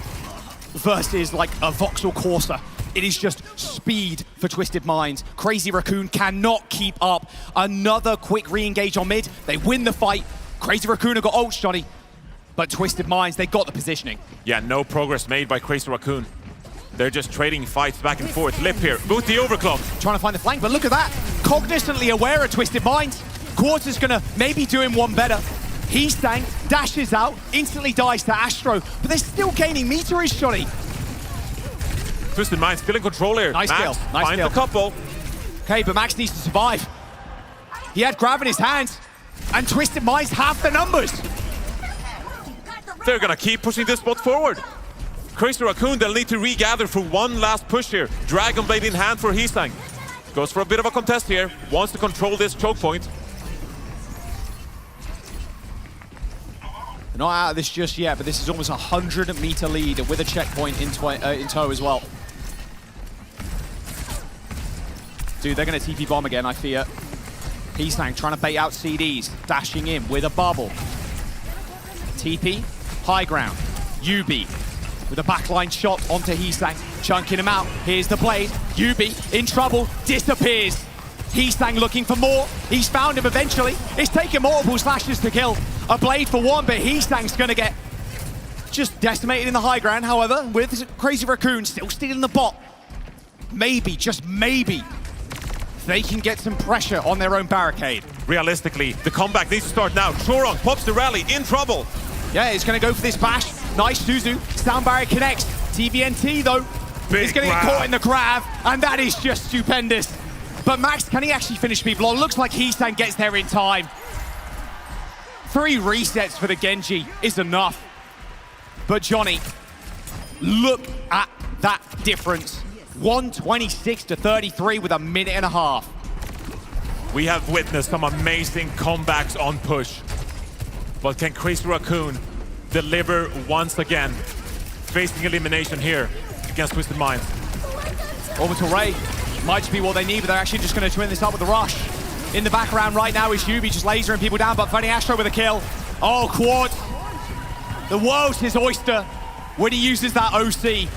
versus like a Vauxhall Corsa. It is just speed for Twisted Minds. Crazy Raccoon cannot keep up. Another quick re-engage on mid. They win the fight. Crazy Raccoon have got ults, Johnny. But Twisted Minds, they got the positioning. Yeah, no progress made by Crazy Raccoon. They're just trading fights back and forth. Lip here, boot the overclock. Trying to find the flank, but look at that. Cognizantly aware of Twisted Minds. Quartz is gonna maybe do him one better. Hisang dashes out, instantly dies to Astro, but they're still gaining meterage, Johnny. Twisted Minds still in control here. Nice Max kill, nice finds kill. a couple. Okay, but Max needs to survive. He had Grav in his hands, and Twisted Minds have the numbers. They're gonna keep pushing this spot forward. Crazy Raccoon, they'll need to regather for one last push here. Dragon Blade in hand for Hisang. Goes for a bit of a contest here. Wants to control this choke point. They're not out of this just yet, but this is almost a 100-meter lead with a checkpoint in tow as well. Dude, they're going to TP bomb again, I fear. Hisang trying to bait out CDs, dashing in with a bubble. TP, high ground. Yubi with a backline shot onto Hisang, chunking him out. Here's the blade. Yubi in trouble, disappears. Hisang looking for more. He's found him eventually. It's taken multiple slashes to kill. A blade for one, but Hisang's gonna get just decimated in the high ground. However, with Crazy Raccoon still stealing the bot, maybe, just maybe, they can get some pressure on their own barricade. Realistically, the comeback needs to start now. Chorong pops the rally, in trouble. Yeah, he's gonna go for this bash. Nice Suzu, sound barrier connects. TVNT though, he's gonna get caught in the grab, and that is just stupendous. But Max, can he actually finish people? Oh, looks like Hisang gets there in time. 3 resets for the Genji is enough. But Johnny, look at that difference. 126 to 33 with a minute and a half. We have witnessed some amazing comebacks on push. But can Crazy Raccoon deliver once again? facing elimination here against Twisted Minds. Orbital Ray might just be what they need, but they're actually just going to twin this up with the rush. In the background right now is Yubi just lasering people down, but Funny Astro with a kill. Oh, Quad. The world's his oyster when he uses that OC.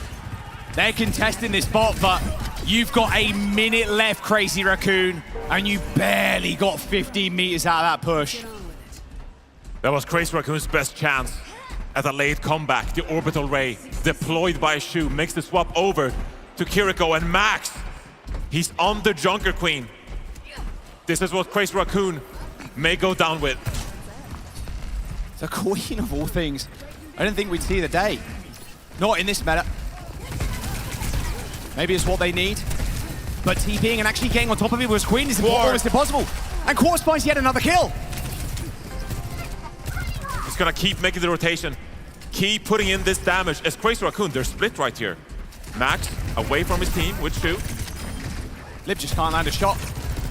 They're contesting this bot, but you've got a minute left, Crazy Raccoon, and you barely got 15 meters out of that push. That was Crazy Raccoon's best chance at a late comeback. The Orbital Ray deployed by Shu makes the swap over to Kiriko, and Max, he's on the Junker Queen. This is what Crazy Raccoon may go down with. The Queen of all things. I didn't think we'd see the day. Not in this meta. Maybe it's what they need. But TPing and actually getting on top of it with Queen is almost impossible. And Quartz finds yet another kill. He's gonna keep making the rotation. Keep putting in this damage as Crazy Raccoon, they're split right here. Max away from his team with Shu. Lib just can't land a shot.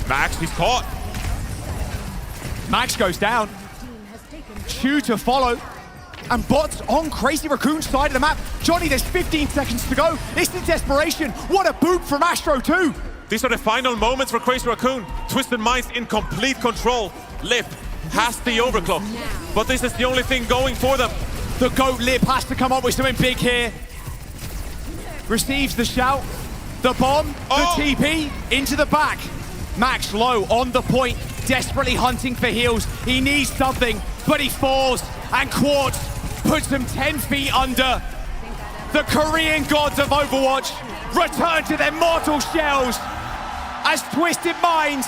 Max, he's caught. Max goes down. Shu to follow. And bots on Crazy Raccoon's side of the map. Johnny, there's 15 seconds to go. This is desperation. What a boot from Astro too. These are the final moments for Crazy Raccoon. Twisted Minds in complete control. Lip has the overclock, but this is the only thing going for them. The GOAT Lip has to come up with something big here. Receives the shout. The bomb, the TP, into the back. Max low on the point, desperately hunting for heals. He needs something, but he falls. And Quartz puts him 10 feet under. The Korean gods of Overwatch return to their mortal shells as Twisted Minds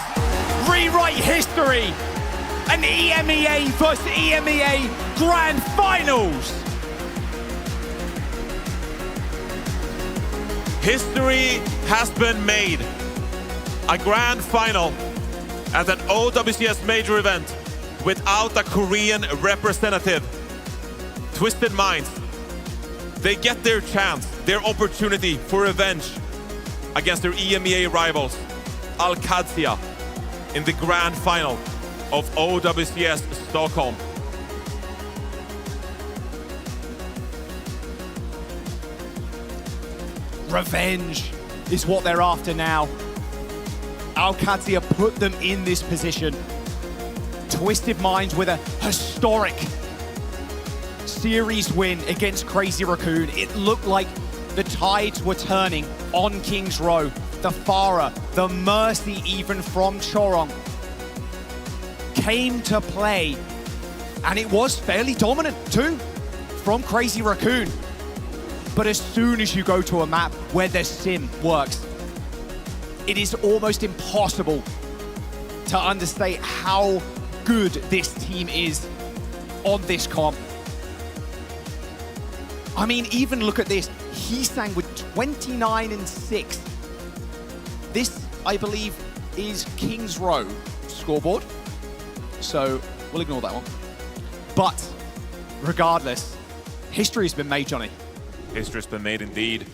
rewrite history. An EMEA versus EMEA Grand Finals. History has been made. A grand final at an OWCS major event without a Korean representative. Twisted Minds, they get their chance, their opportunity for revenge against their EMEA rivals, OWCS, in the grand final of OWCS Stockholm. Revenge is what they're after now. OWCS put them in this position. Twisted Minds with a historic series win against Crazy Raccoon. It looked like the tides were turning on King's Row. The Farah, the Mercy even from Chorong came to play, and it was fairly dominant too from Crazy Raccoon. But as soon as you go to a map where the sim works, it is almost impossible to understate how good this team is on this comp. I mean, even look at this. Heesang with 29-6. This, I believe, is King's Row scoreboard. So we'll ignore that one. But regardless, history has been made, Johnny. History has been made indeed.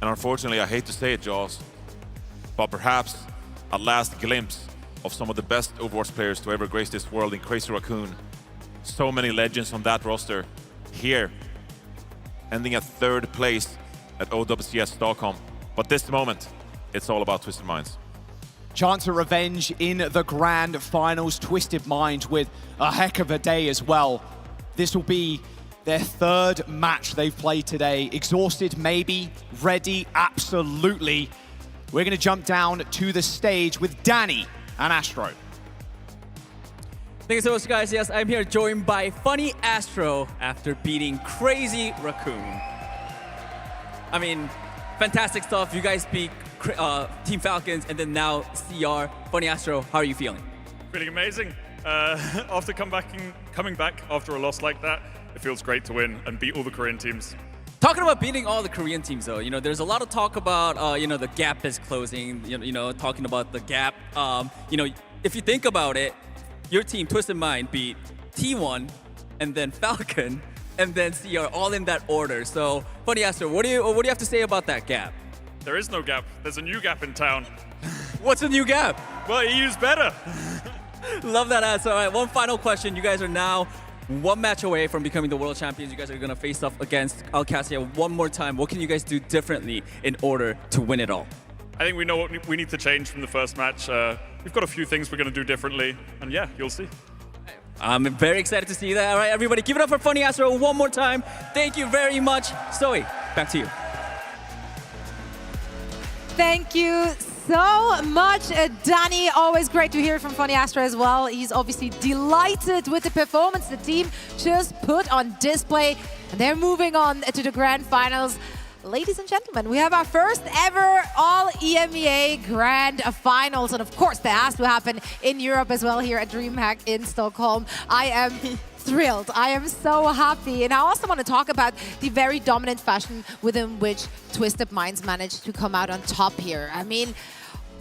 And unfortunately, I hate to say it, Jaws, but perhaps a last glimpse of some of the best Overwatch players to ever grace this world in Crazy Raccoon. So many legends on that roster here, ending at 3rd place at OWCS Stockholm. But this moment, it's all about Twisted Minds. Chance of revenge in the grand finals. Twisted Minds with a heck of a day as well. This will be their 3rd match they've played today. Exhausted, maybe. Ready, absolutely. We're going to jump down to the stage with Danny and Astro. Thank you so much, guys. Yes, I'm here joined by Funny Astro after beating Crazy Raccoon. I mean, fantastic stuff. You guys beat Team Falcons and then now CR. Funny Astro, how are you feeling? Feeling amazing. After coming back after a loss like that, it feels great to win and beat all the Korean teams. Talking about beating all the Korean teams, though, you know, there's a lot of talk about, you know, the gap is closing. You know, talking about the gap. You know, if you think about it, your team, Twisted Mind, beat T1 and then Falcon and then CR, all in that order. So, Funny Astro, what do you have to say about that gap? There is no gap. There's a new gap in town. What's a new gap? Well, EU's better. Love that answer. All right, one final question. You guys are now one match away from becoming the world champions. You guys are going to face off against OWCS one more time. What can you guys do differently in order to win it all? I think we know what we need to change from the first match. We've got a few things we're going to do differently, and yeah, you'll see. I'm very excited to see that. All right, everybody, give it up for Funny Astro one more time. Thank you very much. Zoe, back to you. Thank you so much, Danny. Always great to hear from Funny Astro as well. He's obviously delighted with the performance the team just put on display. And they're moving on to the grand finals. Ladies and gentlemen, we have our first ever all EMEA Grand Finals. And of course, that has to happen in Europe as well here at DreamHack in Stockholm. I am thrilled. I am so happy. And I also want to talk about the very dominant fashion within which Twisted Minds managed to come out on top here. I mean,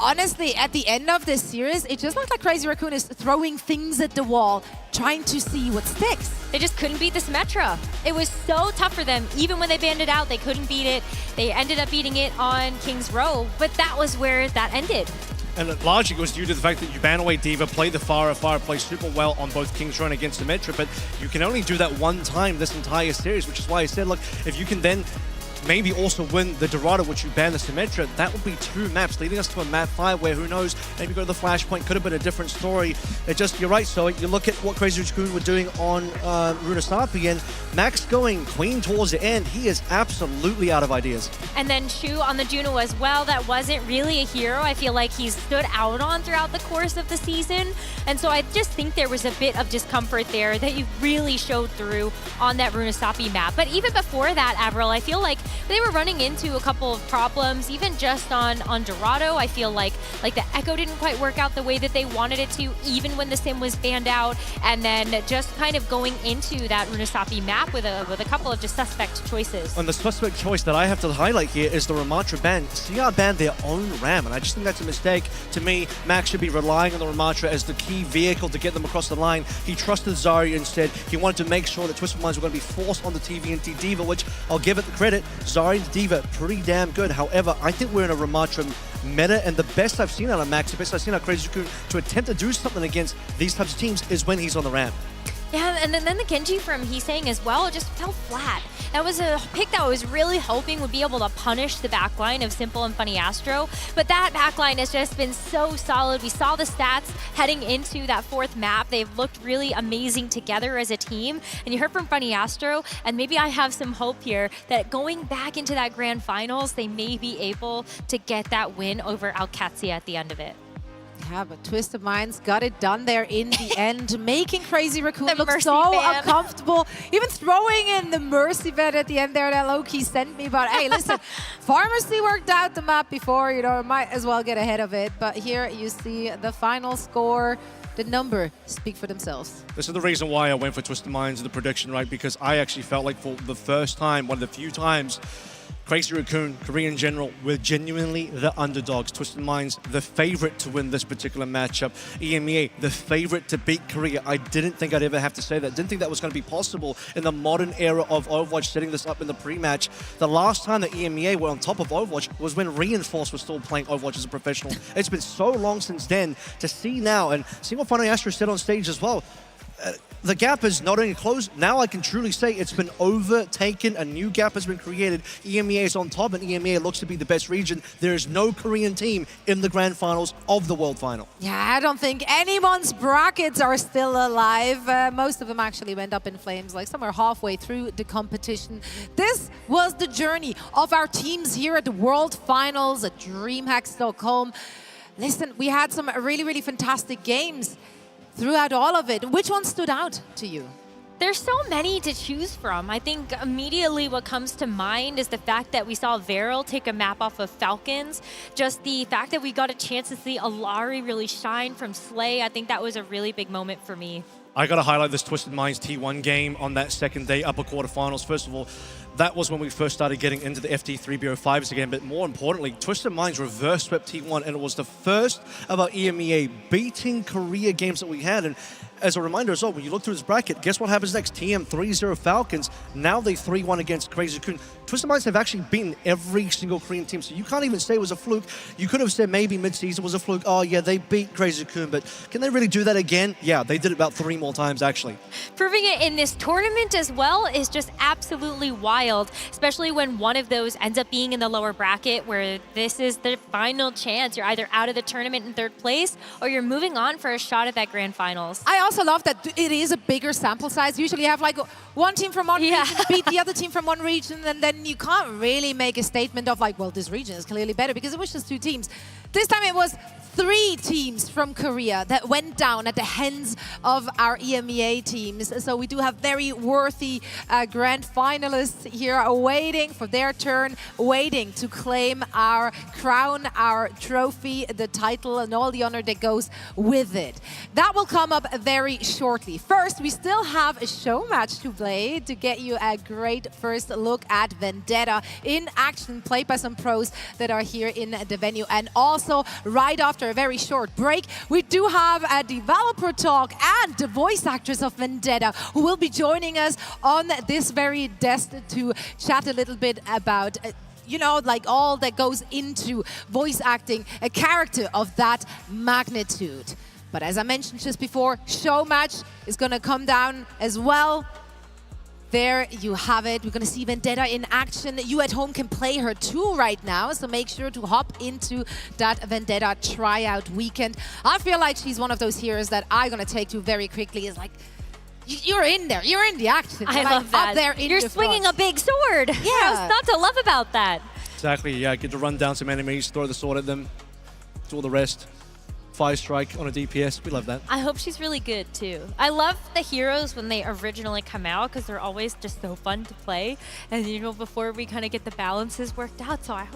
honestly, at the end of this series, it just looked like Crazy Raccoon is throwing things at the wall, trying to see what sticks. They just couldn't beat the Symmetra. It was so tough for them. Even when they banned it out, they couldn't beat it. They ended up beating it on King's Row, but that was where that ended. And largely it was due to the fact that you ban away D.Va, play the Pharah plays super well on both King's Row and against Symmetra, but you can only do that one time this entire series, which is why I said, look, if you can then maybe also win the Dorado, which you ban the Symmetra, that would be 2 maps, leading us to a map 5 where, who knows, maybe go to the Flashpoint, could have been a different story. It just, you're right, so you look at what Crazy Raccoon were doing on Runasapi, and Max going Queen towards the end, he is absolutely out of ideas. And then Shu on the Juno as well, that wasn't really a hero I feel like he's stood out on throughout the course of the season. And so I just think there was a bit of discomfort there that you really showed through on that Runasapi map. But even before that, Avril, I feel like they were running into a couple of problems, even just on Dorado. I feel like the Echo didn't quite work out the way that they wanted it to, even when the Sim was banned out. And then just kind of going into that Runasapi map with a couple of just suspect choices. And the suspect choice that I have to highlight here is the Ramatra ban. CR banned their own Ram, and I just think that's a mistake. To me, Max should be relying on the Ramatra as the key vehicle to get them across the line. He trusted Zarya instead. He wanted to make sure that Twisted Minds were going to be forced on the TVNT D.Va, which I'll give it the credit. Zarya and D.Va, pretty damn good. However, I think we're in a Ramatra meta, and the best I've seen out of Max, the best I've seen out of Crazy Raccoon to attempt to do something against these types of teams is when he's on the ramp. Yeah, and then the Genji from Heesang as well just fell flat. That was a pick that I was really hoping would be able to punish the backline of Simple and Funny Astro, but that backline has just been so solid. We saw the stats heading into that 4th map. They've looked really amazing together as a team, and you heard from Funny Astro, and maybe I have some hope here that going back into that grand finals, they may be able to get that win over OWCS at the end of it. Yeah, but Twisted Minds got it done there in the end, making Crazy Raccoon look so uncomfortable. Even throwing in the Mercy bed at the end there that low-key sent me. But hey, listen, Pharmacy worked out the map before, you know, might as well get ahead of it. But here you see the final score. The number speak for themselves. This is the reason why I went for Twisted Minds in the prediction, right? Because I actually felt like for the first time, one of the few times, Crazy Raccoon, Korea in general, were genuinely the underdogs. Twisted Minds, the favorite to win this particular matchup. EMEA, the favorite to beat Korea. I didn't think I'd ever have to say that. Didn't think that was going to be possible in the modern era of Overwatch, setting this up in the pre-match. The last time that EMEA were on top of Overwatch was when Reinforce was still playing Overwatch as a professional. It's been so long since then to see now, and see what Funny Astro said on stage as well. The gap is not only closed, now I can truly say it's been overtaken. A new gap has been created. EMEA is on top, and EMEA looks to be the best region. There is no Korean team in the grand finals of the World Final. Yeah, I don't think anyone's brackets are still alive. Most of them actually went up in flames, like somewhere halfway through the competition. This was the journey of our teams here at the World Finals at DreamHack Stockholm. Listen, we had some really, really fantastic games throughout all of it. Which one stood out to you? There's so many to choose from. I think immediately what comes to mind is the fact that we saw Varel take a map off of Falcons. Just the fact that we got a chance to see Alari really shine from Slay. I think that was a really big moment for me. I got to highlight this Twisted Minds T1 game on that second day, upper quarterfinals. First of all, that was when we first started getting into the FT3BO5s again, but more importantly, Twisted Minds reverse swept T1, and it was the first of our EMEA beating Korea games that we had. And as a reminder as well, when you look through this bracket, guess what happens next? TM 3-0 Falcons. Now they 3-1 against Crazy Coon. Twisted Minds have actually beaten every single Korean team, so you can't even say it was a fluke. You could have said maybe mid-season was a fluke. Oh yeah, they beat Crazy Coon, but can they really do that again? Yeah, they did it about 3 more times actually. Proving it in this tournament as well is just absolutely wild, especially when one of those ends up being in the lower bracket where this is the final chance. You're either out of the tournament in 3rd place or you're moving on for a shot at that grand finals. I also love that it is a bigger sample size. Usually you have like one team from one region beat the other team from one region, and then you can't really make a statement of like, well, this region is clearly better, because it was just 2 teams. This time it was 3 teams from Korea that went down at the hands of our EMEA teams. So we do have very worthy grand finalists here waiting for their turn, waiting to claim our crown, our trophy, the title, and all the honor that goes with it. That will come up very shortly. First, we still have a show match to play to get you a great first look at Vendetta in action, played by some pros that are here in the venue. And also, right after a very short break, we do have a developer talk and the voice actress of Vendetta who will be joining us on this very desk to chat a little bit about you know, like all that goes into voice acting a character of that magnitude. But as I mentioned just before, show match is gonna come down as well. There you have it. We're going to see Vendetta in action. You at home can play her too right now, so make sure to hop into that Vendetta tryout weekend. I feel like she's one of those heroes that I'm going to take to very quickly. It's like, you're in there. You're in the action. I love that. Up there in You're the swinging front. a big sword. Yeah. What's not to love about that? Exactly, yeah, get to run down some enemies, throw the sword at them, do all the rest. 5 strike on a DPS, we love that. I hope she's really good too. I love the heroes when they originally come out because they're always just so fun to play. And you know, before we kind of get the balances worked out, so I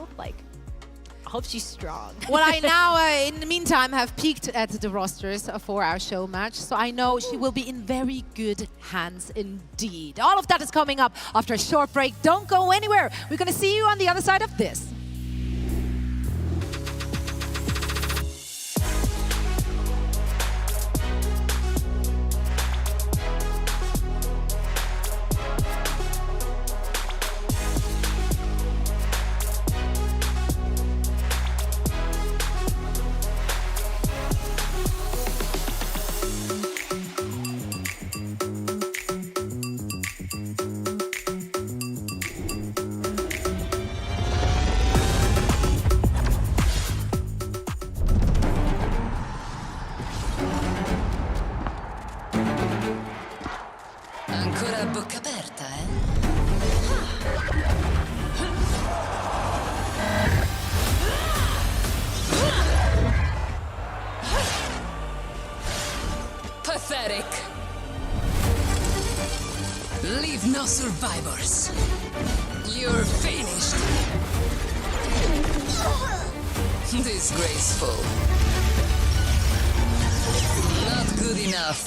hope she's strong. Well, I now, in the meantime, have peeked at the rosters for our show match, so I know she will be in very good hands indeed. All of that is coming up after a short break. Don't go anywhere. We're going to see you on the other side of this. Ancora a bocca aperta, eh? Pathetic. Leave no survivors. You're finished. Disgraceful. Not good enough.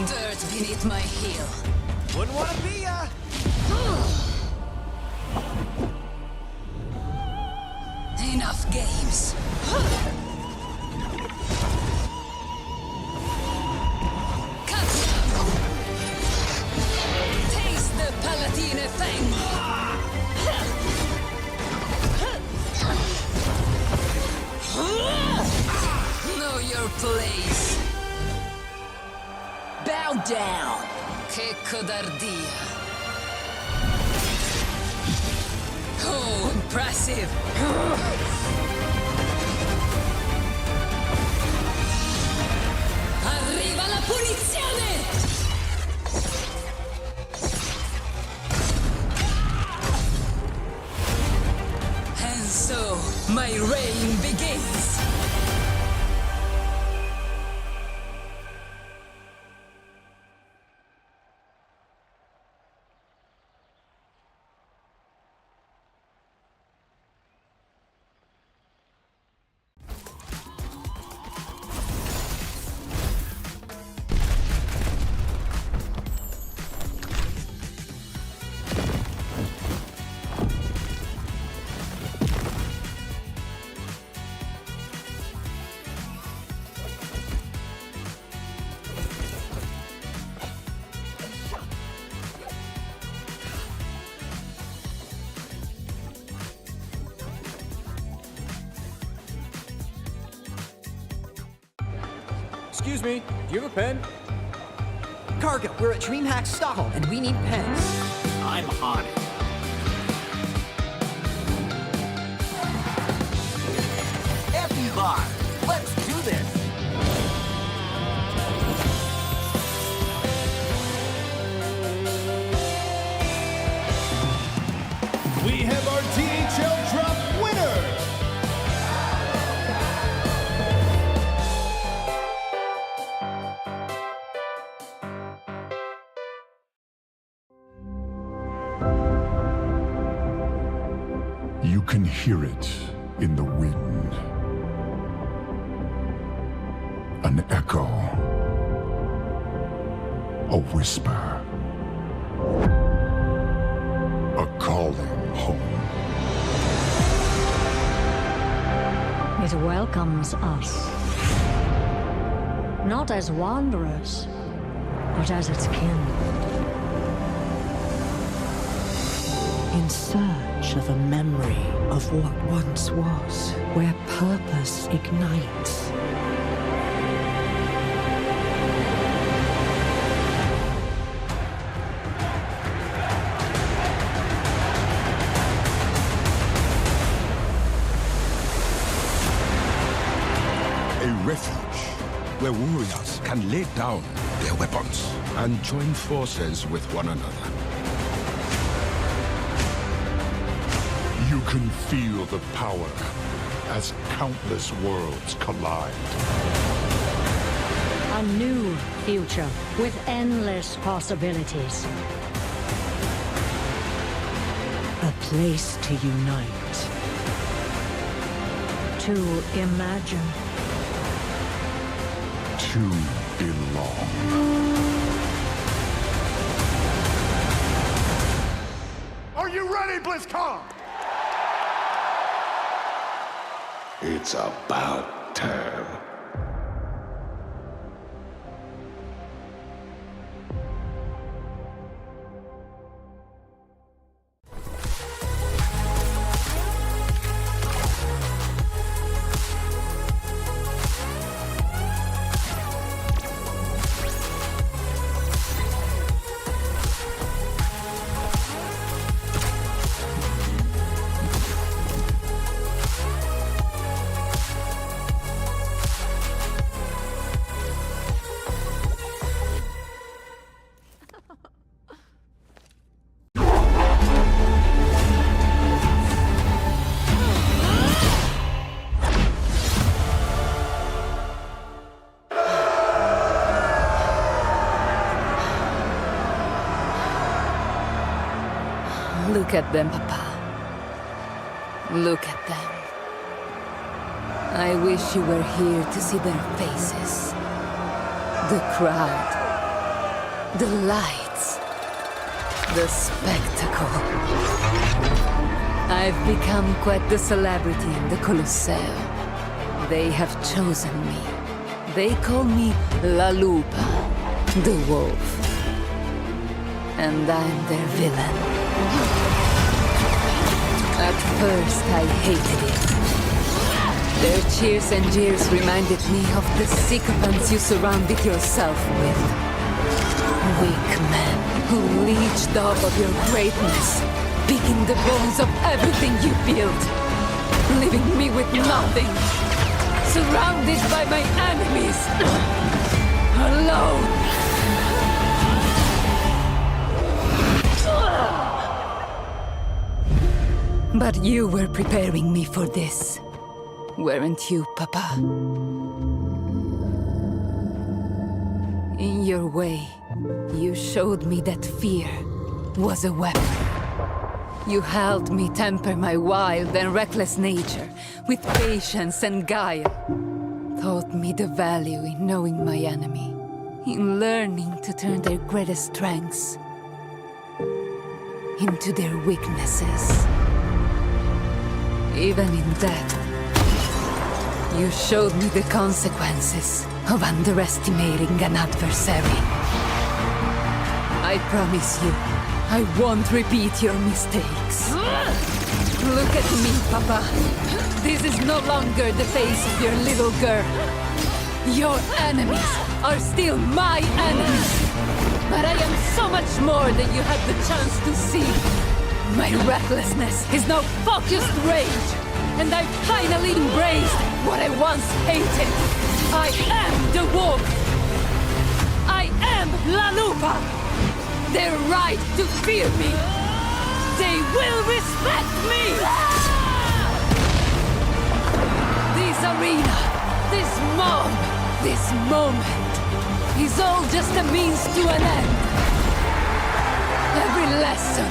Dirt beneath my heel. Wouldn't want to be ya. Enough games. Taste the Palatine Fang. Know your place. Bow down. Che codardia. Oh, impressive. Arriva la punizione! And so, my reign begins. Excuse me, do you have a pen? Cargo, we're at DreamHack Stockholm, and we need pens. I'm on it. Bar, let's do this. We have our DHL drop winner. You can hear it in the wind. An echo, a whisper, a calling home. It welcomes us, not as wanderers, but as its kin. In search of a memory of what once was, where purpose ignites. A refuge where warriors can lay down their weapons and join forces with one another. You can feel the power as countless worlds collide. A new future with endless possibilities. A place to unite. To imagine. To belong. Are you ready, BlizzCon? It's about time. Look at them, Papa. Look at them. I wish you were here to see their faces. The crowd. The lights. The spectacle. I've become quite the celebrity in the Colosseo. They have chosen me. They call me La Lupa, the wolf. And I'm their villain. At first, I hated it. Their cheers and jeers reminded me of the sycophants you surrounded yourself with. Weak men who leeched off of your greatness, picking the bones of everything you built, leaving me with nothing, surrounded by my enemies, alone. But you were preparing me for this, weren't you, Papa? In your way, you showed me that fear was a weapon. You helped me temper my wild and reckless nature with patience and guile. Taught me the value in knowing my enemy, in learning to turn their greatest strengths into their weaknesses. Even in death, you showed me the consequences of underestimating an adversary. I promise you, I won't repeat your mistakes. Look at me, Papa. This is no longer the face of your little girl. Your enemies are still my enemies. But I am so much more than you had the chance to see. My recklessness is now focused rage, and I finally embraced what I once hated. I am the wolf. I am La Lupa. They're right to fear me. They will respect me. This arena, this mob, this moment is all just a means to an end. Every lesson,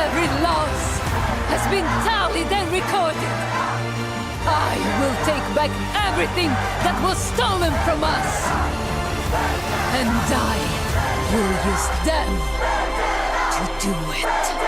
every loss has been tallied and recorded. I will take back everything that was stolen from us. And I will use them to do it.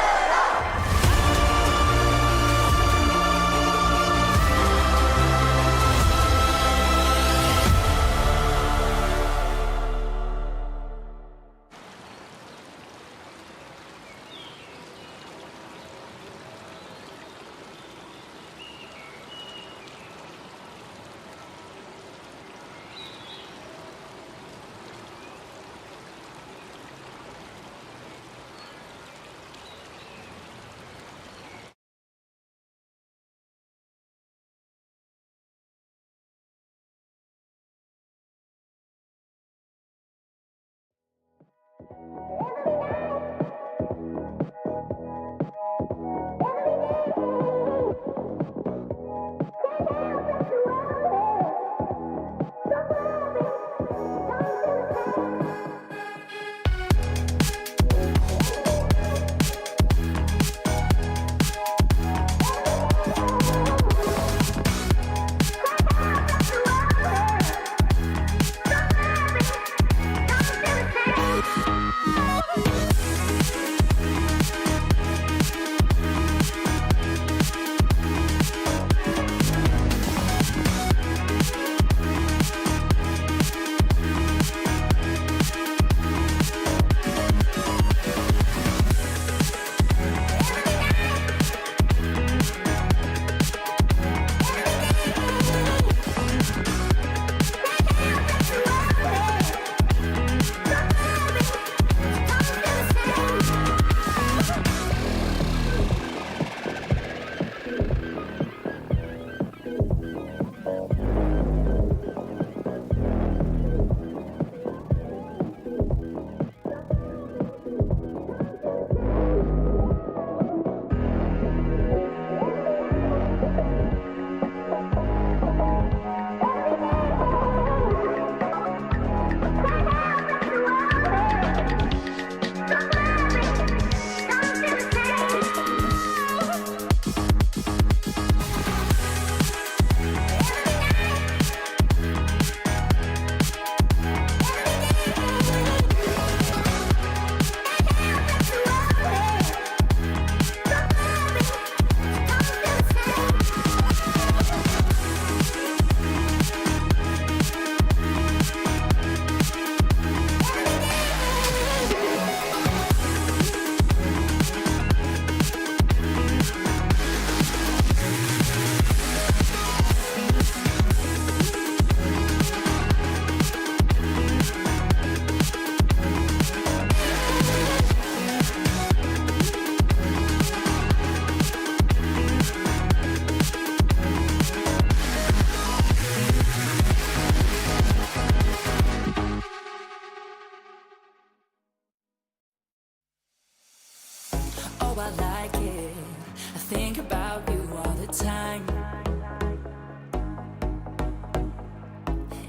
I like it. I think about you all the time.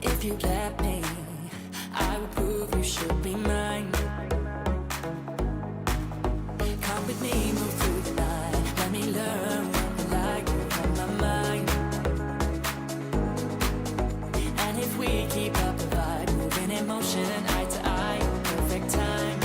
If you let me, I will prove you should be mine. Come with me, move through the night. Let me learn what you like from my mind. And if we keep up the vibe, moving in motion, eye to eye, perfect time.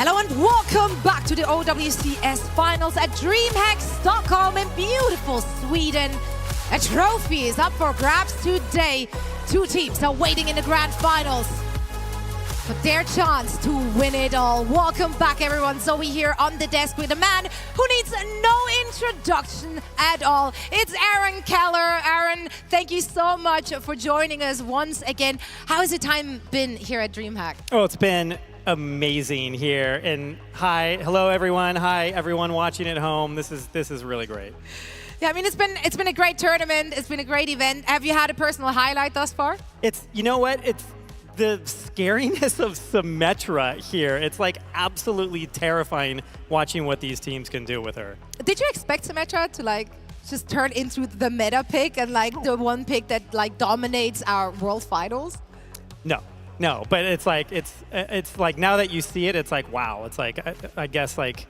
Hello and welcome back to the OWCS Finals at DreamHack Stockholm in beautiful Sweden. A trophy is up for grabs today. Two teams are waiting in the grand finals for their chance to win it all. Welcome back, everyone. Zoe here on the desk with a man who needs no introduction at all. It's Aaron Keller. Aaron, thank you so much for joining us once again. How has the time been here at DreamHack? Oh, it's been amazing here. And hello everyone. Hi everyone watching at home. This is really great. Yeah, I mean it's been a great tournament. It's been a great event. Have you had a personal highlight thus far? You know what? It's the scariness of Symmetra here. It's like absolutely terrifying watching what these teams can do with her. Did you expect Symmetra to like just turn into the meta pick and like the one pick that like dominates our world finals? No, but it's like now that you see it, it's like wow. It's like I guess like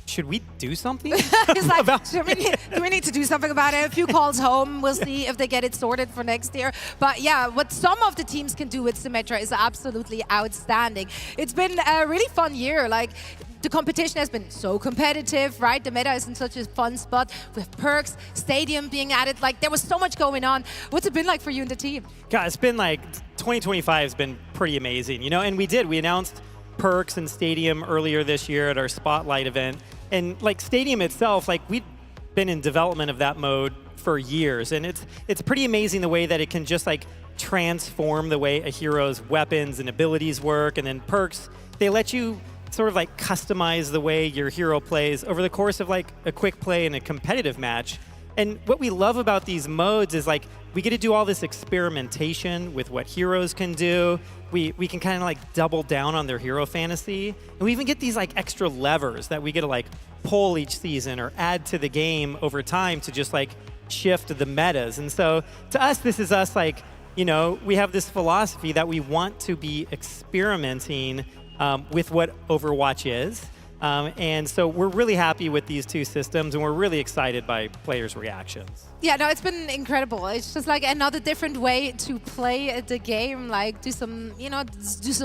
should we do something? It's like, do we need to do something about it? A few calls home. We'll see if they get it sorted for next year. But yeah, what some of the teams can do with Symmetra is absolutely outstanding. It's been a really fun year. Like, the competition has been so competitive, right? The meta is in such a fun spot with perks, stadium being added. Like, there was so much going on. What's it been like for you and the team? God, it's been like 2025 has been pretty amazing, you know. And we announced perks and stadium earlier this year at our Spotlight event. And like Stadium itself, like we've been in development of that mode for years, and it's pretty amazing the way that it can just like transform the way a hero's weapons and abilities work. And then perks, they let you sort of like customize the way your hero plays over the course of like a quick play in a competitive match. And what we love about these modes is like we get to do all this experimentation with what heroes can do. We can kind of like double down on their hero fantasy. And we even get these like extra levers that we get to like pull each season or add to the game over time to just like shift the metas. And so to us, this is us like, you know, we have this philosophy that we want to be experimenting with what Overwatch is. And so we're really happy with these two systems, and we're really excited by players' reactions. Yeah, no, it's been incredible. It's just like another different way to play the game, like do some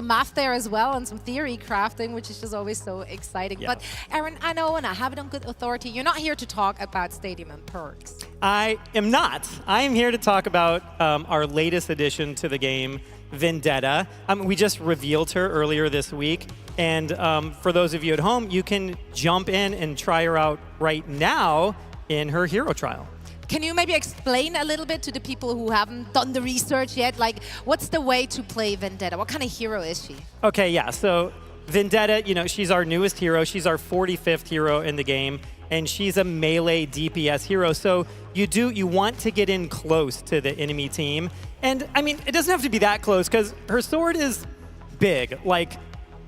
math there as well and some theory crafting, which is just always so exciting. Yeah. But Aaron, I know, and I have it on good authority, you're not here to talk about Stadium and perks. I am not. I am here to talk about our latest addition to the game, Vendetta. We just revealed her earlier this week. And for those of you at home, you can jump in and try her out right now in her hero trial. Can you maybe explain a little bit to the people who haven't done the research yet? Like, what's the way to play Vendetta? What kind of hero is she? Okay, yeah. So Vendetta, you know, she's our newest hero. She's our 45th hero in the game. And she's a melee DPS hero. So you want to get in close to the enemy team. And I mean, it doesn't have to be that close because her sword is big, like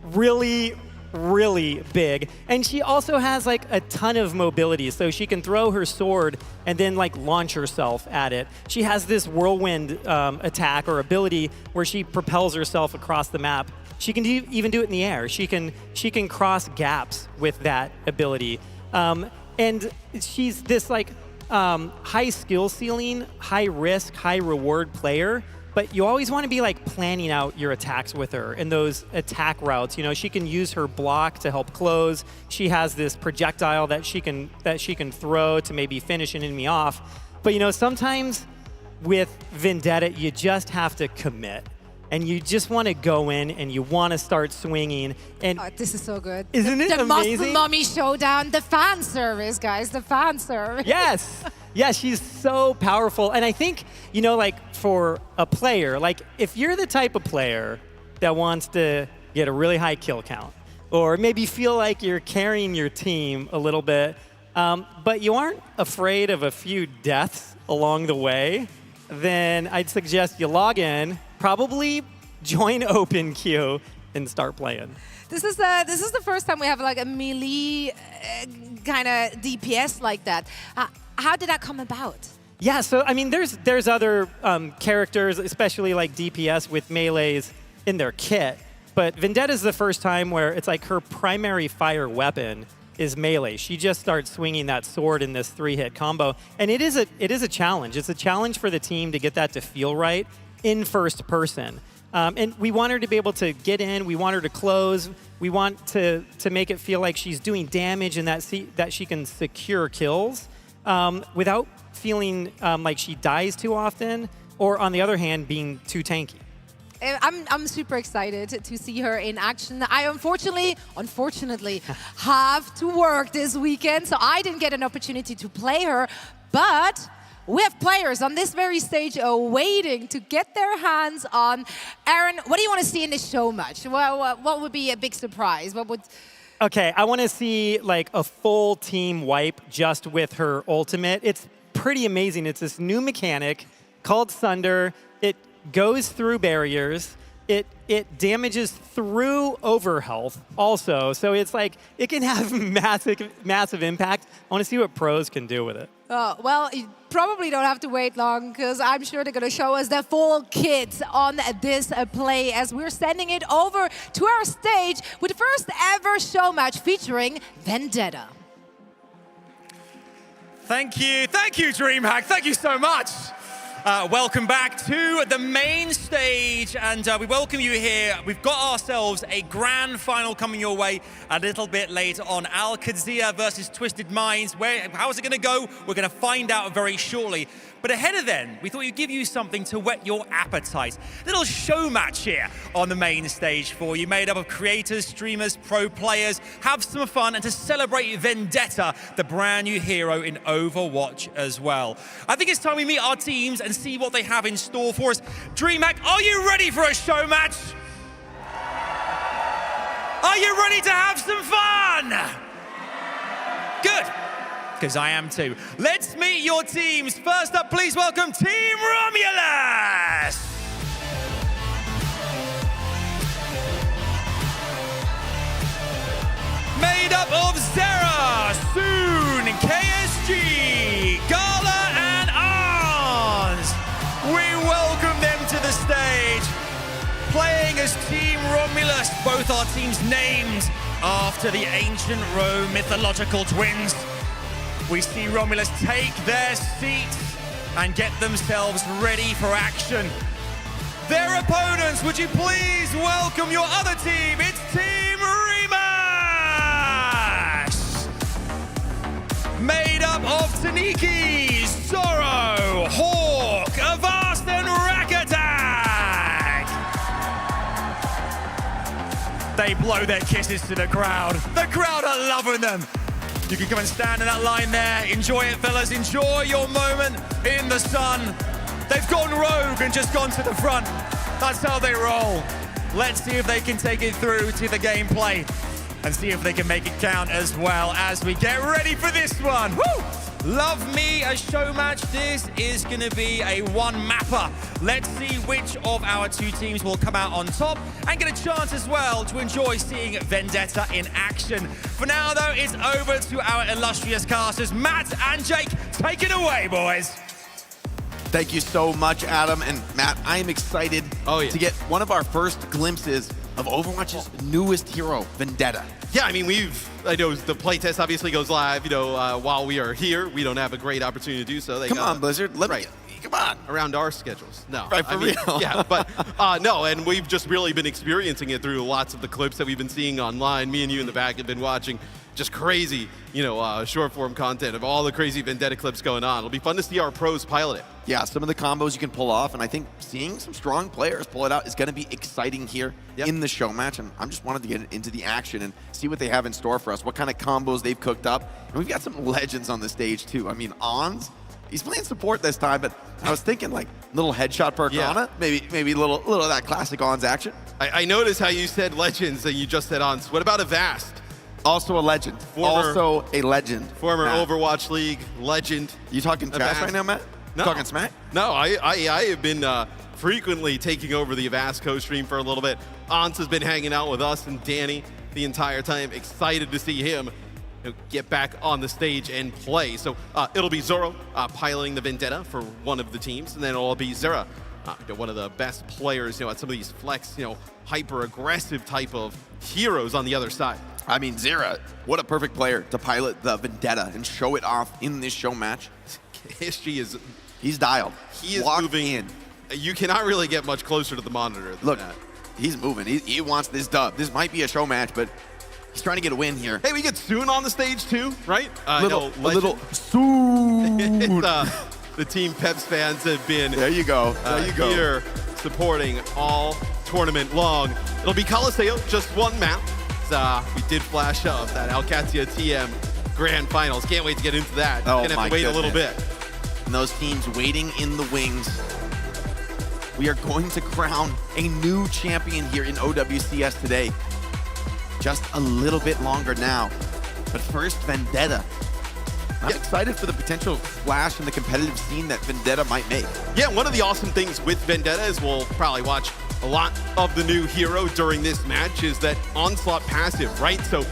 really, really big. And she also has like a ton of mobility. So she can throw her sword and then like launch herself at it. She has this whirlwind attack or ability where she propels herself across the map. She can even do it in the air. She can cross gaps with that ability. And she's this like high skill ceiling, high risk, high reward player. But you always want to be like planning out your attacks with her and those attack routes. You know, she can use her block to help close. She has this projectile that she can throw to maybe finish an enemy off. But you know, sometimes with Vendetta, you just have to commit. And you just want to go in and you want to start swinging. And this is so good. Isn't it the amazing? Muscle Mommy Showdown, the fan service, guys, the fan service. Yes. Yeah, she's so powerful. And I think, you know, like for a player, like if you're the type of player that wants to get a really high kill count, or maybe feel like you're carrying your team a little bit, but you aren't afraid of a few deaths along the way, then I'd suggest you log in, probably join OpenQ, and start playing. This is the first time we have like a melee kind of DPS like that. How did that come about? Yeah, so I mean, there's other characters, especially like DPS with melees in their kit, but Vendetta's the first time where it's like her primary fire weapon is melee. She just starts swinging that sword in this 3-hit combo, and it is a challenge. It's a challenge for the team to get that to feel right in first person. And we want her to be able to get in. We want her to close. We want to make it feel like she's doing damage and that she can secure kills without feeling like she dies too often, or on the other hand, being too tanky. I'm super excited to see her in action. I unfortunately have to work this weekend, so I didn't get an opportunity to play her, but we have players on this very stage waiting to get their hands on. Aaron, what do you want to see in this show match? What would be a big surprise? Okay, I want to see like a full team wipe just with her ultimate. It's pretty amazing. It's this new mechanic called Sunder. It goes through barriers. It damages through overhealth also. So it's like, it can have massive impact. I want to see what pros can do with it. Well, you probably don't have to wait long, because I'm sure they're going to show us the full kit on this play as we're sending it over to our stage with the first ever show match featuring Vendetta. Thank you, DreamHack. Thank you so much. Welcome back to the main stage, and we welcome you here. We've got ourselves a grand final coming your way a little bit later on. Al Qadsia versus Twisted Minds. How is it going to go? We're going to find out very shortly. But ahead of then, we thought we'd give you something to whet your appetite. Little show match here on the main stage for you, made up of creators, streamers, pro players. Have some fun and to celebrate Vendetta, the brand new hero in Overwatch as well. I think it's time we meet our teams and see what they have in store for us. DreamHack, are you ready for a show match? Are you ready to have some fun? Good. Because I am too. Let's meet your teams. First up, please welcome Team Romulus. Made up of Zera, Soon, KSG, Gala, and Arns. We welcome them to the stage. Playing as Team Romulus, both our teams named after the ancient Rome mythological twins. We see Romulus take their seats and get themselves ready for action. Their opponents, would you please welcome your other team? It's Team Rematch! Made up of Taniki, Zorro, Hawk, Avast, and Rakatak! They blow their kisses to the crowd. The crowd are loving them. You can come and stand in that line there. Enjoy it, fellas. Enjoy your moment in the sun. They've gone rogue and just gone to the front. That's how they roll. Let's see if they can take it through to the gameplay and see if they can make it count as well as we get ready for this one. Woo! Love me a show match. This is going to be a one-mapper. Let's see which of our two teams will come out on top and get a chance as well to enjoy seeing Vendetta in action. For now, though, it's over to our illustrious casters, Matt and Jake. Take it away, boys. Thank you so much, Adam. And Matt, I am excited to get one of our first glimpses of Overwatch's newest hero, Vendetta. Yeah, I mean, I know the playtest obviously goes live, while we are here. We don't have a great opportunity to do so. Come on, Blizzard. Come on. Around our schedules. No. Right, for real. Yeah, but no, and we've just really been experiencing it through lots of the clips that we've been seeing online. Me and you in the back have been watching just crazy, short form content of all the crazy Vendetta clips going on. It'll be fun to see our pros pilot it. Yeah, some of the combos you can pull off, and I think seeing some strong players pull it out is going to be exciting here in the show match, and I'm just wanted to get into the action and see what they have in store for us, what kind of combos they've cooked up, and we've got some legends on the stage too. I mean, Ons, he's playing support this time, but I was thinking like little headshot perk on it, maybe a little of that classic Ons action. I noticed how you said legends and you just said Ons. What about Avast? Also a legend. Also a legend. Former Overwatch League legend. You talking trash right now, Matt? No. Talking smack? No, I have been frequently taking over the Avast co-stream for a little bit. Ans has been hanging out with us and Danny the entire time. Excited to see him get back on the stage and play. So it'll be Zorro piloting the Vendetta for one of the teams, and then it'll be Zera, one of the best players at some of these flex, hyper-aggressive type of heroes on the other side. I mean, Zera, what a perfect player to pilot the Vendetta and show it off in this show match. SG is... He's dialed. He is locked moving in. you cannot really get much closer to the monitor than Look, that. he's moving. He wants this dub. This might be a show match, but he's trying to get a win here. Hey, we get Soon on the stage too, right? A little Soon. The Team Peps fans have been there you go. There you go. Here supporting all tournament long. It'll be Coliseo, just one map. We did flash up that Alcatia TM Grand Finals. Can't wait to get into that. Oh, Gonna have to wait a little bit. And those teams waiting in the wings. We are going to crown a new champion here in OWCS today. Just a little bit longer now. But first, Vendetta. I'm excited for the potential flash in the competitive scene that Vendetta might make. Yeah, one of the awesome things with Vendetta is we'll probably watch a lot of the new hero during this match is that onslaught passive, right? So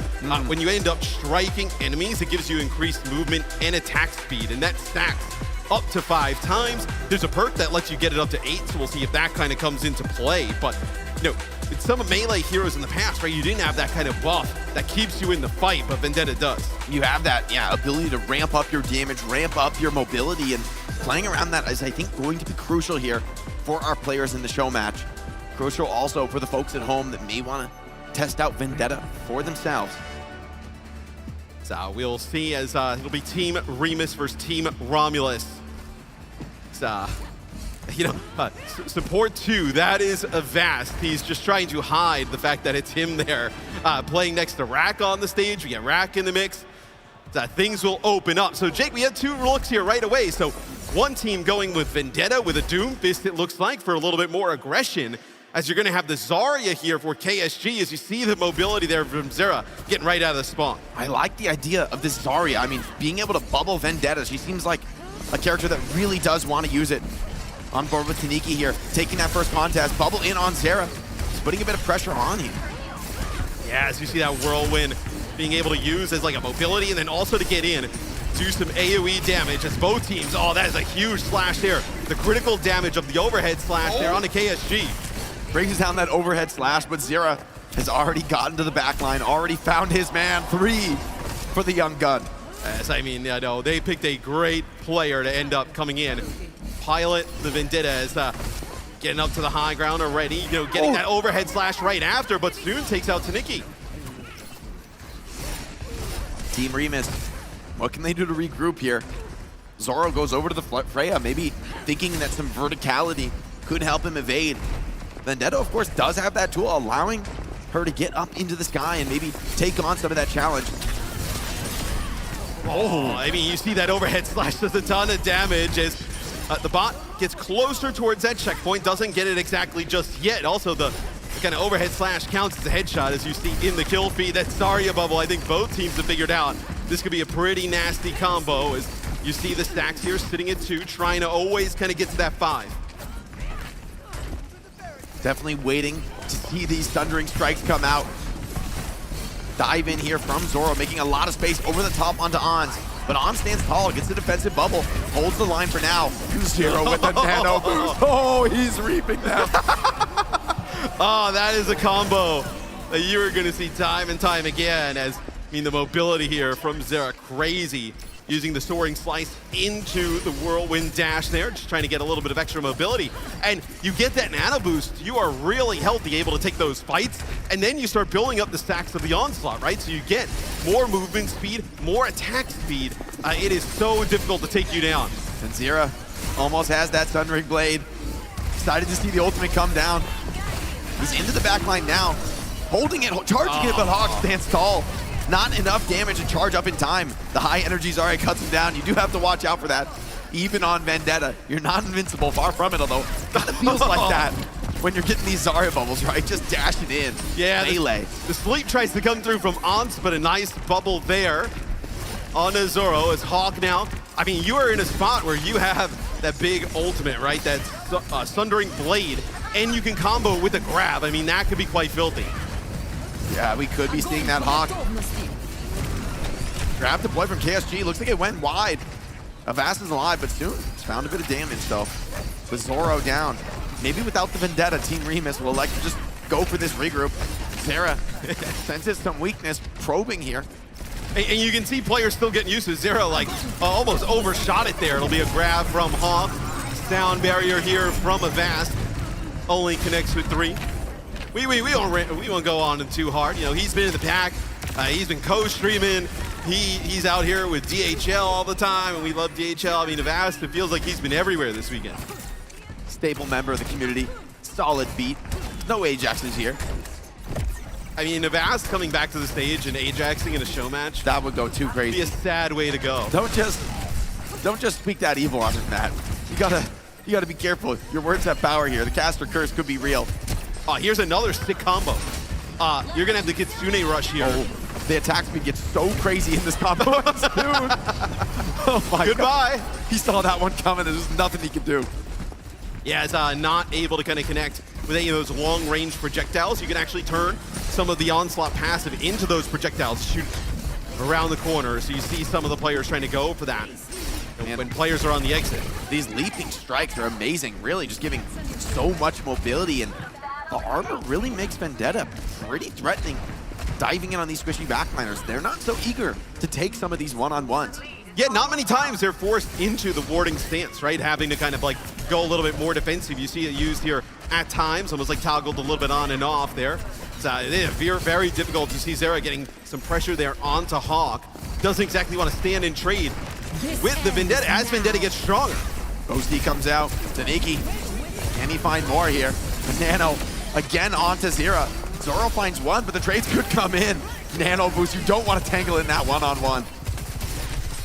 when you end up striking enemies, it gives you increased movement and attack speed, and that stacks up to 5 times. There's a perk that lets you get it up to 8, so we'll see if that kind of comes into play. But, you know, it's some melee heroes in the past, right? You didn't have that kind of buff that keeps you in the fight, but Vendetta does. You have that, ability to ramp up your damage, ramp up your mobility, and playing around that is, I think, going to be crucial here for our players in the show match. Crucial also for the folks at home that may want to test out Vendetta for themselves. So we'll see as it'll be Team Remus versus Team Romulus. Support 2, that is Avast. He's just trying to hide the fact that it's him there playing next to Rack on the stage. We get Rack in the mix. Things will open up. So Jake, we had 2 looks here right away. So one team going with Vendetta with a Doom Fist, it looks like, for a little bit more aggression, as you're going to have the Zarya here for KSG, as you see the mobility there from Zera getting right out of the spawn. I like the idea of this Zarya. I mean, being able to bubble Vendetta. She seems like a character that really does want to use it. On board with Taniki here, taking that first contest, bubble in on Zera, just putting a bit of pressure on him. Yeah, as you see that Whirlwind being able to use as like a mobility and then also to get in, do some AoE damage as both teams, that is a huge slash there. The critical damage of the overhead slash there on the KSG. Brings down that overhead slash, but Zera has already gotten to the back line, already found his man. 3 for the young gun. As I mean, they picked a great player to end up coming in. Pilot, the Vendetta, is getting up to the high ground already, getting that overhead slash right after, but soon takes out Taniki. Team Remus, what can they do to regroup here? Zoro goes over to the Freya, maybe thinking that some verticality could help him evade. Vendetta, of course, does have that tool, allowing her to get up into the sky and maybe take on some of that challenge. I mean, you see that overhead slash does a ton of damage as the bot gets closer towards that checkpoint, doesn't get it exactly just yet. Also, the kind of overhead slash counts as a headshot, as you see in the kill feed. That Zarya bubble, I think both teams have figured out. This could be a pretty nasty combo, as you see the stacks here sitting at 2, trying to always kind of get to that 5. Definitely waiting to see these thundering strikes come out. Dive in here from Zoro, making a lot of space over the top onto Ons. But On stands tall, gets the defensive bubble, holds the line for now. 2-0 with a nano boost. Oh, he's reaping that. That is a combo that you are going to see time and time again, as, the mobility here from Zera, crazy. Using the soaring slice into the whirlwind dash there, just trying to get a little bit of extra mobility. And you get that nano boost, you are really healthy, able to take those fights, and then you start building up the stacks of the onslaught, right? So you get more movement speed, more attack speed. It is so difficult to take you down. And Zera almost has that Thundering Blade. Excited to see the ultimate come down. He's into the back line now, holding it, charging it, but Hawk stands tall. Not enough damage to charge up in time. The high energy Zarya cuts him down. You do have to watch out for that. Even on Vendetta, you're not invincible. Far from it, although it feels like that when you're getting these Zarya bubbles, right? Just dashing in. Yeah, melee. The sleep tries to come through from Ons, but a nice bubble there on Zoro as Hawk now. You are in a spot where you have that big ultimate, right? That Sundering Blade, and you can combo with a grab. That could be quite filthy. Yeah, we could be seeing that Hawk. Grab deploy from KSG. Looks like it went wide. Avast is alive, but soon it's found a bit of damage, though. With Zoro down. Maybe without the Vendetta, Team Remus will like to just go for this regroup. Zera senses some weakness, probing here. And you can see players still getting used to Zero, almost overshot it there. It'll be a grab from Hawk. sound barrier here from Avast. Only connects with 3. We won't go on too hard. You know, he's been in the pack. He's been co-streaming. He's out here with DHL all the time, and we love DHL. I mean, Avast, it feels like he's been everywhere this weekend. Staple member of the community. Solid beat. No Ajaxes here. I mean, Avast coming back to the stage and Ajaxing in a show match. That would go too crazy. Be a sad way to go. Don't just speak that evil on it, Matt. You gotta be careful. Your words have power here. The caster curse could be real. Oh, here's another sick combo. You're gonna have the Kitsune rush here. Oh, the attack speed gets so crazy in this combo. Dude. Oh my Goodbye. God. He saw that one coming. There's nothing he could do. Yeah, it's not able to kind of connect with any of those long-range projectiles. You can actually turn some of the Onslaught passive into those projectiles, shoot around the corner. So you see some of the players trying to go for that when players are on the exit. These leaping strikes are amazing, really, just giving so much mobility, and the armor really makes Vendetta pretty threatening. Diving in on these squishy backliners, they're not so eager to take some of these one-on-ones. Yeah, not many times they're forced into the warding stance, right? Having to kind of like go a little bit more defensive. You see it used here at times, almost like toggled a little bit on and off there. It's very difficult to see Zera getting some pressure there onto Hawk. Doesn't exactly want to stand and trade with the Vendetta as Vendetta gets stronger. Ghosty comes out, Taniki. Can he find more here? Nano again onto Zera. Zoro finds one, but the trades could come in. Nano boost, you don't want to tangle in that one-on-one.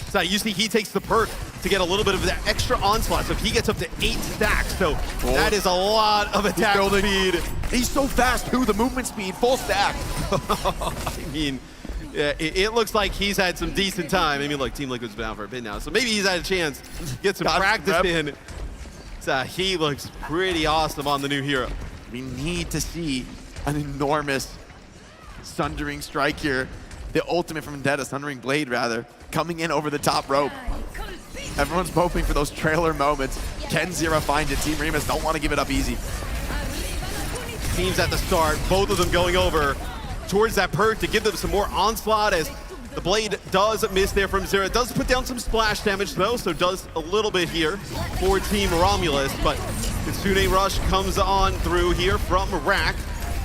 So you see he takes the perk to get a little bit of that extra onslaught. So if he gets up to 8 stacks, so that is a lot of attack speed. He's so fast too, the movement speed, full stack. I mean, yeah, it looks like he's had some decent time. I mean, look, Team Liquid's been out for a bit now, so maybe he's had a chance to get some practice in. So he looks pretty awesome on the new hero. We need to see an enormous Sundering strike here. The ultimate from Vendetta, Sundering Blade rather, coming in over the top rope. Everyone's hoping for those trailer moments. Can Zera find it? Team Remus don't want to give it up easy. Teams at the start, both of them going over towards that perk to give them some more onslaught as the blade does miss there from Zera. It does put down some splash damage though, so does a little bit here for Team Romulus, but Kitsune Rush comes on through here from Rack.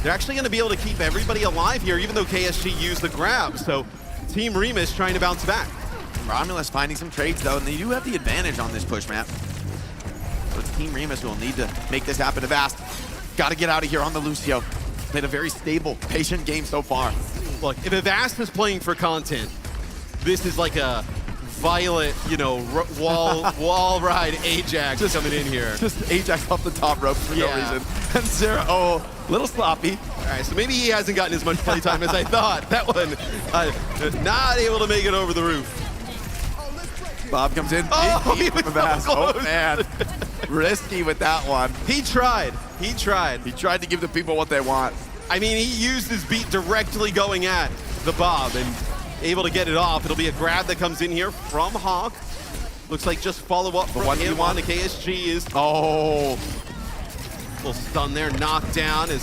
They're actually going to be able to keep everybody alive here, even though KSG used the grab. So Team Remus trying to bounce back. Romulus finding some trades though, and they do have the advantage on this push map. But Team Remus will need to make this happen fast. Got to get out of here on the Lucio. Played a very stable, patient game so far. Look, if Avast is playing for content, this is like a violent, you know, wall ride Ajax just coming in here. Just Ajax off the top rope for no reason. And Zera, a little sloppy. All right, so maybe he hasn't gotten as much playtime as I thought. That one, not able to make it over the roof. Bob comes in. Oh, he was so oh man, risky with that one. He tried. He tried. He tried to give the people what they want. I mean, he used his beat directly going at the Bob and able to get it off. It'll be a grab that comes in here from Hawk. Looks like just follow up from him on the KSG is. Oh. Little stun there, knocked down as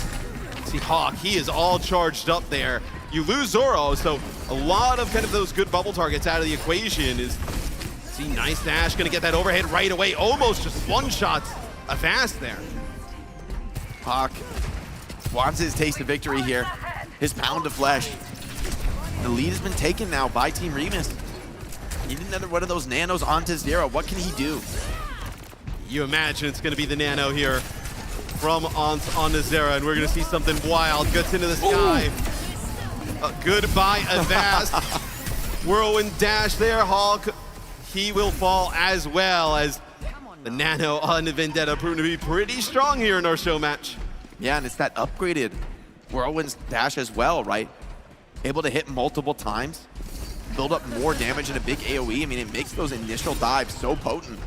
see Hawk. He is all charged up there. You lose Zoro, so a lot of kind of those good bubble targets out of the equation is. See, nice dash, gonna get that overhead right away. Almost just one-shots Avast there. Hawk wants his taste of victory here. His pound of flesh. The lead has been taken now by Team Remus. Need another one of those nanos onto Zera. What can he do? You imagine it's gonna be the nano here from onto Zera, and we're gonna see something wild. Gets into the sky. Goodbye, Avast. Whirlwind dash there, Hawk. He will fall as well as the nano on Vendetta proving to be pretty strong here in our show match. Yeah, and it's that upgraded Whirlwind dash as well, right? Able to hit multiple times, build up more damage in a big AoE. I mean, it makes those initial dives so potent.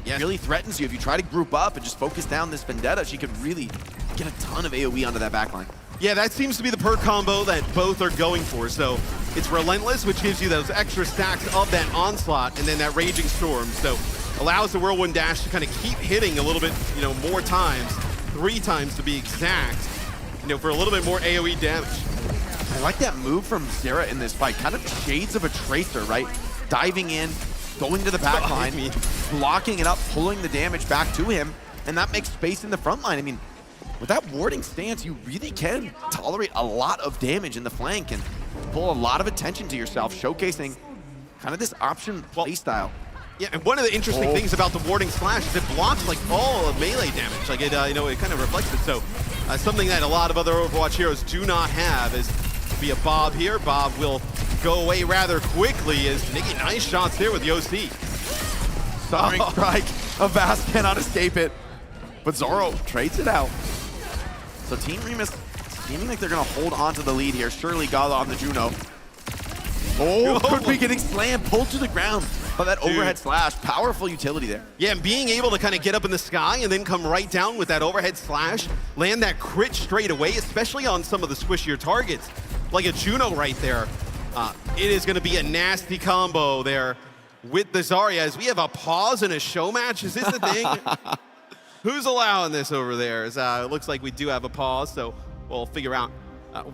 Yeah, it really threatens you. If you try to group up and just focus down this Vendetta, she could really get a ton of AoE onto that backline. Yeah, that seems to be the perk combo that both are going for. So it's Relentless, which gives you those extra stacks of that onslaught, and then that Raging Storm. So allows the Whirlwind Dash to kind of keep hitting a little bit, you know, more times, 3 times to be exact, you know, for a little bit more AoE damage. I like that move from Zera in this fight. Kind of shades of a Tracer, right? Diving in, going to the back line, blocking it up, pulling the damage back to him, and that makes space in the front line. I mean, with that warding stance, you really can tolerate a lot of damage in the flank and pull a lot of attention to yourself, showcasing kind of this option play style. Yeah, and one of the interesting things about the warding slash is it blocks like all of melee damage. Like it, it kind of reflects it. So something that a lot of other Overwatch heroes do not have is via Bob here. Bob will go away rather quickly as Nikki, nice shots there with the OC. Soaring strike, Avast cannot escape it, but Zoro trades it out. So Team Remus seeming like they're gonna hold on to the lead here. Surely Gala on the Juno. Oh, could be getting slammed, pulled to the ground by that overhead slash. Powerful utility there. Yeah, and being able to kind of get up in the sky and then come right down with that overhead slash, land that crit straight away, especially on some of the squishier targets, like a Juno right there. It is going to be a nasty combo there with the Zarya, as we have a pause in a show match. Is this the thing? Who's allowing this over there? It looks like we do have a pause, so we'll figure out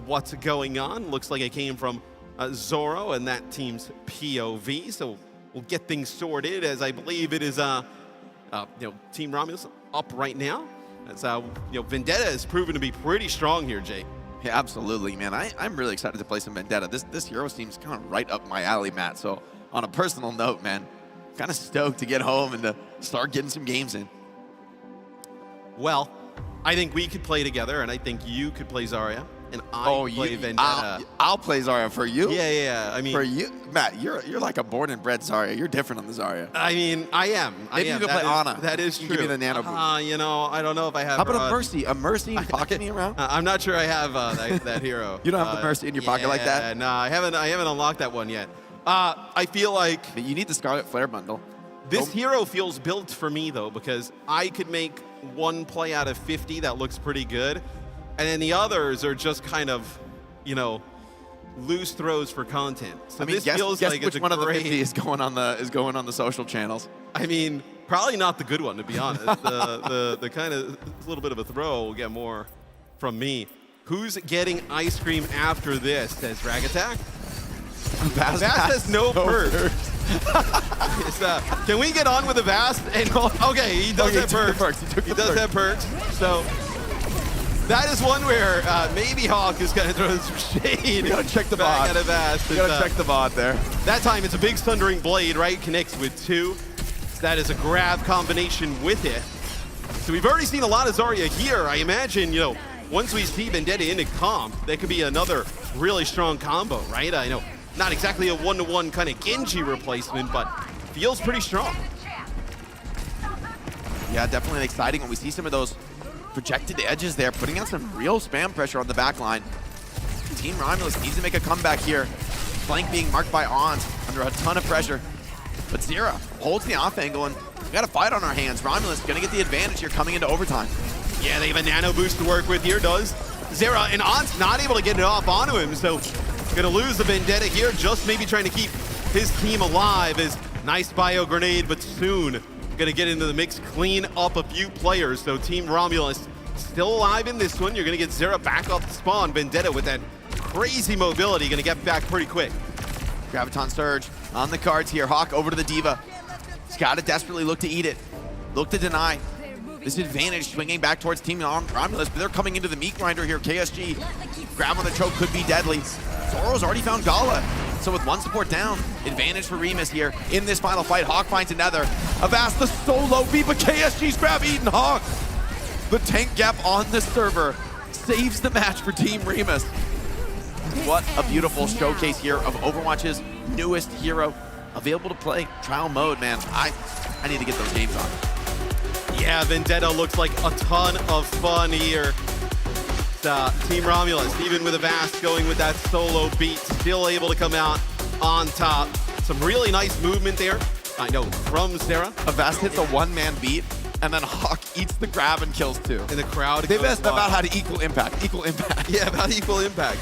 what's going on. Looks like it came from Zoro and that team's POV, so we'll get things sorted, as I believe it is Team Romulus up right now. As Vendetta has proven to be pretty strong here, Jay. Yeah, absolutely, man. I'm really excited to play some Vendetta. This hero seems kind of right up my alley, Matt. So on a personal note, man, kind of stoked to get home and to start getting some games in. Well, I think we could play together, and I think you could play Zarya, and I play Vendetta. I'll play Zarya for you. Yeah. I mean, for you, Matt, you're like a born and bred Zarya. You're different on the Zarya. I mean, I am. Maybe you could play Ana. That is true. Give me the nano boost. I don't know if I have. How about a Mercy? A Mercy pocket me around? I'm not sure I have that hero. You don't have the Mercy in your pocket like that? No, I haven't unlocked that one yet. I feel like you need the Scarlet Flare bundle. This hero feels built for me though, because I could make one play out of 50 that looks pretty good, and then the others are just kind of, loose throws for content. So this feels like which it's one of the great. 50 is going on the social channels. I mean, probably not the good one, to be honest. the kind of little bit of a throw will get more from me. Who's getting ice cream after this? Says Rag Attack. Avast has no perks. Can we get on with Avast? And okay, he does have perks. He does have perks. So that is one where maybe Hawk is going to throw some shade. We gotta check the back VOD. at Avast. We gotta check the VOD there. That time it's a big Sundering Blade, right? Connects with 2. So that is a grab combination with it. So we've already seen a lot of Zarya here. I imagine, once we see Vendetta into comp, that could be another really strong combo, right? I know. Not exactly a one-to-one kind of Genji replacement, but feels pretty strong. Yeah, definitely exciting when we see some of those projected edges there, putting out some real spam pressure on the back line. Team Romulus needs to make a comeback here. Flank being marked by Ons under a ton of pressure. But Zira holds the off angle, and we got a fight on our hands. Romulus gonna get the advantage here coming into overtime. Yeah, they have a nano boost to work with here, does Zira, and Ons not able to get it off onto him, so gonna lose the Vendetta here, just maybe trying to keep his team alive. Is nice bio grenade, but soon gonna get into the mix, clean up a few players. So Team Romulus still alive in this one. You're gonna get Zira back off the spawn. Vendetta with that crazy mobility, gonna get back pretty quick. Graviton Surge on the cards here. Hawk over to the Diva. He's gotta desperately look to eat it. Look to deny. This advantage swinging back towards Team Romulus, but they're coming into the meat grinder here. KSG, grab on the choke could be deadly. Zoro's already found Gala. So with one support down, advantage for Remus here in this final fight. Hawk finds another. Avast the solo beat, but KSG's grab eaten Hawk. The tank gap on the server saves the match for Team Remus. What a beautiful showcase here of Overwatch's newest hero. Available to play trial mode, man. I need to get those games on. Yeah, Vendetta looks like a ton of fun here. Team Romulus, even with Avast going with that solo beat, still able to come out on top. Some really nice movement there. I know, from Zara. Avast hits a one-man beat, and then Hawk eats the grab and kills 2. And the crowd They've asked about how to equal impact. Yeah, about equal impact.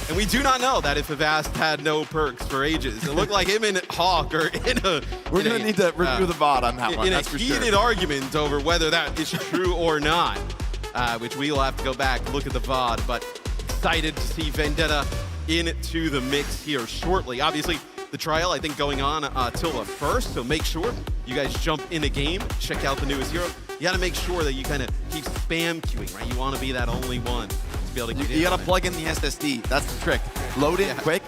And we do not know that if Avast had no perks for ages. It looked like him and Hawk are in a... We're going to need to review the VOD on that one, in that's a for heated sure. argument over whether that is true or not, which we will have to go back and look at the VOD. But excited to see Vendetta into the mix here shortly. Obviously, the trial, I think, going on till the 1st. So make sure you guys jump in the game, check out the newest hero. You got to make sure that you kind of keep spam queuing, right? You want to be that only one to be able to get in. You got to plug in the SSD. That's the trick. Load it quick.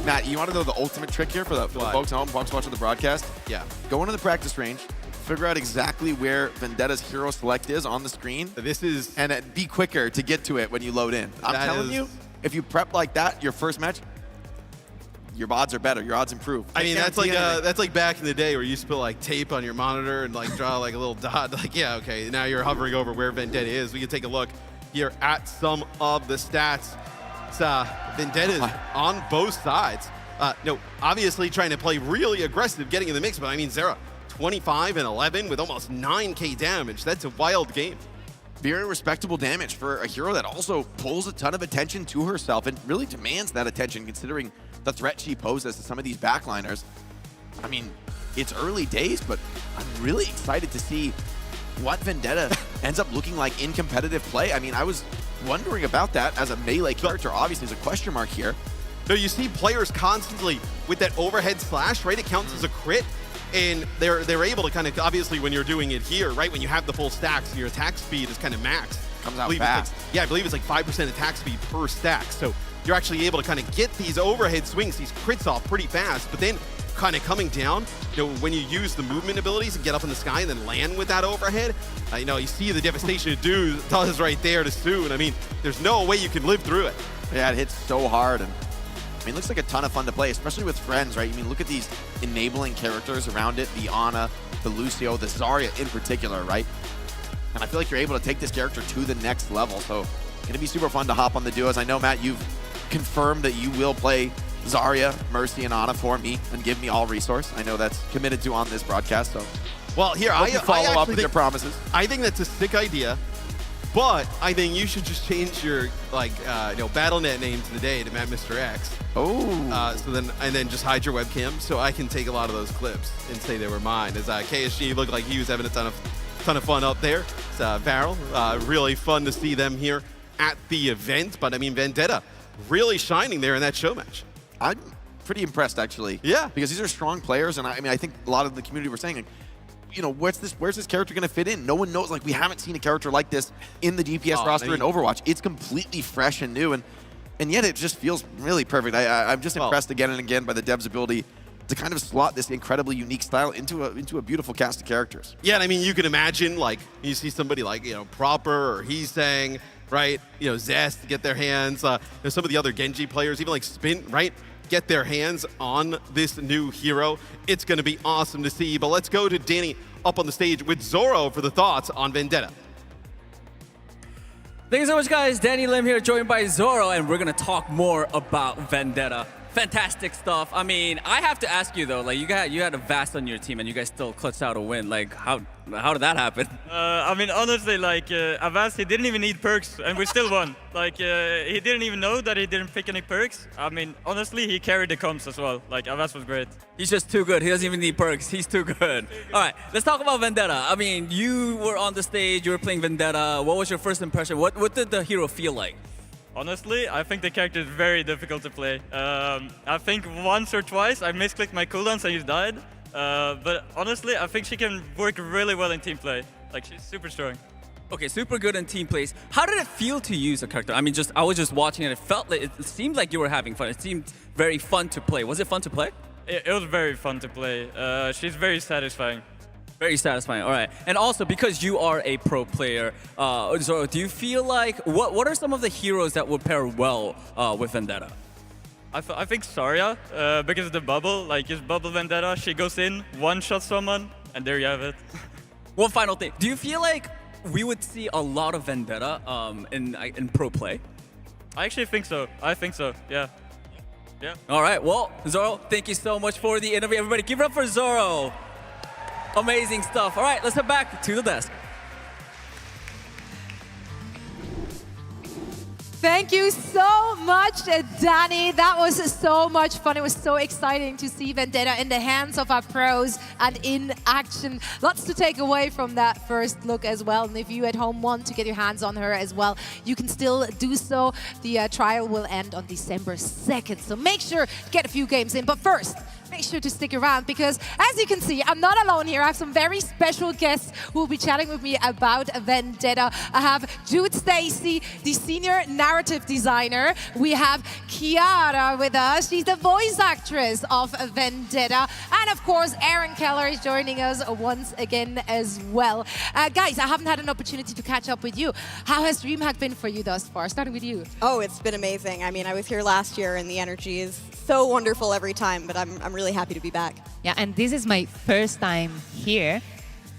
Matt, you want to know the ultimate trick here for the folks at home, folks watching the broadcast? Yeah. Go into the practice range, figure out exactly where Vendetta's hero select is on the screen. And be quicker to get to it when you load in. I'm telling you, if you prep like that, your first match, your odds are better. Your odds improve. I mean, that's like back in the day where you used to put like tape on your monitor and like draw like a little dot. Like, yeah, okay, now you're hovering over where Vendetta is. We can take a look here at some of the stats. Vendetta is on both sides. No, obviously trying to play really aggressive, getting in the mix, but I mean, Zera, 25 and 11 with almost 9K damage. That's a wild game. Very respectable damage for a hero that also pulls a ton of attention to herself and really demands that attention considering the threat she poses to some of these backliners. I mean, it's early days, but I'm really excited to see what Vendetta ends up looking like in competitive play. I mean, I was wondering about that as a melee character. Obviously, there's a question mark here. No, you see players constantly with that overhead slash, right? It counts as a crit. And they're able to kind of, obviously when you're doing it here, right? When you have the full stacks and your attack speed is kind of maxed. Comes out fast. I believe it's like 5% attack speed per stack. So you're actually able to kind of get these overhead swings, these crits off pretty fast. But then kind of coming down, you know, when you use the movement abilities and get up in the sky and then land with that overhead, you know, you see the devastation it does right there to Soon. I mean, there's no way you can live through it. Yeah, it hits so hard. And I mean, it looks like a ton of fun to play, especially with friends, right? I mean, look at these enabling characters around it, the Ana, the Lucio, the Zarya in particular, right? And I feel like you're able to take this character to the next level. So it's going to be super fun to hop on the duos. I know, Matt, you've confirmed that you will play Zarya, Mercy, and Ana for me and give me all resource. I know that's committed to on this broadcast. So, well, here, I follow up with your promises. I think that's a sick idea. But I think you should just change your BattleNet name today to Mr. X. Oh. And then just hide your webcam so I can take a lot of those clips and say they were mine. As KSG looked like he was having a ton of fun up there. It's Varel. Really fun to see them here at the event. But I mean, Vendetta really shining there in that show match. I'm pretty impressed actually. Yeah. Because these are strong players, and I mean, I think a lot of the community were saying, like, you know, where's this character going to fit in? No one knows. Like, we haven't seen a character like this in the DPS roster in Overwatch. It's completely fresh and new, and yet it just feels really perfect. I'm just impressed again and again by the devs' ability to kind of slot this incredibly unique style into a beautiful cast of characters. Yeah, and I mean, you can imagine, like, you see somebody like, you know, Proper or He's saying, right? You know, Zest get their hands. Some of the other Genji players, even like Spin, right? Get their hands on this new hero. It's going to be awesome to see. But let's go to Danny up on the stage with Zoro for the thoughts on Vendetta. Thank you so much, guys. Danny Lim here, joined by Zoro, and we're going to talk more about Vendetta. Fantastic stuff. I mean, I have to ask you though, like you had a Vast on your team and you guys still clutched out a win. Like how did that happen? I mean, honestly, like Avast, he didn't even need perks and we still won. Like he didn't even know that he didn't pick any perks. I mean, honestly, he carried the comps as well. Like Avast was great. He's just too good. He doesn't even need perks. He's too good. All right, let's talk about Vendetta. I mean, you were on the stage, you were playing Vendetta. What was your first impression? What did the hero feel like? Honestly, I think the character is very difficult to play. I think once or twice I misclicked my cooldowns and he died. But honestly, I think she can work really well in team play. Like, she's super strong. Okay, super good in team plays. How did it feel to use a character? I mean, I was just watching it. It seemed like you were having fun. It seemed very fun to play. Was it fun to play? It was very fun to play. She's very satisfying. Very satisfying. All right. And also, because you are a pro player, Zoro, do you feel like what are some of the heroes that would pair well with Vendetta? I think Zarya, because of the bubble, like his bubble Vendetta, she goes in, one-shot someone, and there you have it. One final thing. Do you feel like we would see a lot of Vendetta in pro play? I actually think so. I think so, yeah. Yeah. All right. Well, Zoro, thank you so much for the interview. Everybody, give it up for Zoro. Amazing stuff. All right, let's head back to the desk. Thank you so much, Danny. That was so much fun. It was so exciting to see Vendetta in the hands of our pros and in action. Lots to take away from that first look as well. And if you at home want to get your hands on her as well, you can still do so. The trial will end on December 2nd. So make sure to get a few games in. But first, make sure to stick around because, as you can see, I'm not alone here. I have some very special guests who will be chatting with me about Vendetta. I have Jude Stacy, the senior narrative designer. We have Kiara with us. She's the voice actress of Vendetta. And of course, Aaron Keller is joining us once again as well. Guys, I haven't had an opportunity to catch up with you. How has DreamHack been for you thus far? Starting with you. Oh, it's been amazing. I mean, I was here last year and the energy is so wonderful every time, but I'm really happy to be back. Yeah, and this is my first time here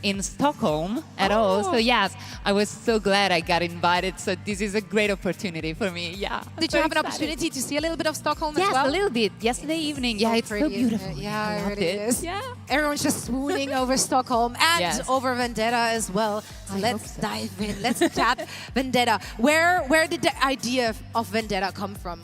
in Stockholm at all. So yes, I was so glad I got invited. So this is a great opportunity for me. Yeah. Did you have an opportunity to see a little bit of Stockholm yes, as well? a little bit. Yesterday evening. Yeah, it's so pretty, beautiful. Yeah, I it loved really it. is. Yeah. Everyone's just swooning over Stockholm and Yes. over Vendetta as well. So I let's hope so. dive in. Let's chat Vendetta. Where did the idea of Vendetta come from?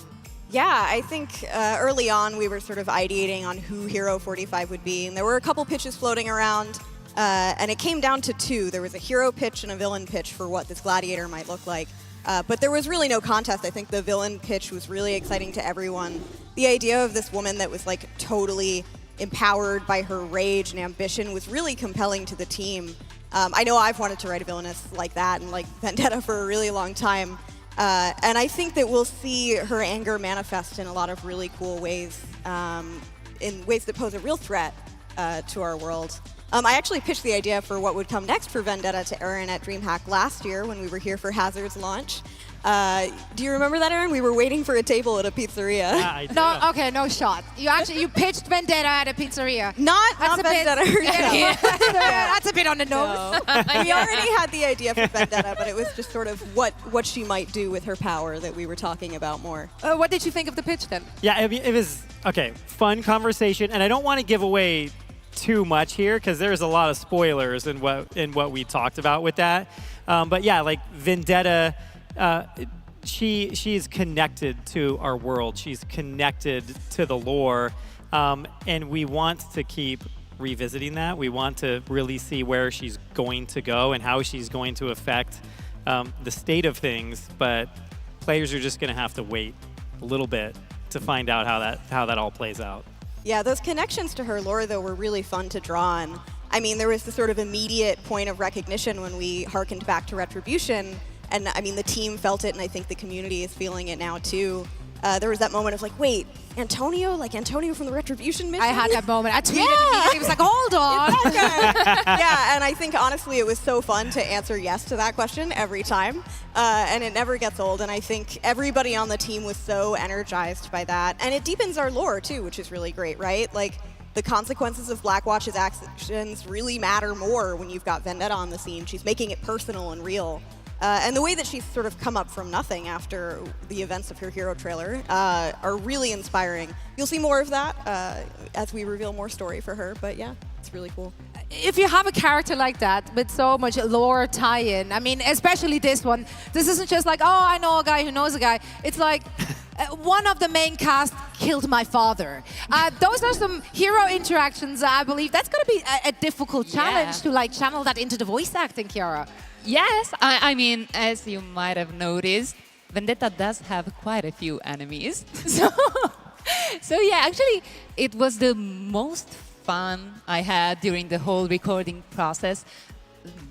Yeah, I think early on we were sort of ideating on who Hero 45 would be, and there were a couple pitches floating around, and it came down to two. There was a hero pitch and a villain pitch for what this gladiator might look like. But there was really no contest. I think the villain pitch was really exciting to everyone. The idea of this woman that was like totally empowered by her rage and ambition was really compelling to the team. I know I've wanted to write a villainess like that and like Vendetta for a really long time. And I think that we'll see her anger manifest in a lot of really cool ways, in ways that pose a real threat to our world. I actually pitched the idea for what would come next for Vendetta to Aaron at DreamHack last year when we were here for Hazard's launch. Do you remember that, Aaron? We were waiting for a table at a pizzeria. Yeah, I do. No, okay, no shot. You pitched Vendetta at a pizzeria. Not a Vendetta bit, herself. That's a bit on the nose. We already had the idea for Vendetta, but it was just sort of what she might do with her power that we were talking about more. What did you think of the pitch then? Yeah, it was, okay, fun conversation. And I don't want to give away too much here because there's a lot of spoilers in what we talked about with that. But yeah, like Vendetta, she is connected to our world. She's connected to the lore. And we want to keep revisiting that. We want to really see where she's going to go and how she's going to affect the state of things. But players are just going to have to wait a little bit to find out how that all plays out. Yeah, those connections to her lore, though, were really fun to draw on. I mean, there was the sort of immediate point of recognition when we harkened back to Retribution. And I mean, the team felt it, and I think the community is feeling it now, too. There was that moment of like, wait, Antonio? Like Antonio from the Retribution mission? I had that moment. I tweeted immediately. It was like, hold on. Yeah, and I think, honestly, it was so fun to answer yes to that question every time. And it never gets old. And I think everybody on the team was so energized by that. And it deepens our lore, too, which is really great, right? Like, the consequences of Blackwatch's actions really matter more when you've got Vendetta on the scene. She's making it personal and real. And the way that she's sort of come up from nothing after the events of her hero trailer are really inspiring. You'll see more of that as we reveal more story for her, but yeah, it's really cool. If you have a character like that with so much lore tie-in, I mean, especially this one, this isn't just like, oh, I know a guy who knows a guy. It's like, one of the main cast killed my father. Those are some hero interactions, I believe. That's going to be a difficult challenge to like channel that into the voice acting, Kiara. Yes, I mean, as you might have noticed, Vendetta does have quite a few enemies. So yeah, actually, it was the most fun I had during the whole recording process.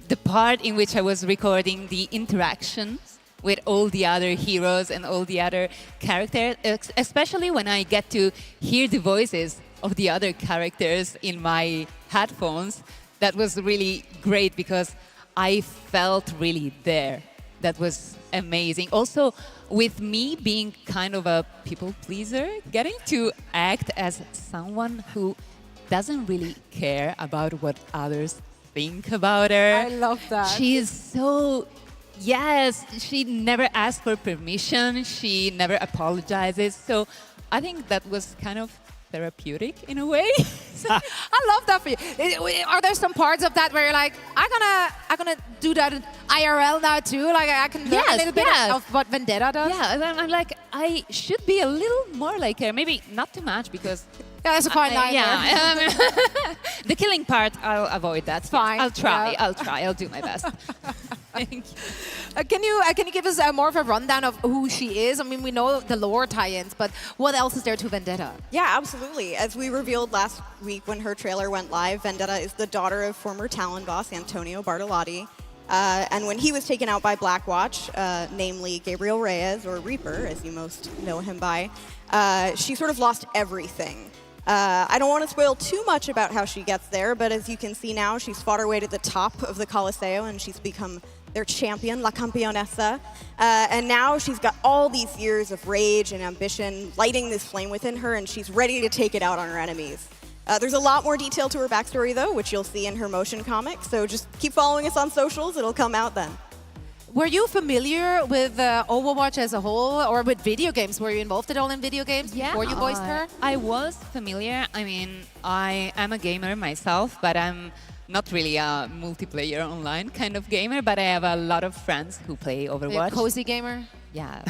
The part in which I was recording the interactions with all the other heroes and all the other characters, especially when I get to hear the voices of the other characters in my headphones. That was really great because I felt really there. That was amazing. Also, with me being kind of a people pleaser, getting to act as someone who doesn't really care about what others think about her. I love that. She is so, yes, she never asks for permission. She never apologizes. So I think that was kind of therapeutic in a way. I love that for you. Are there some parts of that where you're like, I'm gonna do that in IRL now too? Like I can learn a little bit of what Vendetta does. Yeah, and I'm like, I should be a little more like her. Maybe not too much because. Yeah, that's a fine line. Yeah, the killing part, I'll avoid that. Fine. I'll try. Yeah. I'll try. I'll do my best. Thank you. Can you give us more of a rundown of who she is? I mean, we know the lore tie-ins, but what else is there to Vendetta? Yeah, absolutely. As we revealed last week when her trailer went live, Vendetta is the daughter of former Talon boss Antonio Bartolotti. And when he was taken out by Blackwatch, namely Gabriel Reyes, or Reaper, as you most know him by, she sort of lost everything. I don't want to spoil too much about how she gets there, but as you can see now, she's fought her way to the top of the Coliseo, and she's become their champion, La Campeonessa. And now she's got all these years of rage and ambition lighting this flame within her, and she's ready to take it out on her enemies. There's a lot more detail to her backstory, though, which you'll see in her motion comic, so just keep following us on socials. It'll come out then. Were you familiar with Overwatch as a whole, or with video games? Were you involved at all in video games before you voiced her? I was familiar. I mean, I am a gamer myself, but I'm not really a multiplayer online kind of gamer, but I have a lot of friends who play Overwatch. A cozy gamer? Yeah.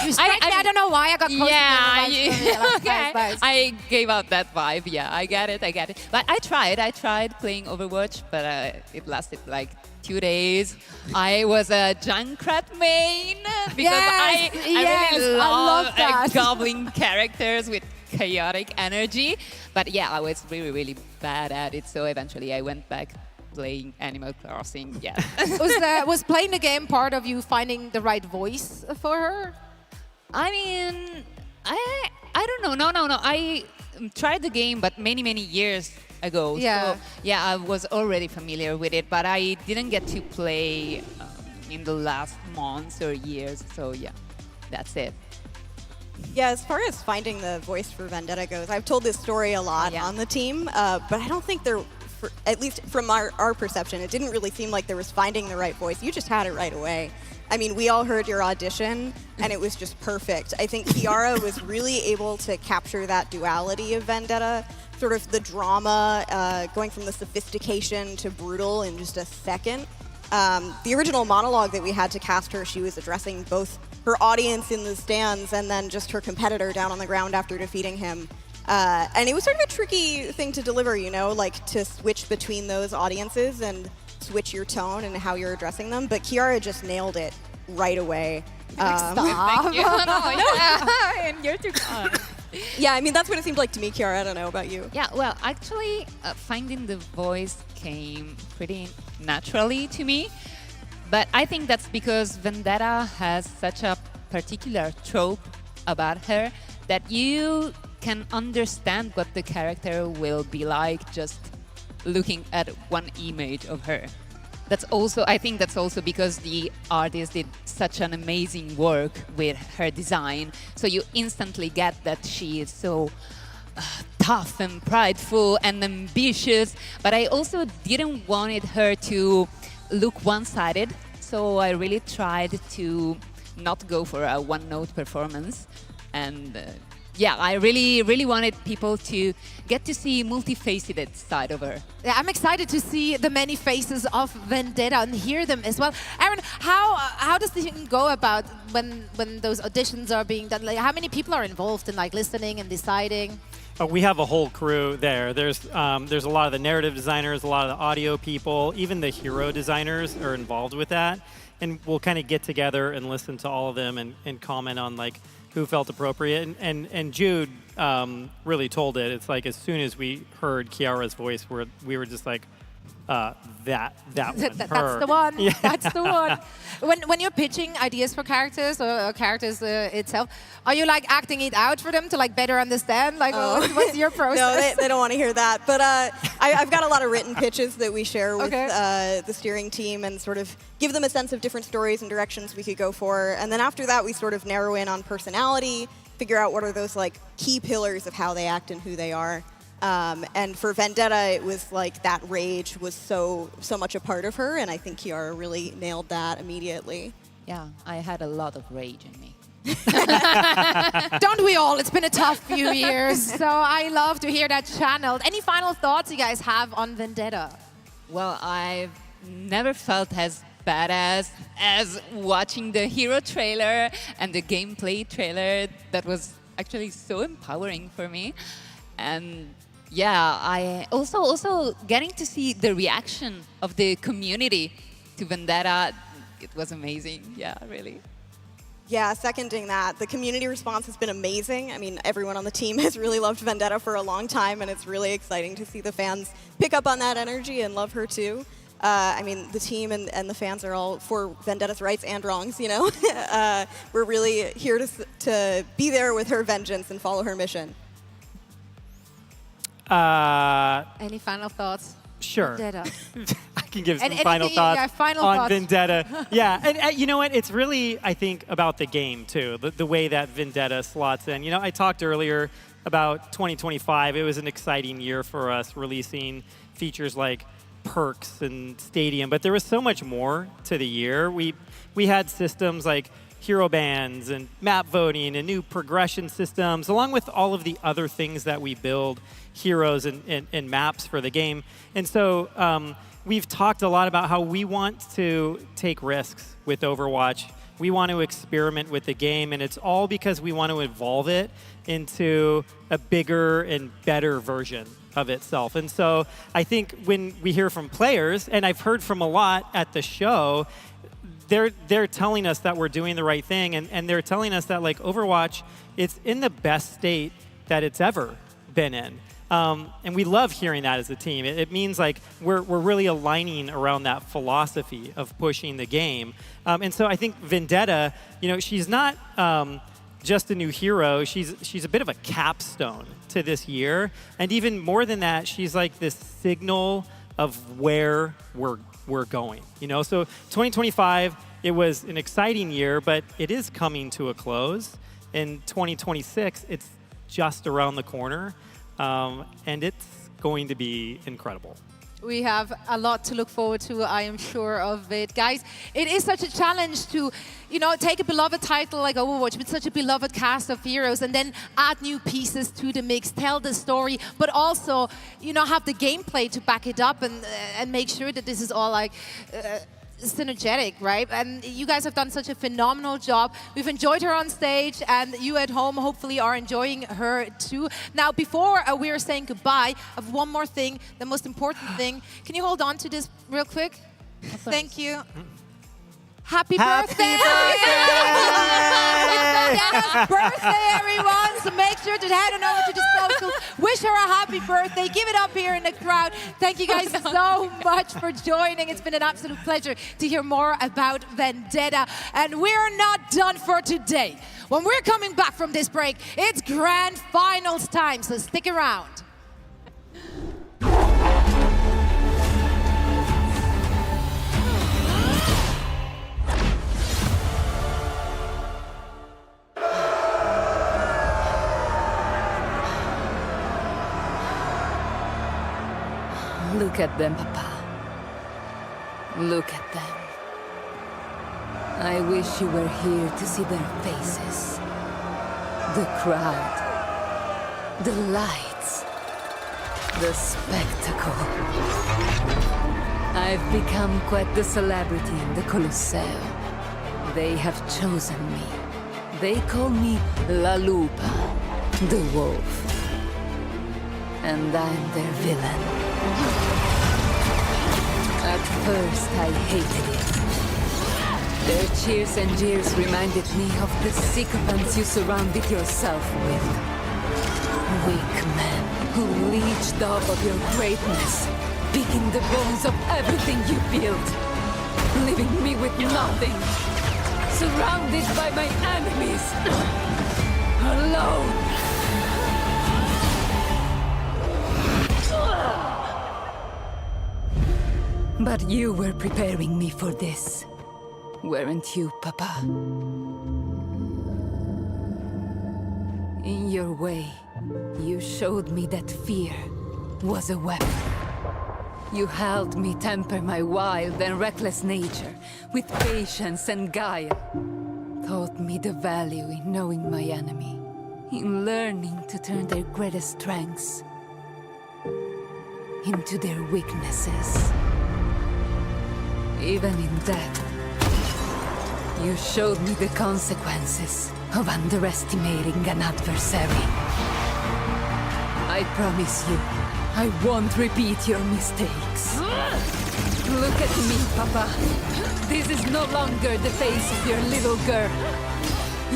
You strike me. I don't know why I got cozy gamer. Okay. Nice. I gave out that vibe. Yeah, I get it. But I tried playing Overwatch, but it lasted like 2 days. I was a Junkrat main because I really love that. goblin characters with chaotic energy. But yeah, I was really, really bad at it. So eventually I went back playing Animal Crossing. Yeah. Was playing the game part of you finding the right voice for her? I mean, I don't know. No. I tried the game, but many years ago. Yeah. So, yeah, I was already familiar with it, but I didn't get to play in the last months or years. So, yeah, that's it. Yeah, as far as finding the voice for Vendetta goes, I've told this story a lot on the team, but I don't think at least from our perception, it didn't really seem like there was finding the right voice. You just had it right away. I mean, we all heard your audition, and it was just perfect. I think Kiara was really able to capture that duality of Vendetta, sort of the drama, going from the sophistication to brutal in just a second. The original monologue that we had to cast her, she was addressing both her audience in the stands and then just her competitor down on the ground after defeating him. And it was sort of a tricky thing to deliver, you know, like to switch between those audiences and switch your tone and how you're addressing them. But Kiara just nailed it right away. Stop. Thank you. And you're too kind. Yeah, I mean, that's what it seemed like to me, Kiara. I don't know about you. Yeah, well, actually, finding the voice came pretty naturally to me. But I think that's because Vendetta has such a particular trope about her that you can understand what the character will be like just looking at one image of her. I think that's also because the artist did such an amazing work with her design. So you instantly get that she is so tough and prideful and ambitious. But I also didn't want her to look one-sided. So I really tried to not go for a one-note performance. And yeah, I really wanted people to get to see multifaceted side of her. Yeah, I'm excited to see the many faces of Vendetta and hear them as well. Aaron, how does the thing go about when those auditions are being done? Like, how many people are involved in like listening and deciding? We have a whole crew there. There's a lot of the narrative designers, a lot of the audio people, even the hero designers are involved with that. And we'll kind of get together and listen to all of them and comment on like who felt appropriate. And Jude really told it. It's like as soon as we heard Kiara's voice, we were just like, that one. That's the one. Yeah. That's the one. When you're pitching ideas for characters or characters itself, are you like acting it out for them to like better understand? Like, what's your process? No, they don't want to hear that. But I've got a lot of written pitches that we share with the steering team and sort of give them a sense of different stories and directions we could go for. And then after that, we sort of narrow in on personality, figure out what are those like key pillars of how they act and who they are. And for Vendetta, it was like that rage was so much a part of her, and I think Kiara really nailed that immediately. Yeah, I had a lot of rage in me. Don't we all? It's been a tough few years. So I love to hear that channeled. Any final thoughts you guys have on Vendetta? Well, I've never felt as badass as watching the hero trailer and the gameplay trailer. That was actually so empowering for me. And yeah, I also getting to see the reaction of the community to Vendetta. It was amazing. Yeah, really. Yeah, seconding that. The community response has been amazing. I mean, everyone on the team has really loved Vendetta for a long time, and it's really exciting to see the fans pick up on that energy and love her too. I mean, the team and the fans are all for Vendetta's rights and wrongs, you know? We're really here to be there with her vengeance and follow her mission. Any final thoughts? Sure. Vendetta. I can give some And final anything- thoughts yeah, final on thoughts. Vendetta. Yeah, and you know what? It's really, I think, about the game, too, the way that Vendetta slots in. You know, I talked earlier about 2025. It was an exciting year for us, releasing features like perks and stadium, but there was so much more to the year. We had systems like hero bans and map voting and new progression systems, along with all of the other things that we build, heroes and maps for the game. And so we've talked a lot about how we want to take risks with Overwatch. We want to experiment with the game, and it's all because we want to evolve it into a bigger and better version of itself. And so I think when we hear from players, and I've heard from a lot at the show, they're telling us that we're doing the right thing, and they're telling us that like Overwatch, it's in the best state that it's ever been in. And we love hearing that as a team. It means like we're really aligning around that philosophy of pushing the game. And so I think Vendetta, you know, she's not just a new hero. She's a bit of a capstone to this year. And even more than that, she's like this signal of where we're going. You know, so 2025, it was an exciting year, but it is coming to a close. In 2026, it's just around the corner. And it's going to be incredible. We have a lot to look forward to, I am sure of it. Guys, it is such a challenge to, you know, take a beloved title like Overwatch with such a beloved cast of heroes and then add new pieces to the mix, tell the story, but also, you know, have the gameplay to back it up and make sure that this is all like synergetic, right? And you guys have done such a phenomenal job. We've enjoyed her on stage, and you at home hopefully are enjoying her too. Now, before we are saying goodbye, I have one more thing, the most important thing. Can you hold on to this real quick? Thank you. Happy birthday! It's Vendetta's birthday, everyone! So make sure to head on over to the socials. Wish her a happy birthday. Give it up here in the crowd. Thank you guys so much for joining. It's been an absolute pleasure to hear more about Vendetta. And we're not done for today. When we're coming back from this break, it's grand finals time, so stick around. Look at them, Papa. Look at them. I wish you were here to see their faces. The crowd. The lights. The spectacle. I've become quite the celebrity in the Colosseo. They have chosen me. They call me La Lupa, the wolf. And I'm their villain. At first, I hated it. Their cheers and jeers reminded me of the sycophants you surrounded yourself with. Weak men who leeched off of your greatness, picking the bones of everything you built, leaving me with nothing, surrounded by my enemies, alone. But you were preparing me for this, weren't you, Papa? In your way, you showed me that fear was a weapon. You helped me temper my wild and reckless nature with patience and guile. taught me the value in knowing my enemy, in learning to turn their greatest strengths into their weaknesses. Even in death, you showed me the consequences of underestimating an adversary. I promise you, I won't repeat your mistakes. Look at me, Papa. This is no longer the face of your little girl.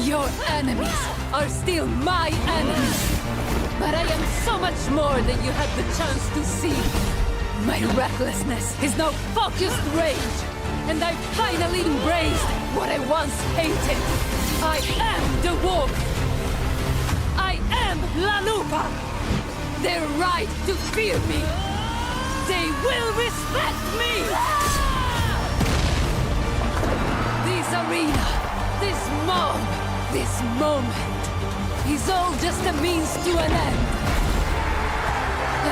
Your enemies are still my enemies. But I am so much more than you had the chance to see. My recklessness is now focused rage. And I finally embraced what I once hated. I am the wolf. I am La Lupa. They're right to fear me. They will respect me! This arena, this mob, this moment is all just a means to an end.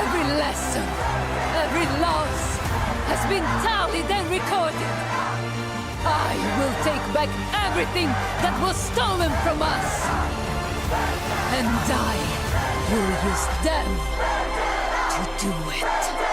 Every lesson, every loss has been tallied and recorded. I will take back everything that was stolen from us. And I will use them to do it.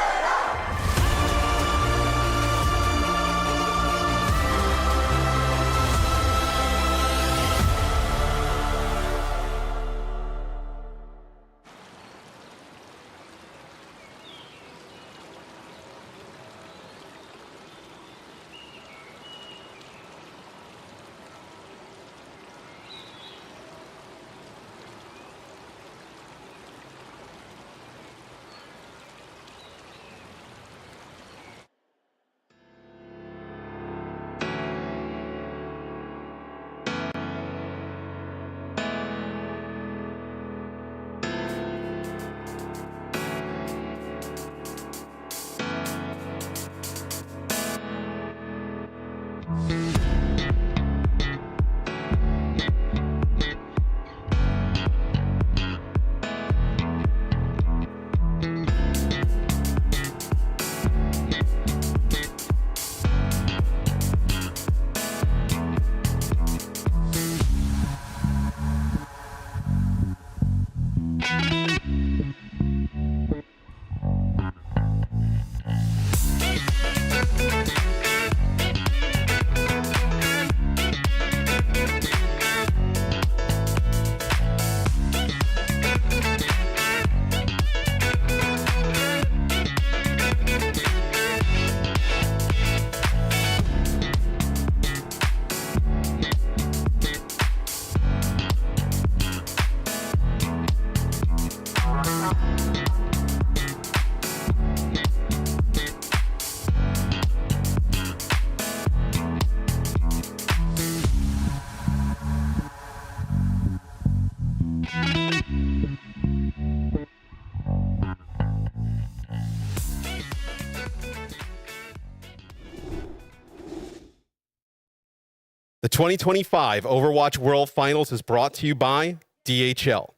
The 2025 Overwatch World Finals is brought to you by DHL.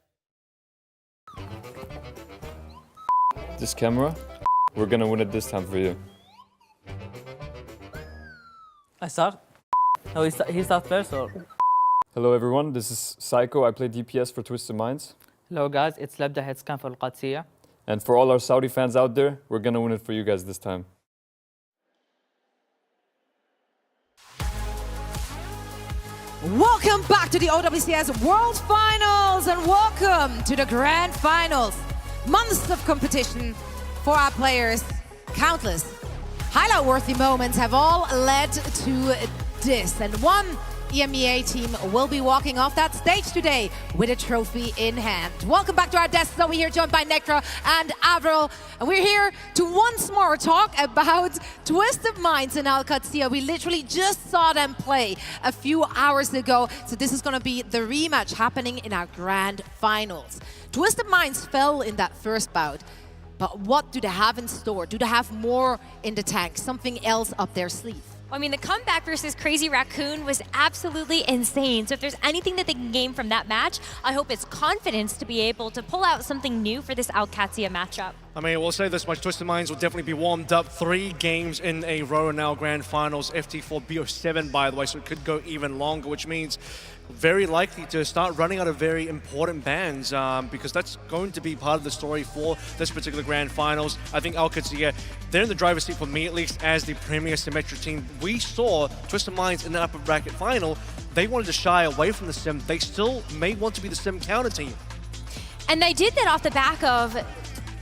This camera, we're gonna win it this time for you. I start? No, he starts first or? Hello everyone, this is Psycho. I play DPS for Twisted Minds. Hello guys, it's Labda headscan for القادسية. And for all our Saudi fans out there, we're gonna win it for you guys this time. Welcome back to the OWCS World Finals and welcome to the Grand Finals. Months of competition for our players, countless highlight-worthy moments have all led to this, and one EMEA team will be walking off that stage today with a trophy in hand. Welcome back to our desks over here, joined by Nectra and Avril. And we're here to once more talk about Twisted Minds in Al-Qadsiya. We literally just saw them play a few hours ago. So this is going to be the rematch happening in our grand finals. Twisted Minds fell in that first bout. But what do they have in store? Do they have more in the tank? Something else up their sleeve? I mean, the comeback versus Crazy Raccoon was absolutely insane. So if there's anything that they can gain from that match, I hope it's confidence to be able to pull out something new for this Al-Qadsiya matchup. I mean, we'll say this much, Twisted Minds will definitely be warmed up 3 games in a row now, Grand Finals, FT4 BO7, by the way, so it could go even longer, which means very likely to start running out of very important bans because that's going to be part of the story for this particular Grand Finals. I think Alcatia, they're in the driver's seat for me at least as the premier Symmetra team. We saw Twisted Minds in the upper bracket final. They wanted to shy away from the Sim. They still may want to be the Sim counter team. And they did that off the back of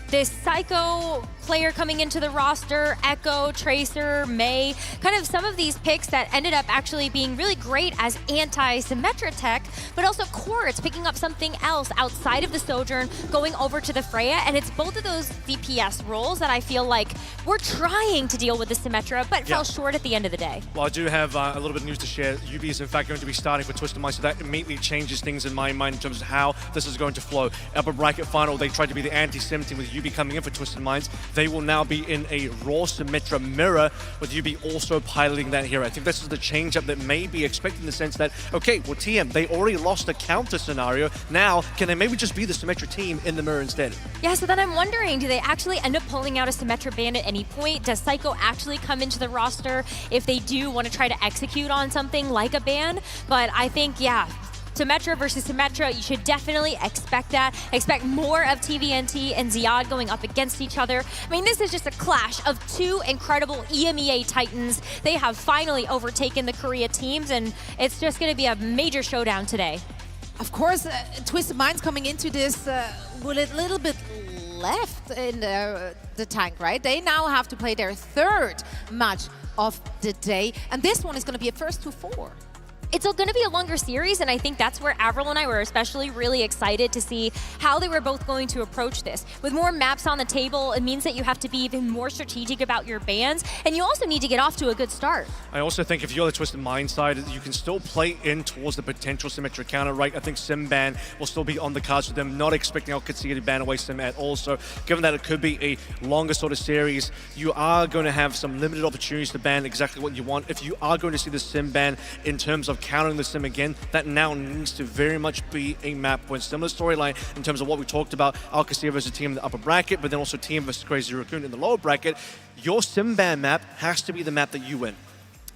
this Psycho player coming into the roster, Echo, Tracer, Mei, kind of some of these picks that ended up actually being really great as anti-Symmetra tech, but also Quartz picking up something else outside of the Sojourn, going over to the Freya, and it's both of those DPS roles that I feel like we're trying to deal with the Symmetra, but fell short at the end of the day. Well, I do have a little bit of news to share. UB is in fact going to be starting for Twisted Minds, so that immediately changes things in my mind in terms of how this is going to flow. Upper bracket final, they tried to be the anti-Sim team with UB coming in for Twisted Minds. They will now be in a raw Symmetra mirror with UB also piloting that here. I think this is the change-up that may be expected in the sense that, okay, well, TM, they already lost a counter scenario. Now, can they maybe just be the Symmetra team in the mirror instead? Yeah, so then I'm wondering, do they actually end up pulling out a Symmetra ban at any point? Does Psycho actually come into the roster if they do want to try to execute on something like a ban? But I think, yeah, Symmetra versus Symmetra, you should definitely expect that. Expect more of TVNT and Ziad going up against each other. I mean, this is just a clash of 2 incredible EMEA titans. They have finally overtaken the Korea teams, and it's just going to be a major showdown today. Of course, Twisted Minds coming into this with a little bit left in the tank, right? They now have to play their 3rd match of the day, and this one is going to be a first to 4. It's going to be a longer series, and I think that's where Avril and I were especially really excited to see how they were both going to approach this. With more maps on the table, it means that you have to be even more strategic about your bans, and you also need to get off to a good start. I also think if you're the Twisted Mind side, you can still play in towards the potential Symmetra counter, right? I think Sim ban will still be on the cards for them, not expecting Alcatia to ban away Sim at all. So given that it could be a longer sort of series, you are going to have some limited opportunities to ban exactly what you want. If you are going to see the Sim ban in terms of countering the Sim again, that now needs to very much be a map point. Similar storyline in terms of what we talked about, Alcatia versus team in the upper bracket, but then also team versus Crazy Raccoon in the lower bracket. Your Sim ban map has to be the map that you win.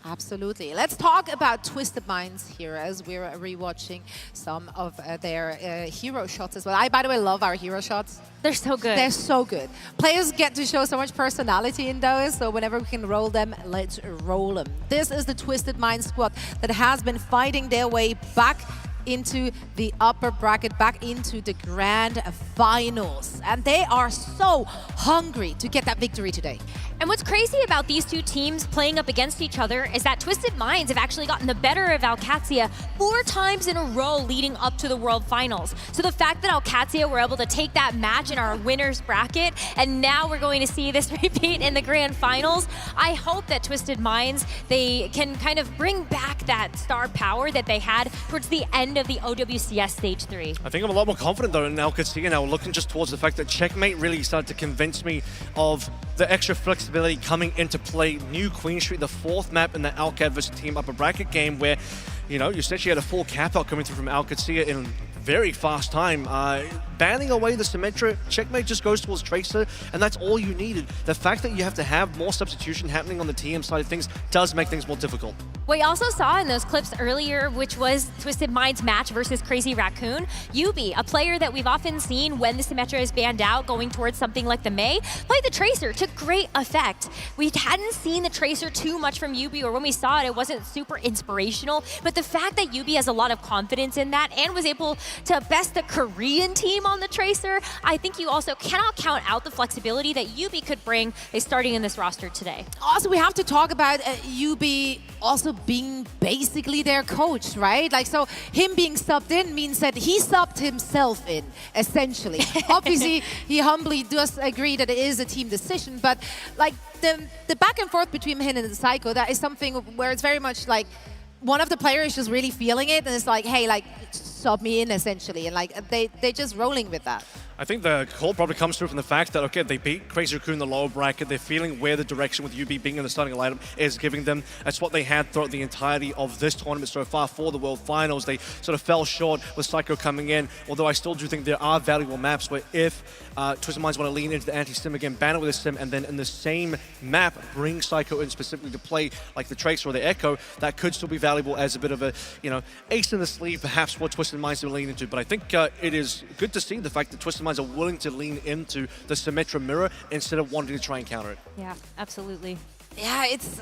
Absolutely. Let's talk about Twisted Minds here as we're rewatching some of their hero shots as well. I, by the way, love our hero shots. They're so good. They're so good. Players get to show so much personality in those, so whenever we can roll them, let's roll them. This is the Twisted Minds squad that has been fighting their way back into the upper bracket, back into the grand finals. And they are so hungry to get that victory today. And what's crazy about these 2 teams playing up against each other is that Twisted Minds have actually gotten the better of Alcatia 4 times in a row leading up to the World Finals. So the fact that Alcatia were able to take that match in our winner's bracket, and now we're going to see this repeat in the Grand Finals, I hope that Twisted Minds, they can kind of bring back that star power that they had towards the end of the OWCS Stage 3. I think I'm a lot more confident though in Alcatia now, looking just towards the fact that Checkmate really started to convince me of the extra flexibility coming into play. New Queen Street, the 4th map in the Alcat versus Team Upper Bracket game where, you know, you essentially had a full cap out coming through from Alcatia in very fast time. Banning away the Symmetra, Checkmate just goes towards Tracer, and that's all you needed. The fact that you have to have more substitution happening on the TM side of things does make things more difficult. We also saw in those clips earlier, which was Twisted Minds match versus Crazy Raccoon, Yubi, a player that we've often seen when the Symmetra is banned out, going towards something like the Mei, played the Tracer to great effect. We hadn't seen the Tracer too much from Yubi, or when we saw it, it wasn't super inspirational, but the fact that Yubi has a lot of confidence in that and was able to best the Korean team on the Tracer, I think you also cannot count out the flexibility that Yubi could bring starting in this roster today. Also, we have to talk about Yubi also being basically their coach, right? Like, so him being subbed in means that he subbed himself in, essentially. Obviously, he humbly does agree that it is a team decision, but like the back and forth between him and the Psycho, that is something where it's very much like one of the players is just really feeling it, and it's like, hey, like, sub me in, essentially, and like they're just rolling with that. I think the call probably comes through from the fact that, okay, they beat Crazy Raccoon in the lower bracket. They're feeling where the direction with UB being in the starting lineup is giving them. That's what they had throughout the entirety of this tournament so far for the World Finals. They sort of fell short with Psycho coming in, although I still do think there are valuable maps where if Twisted Minds want to lean into the anti-sim again, ban it with a sim, and then in the same map, bring Psycho in specifically to play like the Tracer or the Echo, that could still be valuable as a bit of a, ace in the sleeve, perhaps what Twisted Minds will lean into. But I think it is good to see the fact that Twisted Minds are willing to lean into the Symmetra mirror instead of wanting to try and counter it. Yeah, absolutely. Yeah, this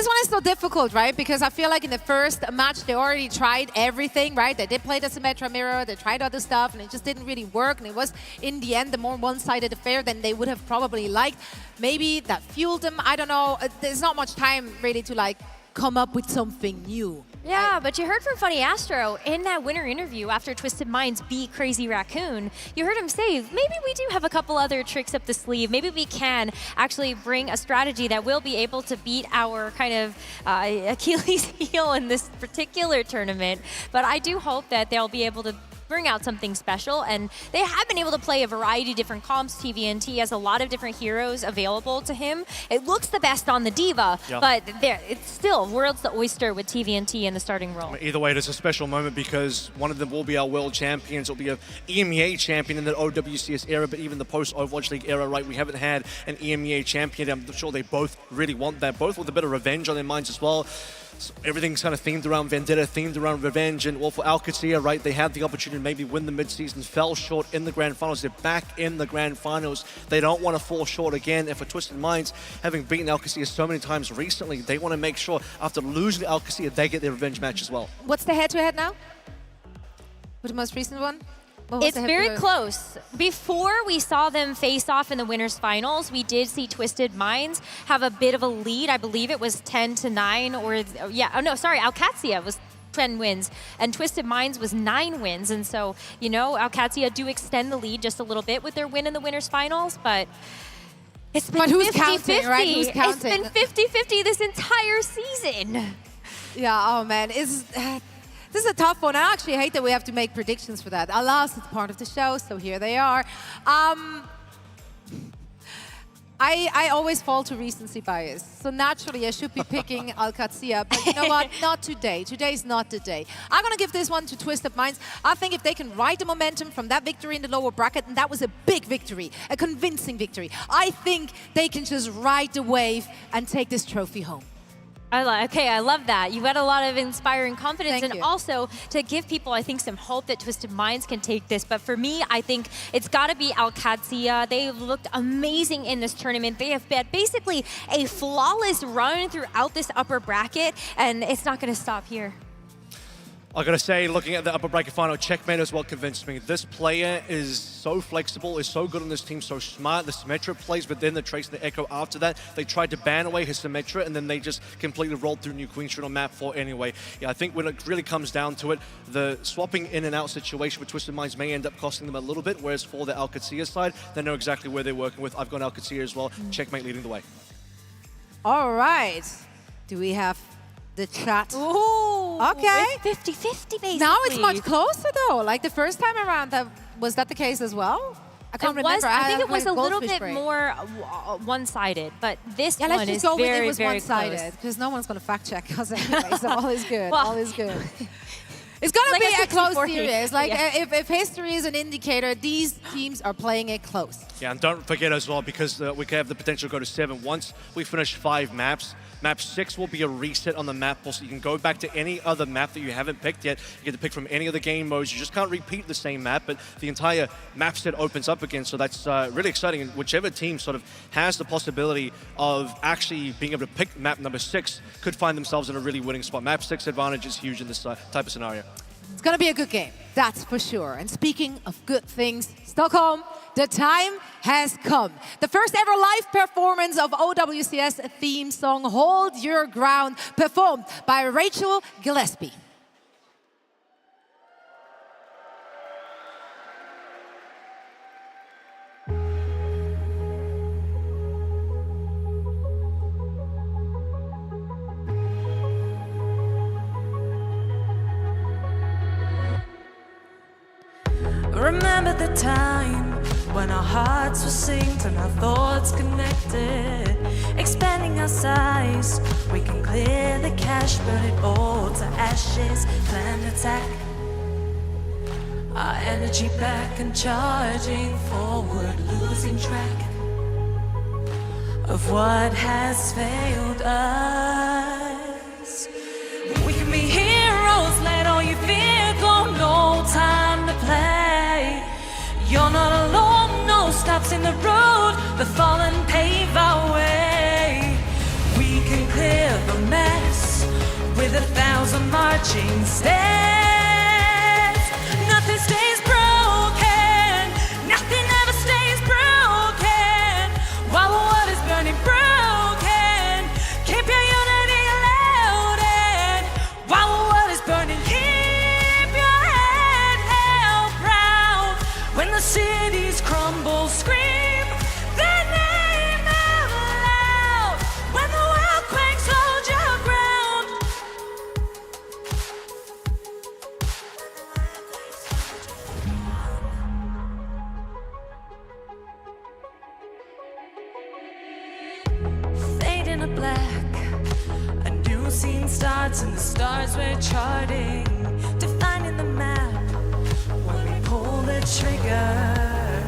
one is so difficult, right? Because I feel like in the first match, they already tried everything, right? They did play the Symmetra mirror, they tried other stuff, and it just didn't really work. And it was, in the end, the more one-sided affair than they would have probably liked. Maybe that fueled them, I don't know. There's not much time really to come up with something new. Yeah, but you heard from Funny Astro in that winter interview after Twisted Minds beat Crazy Raccoon. You heard him say, maybe we do have a couple other tricks up the sleeve. Maybe we can actually bring a strategy that will be able to beat our kind of Achilles heel in this particular tournament. But I do hope that they'll be able to bring out something special, and they have been able to play a variety of different comps. TVNT has a lot of different heroes available to him. It looks the best on the Diva, but it's still World's the oyster with TVNT in the starting role. Either way, it is a special moment because one of them will be our world champions. It'll be an EMEA champion in the OWCS era, but even the post-Overwatch League era, right? We haven't had an EMEA champion. I'm sure they both really want that, both with a bit of revenge on their minds as well. So everything's kind of themed around Vendetta, themed around revenge, and well, for Alcatia, right, they had the opportunity to maybe win the mid-season, fell short in the Grand Finals. They're back in the Grand Finals. They don't want to fall short again. And for Twisted Minds, having beaten Alcatia so many times recently, they want to make sure after losing to Alcatia, they get their revenge match as well. What's the head-to-head now? With the most recent one? It's very close. Before we saw them face off in the winners finals, we did see Twisted Minds have a bit of a lead. I believe it was 10-9 Alcatia was 10 wins and Twisted Minds was 9 wins. And so, Alcatia do extend the lead just a little bit with their win in the winners finals, but it's been 50-50. Right? Who's counting? It's been 50-50 this entire season. Yeah, oh man, this is a tough one. I actually hate that we have to make predictions for that. Alas, it's part of the show, so here they are. I always fall to recency bias, so naturally I should be picking Alcatia, but you know what? Not today. Today is not the day. I'm going to give this one to Twisted Minds. I think if they can ride the momentum from that victory in the lower bracket, and that was a big victory, a convincing victory, I think they can just ride the wave and take this trophy home. I love that. You had a lot of inspiring confidence. Thank and you. Also to give people, I think, some hope that Twisted Minds can take this. But for me, I think it's got to be Alcatia. They've looked amazing in this tournament. They have had basically a flawless run throughout this upper bracket, and it's not going to stop here. I gotta say, looking at the upper bracket final, Checkmate is what convinced me. This player is so flexible, is so good on this team, so smart. The Symmetra plays within the Trace and the Echo after that. They tried to ban away his Symmetra, and then they just completely rolled through New Queen Street on map 4 anyway. Yeah, I think when it really comes down to it, the swapping in and out situation with Twisted Minds may end up costing them a little bit, whereas for the Alcatia side, they know exactly where they're working with. I've got Alcatia as well. Checkmate leading the way. All right. Do we have the chat? Ooh, okay. It's 50-50 basically. Now it's much closer though. Like the first time around, was that the case as well? I can't remember. I think it was a little bit brain. more one-sided, but this Yeah, one let's just is go with very, it was very one-sided close. because no one's going to fact check us anyway, so all is good. Well, all is good. It's going to like be a close 60-40. series. Like Yeah. if history is an indicator, these teams are playing it close. Yeah, and don't forget as well, because we could have the potential to go to 7 once we finish 5 maps. Map 6 will be a reset on the map pool, so you can go back to any other map that you haven't picked yet. You get to pick from any of the game modes. You just can't repeat the same map, but the entire map set opens up again, so that's really exciting. And whichever team sort of has the possibility of actually being able to pick map number 6 could find themselves in a really winning spot. Map 6 advantage is huge in this type of scenario. It's going to be a good game, that's for sure. And speaking of good things, Stockholm, the time has come. The first ever live performance of OWCS theme song, Hold Your Ground, performed by Rachel Gillespie. Remember the time When our hearts were synced and our thoughts connected, expanding our size, we can clear the cache, burn it all to ashes, plan attack. Our energy back and charging forward, losing track of what has failed us. We can be heroes, let all your fear go, no time to play. You're not alone, no stops in the road, the fallen pave our way. We can clear the mess with 1,000 marching steps. Nothing stays broken, nothing ever stays broken. While the world is burning broken, keep your unity loaded. While the world is burning, keep your head held proud. When the cities crumble, scream their name out loud. When the world quakes, hold your ground. Fade into black, a new scene starts and the stars we're charting, defining the map. When we pull the trigger,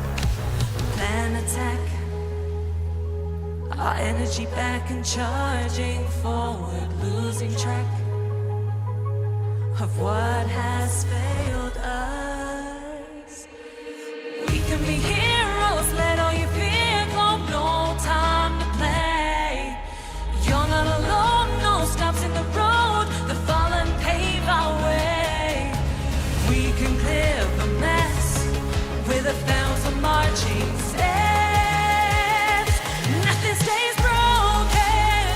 plan attack. Our energy back and charging forward, losing track of what has failed us. We can be heroes, let all your fear go, no time to play. You're not alone, no stops in the road, the fallen pave our way. We can clear the mess with 1,000 marching steps. Nothing stays broken,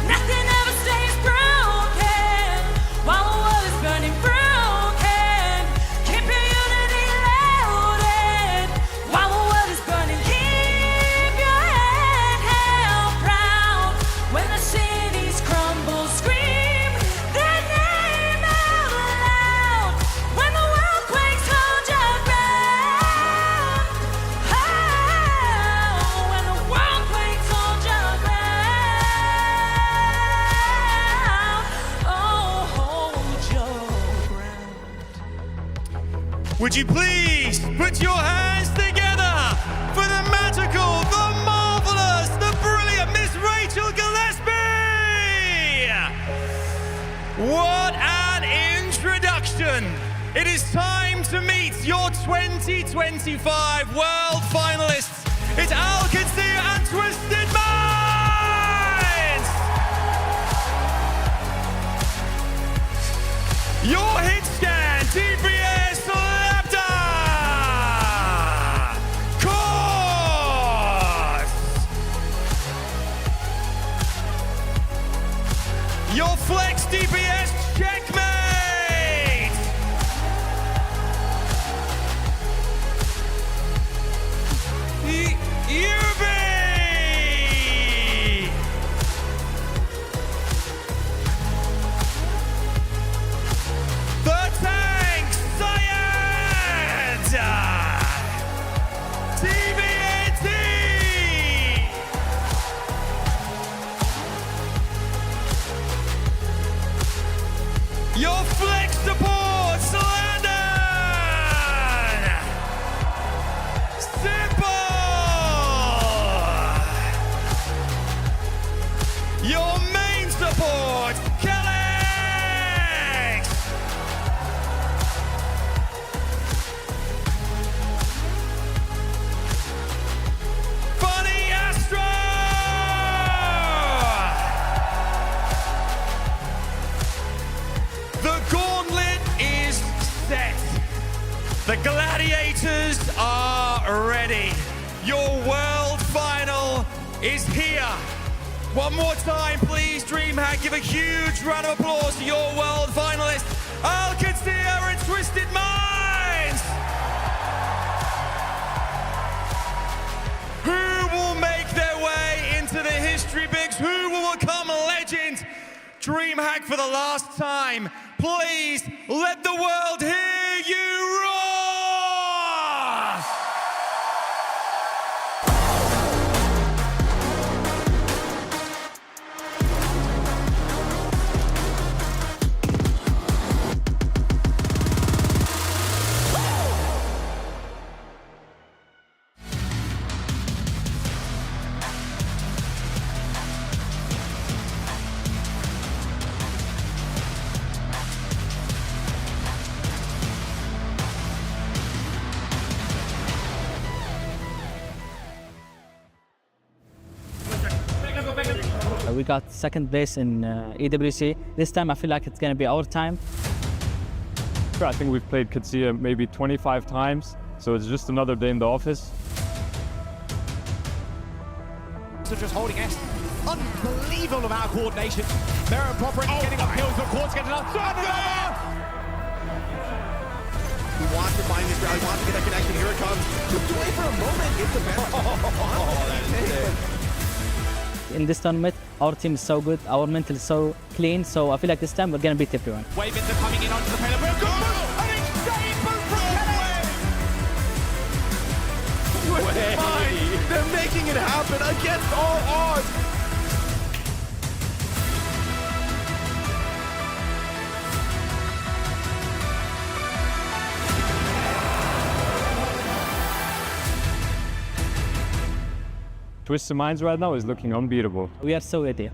nothing ever stays broken. While the world is burning broken, keep your unity loaded. While the world is burning, keep your head held proud. When the cities crumble, scream their name out loud. When the world quakes, hold your ground. Oh, when the world quakes, hold your ground. Oh, hold your ground. Would you please put your hands together for the magical, the marvelous, the brilliant Miss Rachel Gillespie? What an introduction! It is time to meet your 2025 World Finalists. It's Alcatea and Twisted Minds! Your hit scan, DPS Labda! Course! Your flex DPS checkmate! Yubi! The tank Syed! TBAT! Your flex support, Landon! Simple! Your main support, Kellex! Funny Astro! The gauntlet is set. The gladiators are ready. Your world final is here. One more time, please, DreamHack, give a huge round of applause to your world finalists, Alcatea and Twisted Minds! Who will make their way into the history bigs? Who will become legend? DreamHack for the last time. Please let the world hear you roar! We got second place in EWC. This time I feel like it's going to be our time. I think we've played Katsia maybe 25 times, so it's just another day in the office. So just holding S. Unbelievable amount of coordination. Baron proper getting up hills, but Quartz getting up. He wants to find this route, he wants to get that connection. Here it comes. Looked away for a moment. It's the best. In this tournament, our team is so good, our mental is so clean, so I feel like this time we're going to beat everyone. Wavins are coming in onto the payload. Good move! An insane move from Kelly! They're making it happen against all odds. Twisted Minds right now is looking unbeatable. We are so ready.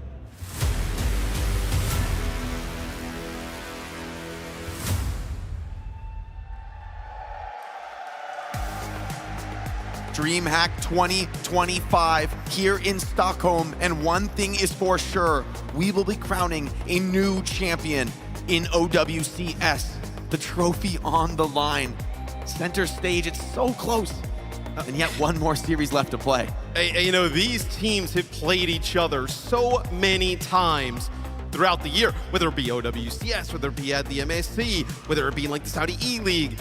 DreamHack 2025 here in Stockholm, and one thing is for sure, we will be crowning a new champion in OWCS. The trophy on the line. Center stage, it's so close. And yet one more series left to play. You know, these teams have played each other so many times throughout the year, whether it be OWCS, whether it be at the MSC, whether it be like the Saudi E-League.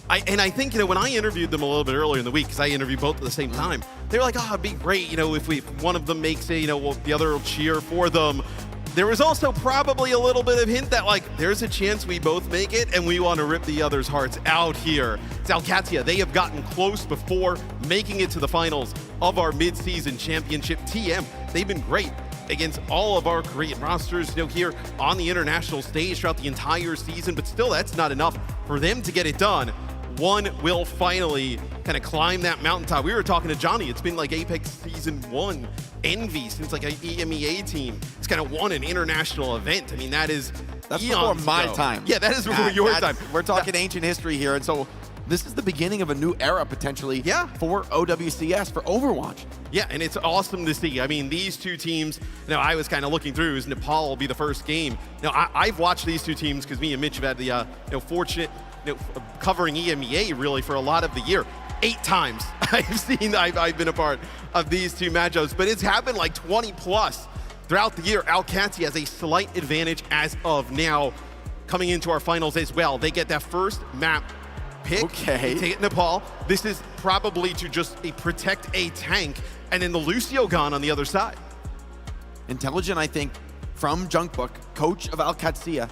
And I think, you know, when I interviewed them a little bit earlier in the week, because I interviewed both at the same time, they were like, oh, it'd be great, you know, if one of them makes it, you know, well, the other will cheer for them. There was also probably a little bit of hint that, like, there's a chance we both make it and we want to rip the other's hearts out here. It's Alcatia. They have gotten close before making it to the finals of our mid-season championship. TM, they've been great against all of our Korean rosters, you know, here on the international stage throughout the entire season, but still that's not enough for them to get it done. One will finally kind of climb that mountaintop. We were talking to Johnny. It's been like Apex Season 1 envy since like an EMEA team. It's kind of won an international event. I mean, that's before my time. Yeah, that is before your time. We're talking ancient history here, and so this is the beginning of a new era potentially for OWCS, for Overwatch. Yeah, and it's awesome to see. I mean, these two teams, you know, I was kind of looking through, as Nepal will be the first game. Now, I've watched these two teams because me and Mitch have had the you know, fortunate, you know, covering EMEA really for a lot of the year. 8 times I've been a part of these two matchups, but it's happened like 20 plus throughout the year. Alcatia has a slight advantage as of now coming into our finals as well. They get that first map pick. Okay. They take it Nepal. This is probably to just protect a tank, and then the Lucio gone on the other side. Intelligent, I think, from Junkbook, coach of Alcatia,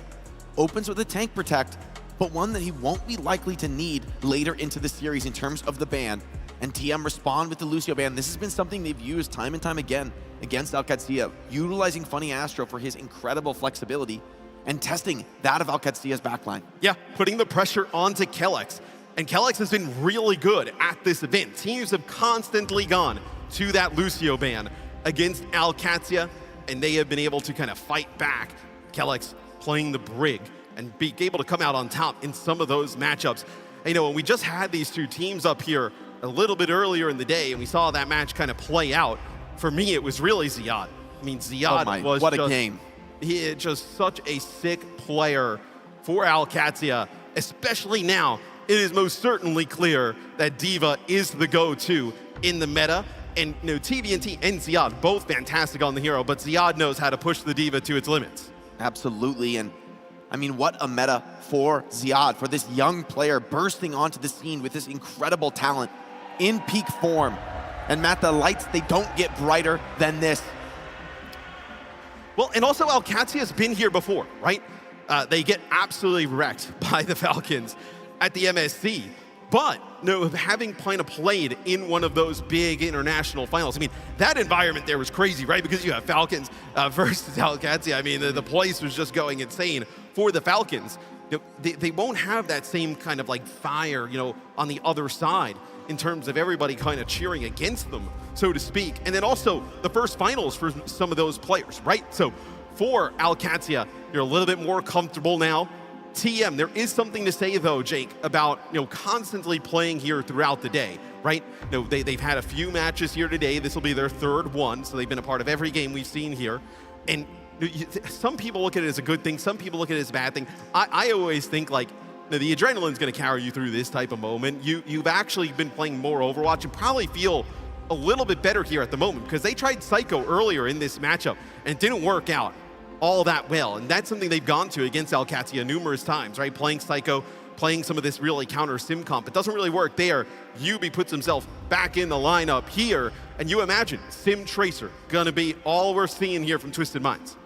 opens with a tank protect, but one that he won't be likely to need later into the series in terms of the ban. And TM respond with the Lucio ban. This has been something they've used time and time again against Alcatia, utilizing Funny Astro for his incredible flexibility and testing that of Alcatia's backline. Yeah, putting the pressure onto Kellex. And Kellex has been really good at this event. Teams have constantly gone to that Lucio ban against Alcatia, and they have been able to kind of fight back. Kellex playing the Brig and be able to come out on top in some of those matchups. And, you know, when we just had these two teams up here a little bit earlier in the day, and we saw that match kind of play out, for me, it was really Ziad. I mean, Ziad was what a game. He is just such a sick player for Alcatia, especially now. It is most certainly clear that D.Va is the go-to in the meta. And, you know, TVNT and Ziad, both fantastic on the hero, but Ziad knows how to push the D.Va to its limits. Absolutely, and I mean, what a meta for Ziad, for this young player bursting onto the scene with this incredible talent in peak form. And Matt, the lights, they don't get brighter than this. Well, and also Alcatia's been here before, right? They get absolutely wrecked by the Falcons at the MSC. But, no, having kind of played in one of those big international finals, I mean, that environment there was crazy, right? Because you have Falcons versus Alcatia. I mean, the place was just going insane for the Falcons. You know, they won't have that same kind of like fire, you know, on the other side in terms of everybody kind of cheering against them, so to speak. And then also the first finals for some of those players, right? So for Alcatia, you're a little bit more comfortable now TM, there is something to say though, Jake, about constantly playing here throughout the day, right? They've had a few matches here today. This will be their third one, so they've been a part of every game we've seen here. And some people look at it as a good thing, some people look at it as a bad thing. I always think like the adrenaline's going to carry you through this type of moment. You've actually been playing more Overwatch and probably feel a little bit better here at the moment because they tried Psycho earlier in this matchup and it didn't work out all that well. And that's something they've gone to against Alcatia numerous times, right? Playing Psycho, playing some of this really counter sim comp. It doesn't really work there. Yubi puts himself back in the lineup here. And you imagine Sim Tracer gonna be all we're seeing here from Twisted Minds.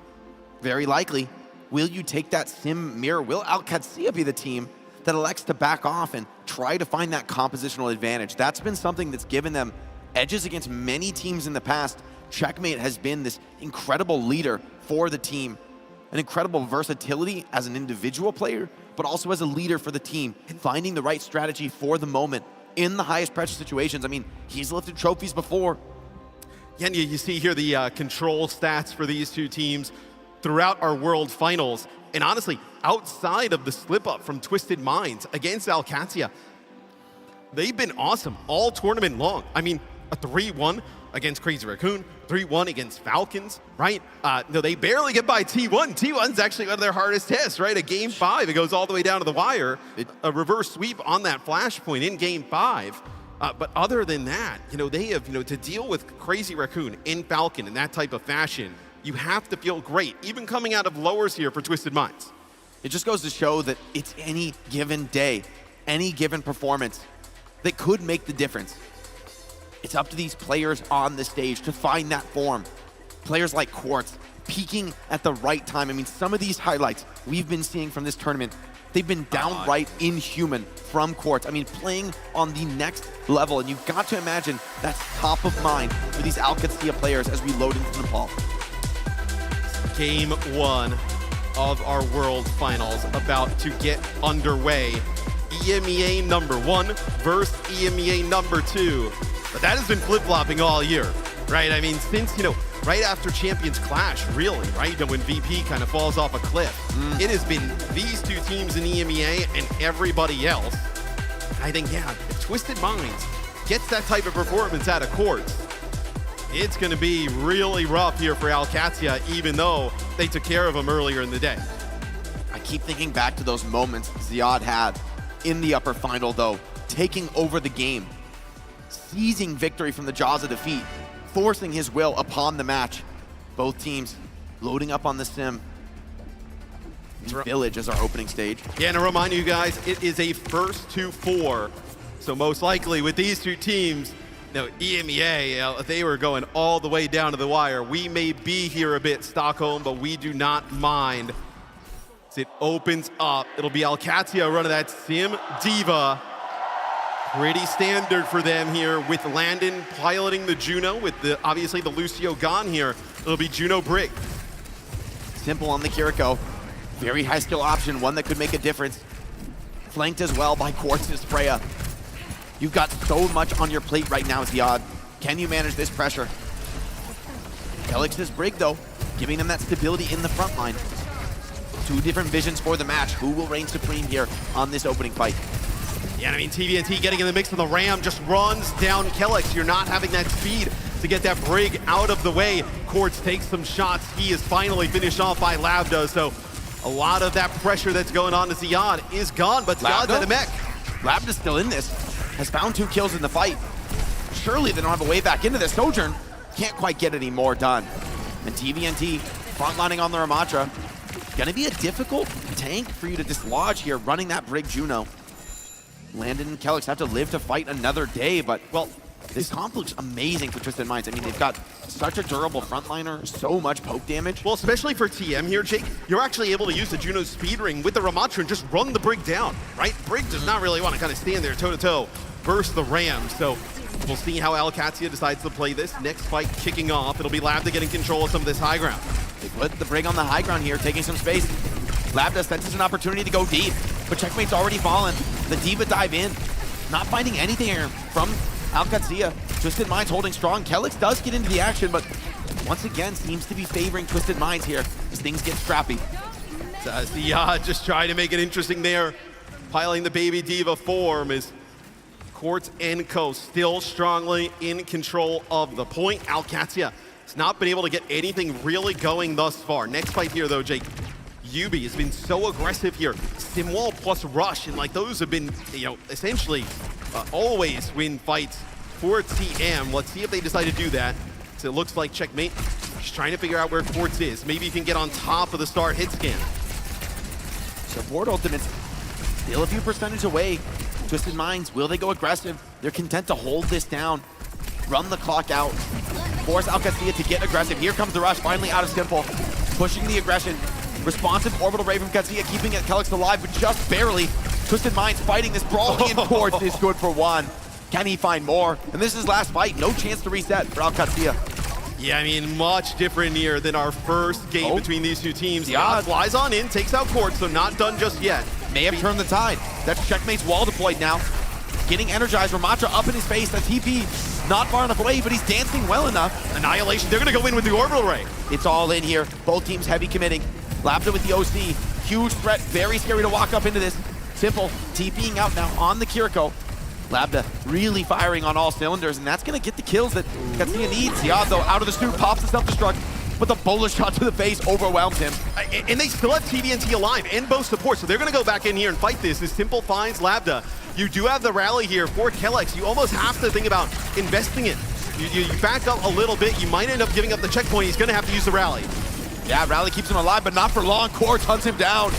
Very likely. Will you take that sim mirror? Will Alcatia be the team that elects to back off and try to find that compositional advantage? That's been something that's given them edges against many teams in the past. Checkmate has been this incredible leader for the team, an incredible versatility as an individual player, but also as a leader for the team, finding the right strategy for the moment in the highest pressure situations. I mean, he's lifted trophies before. Yeah, and you see here the control stats for these two teams throughout our World Finals. And honestly, outside of the slip-up from Twisted Minds against Alcatia, they've been awesome all tournament long. I mean, a 3-1 against Crazy Raccoon, 3-1 against Falcons, right? No, they barely get by T1. T1's actually one of their hardest tests, right? A game 5, it goes all the way down to the wire. A reverse sweep on that flashpoint in game 5. But other than that, they have, to deal with Crazy Raccoon in Falcon in that type of fashion, you have to feel great, even coming out of lowers here for Twisted Minds. It just goes to show that it's any given day, any given performance that could make the difference. It's up to these players on the stage to find that form. Players like Quartz peaking at the right time. I mean, some of these highlights we've been seeing from this tournament, they've been downright inhuman from Quartz. I mean, playing on the next level, and you've got to imagine that's top of mind for these Alcatia players as we load into Nepal. Game 1 of our World Finals about to get underway. EMEA number 1 versus EMEA number 2. But that has been flip-flopping all year, right? I mean, since, right after Champions Clash, really, right? When VP kind of falls off a cliff. It has been these two teams in EMEA and everybody else. I think, yeah, if Twisted Minds gets that type of performance out of Quartz, it's going to be really rough here for Alcatia, even though they took care of them earlier in the day. I keep thinking back to those moments Ziad had in the upper final, though, taking over the game, seizing victory from the jaws of defeat, forcing his will upon the match. Both teams loading up on the sim. Village as our opening stage. Yeah, and to remind you guys, it is a first to 4. So most likely with these two teams, EMEA, they were going all the way down to the wire. We may be here a bit, Stockholm, but we do not mind. As it opens up, it'll be Alcatia running that Sim Diva. Pretty standard for them here with Landon piloting the Juno with obviously the Lucio gone here. It'll be Juno Brig. Simple on the Kiriko. Very high skill option, one that could make a difference. Flanked as well by Quartz's Freya. You've got so much on your plate right now, Ziad. Can you manage this pressure? Felix's Brig, though, giving them that stability in the front line. Two different visions for the match. Who will reign supreme here on this opening fight? Yeah, I mean, TVNT getting in the mix of the Ram just runs down Kellex. You're not having that speed to get that Brig out of the way. Quartz takes some shots. He is finally finished off by Labda, so a lot of that pressure that's going on to Ziad is gone, but Ziad's at a mech. Labda's still in this. Has found 2 kills in the fight. Surely they don't have a way back into this. Sojourn can't quite get any more done. And TVNT frontlining on the Ramatra. Gonna be a difficult tank for you to dislodge here, running that Brig Juno. Landon and Kellex have to live to fight another day, but, well, this comp looks amazing for Twisted Minds. I mean, they've got such a durable frontliner, so much poke damage. Well, especially for TM here, Jake, you're actually able to use the Juno's speed ring with the Ramatra and just run the Brig down, right? Brig does not really want to kind of stand there toe-to-toe versus the Ram, so we'll see how Alcatia decides to play this. Next fight kicking off, it'll be Labda getting control of some of this high ground. They put the Brig on the high ground here, taking some space. Labda senses an opportunity to go deep, but Checkmate's already fallen. The Diva dive in, not finding anything here from Alcatia. Twisted Minds holding strong. Kellex does get into the action, but once again seems to be favoring Twisted Minds here as things get scrappy. Ziad just trying to make it interesting there. Piling the baby diva form is Quartz and Co. still strongly in control of the point. Alcatia has not been able to get anything really going thus far. Next fight here though, Jake. Yubi has been so aggressive here. Stimwall plus Rush, and like those have been, you know, essentially always win fights for TM. Let's see if they decide to do that. So it looks like checkmate. Just trying to figure out where Quartz is. Maybe you can get on top of the start hit scan. So board ultimates still a few percentage away. Twisted Minds, will they go aggressive? They're content to hold this down, run the clock out, force Alcacia to get aggressive. Here comes the rush, finally out of Simple, pushing the aggression. Responsive orbital ray from Katsuya, keeping Kellex alive, but just barely. Twisted Minds fighting this brawl in Quartz is good for one. Can he find more? And this is his last fight, no chance to reset for Alcacia. Yeah, I mean, much different here than our first game between these two teams. Ziad flies on in, takes out Quartz, so not done just yet. May have turned the tide. That's Checkmate's wall deployed now. Getting energized, Ramatra up in his face. That TP not far enough away, but he's dancing well enough. Annihilation, they're gonna go in with the orbital ray. It's all in here. Both teams heavy committing. Labda with the OC. Huge threat, very scary to walk up into this. Simple, TPing out now on the Kiriko. Labda really firing on all cylinders, and that's gonna get the kills that Katsuya needs. Ziad, though, out of the suit, pops the self-destruct, but the bullet shot to the face overwhelms him. And they still have TVNT alive and both support, so they're gonna go back in here and fight this. As Simple finds Labda. You do have the rally here for Kellex. You almost have to think about investing it. You back up a little bit, you might end up giving up the checkpoint. He's gonna have to use the rally. Yeah, rally keeps him alive, but not for long. Quartz hunts him down.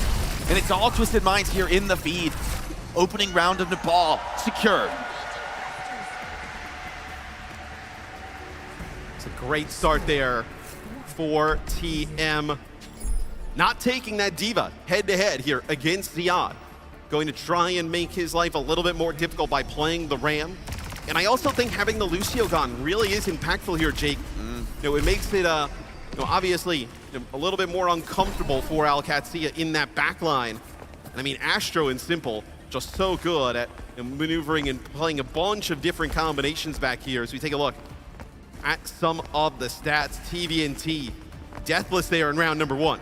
And it's all Twisted Minds here in the feed. Opening round of Nepal, secured. It's a great start there for TM. Not taking that Diva head-to-head here against Ziad. Going to try and make his life a little bit more difficult by playing the Ram. And I also think having the Lucio gone really is impactful here, Jake. You know, it makes it, obviously a little bit more uncomfortable for Alcatia in that back line. And I mean, Astro and Simple just so good at maneuvering and playing a bunch of different combinations back here. As we take a look at some of the stats, TVNT deathless there in round number 1.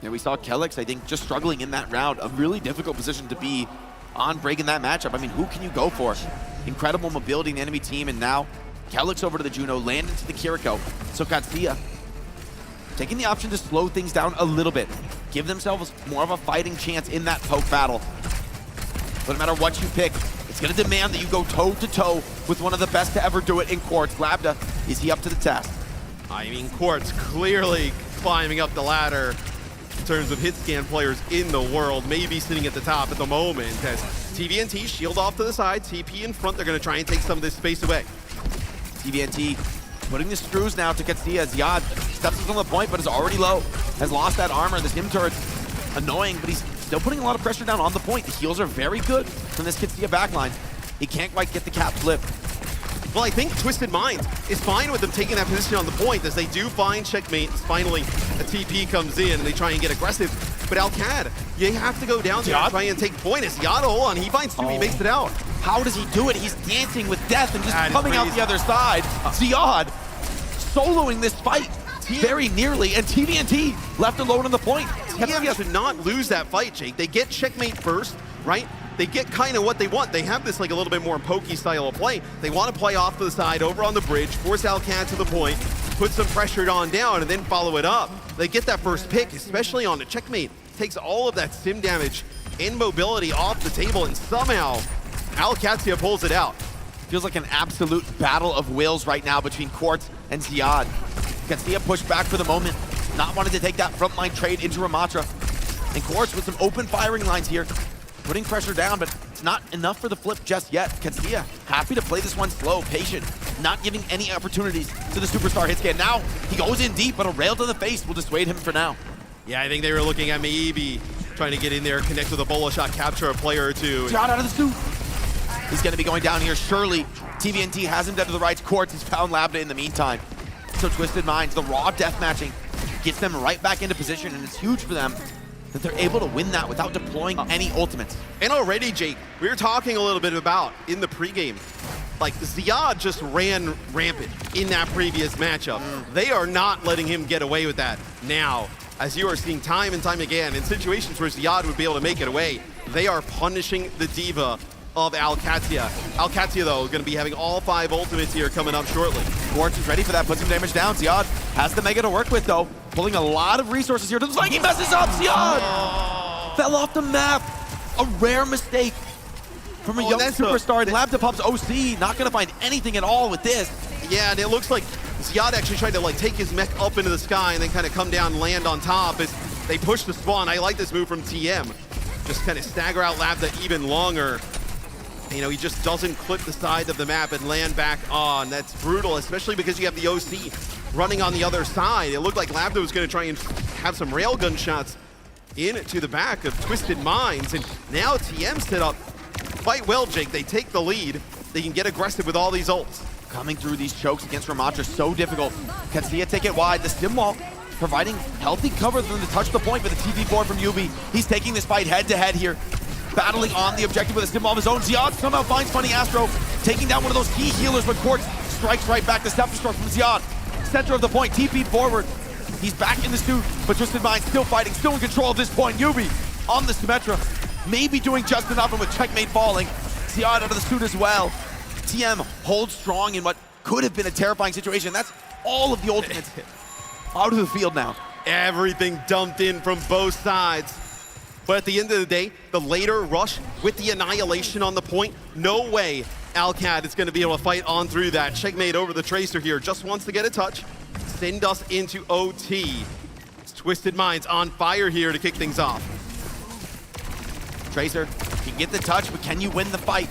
Yeah, we saw Kellex, I think, just struggling in that round. A really difficult position to be on breaking that matchup. I mean, who can you go for? Incredible mobility in the enemy team, and now Kellex over to the Juno, landed to the Kiriko. So Katsuya taking the option to slow things down a little bit, give themselves more of a fighting chance in that poke battle. But no matter what you pick, it's going to demand that you go toe-to-toe with one of the best to ever do it in Quartz. Labda, is he up to the test? I mean, Quartz clearly climbing up the ladder in terms of hit scan players in the world, maybe sitting at the top at the moment as TVNT shield off to the side, TP in front. They're going to try and take some of this space away. TVNT putting the screws now to Katsuya. Ziad steps on the point, but is already low. Has lost that armor. This Him turret's annoying, but he's still putting a lot of pressure down on the point. The heals are very good from this Katsuya backline. He can't quite get the cap flip. Well, I think Twisted Minds is fine with them taking that position on the point as they do find checkmate. Finally, a TP comes in and they try and get aggressive. But Alcad, you have to go down there and try and take point. As Ziad, hold on, he finds two, he makes it out. How does he do it? He's dancing with death and just coming out the other side. Ziad soloing this fight very nearly, and TVNT left alone on the point. TM should not lose that fight, Jake. They get checkmate first, right? They get kind of what they want. They have this like a little bit more pokey style of play. They want to play off to the side, over on the bridge, force Alcad to the point, put some pressure on down, and then follow it up. They get that first pick, especially on the checkmate. Takes all of that sim damage and mobility off the table, and somehow Alcatia pulls it out. Feels like an absolute battle of wills right now between Quartz and Ziad. Katsuya pushed back for the moment, not wanting to take that frontline trade into Ramatra. And Quartz with some open firing lines here, putting pressure down, but it's not enough for the flip just yet. Katsuya happy to play this one slow, patient, not giving any opportunities to the superstar hit scan. Now he goes in deep, but a rail to the face will dissuade him for now. Yeah, I think they were looking at maybe trying to get in there, connect with a bolo shot, capture a player or two. Shot out of the suit. He's going to be going down here. Surely TVNT has him dead to the right. Quartz has found Labda in the meantime. So Twisted Minds, the raw death matching gets them right back into position, and it's huge for them that they're able to win that without deploying any ultimates. And already, Jake, we were talking a little bit about in the pregame, like Ziad just ran rampant in that previous matchup. They are not letting him get away with that now. as you are seeing time and time again, in situations where Ziad would be able to make it away, they are punishing the diva of Alcatia. Alcatia, though, is going to be having all 5 ultimates here coming up shortly. Quartz is ready for that, put some damage down. Ziad has the Mega to work with, though. Pulling a lot of resources here to the flank. He messes up, Ziad! Fell off the map. A rare mistake from a young superstar. Lab pops OC, not going to find anything at all with this. Yeah, and it looks like Ziad actually tried to take his mech up into the sky and then kind of come down and land on top as they push the spawn. I like this move from TM. Just kind of stagger out Labda even longer. You know, he just doesn't clip the side of the map and land back on. That's brutal, especially because you have the OC running on the other side. It looked like Labda was going to try and have some railgun shots into the back of Twisted Minds, and now TM set up quite well, Jake. They take the lead. They can get aggressive with all these ults. Coming through these chokes against Ramatra, so difficult. Katsuya take it wide. The stim wall providing healthy cover from the touch the point for the TP4 from Yubi. He's taking this fight head to head here. Battling on the objective with a stim wall of his own. Ziad somehow finds Funny Astro, taking down one of those key healers, but Quartz strikes right back. The self-destruct from Ziad. Center of the point, TP forward. He's back in the suit, but Twisted Mind still fighting, still in control of this point. Yubi on the Symmetra, maybe doing just enough, and with checkmate falling. Ziad out of the suit as well. TM holds strong in what could have been a terrifying situation. That's all of the ultimates out of the field now. Everything dumped in from both sides. But at the end of the day, the later rush with the Annihilation on the point, no way Alcad is going to be able to fight on through that. Checkmate over the Tracer here, just wants to get a touch. Send us into OT. It's Twisted Minds on fire here to kick things off. Tracer can get the touch, but can you win the fight?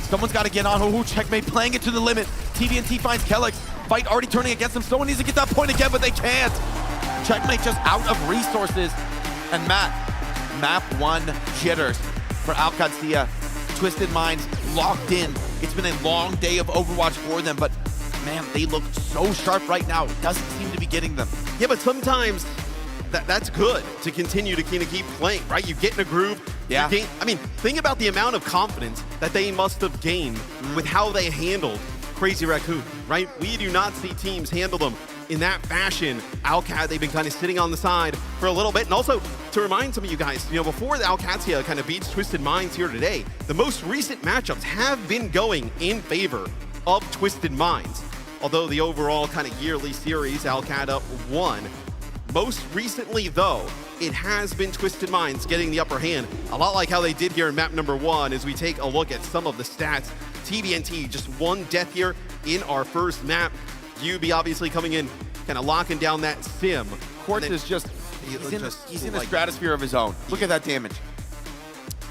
Someone's got to get on. Ooh, Checkmate playing it to the limit. TVNT finds Kellex. Fight already turning against him. Someone needs to get that point again, but they can't. Checkmate just out of resources. And map 1 jitters for Alcatia. Twisted Minds locked in. It's been a long day of Overwatch for them, but man, they look so sharp right now. It doesn't seem to be getting them. Yeah, but sometimes that's good to continue to kind of keep playing, right? You get in a groove. Yeah. I mean, think about the amount of confidence that they must have gained with how they handled Crazy Raccoon, right? We do not see teams handle them in that fashion. Alcad, they've been kind of sitting on the side for a little bit. And also, to remind some of you guys, you know, before the Alcatia kind of beats Twisted Minds here today, the most recent matchups have been going in favor of Twisted Minds. Although the overall kind of yearly series, Alcada won. Most recently, though, it has been Twisted Minds getting the upper hand. A lot like how they did here in map number 1 as we take a look at some of the stats. TVNT, just 1 death here in our first map. UB obviously coming in, kind of locking down that sim. Quartz is just, he's in a stratosphere of his own. Look at that damage.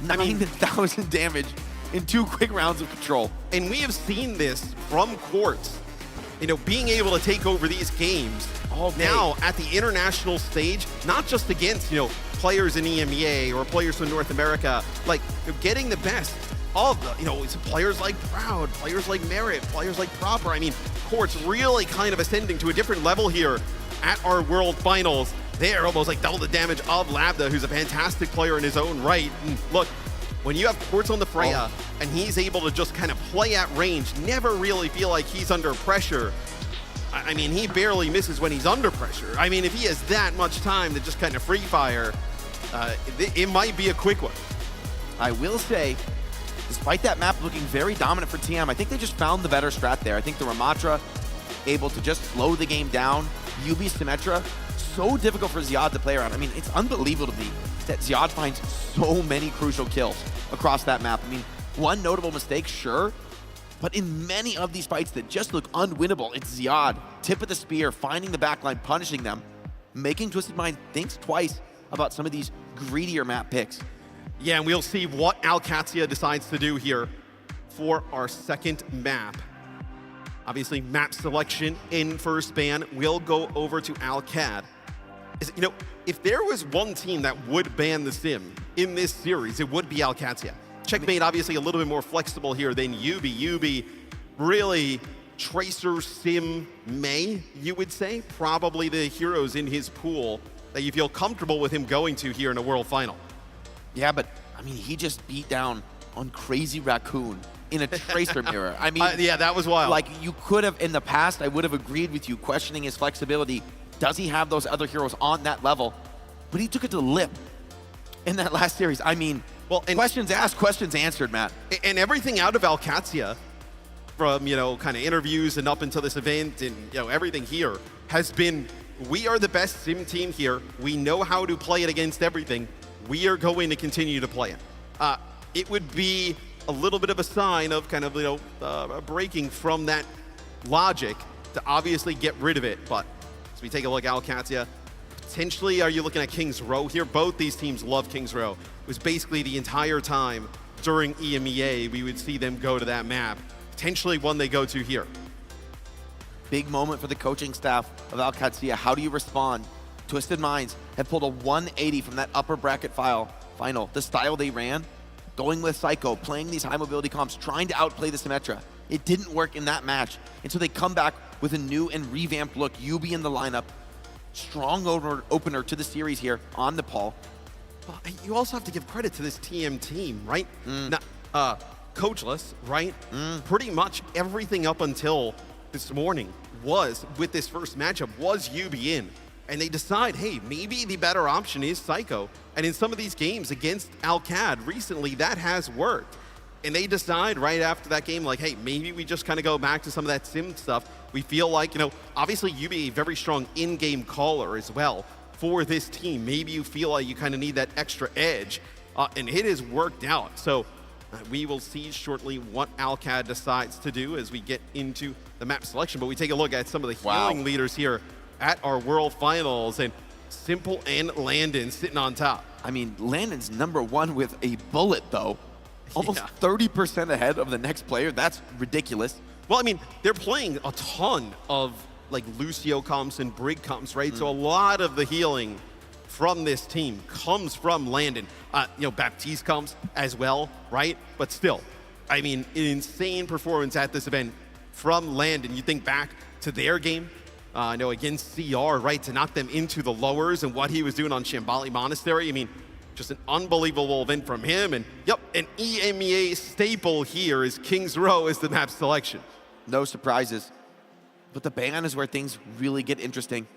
9,000 damage in 2 quick rounds of control. And we have seen this from Quartz, you know, being able to take over these games now at the international stage, not just against, you know, players in EMEA or players from North America, like getting the best of the, you know, players like Proud, players like Merit, players like Proper. I mean, Quartz really kind of ascending to a different level here at our World Finals. They're almost like double the damage of Labda, who's a fantastic player in his own right. And look, when you have Quartz on the Freya and he's able to just kind of play at range, never really feel like he's under pressure. I mean, he barely misses when he's under pressure. I mean, if he has that much time to just kind of free fire, it might be a quick one. I will say, despite that map looking very dominant for TM, I think they just found the better strat there. I think the Ramatra able to just slow the game down. UB Symmetra, so difficult for Ziad to play around. I mean, it's unbelievable to me that Ziad finds so many crucial kills across that map. I mean, one notable mistake, sure, but in many of these fights that just look unwinnable, it's Ziad, tip of the spear, finding the backline, punishing them, making Twisted Mind think twice about some of these greedier map picks. Yeah, and we'll see what Alcatia decides to do here for our second map. Obviously, map selection in first ban will go over to Alcad. You know, if there was one team that would ban the sim in this series, it would be Alcatia. Checkmate obviously a little bit more flexible here than Yubi. Yubi really Tracer sim May, you would say. Probably the heroes in his pool that you feel comfortable with him going to here in a World Final. Yeah, but I mean, he just beat down on Crazy Raccoon in a Tracer mirror. I mean, yeah, that was wild. Like, you could have, in the past, I would have agreed with you, questioning his flexibility. Does he have those other heroes on that level? But he took it to the lip in that last series. I mean, well, and questions asked, questions answered, Matt. And everything out of Alcatia, from, you know, kind of interviews and up until this event and, you know, everything here has been, we are the best sim team here. We know how to play it against everything. We are going to continue to play it. It would be a little bit of a sign of kind of, you know, breaking from that logic to obviously get rid of it. But as we take a look at Alcatia, potentially are you looking at King's Row here? Both these teams love King's Row. It was basically the entire time during EMEA we would see them go to that map. Potentially one they go to here. Big moment for the coaching staff of Alcatia. How do you respond? Twisted Minds have pulled a 180 from that upper bracket final. The style they ran, going with Psycho, playing these high mobility comps, trying to outplay the Symmetra. It didn't work in that match. And so they come back with a new and revamped look. Yubi in the lineup. Strong opener to the series here on Nepal. Well, you also have to give credit to this TM team, right? Coachless, right? Pretty much everything up until this morning was, with this first matchup, was Yubi in. And they decide, hey, maybe the better option is Psycho. And in some of these games against Alcad recently, that has worked. And they decide right after that game, like, hey, maybe we just kind of go back to some of that sim stuff. We feel like, you know, obviously Yubi, a very strong in-game caller as well for this team. Maybe you feel like you kind of need that extra edge. And it has worked out. So we will see shortly what Alcad decides to do as we get into the map selection. But we take a look at some of the healing leaders here at our World Finals, and Simple and Landon sitting on top. I mean, Landon's #1 with a bullet, though. Almost 30% ahead of the next player. That's ridiculous. Well, I mean, they're playing a ton of, like, Lucio comps and Brig comps, right? So a lot of the healing from this team comes from Landon. You know, Baptiste comes as well, right? But still, I mean, an insane performance at this event from Landon. You think back to their game, I know against CR, right, to knock them into the lowers and what he was doing on Shambali Monastery. I mean, just an unbelievable event from him. And yep, an EMEA staple here is King's Row as the map selection. No surprises. But the ban is where things really get interesting.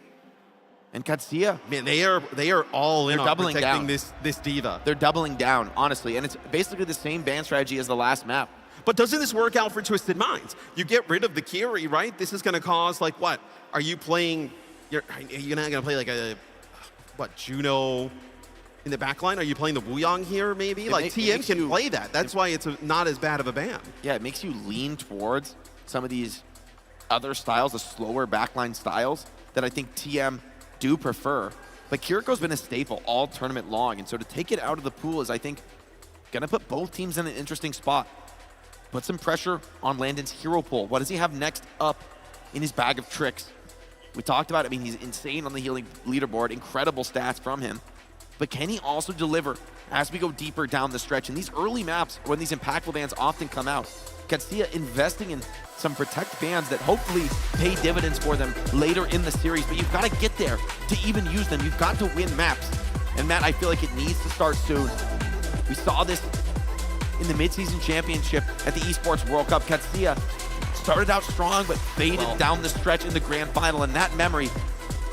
And Katsuya, man, they are all in on protecting this diva. They're doubling down, honestly. And it's basically the same ban strategy as the last map. But doesn't this work out for Twisted Minds? You get rid of the Kiri, right? This is going to cause, like, what? Are you playing, you're not going to play like a, what, Juno in the backline? Are you playing the Wuyong here, maybe? Like, TM can play that. That's why it's not as bad of a ban. Yeah, it makes you lean towards some of these other styles, the slower backline styles that I think TM do prefer. But Kiriko's been a staple all tournament long, and so to take it out of the pool is, I think, going to put both teams in an interesting spot. Put some pressure on Landon's hero pool. What does he have next up in his bag of tricks? We talked about it. I mean, he's insane on the healing leaderboard. Incredible stats from him. But can he also deliver as we go deeper down the stretch? In these early maps, when these impactful bans often come out, Katsuya investing in some protect bans that hopefully pay dividends for them later in the series. But you've got to get there to even use them. You've got to win maps. And Matt, I feel like it needs to start soon. We saw this in the midseason championship at the Esports World Cup. Katsuya started out strong, but faded down the stretch in the grand final. And that memory,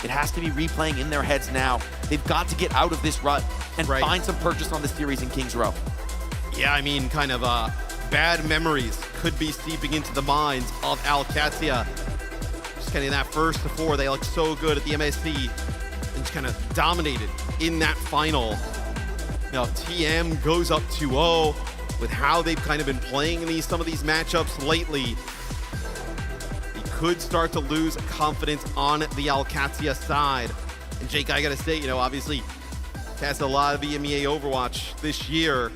it has to be replaying in their heads now. They've got to get out of this rut and find some purchase on the series in King's Row. Yeah, I mean, kind of bad memories could be seeping into the minds of Alcatia. Just getting that first to 4. They looked so good at the MSC and just kind of dominated in that final. You know, TM goes up 2-0 with how they've kind of been playing in some of these matchups lately. They could start to lose confidence on the Alcatia side. And Jake, I gotta say, you know, obviously cast a lot of EMEA Overwatch this year.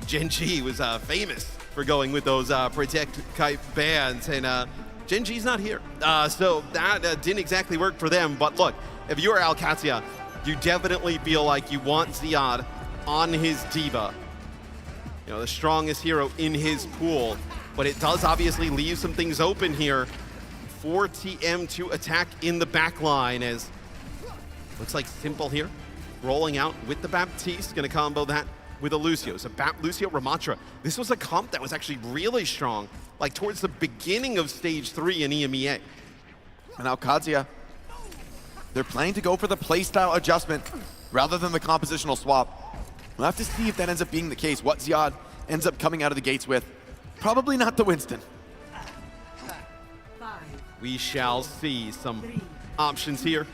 Gen.G was famous for going with those protect type bans, and Gen.G's not here. So that didn't exactly work for them. But look, if you're Alcatia, you definitely feel like you want Ziad on his diva. You know, the strongest hero in his pool. But it does obviously leave some things open here for TM to attack in the back line, as looks like Simple here, rolling out with the Baptiste, gonna combo that with a Lucio. So Lucio Ramatra. This was a comp that was actually really strong, like towards the beginning of stage 3 in EMEA. And Alcatia They're planning to go for the playstyle adjustment rather than the compositional swap. We'll have to see if that ends up being the case, what Ziad ends up coming out of the gates with. Probably not the Winston. We shall see some options here.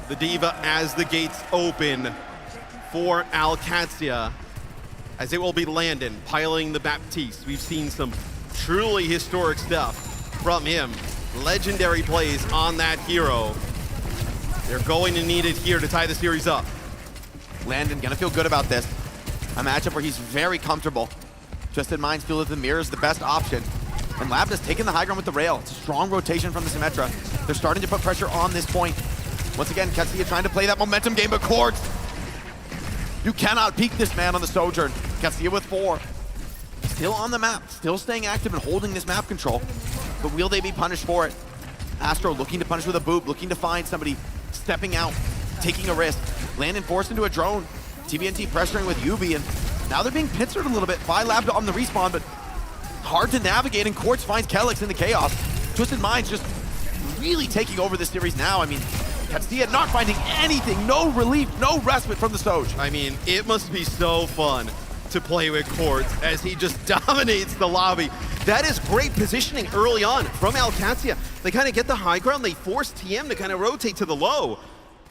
The Diva as the gates open for Alcatia, as it will be Landon piloting the Baptiste. We've seen some truly historic stuff from him. Legendary plays on that hero. They're going to need it here to tie the series up. Landon gonna feel good about this. A matchup where he's very comfortable. Twisted Minds feel that the mirror is the best option. And Labda's taking the high ground with the rail. It's a strong rotation from the Symmetra. They're starting to put pressure on this point. Once again, Katsuya trying to play that momentum game, but Quartz, you cannot peek this man on the Sojourn. Katsuya with 4. Still on the map, still staying active and holding this map control. But will they be punished for it? Astro looking to punish with a boob, looking to find somebody stepping out, taking a risk. Landon forced into a drone. TBNT pressuring with Yubi, and now they're being pincered a little bit by Labda on the respawn, but hard to navigate, and Quartz finds Kelix in the chaos. Twisted Minds just really taking over this series now. I mean, Katsuya not finding anything, no relief, no respite from the Soj. I mean, it must be so fun to play with Quartz as he just dominates the lobby. That is great positioning early on from Alcatia. They kind of get the high ground, they force TM to kind of rotate to the low.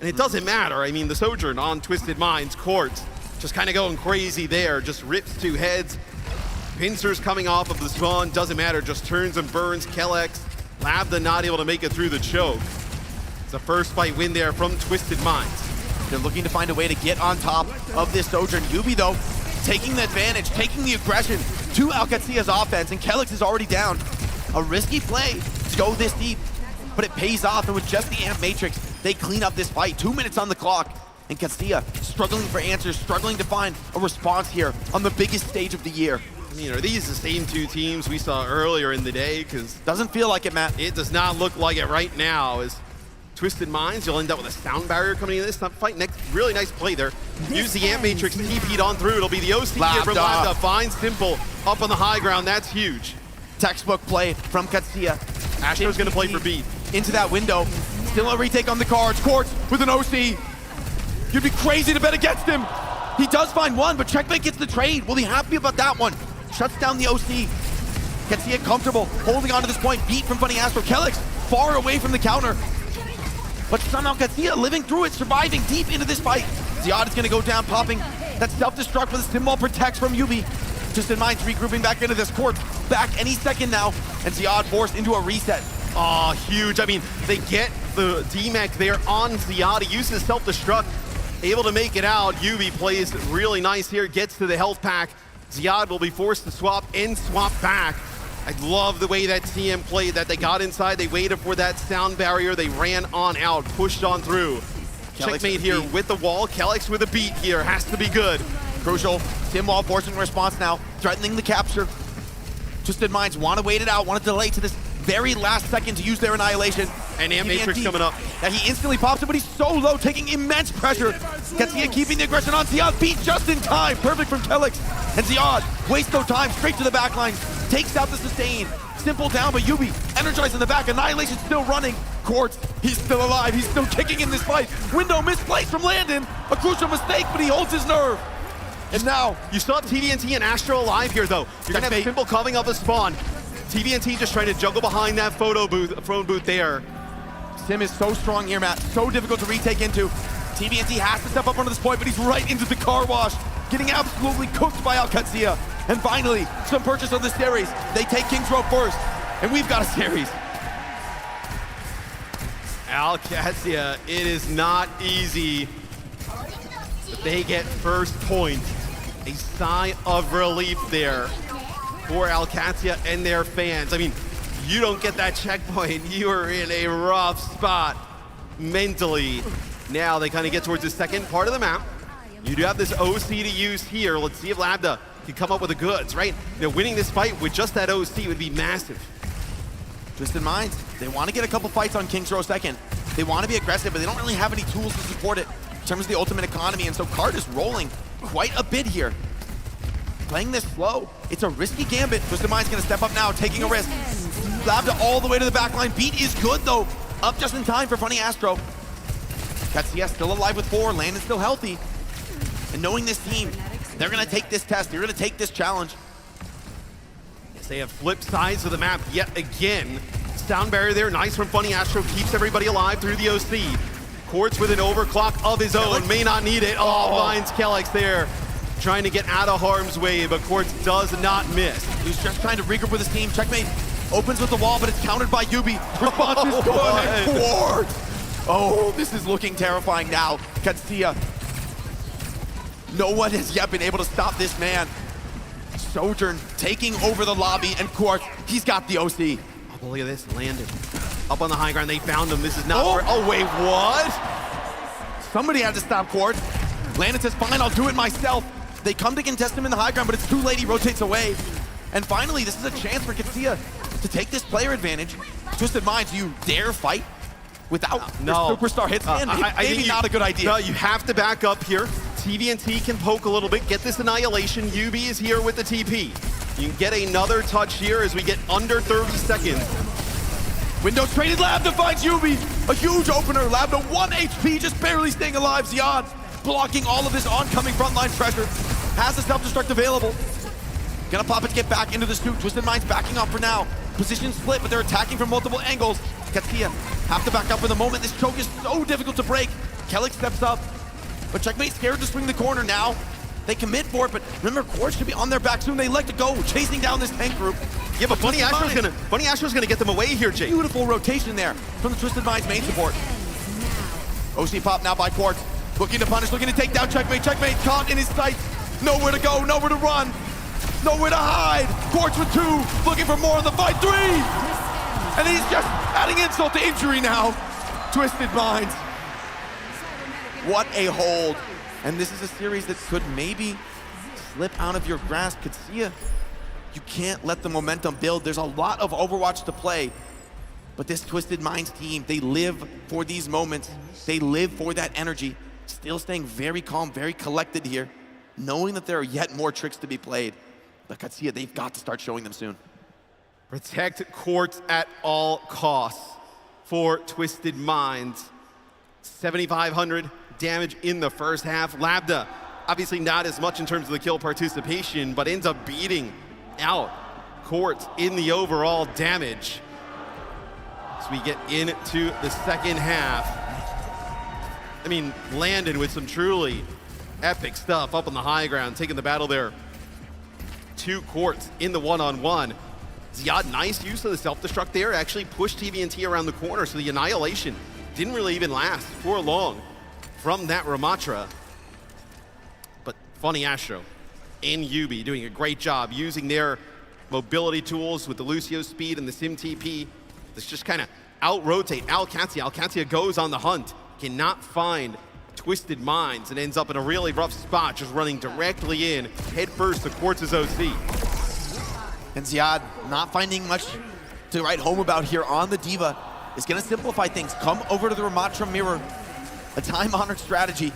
And it doesn't matter. I mean, the Sojourn on Twisted Minds, Quartz just kind of going crazy there, just rips 2 heads. Pincers coming off of the spawn, doesn't matter, just turns and burns. Kellex, Labda not able to make it through the choke. It's a first fight win there from Twisted Minds. They're looking to find a way to get on top of this Sojourn. Yubi, though, taking the advantage, taking the aggression to Alcacia's offense, and Kellex is already down. A risky play to go this deep, but it pays off, and with just the Amp Matrix, they clean up this fight. 2 minutes on the clock, and Castilla struggling for answers, struggling to find a response here on the biggest stage of the year. You know, are these the same 2 teams we saw earlier in the day? Because doesn't feel like it, Matt. It does not look like it right now. As Twisted Minds, you'll end up with a sound barrier coming in this fight. Next, really nice play there. Use the Amp Matrix, TP'd on through. It'll be the OC here from Labda. Finds Simple up on the high ground. That's huge. Textbook play from Katsuya. Astro's gonna play for beat. Into that window. Still a retake on the cards. Quartz with an OC. You'd be crazy to bet against him. He does find one, but Checkmate gets the trade. Will he happy about that one? Shuts down the OC. Katsuya comfortable, holding on to this point. Beat from Funny Astro. Kellex far away from the counter. But somehow Katsuya living through it, surviving deep into this fight. Ziad is gonna go down, popping that self-destruct with a Stim Wall protects from Yubi. Twisted Minds regrouping back into this court. Back any second now, and Ziad forced into a reset. Oh, huge. I mean, they get the D-Mech there on Ziad. He uses self-destruct, able to make it out. Yubi plays really nice here, gets to the health pack. Ziad will be forced to swap and swap back. I love the way that TM played, that they got inside, they waited for that sound barrier, they ran on out, pushed on through. Checkmate here with the wall. Kellex with a beat here, has to be good. Crucial, Tim Wall forcing a response now, threatening the capture. Twisted Minds want to wait it out, want to delay to this very last second to use their annihilation. And Amp Matrix coming up. That he instantly pops it, but he's so low, taking immense pressure. Katsuya keeping the aggression on Ziad, beat just in time. Perfect from Kellex. And Ziad wastes no time, straight to the back line, takes out the sustain. Simple down, but Yubi energized in the back. Annihilation still running. Quartz, he's still alive. He's still kicking in this fight. Window misplaced from Landon. A crucial mistake, but he holds his nerve. And now, you still have TVNT and Astro alive here, though. You're going to have Simple coming up the spawn. TVNT just trying to juggle behind that phone booth there. Sim is so strong here, Matt. So difficult to retake into. TVNT has to step up onto this point, but he's right into the car wash. Getting absolutely cooked by Alcatia. And finally, some purchase of the series. They take King's Row first, and we've got a series. Alcatia, it is not easy. But they get first point. A sigh of relief there for Alcatia and their fans. I mean, you don't get that checkpoint, you are in a rough spot mentally. Now they kind of get towards the second part of the map. You do have this OC to use here. Let's see if Labda can come up with the goods, right? You know, winning this fight with just that OC would be massive. Twisted Minds, they want to get a couple fights on King's Row second. They want to be aggressive, but they don't really have any tools to support it in terms of the ultimate economy, and so Card is rolling quite a bit here. Playing this slow, it's a risky gambit. Twisted Mind's gonna step up now, taking a risk. Labda all the way to the back line. Beat is good though. Up just in time for Funny Astro. Katsuya still alive with 4, Landon's still healthy. And knowing this team, they're gonna take this test, they're gonna take this challenge. Yes, they have flipped sides of the map yet again. Sound barrier there, nice from Funny Astro, keeps everybody alive through the OC. Quartz with an overclock of his own, may not need it. Oh, finds Kellex there, trying to get out of harm's way, but Quartz does not miss. He's just trying to regroup with his team. Checkmate opens with the wall, but it's countered by Yubi. Response is good, and Quartz. Oh, this is looking terrifying now. Katsuya. No one has yet been able to stop this man. Sojourn taking over the lobby, and Quartz, he's got the OC. Oh, look at this, Landon. Up on the high ground, they found him. This is not where, oh wait, what? Somebody had to stop Quartz. Landon says, fine, I'll do it myself. They come to contest him in the high ground, but it's too late, he rotates away. And finally, this is a chance for Katsuya to take this player advantage. Twisted Minds, you dare fight without your superstar hits? Maybe not a good idea. No, you have to back up here. TVNT can poke a little bit, get this annihilation. Yubi is here with the TP. You can get another touch here as we get under 30 seconds. Windows traded, Labda finds Yubi. A huge opener, Labda 1 HP, just barely staying alive. Ziad blocking all of this oncoming frontline pressure. Has the self-destruct available. Gonna pop it, get back into the suit. Twisted Minds backing up for now. Position split, but they're attacking from multiple angles. Katsuya have to back up for the moment. This choke is so difficult to break. Kellex steps up, but Checkmate scared to swing the corner now. They commit for it, but remember, Quartz should be on their back soon. They let it go, chasing down this tank group. Yeah, but Funny Astro's gonna get them away here, Jake. Beautiful rotation there from the Twisted Minds main support. OC pop now by Quartz. Looking to punish, looking to take down Checkmate. Checkmate caught in his sights. Nowhere to go, nowhere to run, nowhere to hide. Quartz with 2, looking for more in the fight. 3! And he's just adding insult to injury now. Twisted Minds. What a hold. And this is a series that could maybe slip out of your grasp. Katsuya, you can't let the momentum build. There's a lot of Overwatch to play. But this Twisted Minds team, they live for these moments. They live for that energy. Still staying very calm, very collected here, knowing that there are yet more tricks to be played. But Katsuya, they've got to start showing them soon. Protect Quartz at all costs for Twisted Minds. 7,500 damage in the first half. Labda, obviously not as much in terms of the kill participation, but ends up beating out Quartz in the overall damage. As we get into the second half. I mean, Landon with some truly epic stuff up on the high ground, taking the battle there. 2 Quartz in the one-on-one. Ziad, nice use of the self-destruct there, actually pushed TVNT around the corner, so the annihilation didn't really even last for long from that Ramatra. But Funny Astro and Yubi doing a great job using their mobility tools with the Lucio speed and the Sim TP. Let's just kind of out-rotate Alcatia. Alcatia goes on the hunt, cannot find Twisted Minds, and ends up in a really rough spot, just running directly in, head first to Quartz's OC. And Ziad not finding much to write home about here on the Diva is gonna simplify things. Come over to the Ramatra mirror, a time-honored strategy.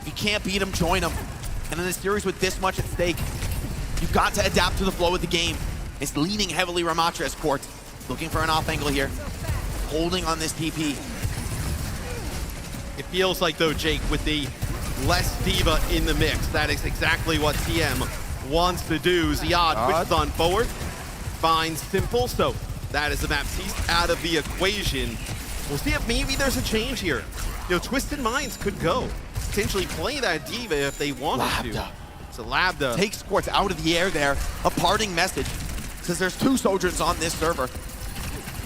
If you can't beat him, join him. And in a series with this much at stake, you've got to adapt to the flow of the game. It's leaning heavily Ramatra as Quartz, looking for an off angle here, holding on this TP. It feels like, though, Jake, with the less Diva in the mix, that is exactly what TM wants to do. Ziad pushes on forward, finds Simple, so that is the Baptiste out of the equation. We'll see if maybe there's a change here. You know, Twisted Minds could go, potentially play that Diva if they wanted to. So Labda takes Quartz out of the air there. A parting message says there's 2 Sojourns on this server,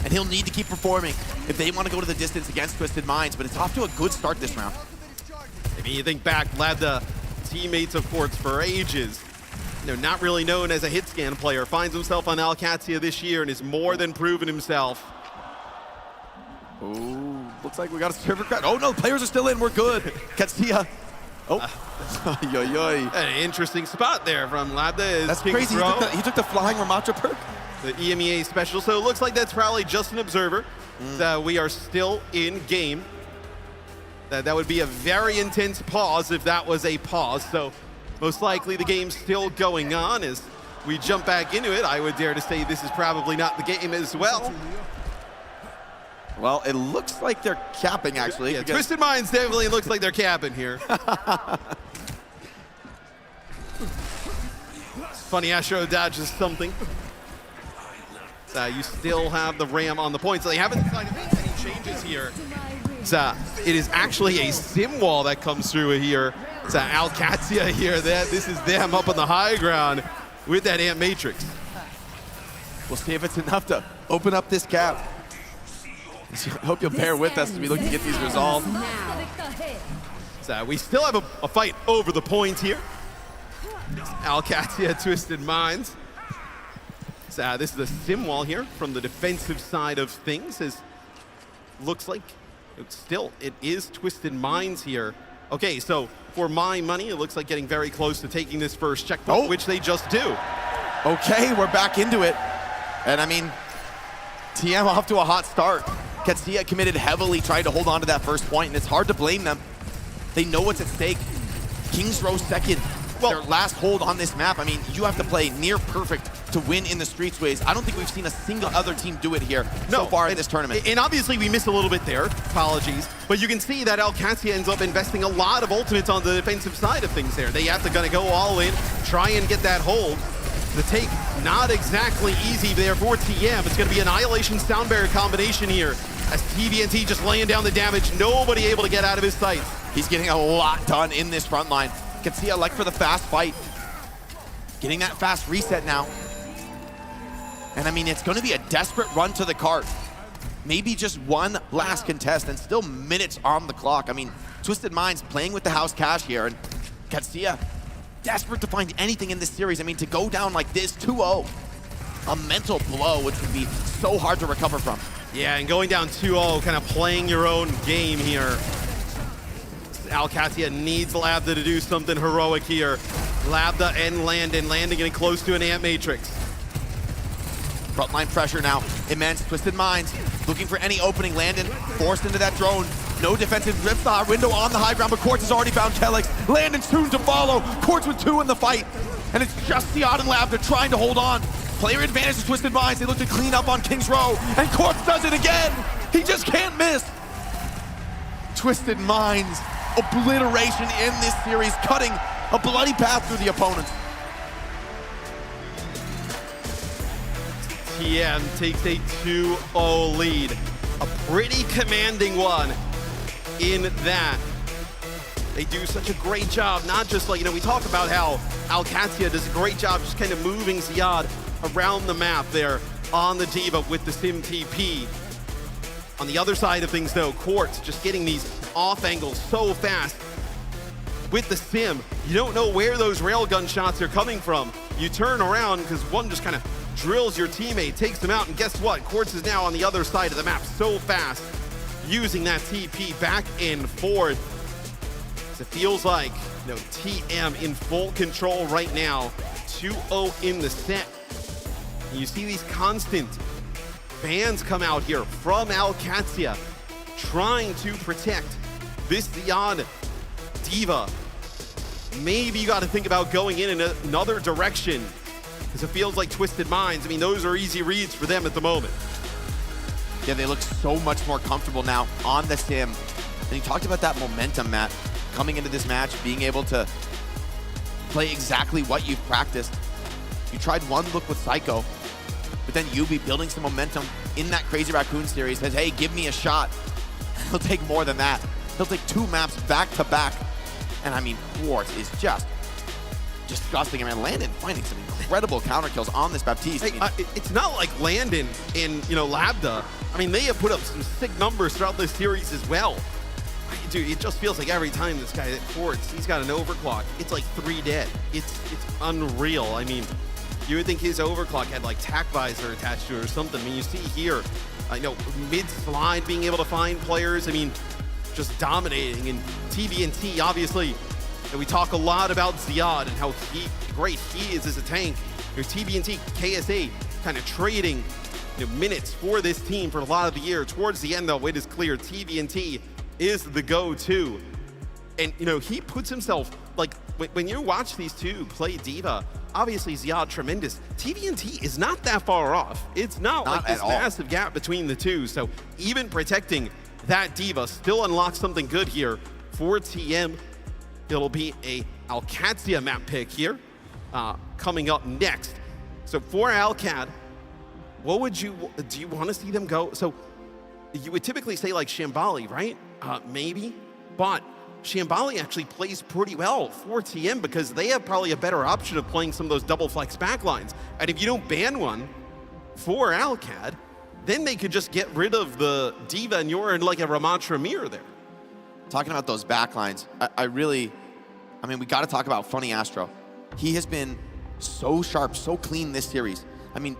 and he'll need to keep performing if they want to go to the distance against Twisted Minds, but it's off to a good start this round. I mean, you think back, Labda, teammates of Quartz for ages, you know, not really known as a hit scan player, finds himself on Alcatia this year and has more than proven himself. Oh, looks like we got a server crash. Oh no, players are still in, we're good. Katsuya. Oh, An interesting spot there from Labda. That's crazy, he took the flying Ramatra perk. The EMEA special, so it looks like that's probably just an observer. That we are still in game. That would be a very intense pause if that was a pause, so most likely the game's still going on. As we jump back into it, I would dare to say this is probably not the game as well. Well, it looks like they're capping, actually. Yeah, Twisted Minds definitely looks like they're capping here. Funny, Astro dodges something. You still have the Ram on the point, so they haven't decided to make any changes here. It is actually a sim wall that comes through here. Alcatia here, this is them up on the high ground with that Ant Matrix. We'll see if it's enough to open up this gap. I hope you'll bear with us as we look to get these resolved. We still have a fight over the point here. Alcatia, Twisted Minds. This is the sim wall here from the defensive side of things. Looks like it is Twisted Minds here. Okay, so for my money, it looks like getting very close to taking this first checkpoint, which they just do. Okay, we're back into it. And I mean, TM off to a hot start. Katsia committed heavily, trying to hold on to that first point, and it's hard to blame them. They know what's at stake. Kings Row second. Their last hold on this map. I mean, you have to play near perfect to win in the Streetsways. I don't think we've seen a single other team do it here so far in this tournament. And obviously we missed a little bit there, apologies. But you can see that Alcatia ends up investing a lot of ultimates on the defensive side of things there. They have to go all in, try and get that hold. The take, not exactly easy there for TM. It's gonna be Annihilation Sound Barrier combination here as TBNT just laying down the damage. Nobody able to get out of his sight. He's getting a lot done in this front line. Can see like for the fast fight. Getting that fast reset now. And I mean, it's going to be a desperate run to the cart. Maybe just one last contest and still minutes on the clock. I mean, Twisted Minds playing with the house cash here, and Katsia desperate to find anything in this series. I mean, to go down like this 2-0, a mental blow, which would be so hard to recover from. Yeah, and going down 2-0, kind of playing your own game here. Alcatia needs Labda to do something heroic here. Labda and Landon getting close to an Ant Matrix. Frontline pressure now, immense. Twisted Minds looking for any opening. Landon forced into that drone. No defensive ripsaw window on the high ground, but Quartz has already found Kelix. Landon soon to follow. Quartz with 2 in the fight. And it's just Ziad and Labda trying to hold on. Player advantage to Twisted Minds. They look to clean up on Kings Row. And Quartz does it again. He just can't miss. Twisted Minds. Obliteration in this series, cutting a bloody path through the opponents. TM takes a 2-0 lead. A pretty commanding one in that. They do such a great job, not just like, we talk about how Alcatia does a great job just kind of moving Ziad around the map there on the Diva with the Sim TP. On the other side of things though, Quartz just getting these off angles so fast. With the Sim, you don't know where those railgun shots are coming from. You turn around because one just kind of drills your teammate, takes them out, and guess what? Quartz is now on the other side of the map so fast, using that TP back and forth. So it feels like TM in full control right now, 2-0 in the set. And you see these constant bans come out here from Alcatia, trying to protect this Ziad Diva. Maybe you got to think about going in another direction, because it feels like Twisted Minds, those are easy reads for them at the moment. Yeah, they look so much more comfortable now on the Sim. And you talked about that momentum, Matt, coming into this match, being able to play exactly what you've practiced. You tried one look with Psycho, but then Yubi building some momentum in that Crazy Raccoon series says, hey, give me a shot. He'll take more than that. He'll take 2 maps back to back. And Quartz is just disgusting. Landon finding some incredible counter kills on this Baptiste. Hey, it's not like Landon and, Labda. They have put up some sick numbers throughout this series as well. Dude, it just feels like every time this guy at Quartz, he's got an overclock. It's like 3 dead. It's unreal. You would think his overclock had like tack visor attached to it or something. You see here, mid-slide being able to find players. Just dominating. And TBNT, obviously, we talk a lot about Ziad and how great he is as a tank. TBNT, KSA, kind of trading minutes for this team for a lot of the year. Towards the end, though, it is clear TBNT is the go-to. And, he puts himself like when you watch these two play D.Va, obviously Ziad tremendous. TVNT is not that far off. It's not like this massive gap between the two. So even protecting that D.Va still unlocks something good here for TM. It'll be a Alcatia map pick here coming up next. So for Alcad, what would do you want to see them go? So you would typically say like Shambali, right? Maybe, but Shambali actually plays pretty well for TM because they have probably a better option of playing some of those double flex backlines. And if you don't ban one for Alcad, then they could just get rid of the D.Va and you're in like a Ramatra mirror there. Talking about those backlines, I mean, we got to talk about Funny Astro. He has been so sharp, so clean this series. I mean,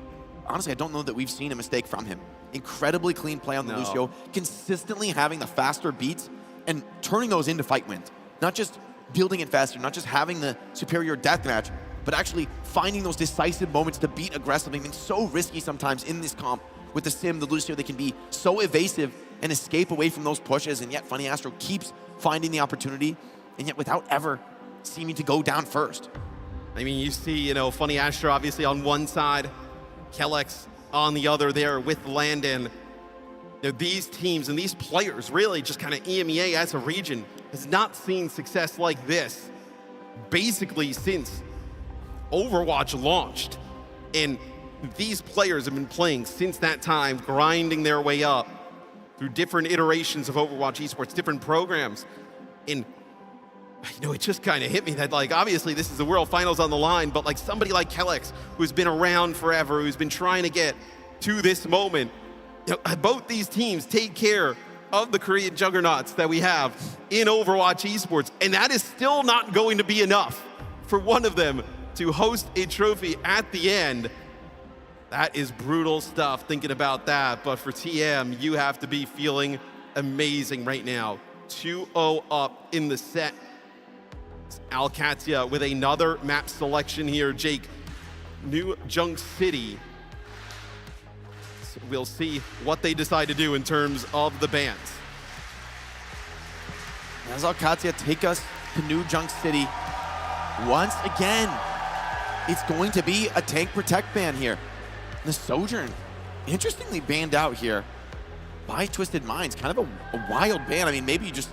honestly, I don't know that we've seen a mistake from him. Incredibly clean play on the Lucio, consistently having the faster beats and turning those into fight wins. Not just building it faster, not just having the superior deathmatch, but actually finding those decisive moments to beat aggressively. I mean, so risky sometimes in this comp with the Sim, the Lucio. They can be so evasive and escape away from those pushes, and yet Funny Astro keeps finding the opportunity, and yet without ever seeming to go down first. I mean, you see, Funny Astro obviously on one side, Kellex on the other there with Landon. These teams and these players really just kind of EMEA as a region has not seen success like this basically since Overwatch launched. And these players have been playing since that time, grinding their way up through different iterations of Overwatch Esports, different programs. And it just kind of hit me that, like, obviously this is the World Finals on the line, but like somebody like Kellex, who's been around forever, who's been trying to get to this moment, both these teams take care of the Korean juggernauts that we have in Overwatch Esports, and that is still not going to be enough for one of them to host a trophy at the end. That is brutal stuff, thinking about that. But for TM, you have to be feeling amazing right now. 2-0 up in the set. Alcatia with another map selection here. Jake, New Junk City. So we'll see what they decide to do in terms of the bans. As Alcatia take us to New Junk City once again, it's going to be a tank protect ban here. The Sojourn, interestingly banned out here by Twisted Minds. Kind of a wild ban. I mean, maybe you just,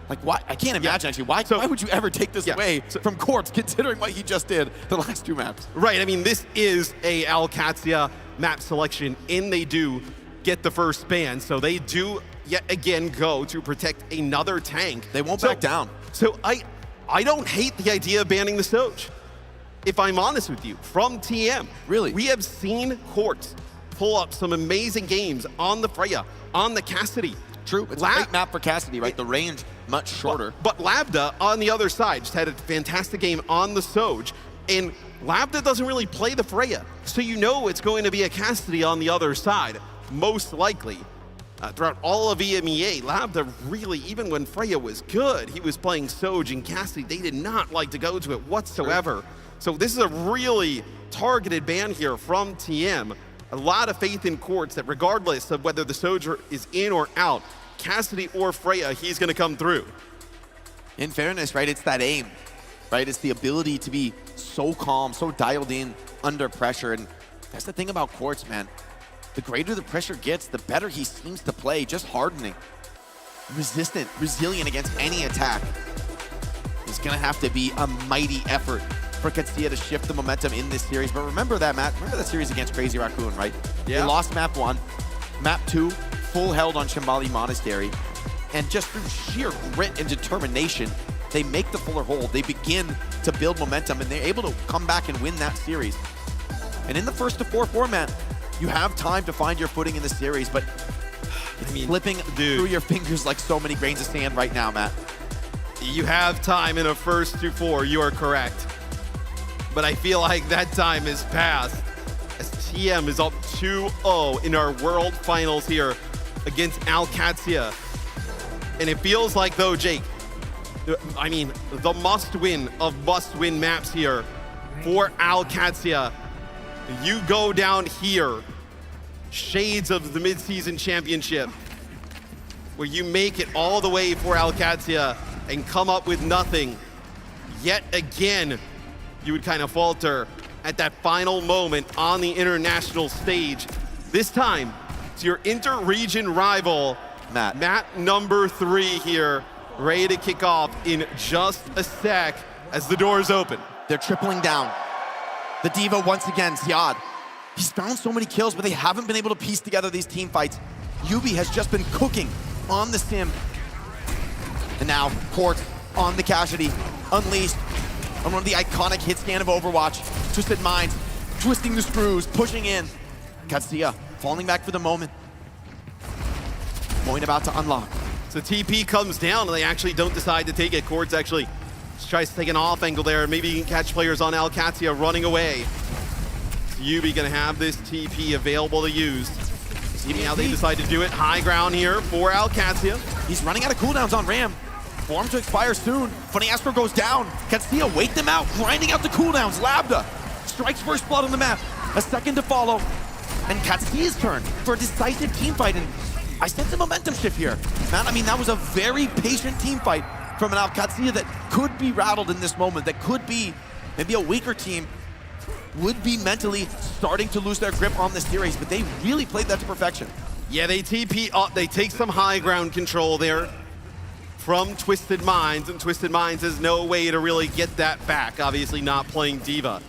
like, why? I can't imagine, actually. Why would you ever take this away from Corpse, considering what he just did the last two maps? Right, I mean, this is a Alcatia map selection, and they do get the first ban. So they do, yet again, go to protect another tank. They won't back down. So I don't hate the idea of banning the Soj, if I'm honest with you, from TM. Really? We have seen Quartz pull up some amazing games on the Freya, on the Cassidy. True, it's a great map for Cassidy, right? The range much shorter. But Labda on the other side just had a fantastic game on the Soj, and Labda doesn't really play the Freya, so you know it's going to be a Cassidy on the other side, most likely. Throughout all of EMEA, Labda really, even when Freya was good, he was playing Soj and Cassidy. They did not like to go to it whatsoever. True. So this is a really targeted ban here from TM. A lot of faith in Quartz that regardless of whether the Soldier is in or out, Cassidy or Freya, he's going to come through. In fairness, right, it's that aim, right? It's the ability to be so calm, so dialed in under pressure. And that's the thing about Quartz, man. The greater the pressure gets, the better he seems to play, just hardening. Resistant, resilient against any attack. It's going to have to be a mighty effort for Katsuya to shift the momentum in this series. But remember that, Matt. Remember that series against Crazy Raccoon, right? Yeah. They lost map 1. Map 2, full held on Shambali Monastery. And just through sheer grit and determination, they make the fuller hold. They begin to build momentum, and they're able to come back and win that series. And in the first to 4 format, you have time to find your footing in the series, but it's slipping through your fingers like so many grains of sand right now, Matt. You have time in a first to 4, you are correct. But I feel like that time is past as TM is up 2-0 in our World Finals here against Alcatia. And it feels like, though, Jake, I mean, the must-win of must-win maps here for Alcatia. You go down here, shades of the mid-season championship, where you make it all the way for Alcatia and come up with nothing. yet again, you would kind of falter at that final moment on the international stage. This time, it's your inter-region rival, Matt number 3 here, ready to kick off in just a sec as the doors open. They're tripling down. The Diva once again, Ziad. He's found so many kills, but they haven't been able to piece together these team fights. Yubi has just been cooking on the sim. And now, Court on the casualty, unleashed on one of the iconic hit scan of Overwatch. Twisted Minds, twisting the screws, pushing in. Katsuya falling back for the moment. Point about to unlock. So TP comes down and they actually don't decide to take it. Court's actually tries to take an off angle there. Maybe you can catch players on Alcatia running away. Yubi gonna have this TP available to use. See how they decide to do it. High ground here for Alcatia. He's running out of cooldowns on Ram. Form to expire soon. Funny Astro goes down. Katsuya wait them out, grinding out the cooldowns. Lambda strikes first blood on the map. A second to follow. And Katsuya's turn for a decisive team fight. And I sense a momentum shift here. Man, I mean, that was a very patient team fight from an Alcatia that could be rattled in this moment, that could be maybe a weaker team, would be mentally starting to lose their grip on the series, but they really played that to perfection. Yeah, they TP up, they take some high ground control there from Twisted Minds, and Twisted Minds has no way to really get that back, obviously not playing Diva.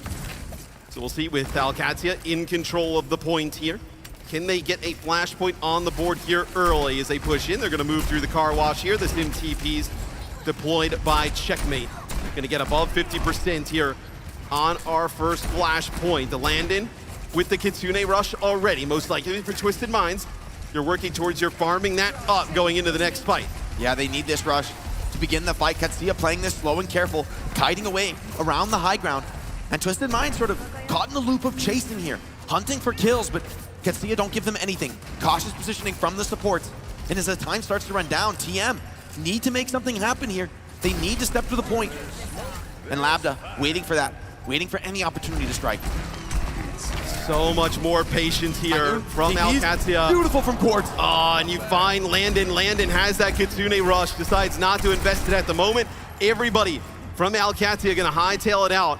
So we'll see with Alcatia in control of the point here. Can they get a flashpoint on the board here early as they push in? They're gonna move through the car wash here. The Sim TPs deployed by Checkmate. Gonna get above 50% here on our first flashpoint. The Landon with the Kitsune Rush already, most likely for Twisted Minds. You're working towards your farming that up going into the next fight. Yeah, they need this rush to begin the fight. Katsuya playing this slow and careful, kiting away around the high ground. And Twisted Minds sort of caught in the loop of chasing here, hunting for kills, but Katsuya don't give them anything. Cautious positioning from the supports. And as the time starts to run down, TM need to make something happen here. They need to step to the point. And Lambda waiting for that, waiting for any opportunity to strike. So much more patience here from Alcatia. Beautiful from Court. Oh, and you find Landon. Landon has that Kitsune Rush, decides not to invest it at the moment. Everybody from Alcatia gonna hightail it out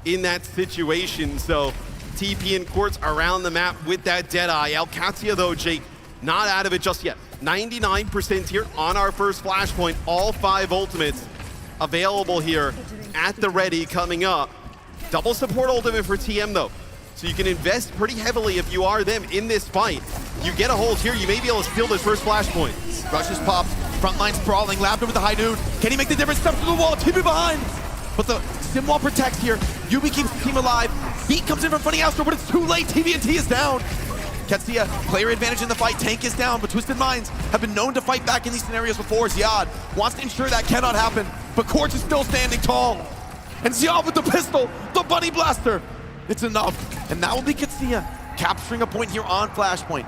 in that situation. So TP and Quartz around the map with that Deadeye. Alcatia though, Jake, not out of it just yet. 99% here on our first flashpoint. All 5 ultimates available here at the ready coming up. Double support ultimate for TM though. So you can invest pretty heavily if you are them in this fight. You get a hold here, you may be able to steal this first flashpoint. Rushes pop, front line sprawling, Lambda with the high noon. Can he make the difference? Steps to the wall, keep it behind. But the sim wall protects here. Yubi keeps the team alive. Beat comes in from Funny Astro, but it's too late. TVNT is down. Katsuya, player advantage in the fight. Tank is down, but Twisted Minds have been known to fight back in these scenarios before. Ziad wants to ensure that cannot happen, but Quartz is still standing tall. And Ziad with the pistol, the Bunny Blaster. It's enough, and that will be Katsuya capturing a point here on Flashpoint.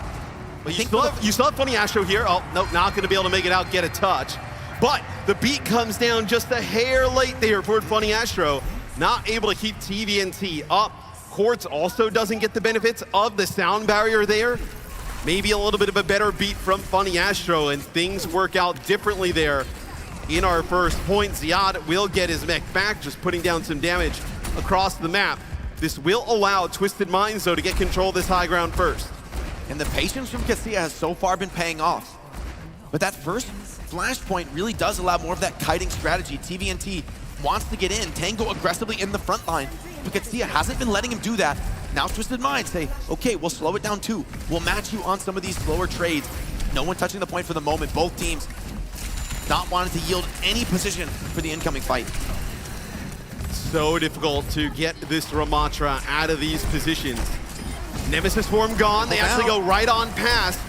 Well, you still have Funny Astro here. Oh, no, not going to be able to make it out, get a touch. But the beat comes down just a hair late there for Funny Astro. Not able to keep TVNT up. Quartz also doesn't get the benefits of the sound barrier there. Maybe a little bit of a better beat from Funny Astro, and things work out differently there in our first point. Ziad will get his mech back, just putting down some damage across the map. This will allow Twisted Minds, though, to get control of this high ground first. And the patience from Katsuya has so far been paying off. But that first flashpoint really does allow more of that kiting strategy. TVNT wants to get in, Tango aggressively in the front line, but Katsuya hasn't been letting him do that. Now Twisted Minds say, okay, we'll slow it down too. We'll match you on some of these slower trades. No one touching the point for the moment. Both teams not wanting to yield any position for the incoming fight. So difficult to get this Ramatra out of these positions. Nemesis form gone. They actually go right on past.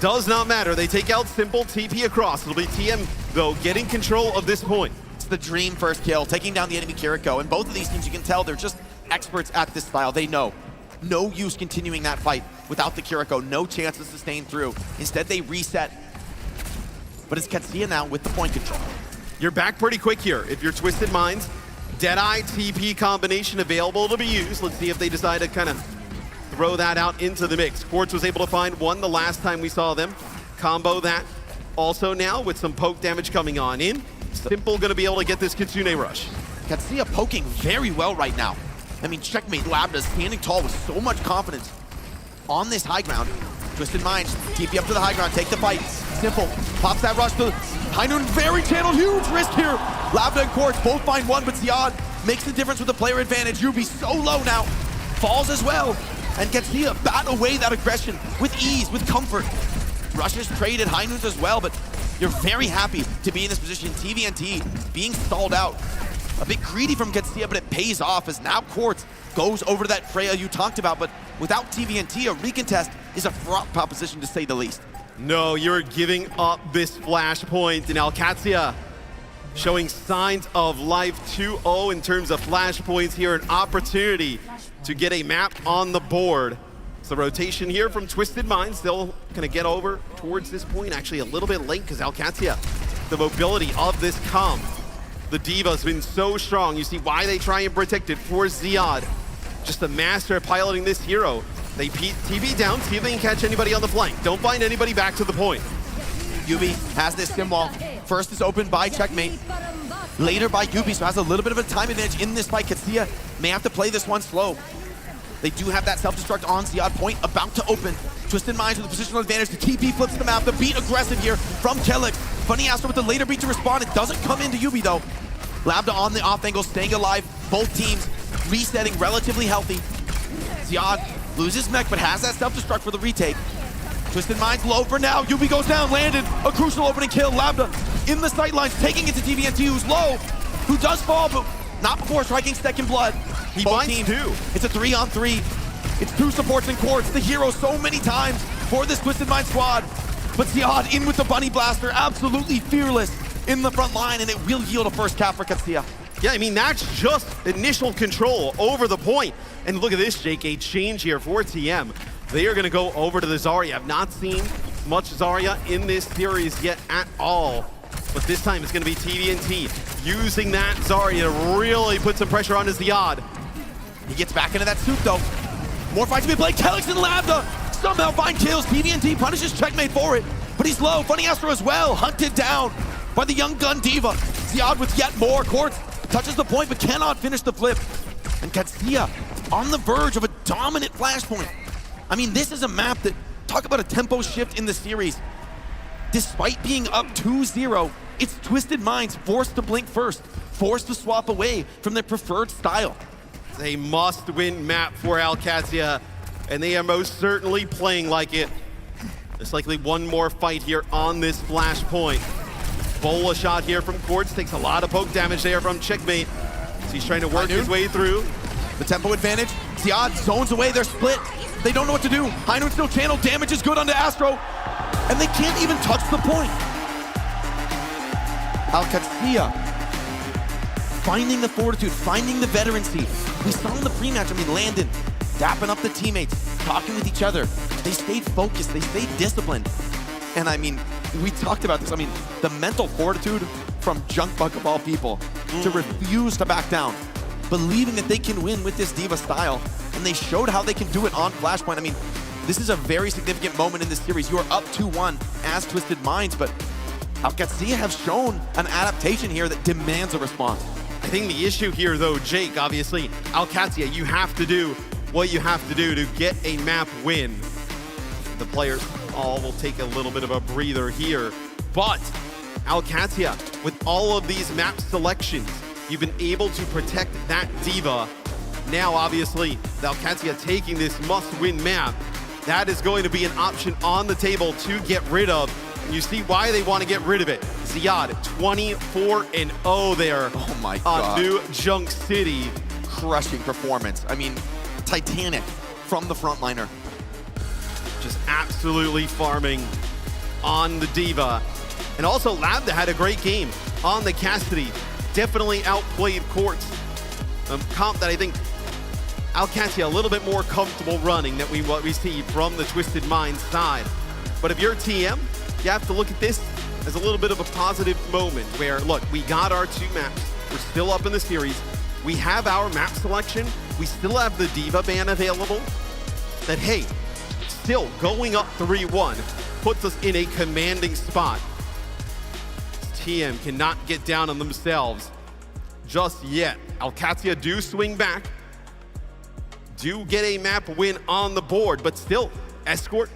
Does not matter. They take out simple TP across. It'll be TM, though, getting control of this point. It's the dream first kill, taking down the enemy Kiriko. And both of these teams, you can tell they're just experts at this style. They know. No use continuing that fight without the Kiriko. No chance to sustain through. Instead, they reset. But it's Katsuya now with the point control. You're back pretty quick here. If you're Twisted Minds, Deadeye TP combination available to be used. Let's see if they decide to kind of throw that out into the mix. Quartz was able to find one the last time we saw them. Combo that also now with some poke damage coming on in. Simple gonna be able to get this Kitsune Rush. Katsuya poking very well right now. I mean, checkmate. Labda standing tall with so much confidence on this high ground. Twisted Minds, TP up to the high ground, take the fight. Simple, pops that rush to High Noon, very channeled, huge risk here. Labda and Quartz both find one, but Ziad makes the difference with the player advantage. Yubi so low now, falls as well, and gets to bat away that aggression with ease, with comfort. Rushes traded, High Noons as well, but you're very happy to be in this position. TVNT being stalled out. A bit greedy from Katsuya, but it pays off as now Quartz goes over to that Freya you talked about, but without TVNT, a recontest is a fraught proposition to say the least. No, you're giving up this flashpoint, and Alcatia showing signs of life 2-0 in terms of flashpoints here, an opportunity to get a map on the board. So the rotation here from Twisted Minds, they'll kind of get over towards this point, actually a little bit late because Alcatia, the mobility of this comp, the Diva's been so strong. You see why they try and protect it for Ziad. Just a master at piloting this hero. They TP down, see if they can catch anybody on the flank. Don't find anybody back to the point. Yubi has this stim wall. First is opened by checkmate. Later by Yubi, so has a little bit of a time advantage in this fight. Katsuya may have to play this one slow. They do have that self-destruct on Ziad point, about to open. Twisted Minds with a positional advantage. The TP flips the map. The beat aggressive here from Kellic. Funny Astro with the later beat to respond. It doesn't come into Yubi though. Labda on the off angle, staying alive. Both teams resetting, relatively healthy. Ziad loses mech, but has that self-destruct for the retake. Twisted Minds low for now. Yubi goes down, landed. A crucial opening kill. Labda in the sightlines, taking it to TVNT, who's low, who does fall, but not before striking second blood. He Both binds teams, two. It's a 3-on-3. It's two supports and Quartz, the hero so many times for this Twisted Mind squad. But Ziad in with the Bunny Blaster, absolutely fearless in the front line, and it will yield a first cap for Katsuya. Yeah, I mean, that's just initial control over the point. And look at this, Jake, a change here for TM. They are going to go over to the Zarya. I've not seen much Zarya in this series yet at all. But this time it's going to be TVNT using that Zarya to really put some pressure on his Ziad. He gets back into that suit though. More fights to be played. Kelix and Labda somehow find kills. TVNT punishes checkmate for it, but he's low. Funny Astro as well, hunted down by the young gun Diva. Ziad with yet more. Quartz touches the point but cannot finish the flip. And Katsuya on the verge of a dominant flashpoint. I mean, this is a map that, talk about a tempo shift in the series. Despite being up 2-0, it's Twisted Minds forced to blink first, forced to swap away from their preferred style. It's a must-win map for Alcatia, and they are most certainly playing like it. There's likely one more fight here on this flashpoint. Bola shot here from Quartz, takes a lot of poke damage there from checkmate. So he's trying to work his way through. The tempo advantage. Ziad zones away, they're split. They don't know what to do. High Noon still channeled, damage is good onto Astro. And they can't even touch the point. Alcatia finding the fortitude, finding the veterancy. We saw in the pre-match, I mean, Landon dapping up the teammates, talking with each other. They stayed focused, they stayed disciplined. And I mean, we talked about this. I mean, the mental fortitude from Junkbuck of all people to refuse to back down, believing that they can win with this Diva style. And they showed how they can do it on Flashpoint. I mean, this is a very significant moment in this series. You are up 2-1 as Twisted Minds, but Alcatia have shown an adaptation here that demands a response. I think the issue here, though, Jake, obviously, Alcatia, you have to do what you have to do to get a map win. The players all will take a little bit of a breather here, but Alcatia, with all of these map selections, you've been able to protect that Diva. Now, obviously, the Alcatia taking this must-win map, that is going to be an option on the table to get rid of. And you see why they want to get rid of it. Ziad, 24-0 there. Oh my God. On New Junk City. Crushing performance. I mean, Titanic from the frontliner. Just absolutely farming on the Diva. And also, Labda had a great game on the Cassidy. Definitely outplayed Quartz. A comp that I think Alcatia a little bit more comfortable running than what we see from the Twisted Minds side. But if you're TM, you have to look at this as a little bit of a positive moment where, look, we got our two maps. We're still up in the series. We have our map selection. We still have the Diva ban available. That, hey, still going up 3-1 puts us in a commanding spot. TM cannot get down on themselves. just yet. OWCS do swing back, do get a map win on the board, but still, Escort,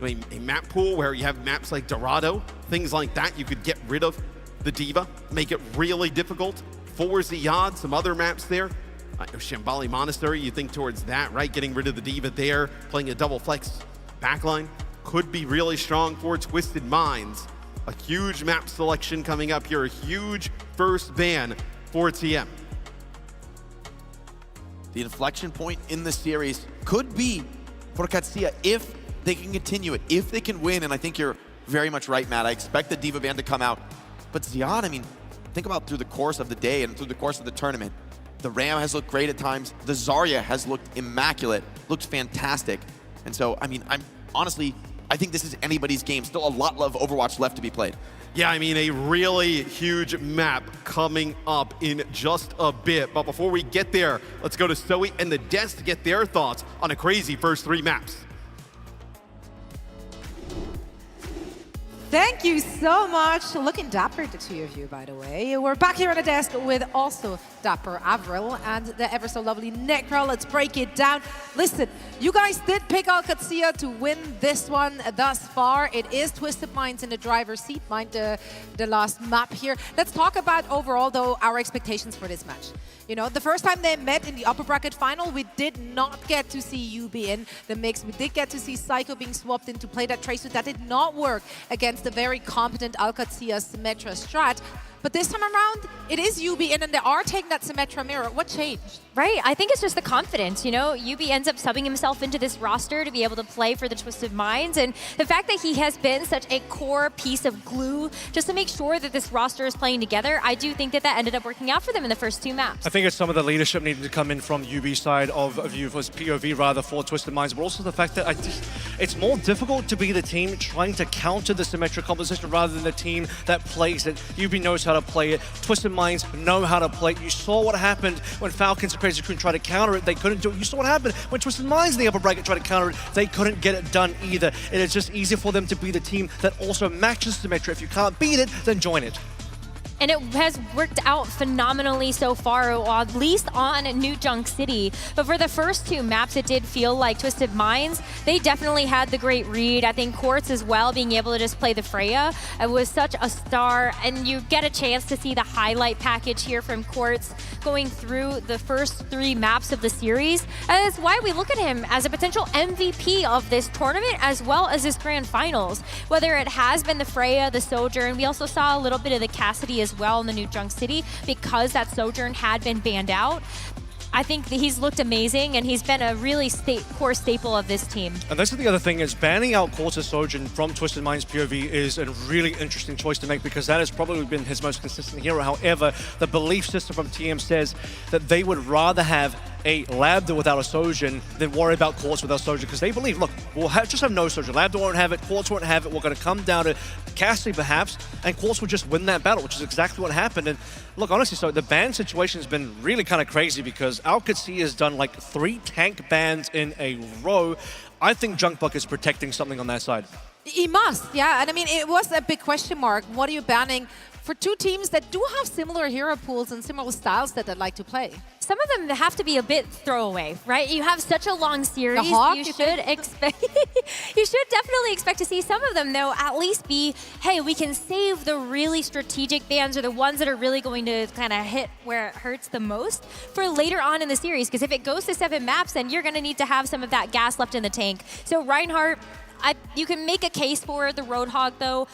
a map pool where you have maps like Dorado, things like that, you could get rid of the D.Va, make it really difficult. For Ziyad, some other maps there. Shambali Monastery, you think towards that, right? Getting rid of the D.Va there, playing a double flex backline could be really strong for Twisted Minds. A huge map selection coming up here, a huge first ban for TM. The inflection point in the series could be for Katsuya if they can continue it, if they can win, and I think you're very much right, Matt. I expect the D.Va ban to come out. But Ziyad, I mean, think about through the course of the day and through the course of the tournament. The Ram has looked great at times. The Zarya has looked immaculate, looked fantastic. And so, I mean, honestly, I think this is anybody's game. Still a lot of Overwatch left to be played. Yeah, I mean, a really huge map coming up in just a bit. But before we get there, let's go to Zoe and the Des to get their thoughts on a crazy first 3 maps. Thank you so much. Looking dapper, the two of you, by the way. We're back here on the desk with also dapper Avril and the ever so lovely Necro. Let's break it down. Listen, you guys did pick OWCS to win this one thus far. It is Twisted Minds in the driver's seat. Mind the last map here. Let's talk about overall, though, our expectations for this match. You know, the first time they met in the upper bracket final, we did not get to see you be in the mix. We did get to see Psycho being swapped in to play that tracesuit. That did not work against the very competent OWCS Symmetra strat. But this time around, it is UB in, and they are taking that Symmetra mirror. What changed? Right, I think it's just the confidence, you know? UB ends up subbing himself into this roster to be able to play for the Twisted Minds, and the fact that he has been such a core piece of glue just to make sure that this roster is playing together, I do think that that ended up working out for them in the first 2 maps. I think it's some of the leadership needing to come in from UB side of view, for POV rather, for Twisted Minds, but also the fact that it's more difficult to be the team trying to counter the Symmetra composition rather than the team that plays it. UB knows how to play it. Twisted Minds know how to play it. You saw what happened when Falcons and Crazy Crew tried to counter it. They couldn't do it. You saw what happened when Twisted Minds in the upper bracket tried to counter it. They couldn't get it done either. It is just easier for them to be the team that also matches Symmetra. If you can't beat it, then join it. And it has worked out phenomenally so far, at least on New Junk City. But for the first 2 maps, it did feel like Twisted Minds, they definitely had the great read. I think Quartz as well, being able to just play the Freya. It was such a star, and you get a chance to see the highlight package here from Quartz going through the first 3 maps of the series. And that's why we look at him as a potential MVP of this tournament, as well as this grand finals. Whether it has been the Freya, the Sojourn, we also saw a little bit of the Cassidy as well in the New Junk City because that Sojourn had been banned out. I think that he's looked amazing, and he's been a really core staple of this team. And this is the other thing, is banning out Quartz Sojourn from Twisted Minds POV is a really interesting choice to make, because that has probably been his most consistent hero. However, the belief system from TM says that they would rather have a Lambda without a Sojourn than worry about Quartz without Sojourn, because they believe, look, we'll just have no Sojourn. Lambda won't have it, Quartz won't have it. We're going to come down to Cassidy perhaps, and Quartz will just win that battle, which is exactly what happened. And look, honestly, so the ban situation has been really kind of crazy, because OWCS has done like 3 tank bans in a row. I think Junkbuck is protecting something on that side. He must, yeah. And I mean, it was a big question mark. What are you banning for 2 teams that do have similar hero pools and similar styles that they'd like to play? Some of them have to be a bit throwaway, right? You have such a long series. The Hawk, you should expect. You should definitely expect to see some of them, though, at least be, hey, we can save the really strategic bans, or the ones that are really going to kind of hit where it hurts the most, for later on in the series. Because if it goes to 7 maps, then you're going to need to have some of that gas left in the tank. So Reinhardt, you can make a case for the Roadhog, though.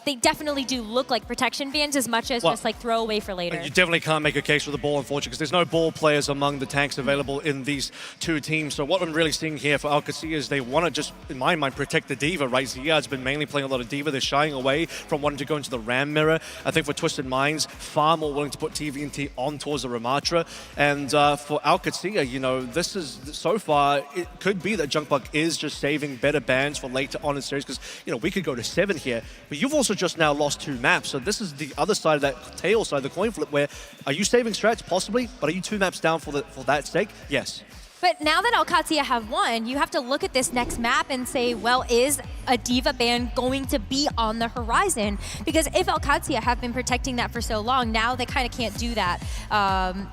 They definitely do look like protection bans as much as just like throwaway for later. You definitely can't make a case for the ball, unfortunately, because there's no ball players among the tanks available in these 2 teams. So what I'm really seeing here for OWCS is they want to just, in my mind, protect the D.Va, right? Ziyad's been mainly playing a lot of D.Va. They're shying away from wanting to go into the Ram mirror. I think for Twisted Minds, far more willing to put TVNT on towards the Ramatra. And for OWCS, you know, this is, so far, it could be that Junkbuck is just saving better bans for later on in the series, because, you know, we could go to 7 here, but you've also just now lost 2 maps. So this is the other side of that tail side of the coin flip, where are you saving strats? Possibly, but are you 2 maps down for that stake? Yes. But now that OWCS have won, you have to look at this next map and say, well, is a D.Va ban going to be on the horizon? Because if OWCS have been protecting that for so long, now they kind of can't do that.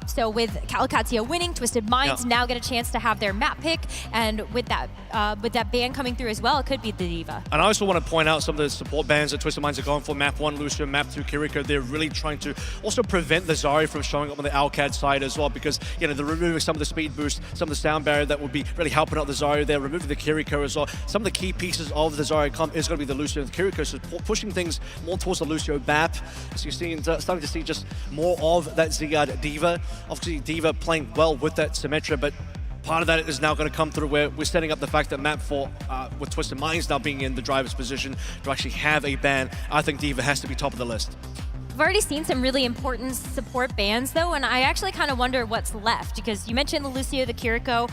So with OWCS winning, Twisted Minds now get a chance to have their map pick, and with that ban coming through as well, it could be the D.Va. And I also want to point out some of the support bans that Twisted Minds are going for. Map 1, Lucio, Map 2, Kiriko. They're really trying to also prevent the Zarya from showing up on the OWCS side as well, because, you know, they're removing some of the speed boost, some of the sound barrier that would be really helping out the Zarya. They're removing the Kiriko as well. Some of the key pieces of the Zarya comp is going to be the Lucio and the Kiriko, so pushing things more towards the Lucio map. So you're seeing, starting to see just more of that Zigguard D.Va. Obviously, D.Va playing well with that Symmetra, but part of that is now going to come through where we're setting up the fact that map 4, with Twisted Minds now being in the driver's position to actually have a ban. I think D.Va has to be top of the list. We've already seen some really important support bans, though, and I actually kind of wonder what's left, because you mentioned the Lucio, the Kiriko.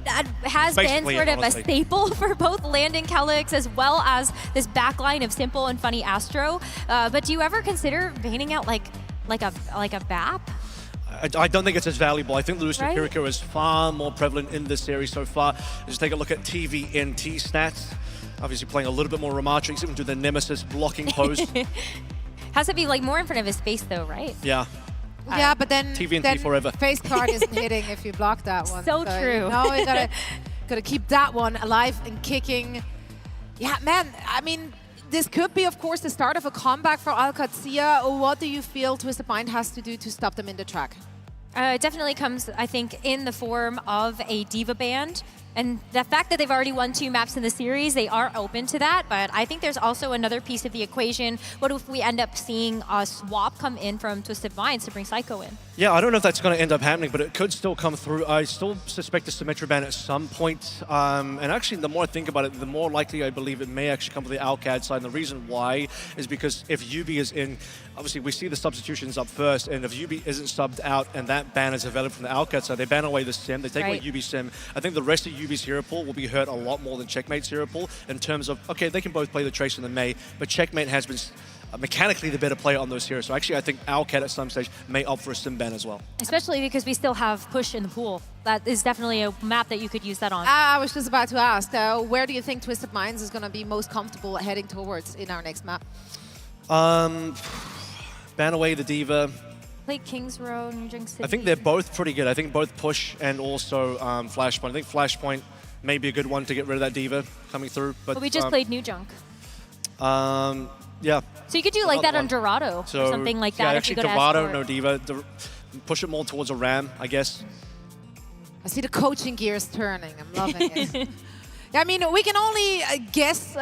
That has been sort of a staple for both Landon Calyx as well as this backline of Simple and Funny Astro. But do you ever consider banning out like a BAP? I don't think it's as valuable. I think Lucio Kiriko is far more prevalent in this series so far. Just take a look at TVNT stats. Obviously playing a little bit more Ramatrix, even do the Nemesis blocking pose. Has to be like more in front of his face, though, right? Yeah. Yeah, but then TVNT forever. Face card isn't hitting if you block that one. So true. No, you gotta keep that one alive and kicking. Yeah, man. I mean, this could be, of course, the start of a comeback for OWCS. What do you feel Twisted Mind has to do to stop them in the track? It definitely comes, I think, in the form of a D.Va ban. And the fact that they've already won 2 maps in the series, they are open to that. But I think there's also another piece of the equation. What if we end up seeing a swap come in from Twisted Minds to bring Psycho in? Yeah, I don't know if that's going to end up happening, but it could still come through. I still suspect a Symmetra ban at some point. And actually, the more I think about it, the more likely I believe it may actually come to the OWCS side. And the reason why is because if Yubi is in, obviously we see the substitutions up first, and if Yubi isn't subbed out and that ban is available from the OWCS side, they ban away the Sim, they take away Yubi Sim. I think the rest of Yubi's hero pool will be hurt a lot more than Checkmate's hero pool in terms of, okay, they can both play the Tracer and the Mei, but Checkmate has been mechanically the better player on those heroes. So actually, I think OWCS at some stage may opt for a Sim ban as well. Especially because we still have Push in the pool. That is definitely a map that you could use that on. I was just about to ask, where do you think Twisted Minds is going to be most comfortable heading towards in our next map? Ban away the D.Va. Play Kings Row, New Junk City. I think they're both pretty good. I think both Push and also Flashpoint. I think Flashpoint may be a good one to get rid of that D.Va coming through. But we just played New Junk. Yeah. So you could do like that on Dorado or something like that. Yeah, if actually you go to Dorado, Escort. no D.Va. Push it more towards a Ram, I guess. I see the coaching gears turning. I'm loving it. I mean, we can only guess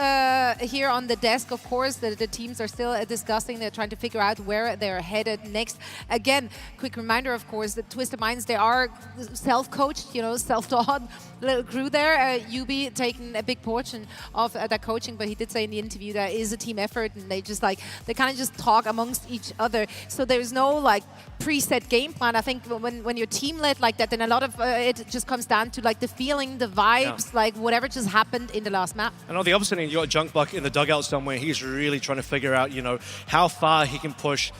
here on the desk, of course, that the teams are still discussing. They're trying to figure out where they're headed next. Again, quick reminder, of course, that Twisted Minds, they are self-coached, you know, self-taught little crew there. Yubi taking a big portion of that coaching, but he did say in the interview that it is a team effort, and they just like, they kind of just talk amongst each other. So there's no like preset game plan. I think when you're team-led like that, then a lot of it just comes down to like the feeling, the vibes, like whatever just happened in the last map. And on the opposite end, you got Junkbuck in the dugout somewhere. He's really trying to figure out, you know, how far he can push,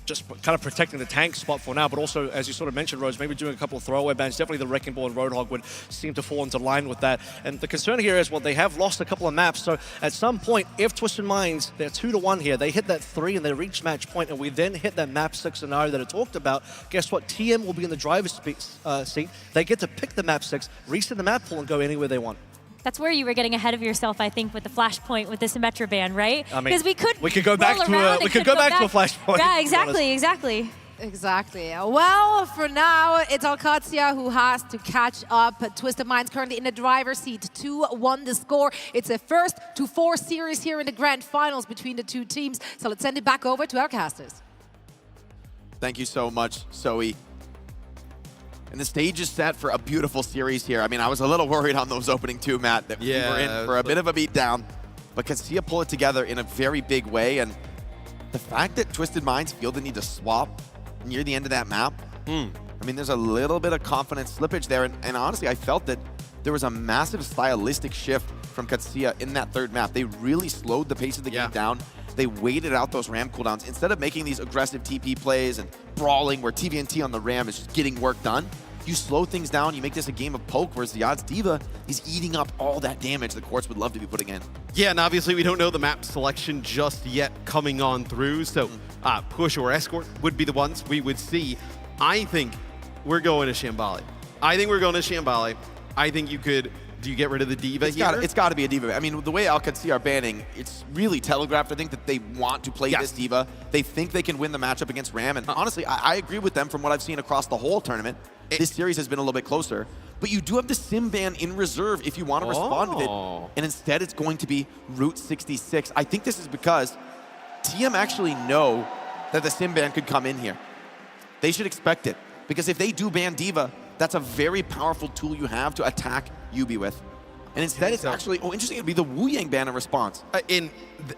just kind of protecting the tank spot for now, but also, as you sort of mentioned, Rose, maybe doing a couple of throwaway bans. Definitely the Wrecking Ball and Roadhog would seem to fall into line with that. And the concern here is, well, they have lost a couple of maps, so at some point, if Twisted Minds, they're 2-1 here, they hit that 3 and they reach match point, and we then hit that map 6 scenario that I talked about, guess what? TM will be in the driver's seat. They get to pick the map 6, reset the map pool, and go anywhere they want. That's where you were getting ahead of yourself, I think, with the Flashpoint with the Symmetra ban, right? I mean, because we could go back to a Flashpoint. Yeah, exactly. Exactly. Well, for now, it's OWCS who has to catch up. Twisted Minds currently in the driver's seat. 2-1 the score. It's a 1st-to-4 series here in the grand finals between the two teams. So let's send it back over to our casters. Thank you so much, Zoe. And the stage is set for a beautiful series here. I mean, I was a little worried on those opening 2, Matt, that we were in for a bit of a beatdown. But Casilla pull it together in a very big way. And the fact that Twisted Minds feel the need to swap near the end of that map, I mean, there's a little bit of confidence slippage there. And honestly, I felt that there was a massive stylistic shift from Casilla in that 3rd map. They really slowed the pace of the game down. They waited out those Ram cooldowns. Instead of making these aggressive TP plays and brawling where TVNT on the Ram is just getting work done, you slow things down, you make this a game of poke, whereas Ziad's D.Va is eating up all that damage the Quartz would love to be putting in. Yeah, and obviously we don't know the map selection just yet coming on through, so push or escort would be the ones we would see. I think we're going to Shambali. I think you could... Do you get rid of the D.Va here? It's got to be a D.Va. I mean, the way LCAT are banning, it's really telegraphed. I think that they want to play this D.Va. They think they can win the matchup against Ram. And honestly, I agree with them from what I've seen across the whole tournament. This series has been a little bit closer. But you do have the Sim ban in reserve if you want to respond with it. And instead, it's going to be Route 66. I think this is because TM actually know that the Sim ban could come in here. They should expect it. Because if they do ban D.Va, that's a very powerful tool you have to attack Yubi with. And instead, it's actually, interesting, it'd be the Wu Yang ban in response.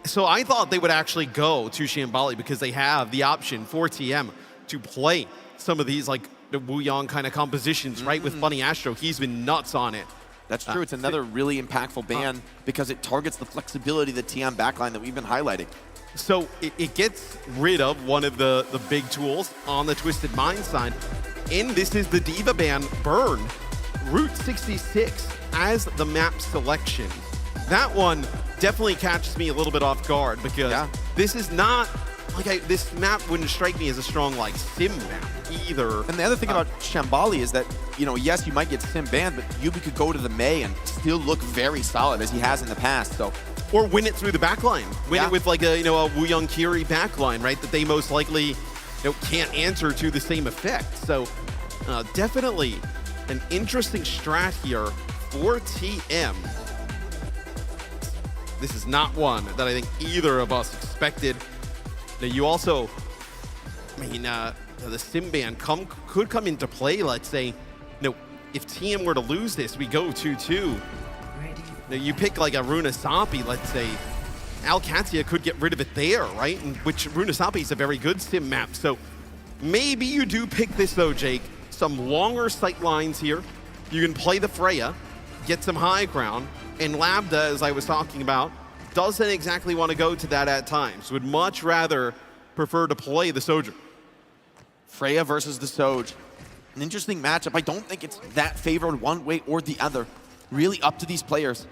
So I thought they would actually go to Shambali because they have the option for TM to play some of these, like, the Wu Yang kind of compositions, right? With Bunny Astro, he's been nuts on it. That's true. It's another really impactful ban because it targets the flexibility of the TM backline that we've been highlighting. So it gets rid of one of the big tools on the Twisted Mind side. And this is the D.Va ban burn. Route 66 as the map selection. That one definitely catches me a little bit off guard because this is not, like, this map wouldn't strike me as a strong, like, sim map either. And the other thing about Shambali is that, you know, yes, you might get sim banned, but Yubi could go to the Mei and still look very solid as he has in the past, so. Or win it through the backline. Win it with, like, a, a Wu Young Kiri backline, right? That they most likely can't answer to the same effect. So definitely an interesting strat here for TM. This is not one that I think either of us expected. Now, you also, I mean, the Sim ban could come into play, let's say. If TM were to lose this, we go 2-2. Now, you pick like a Runasapi, let's say. Alcatia could get rid of it there, right? And which Runasapi is a very good sim map. So maybe you do pick this though, Jake. Some longer sight lines here. You can play the Freya, get some high ground, and Lambda, as I was talking about, doesn't exactly want to go to that at times. Would much rather prefer to play the Sojourn. Freya versus the Soj. An interesting matchup. I don't think it's that favored one way or the other. Really up to these players.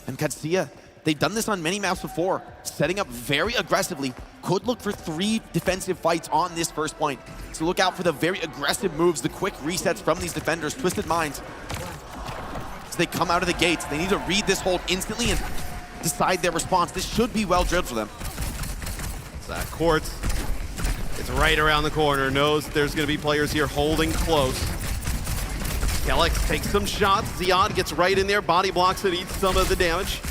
And Katsuya, they've done this on many maps before, setting up very aggressively. Could look for 3 defensive fights on this first point. So look out for the very aggressive moves, the quick resets from these defenders, Twisted Minds. As they come out of the gates, they need to read this hold instantly and decide their response. This should be well drilled for them. Quartz is right around the corner, knows there's going to be players here holding close. Kellex takes some shots. Ziad gets right in there, body blocks it, eats some of the damage.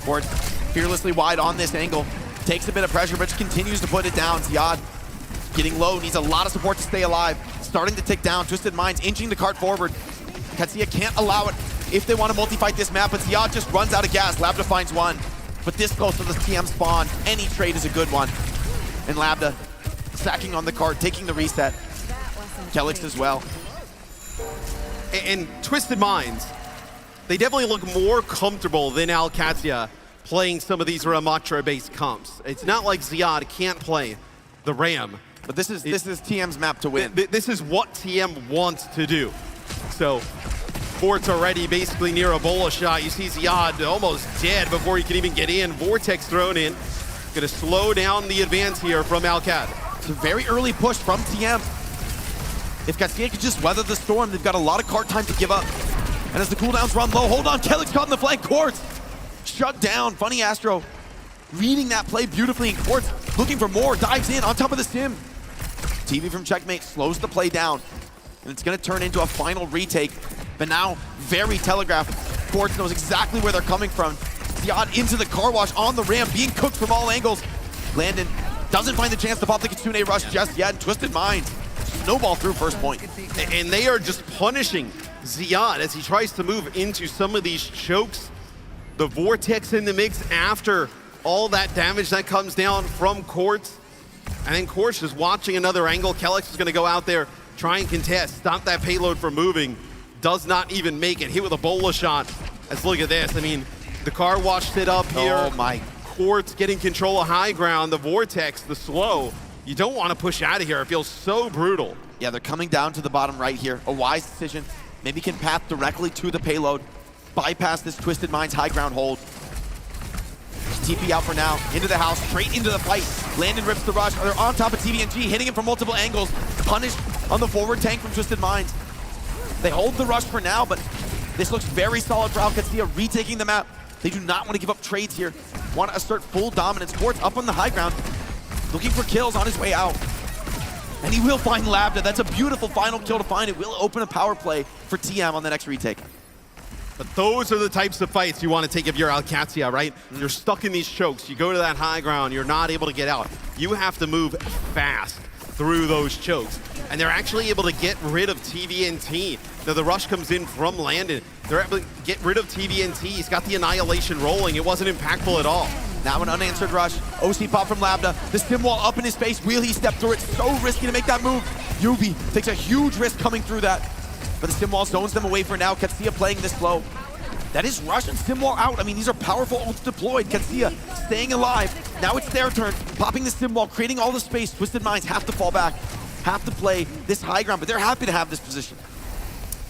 Quartz fearlessly wide on this angle. Takes a bit of pressure, but continues to put it down. Ziad getting low, needs a lot of support to stay alive. Starting to tick down, Twisted Minds inching the cart forward. Katsuya can't allow it if they want to multi-fight this map, but Ziad just runs out of gas. Lambda finds one, but this close to the TM spawn, any trade is a good one. And Lambda sacking on the cart, taking the reset. Kellex as well. And Twisted Minds, they definitely look more comfortable than Alcatia playing some of these Ramatra-based comps. It's not like Ziad can't play the Ram. But this is TM's map to win. This is what TM wants to do. So, Fort's already basically near a bola shot. You see Ziad almost dead before he can even get in. Vortex thrown in. Gonna slow down the advance here from Alcat. It's a very early push from TM. If Katsuya could just weather the storm, they've got a lot of card time to give up. And as the cooldowns run low, hold on, Kellex caught in the flank. Quartz shut down. Funny Astro reading that play beautifully, and Quartz looking for more, dives in on top of the sim. TV from Checkmate slows the play down, and it's gonna turn into a final retake, but now very telegraphed. Quartz knows exactly where they're coming from. Ziad into the car wash on the ramp, being cooked from all angles. Landon doesn't find the chance to pop the Kitsune Rush just yet, and Twisted Minds snowball through first point. And they are just punishing Ziad as he tries to move into some of these chokes. The Vortex in the mix after all that damage that comes down from Quartz. And then Quartz just watching another angle. Kellex is going to go out there, try and contest, stop that payload from moving. Does not even make it. Hit with a bola shot. Let's look at this. I mean, the car washed it up here. Oh my. Quartz getting control of high ground. The Vortex, the slow. You don't want to push out of here. It feels so brutal. Yeah, they're coming down to the bottom right here. A wise decision. Maybe can path directly to the payload. Bypass this Twisted Minds high ground hold. TP out for now. Into the house, straight into the fight. Landon rips the rush. They're on top of TVNG, hitting him from multiple angles. Punished on the forward tank from Twisted Minds. They hold the rush for now, but this looks very solid for Alcatia, retaking the map. They do not want to give up trades here. Want to assert full dominance. Quartz up on the high ground, looking for kills on his way out. And he will find Labda. That's a beautiful final kill to find. It will open a power play for TM on the next retake. But those are the types of fights you want to take if you're Alcatia, right? You're stuck in these chokes. You go to that high ground, you're not able to get out. You have to move fast through those chokes. And they're actually able to get rid of TVNT. Now the rush comes in from Landon. They're able to get rid of TVNT. He's got the Annihilation rolling. It wasn't impactful at all. Now an unanswered rush. OC pop from Labda. The stim wall up in his face. Will he step through it? So risky to make that move. Yubi takes a huge risk coming through that. But the stim wall zones them away for now. Katsuya playing this slow. That is rush and stim wall out. I mean, these are powerful ults deployed. Katsuya staying alive. Now it's their turn. Popping the stim wall, creating all the space. Twisted Minds have to fall back. Have to play this high ground, but they're happy to have this position.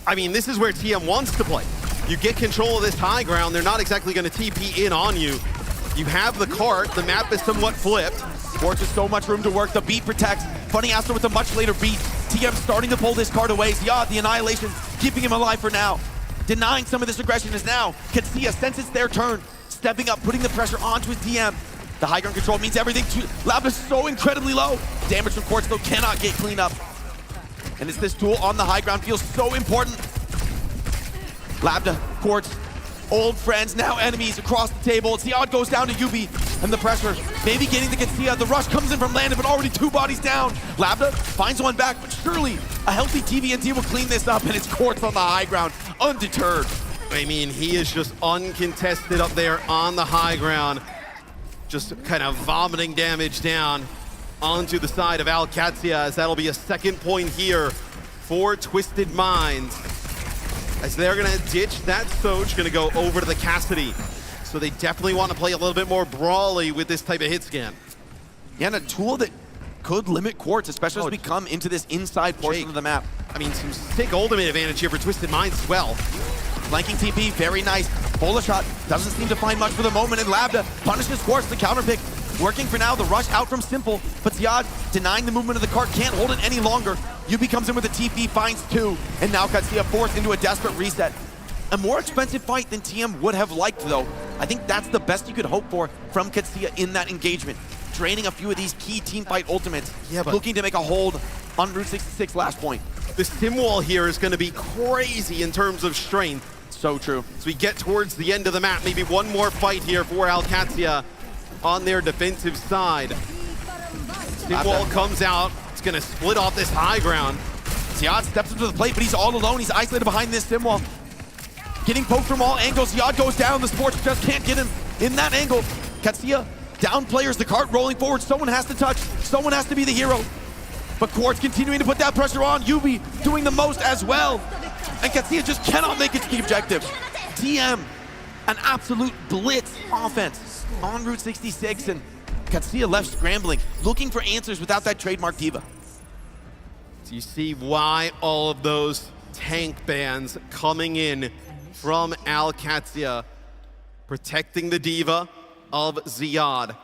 I mean, this is where TM wants to play. You get control of this high ground. They're not exactly going to TP in on you. You have the cart. The map is somewhat flipped. Quartz has so much room to work. The beat protects. Funny Astro with a much later beat. TM starting to pull this card away. Ziad, the Annihilation, keeping him alive for now. Denying some of this aggression is now Katsuya, since it's their turn, stepping up, putting the pressure onto his TM. The high ground control means everything to Labda's so incredibly low. Damage from Quartz though cannot get cleaned up. And it's this duel on the high ground feels so important. Labda, Quartz, old friends, now enemies across the table. Ziad goes down to Yubi, and the pressure maybe getting to Katsuya. The rush comes in from Landon, but already 2 bodies down. Labda finds one back, but surely a healthy TVNT will clean this up, and it's Quartz on the high ground, undeterred. I mean, he is just uncontested up there on the high ground. Just kind of vomiting damage down onto the side of Alcatia, as that'll be a 2nd point here for Twisted Minds. As they're gonna ditch that Soj, gonna go over to the Cassidy. So they definitely want to play a little bit more brawly with this type of hit scan. Yeah, and a tool that could limit Quartz, especially as we come into this inside portion of the map. I mean, some sick ultimate advantage here for Twisted Minds as well. Flanking TP, very nice. Bola shot doesn't seem to find much for the moment, and Labda punishes Quartz, the counter pick. Working for now, the rush out from Simple, but Ziad denying the movement of the cart, can't hold it any longer. Yubi comes in with a TP, finds 2, and now Katsuya forced into a desperate reset. A more expensive fight than TM would have liked, though. I think that's the best you could hope for from Katsuya in that engagement. Draining a few of these key team fight ultimates, looking to make a hold on Route 66 last point. The stim wall here is going to be crazy in terms of strength. So true. As we get towards the end of the map, maybe one more fight here for Alcatia on their defensive side. Stim wall comes out. It's going to split off this high ground. Ziad steps up to the plate, but he's all alone. He's isolated behind this stim wall. Getting poked from all angles. Ziad goes down. The Sports just can't get him in that angle. Katsuya down players. The cart rolling forward. Someone has to touch. Someone has to be the hero. But Quartz continuing to put that pressure on. Yubi doing the most as well. And Katsuya just cannot make it to the objective. TM, an absolute blitz offense on Route 66, and Katsuya left scrambling, looking for answers without that trademark diva. So you see why all of those tank bans coming in from Alcatia, protecting the diva of Ziad.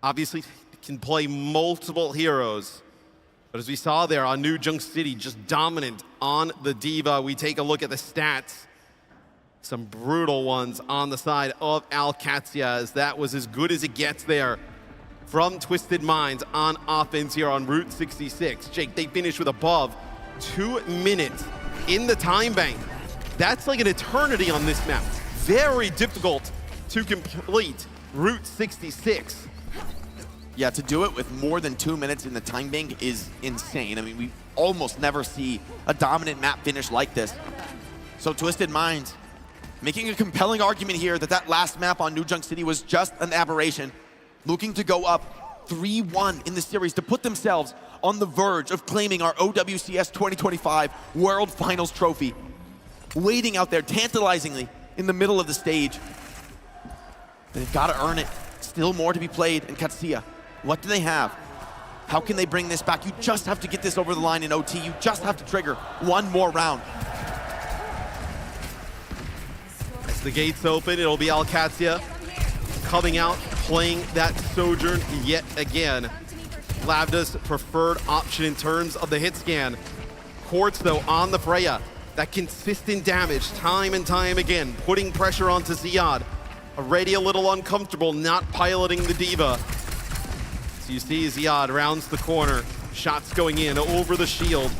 Obviously, can play multiple heroes. But as we saw there on New Junk City, just dominant on the diva. We take a look at the stats. Some brutal ones on the side of Alcatia, as that was as good as it gets there from Twisted Minds on offense here on Route 66. Jake, they finished with above 2 minutes in the time bank. That's like an eternity on this map. Very difficult to complete Route 66. Yeah, to do it with more than 2 minutes in the time bank is insane. I mean, we almost never see a dominant map finish like this. So Twisted Minds making a compelling argument here that that last map on New Junk City was just an aberration, looking to go up 3-1 in the series to put themselves on the verge of claiming our OWCS 2025 World Finals trophy. Waiting out there tantalizingly in the middle of the stage. They've got to earn it. Still more to be played in Katsuya. What do they have? How can they bring this back? You just have to get this over the line in OT. You just have to trigger one more round. As the gates open, it'll be Alcatia coming out, playing that Sojourn yet again. Labda's preferred option in terms of the hit scan. Quartz, though, on the Freya. That consistent damage, time and time again, putting pressure onto Ziad. Already a little uncomfortable, not piloting the Diva. So you see Ziad rounds the corner. Shots going in over the shield.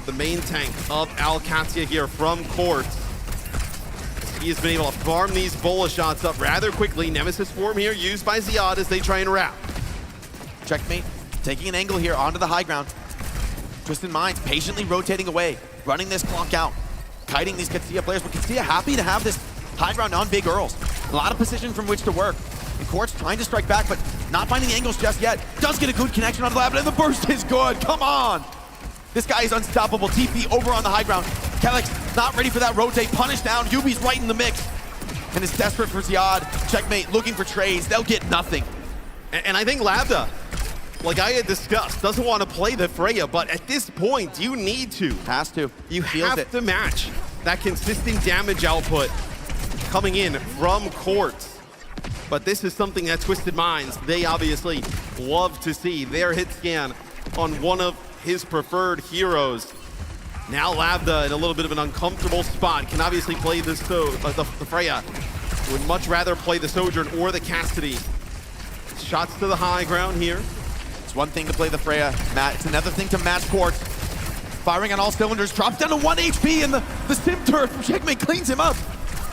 The main tank of Alcatia here from Quartz. He has been able to farm these Bola shots up rather quickly. Nemesis form here used by Ziad as they try and wrap. Checkmate, taking an angle here onto the high ground. Twisted Minds patiently rotating away, running this clock out, kiting these Katsia players, but Katsia happy to have this high ground on Big Earls. A lot of position from which to work. And Quartz trying to strike back, but not finding the angles just yet. Does get a good connection on the lab, and the burst is good. Come on! This guy is unstoppable. TP over on the high ground. Kelix not ready for that rotate. Punished down. Yubi's right in the mix. And is desperate for Ziad. Checkmate looking for trades. They'll get nothing. And I think Labda, like I had discussed, doesn't want to play the Freya, but at this point, you need to. Has to. You have to match that consistent damage output coming in from Quartz. But this is something that Twisted Minds, they obviously love to see. Their hit scan on one of his preferred heroes. Now Labda in a little bit of an uncomfortable spot. Can obviously play the Freya. Would much rather play the Sojourn or the Cassidy. Shots to the high ground here. It's one thing to play the Freya, Matt. It's another thing to match Quartz. Firing on all cylinders, drops down to 1 HP, and the Sim Turf from Checkmate cleans him up.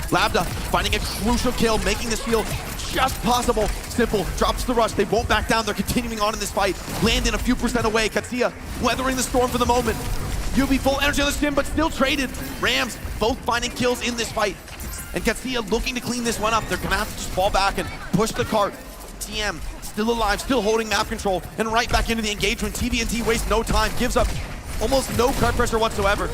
Labda finding a crucial kill, making this feel just possible. Simple drops the rush. They won't back down. They're continuing on in this fight. Landing a few percent away. Katsia weathering the storm for the moment. Yubi full energy on the Sim, but still traded. Rams both finding kills in this fight. And Katsia looking to clean this one up. They're gonna have to just fall back and push the cart. TM still alive, still holding map control, and right back into the engagement. TVNT wastes no time, gives up almost no cart pressure whatsoever.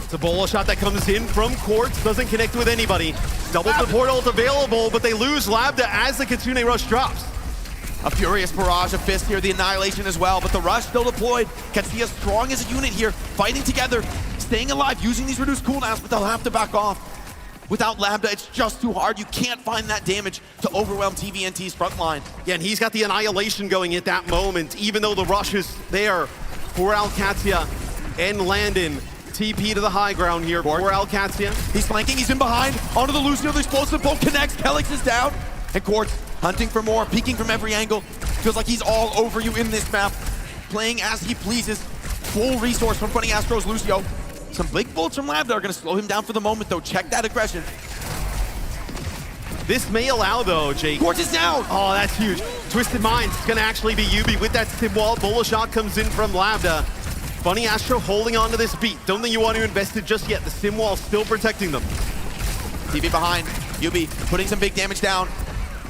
It's a Bola shot that comes in from Quartz, doesn't connect with anybody. Double support ult available, but they lose Labda as the Kitsune rush drops. A furious barrage of fists here, the annihilation as well, but the rush still deployed. Katsia strong as a unit here, fighting together, staying alive, using these reduced cooldowns, but they'll have to back off. Without Labda, it's just too hard. You can't find that damage to overwhelm TVNT's front line. Yeah, and he's got the annihilation going at that moment, even though the rush is there for Alcatia and Landon. TP to the high ground here for Alcatia. He's flanking, he's in behind. Onto the Lucio, the explosive bolt connects. Kelix is down. And Quartz hunting for more, peeking from every angle. Feels like he's all over you in this map. Playing as he pleases. Full resource from Funny Astro's Lucio. Some big bullets from Labda are going to slow him down for the moment, though. Check that aggression. This may allow, though, Jake. Quartz is down! Oh, that's huge. Twisted Minds. It's going to actually be Yubi with that Sim wall. Bola shot comes in from Labda. Funny Astro holding on to this beat. Don't think you want to invest it just yet. The Sim wall still protecting them. TV behind. Yubi putting some big damage down.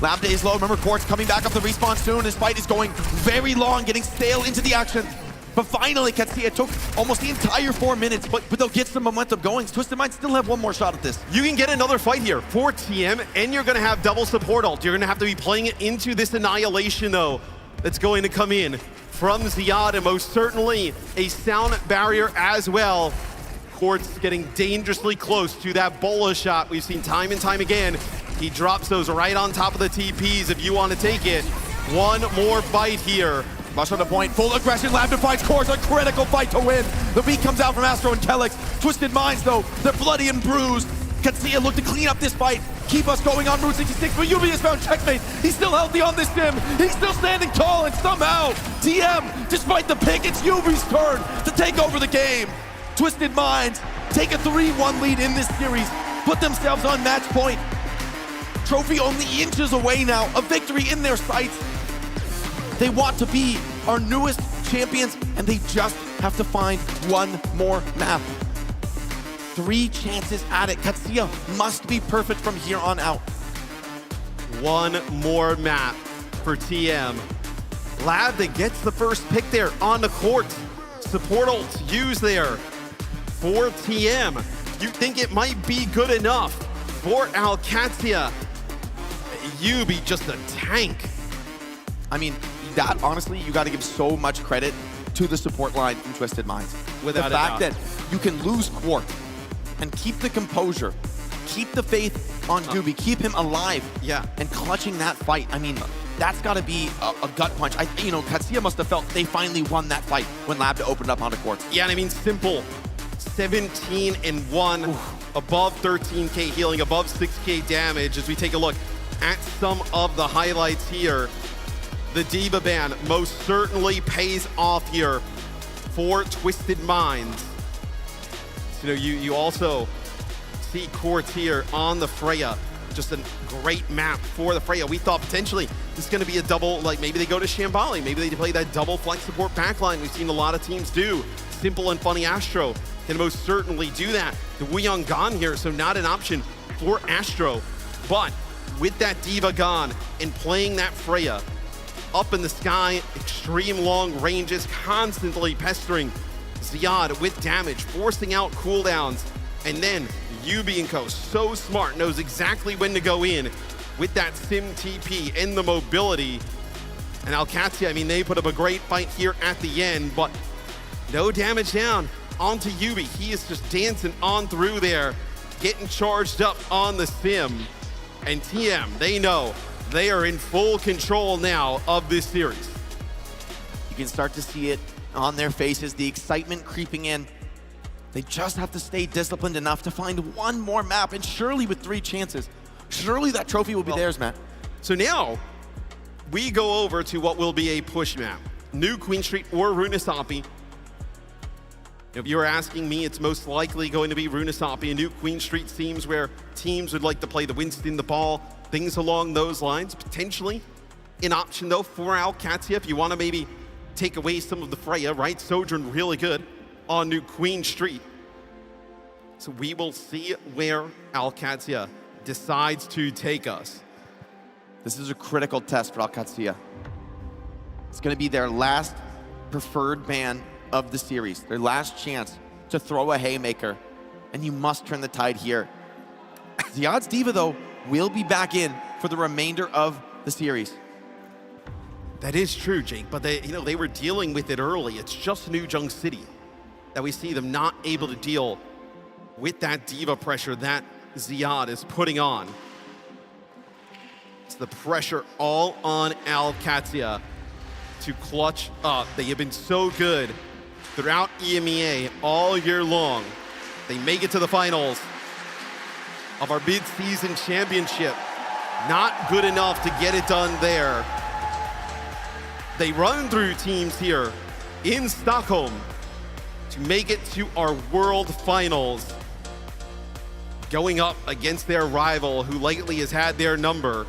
Labda is low. Remember, Quartz coming back up the respawn soon. This fight is going very long, getting stale into the action. But finally, Katsia took almost the entire 4 minutes, but they'll get some momentum going. Twisted Minds still have one more shot at this. You can get another fight here for TM, and you're going to have double support ult. You're going to have to be playing it into this annihilation, though, that's going to come in from Ziad, and most certainly a sound barrier as well. Quartz getting dangerously close to that Bola shot. We've seen time and time again. He drops those right on top of the TPs if you want to take it. One more fight here. Rush on the point, full aggression, Labda fights Quartz, a critical fight to win. The beat comes out from Astro and Kelix. Twisted Minds, though, they're bloody and bruised. Katsia look to clean up this fight, keep us going on Route 66, but Yubi has found Checkmate. He's still healthy on this Sim. He's still standing tall, and somehow, TM, despite the pick, it's Yubi's turn to take over the game. Twisted Minds take a 3-1 lead in this series, put themselves on match point. Trophy only inches away now, a victory in their sights. They want to be our newest champions, and they just have to find one more map. 3 chances at it. Katsia must be perfect from here on out. One more map for TM. Labda gets the first pick there on the court. Support ult used there for TM. You think it might be good enough for Alcatia? Yubi just a tank. I mean, that, honestly, you got to give so much credit to the support line from Twisted Minds. Without a the fact doubt. that you can lose Quart and keep the composure, keep the faith on Doobie, keep him alive, and clutching that fight. I mean, that's got to be a gut punch. Katsuya must have felt they finally won that fight when Lambda opened up onto Quart. Yeah, and I mean, simple. 17-1, above 13k healing, above 6k damage. As we take a look at some of the highlights here, the D.Va ban most certainly pays off here for Twisted Minds. So, you also see Quartz here on the Freya. Just a great map for the Freya. We thought potentially this is going to be a double, like maybe they go to Shambali, maybe they play that double flex support backline we've seen a lot of teams do. Simple and Funny Astro can most certainly do that. The Wuyong gone here, so not an option for Astro. But with that D.Va gone and playing that Freya up in the sky, extreme long ranges, constantly pestering Ziad with damage, forcing out cooldowns, and then Yubi and Co. so smart, knows exactly when to go in with that Sim TP and the mobility. And Alcatia, I mean, they put up a great fight here at the end, but no damage down onto Yubi. He is just dancing on through there, getting charged up on the Sim. And TM, they know they are in full control now of this series. You can start to see it on their faces, the excitement creeping in. They just have to stay disciplined enough to find one more map, and surely with 3 chances, surely that trophy will be theirs, Matt. So now, we go over to what will be a push map. New Queen Street or Runasapi. If you're asking me, it's most likely going to be Runasapi. A new Queen Street seems where teams would like to play the Winston, the ball, things along those lines. Potentially an option, though, for Alcatia if you want to maybe take away some of the Freya, right? Sojourn really good on New Queen Street. So we will see where Alcatia decides to take us. This is a critical test for Alcatia. It's going to be their last preferred ban of the series, their last chance to throw a haymaker, and you must turn the tide here. Ziad's D.Va, though, will be back in for the remainder of the series. That is true, Jake, but they were dealing with it early. It's just New Jung City that we see them not able to deal with that D.Va pressure that Ziad is putting on. It's the pressure all on Alcatia to clutch up. They have been so good throughout EMEA all year long. They make it to the finals of our mid-season championship. Not good enough to get it done there. They run through teams here in Stockholm to make it to our world finals, going up against their rival who lately has had their number.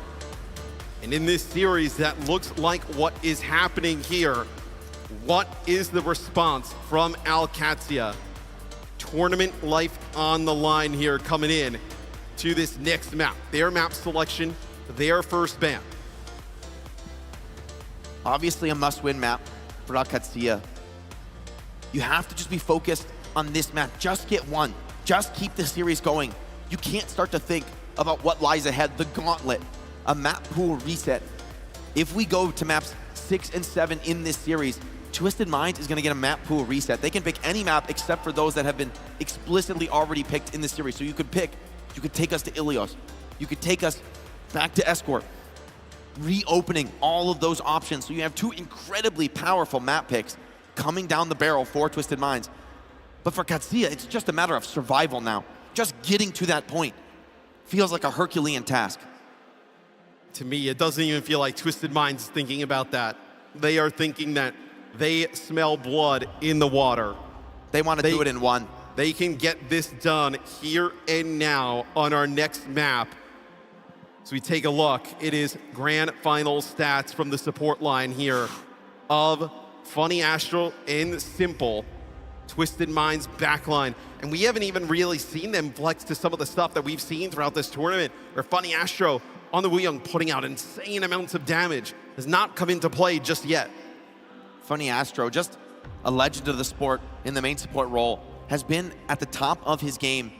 And in this series, that looks like what is happening here. What is the response from Alcatia? Tournament life on the line here coming in to this next map. Their map selection, their first ban. Obviously a must-win map for Alcatia. You have to just be focused on this map. Just get one. Just keep the series going. You can't start to think about what lies ahead. The gauntlet, a map pool reset. If we go to maps 6 and 7 in this series, Twisted Minds is going to get a map pool reset. They can pick any map except for those that have been explicitly already picked in this series. So you could take us to Ilios. You could take us back to Escort. Reopening all of those options. So you have 2 incredibly powerful map picks coming down the barrel for Twisted Minds. But for Katsuya, it's just a matter of survival now. Just getting to that point feels like a Herculean task. To me, it doesn't even feel like Twisted Minds is thinking about that. They are thinking that they smell blood in the water. They want to do it in one. They can get this done here and now on our next map. So we take a look. It is grand final stats from the support line here of Funny Astral and Simple. Twisted Minds backline. And we haven't even really seen them flex to some of the stuff that we've seen throughout this tournament, where Funny Astro on the Wuyong putting out insane amounts of damage has not come into play just yet. Funny Astro, just a legend of the sport in the main support role, has been at the top of his game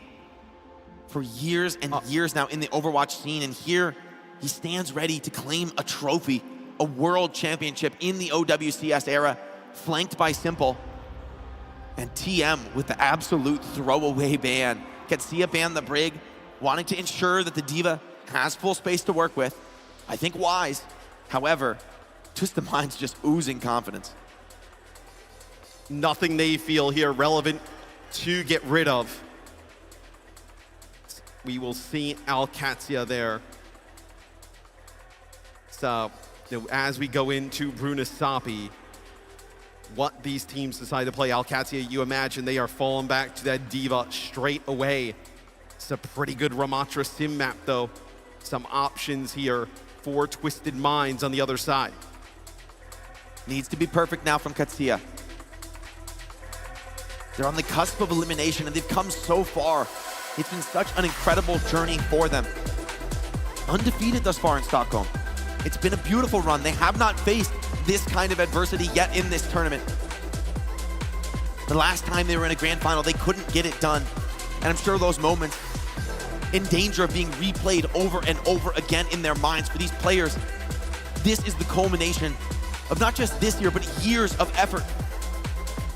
for years and years now in the Overwatch scene, and here he stands ready to claim a trophy a world championship in the OWCS era, flanked by Simple. And TM with the absolute throwaway ban. Katsia banned the Brig, wanting to ensure that the Diva has full space to work with. I think wise. However, Twisted Mind's just oozing confidence. Nothing they feel here relevant to get rid of. We will see Alcatia there. So, as we go into Brunasapi, what these teams decide to play. Alcatia, you imagine they are falling back to that Diva straight away. It's a pretty good Ramatra sim map, though. Some options here for Twisted Minds on the other side. Needs to be perfect now from Katsia. They're on the cusp of elimination, and they've come so far. It's been such an incredible journey for them. Undefeated thus far in Stockholm. It's been a beautiful run. They have not faced this kind of adversity yet in this tournament. The last time they were in a grand final, they couldn't get it done. And I'm sure those moments in danger of being replayed over and over again in their minds for these players. This is the culmination of not just this year, but years of effort.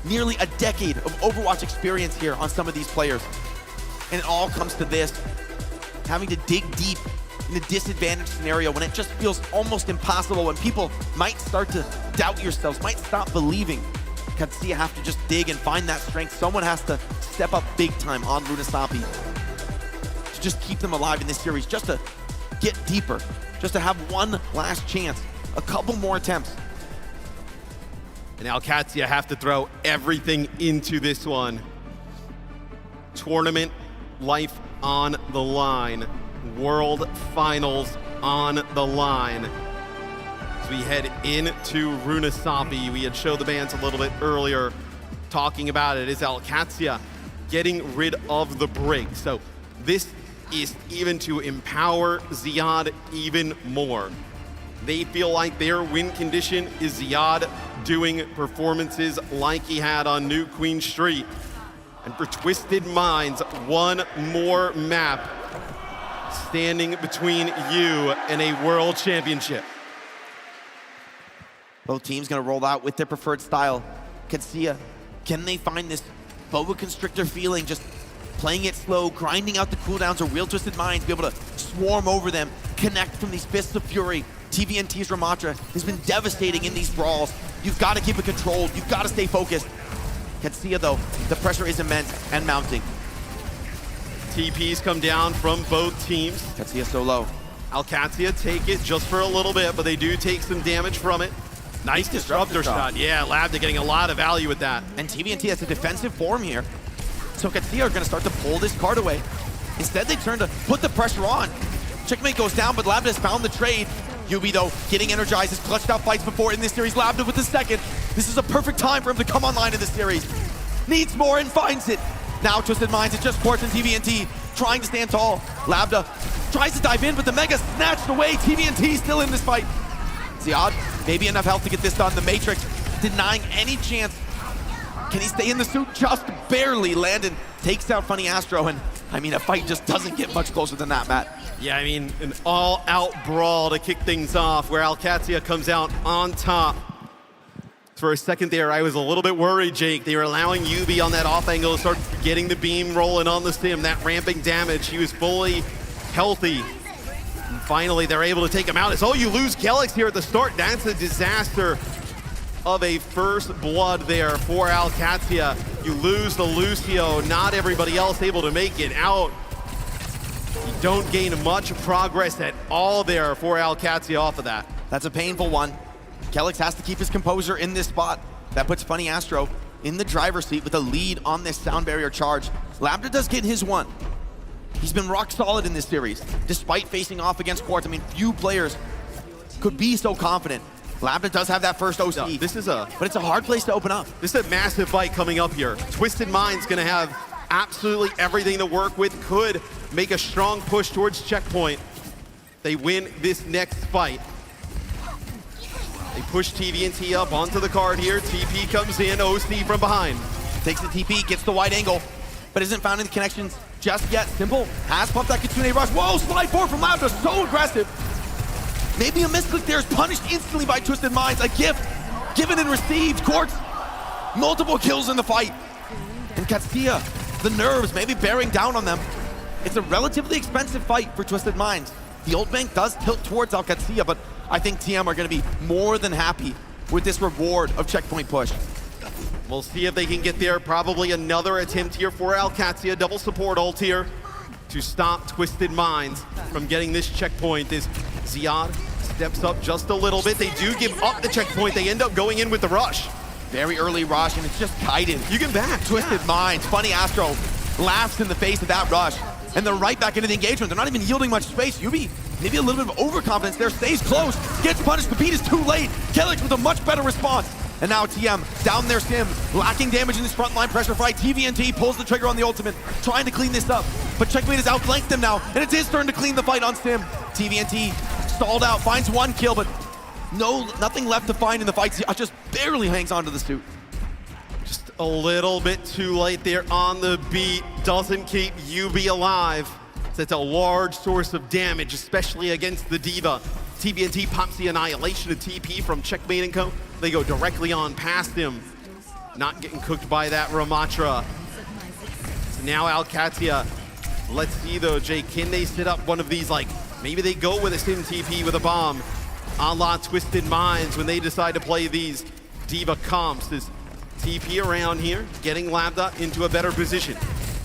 Nearly a decade of Overwatch experience here on some of these players. And it all comes to this, having to dig deep in the disadvantaged scenario when it just feels almost impossible, when people might start to doubt yourselves, might stop believing. Katsia have to just dig and find that strength. Someone has to step up big time on Brunasapi to just keep them alive in this series, just to get deeper, just to have one last chance, a couple more attempts. And Alcatia have to throw everything into this one. Tournament life on the line. World Finals on the line. As we head into Runasapi, we had showed the bands a little bit earlier talking about it. Is Alcatia getting rid of the Brig? So this is even to empower Ziad even more. They feel like their win condition is Ziad doing performances like he had on New Queen Street. And for Twisted Minds, one more map standing between you and a world championship. Both teams gonna roll out with their preferred style. Katsia, can they find this boa constrictor feeling, just playing it slow, grinding out the cooldowns, or will Twisted Minds be able to swarm over them, connect from these fists of fury? TVNT's Ramatra has been devastating in these brawls. You've got to keep it controlled. You've got to stay focused. Katsia, though, the pressure is immense and mounting. TPs come down from both teams. Katsia so low. Alcatia take it just for a little bit, but they do take some damage from it. Nice disruptor shot. Yeah, Labda getting a lot of value with that. And TVNT has a defensive form here. So Katsia are going to start to pull this card away. Instead, they turn to put the pressure on. Checkmate goes down, but Labda has found the trade. Yubi, though, getting energized, has clutched out fights before in this series. Labda with the second. This is a perfect time for him to come online in this series. Needs more and finds it. Now Twisted Minds, it's just Quartz and TVNT trying to stand tall. Labda tries to dive in, but the Mega snatched away. TVNT still in this fight. Ziad, maybe enough health to get this done. The Matrix denying any chance. Can he stay in the suit? Just barely. Landon takes out Funny Astro, and I mean, a fight just doesn't get much closer than that, Matt. Yeah, I mean, an all-out brawl to kick things off where Alcatia comes out on top. For a second there, I was a little bit worried, Jake. They were allowing Yubi on that off angle to start getting the beam rolling on the sim, that ramping damage. He was fully healthy. And finally, they're able to take him out. It's, oh, you lose Kelix here at the start. That's a disaster of a first blood there for Alcatia. You lose the Lucio, not everybody else able to make it out. You don't gain much progress at all there for Alcatia off of that. That's a painful one. Kelix has to keep his composure in this spot. That puts Funny Astro in the driver's seat with a lead on this sound barrier charge. Labda does get his one. He's been rock solid in this series, despite facing off against Quartz. I mean, few players could be so confident. Labda does have that first OC. No, but it's a hard place to open up. This is a massive fight coming up here. Twisted Mind's gonna have absolutely everything to work with, could make a strong push towards checkpoint. They win this next fight. They push TVNT up onto the card here. TP comes in, OC from behind. Takes the TP, gets the wide angle, but isn't finding the connections just yet. Simple has pumped that Kitsune rush. Whoa, slide forward from Labda, so aggressive. Maybe a misclick there is punished instantly by Twisted Minds. A gift given and received. Quartz, multiple kills in the fight. And Castilla, the nerves maybe bearing down on them. It's a relatively expensive fight for Twisted Minds. The ult bank does tilt towards Alcatsia, but I think TM are going to be more than happy with this reward of checkpoint push. We'll see if they can get there. Probably another attempt here for Alcatsia. Double support ult here to stop Twisted Minds from getting this checkpoint as Ziad steps up just a little bit. They do give up the checkpoint. They end up going in with the rush. Very early rush, and it's just guided. You can back. Twisted Minds. Funny Astro laughs in the face of that rush, and they're right back into the engagement. They're not even yielding much space. Yubi, maybe a little bit of overconfidence there, stays close, gets punished. The beat is too late. Kelix with a much better response. And now TM down their Sim, lacking damage in this frontline pressure fight. TVNT pulls the trigger on the ultimate, trying to clean this up. But Checkmate has outflanked them now, and it's his turn to clean the fight on Sim. TVNT stalled out, finds one kill, but nothing left to find in the fight. Ziad just barely hangs onto the suit. Just a little bit too late there on the beat. Doesn't keep Yubi alive. That's a large source of damage, especially against the D.Va. TVNT pops the Annihilation of TP from Checkmate & Co. They go directly on past him. Not getting cooked by that Ramatra. So now Alcatsia. Let's see though, Jay, can they set up one of these, like, maybe they go with a Sim TP with a bomb, a la Twisted Minds when they decide to play these D.Va comps. This TP around here, getting Labda into a better position.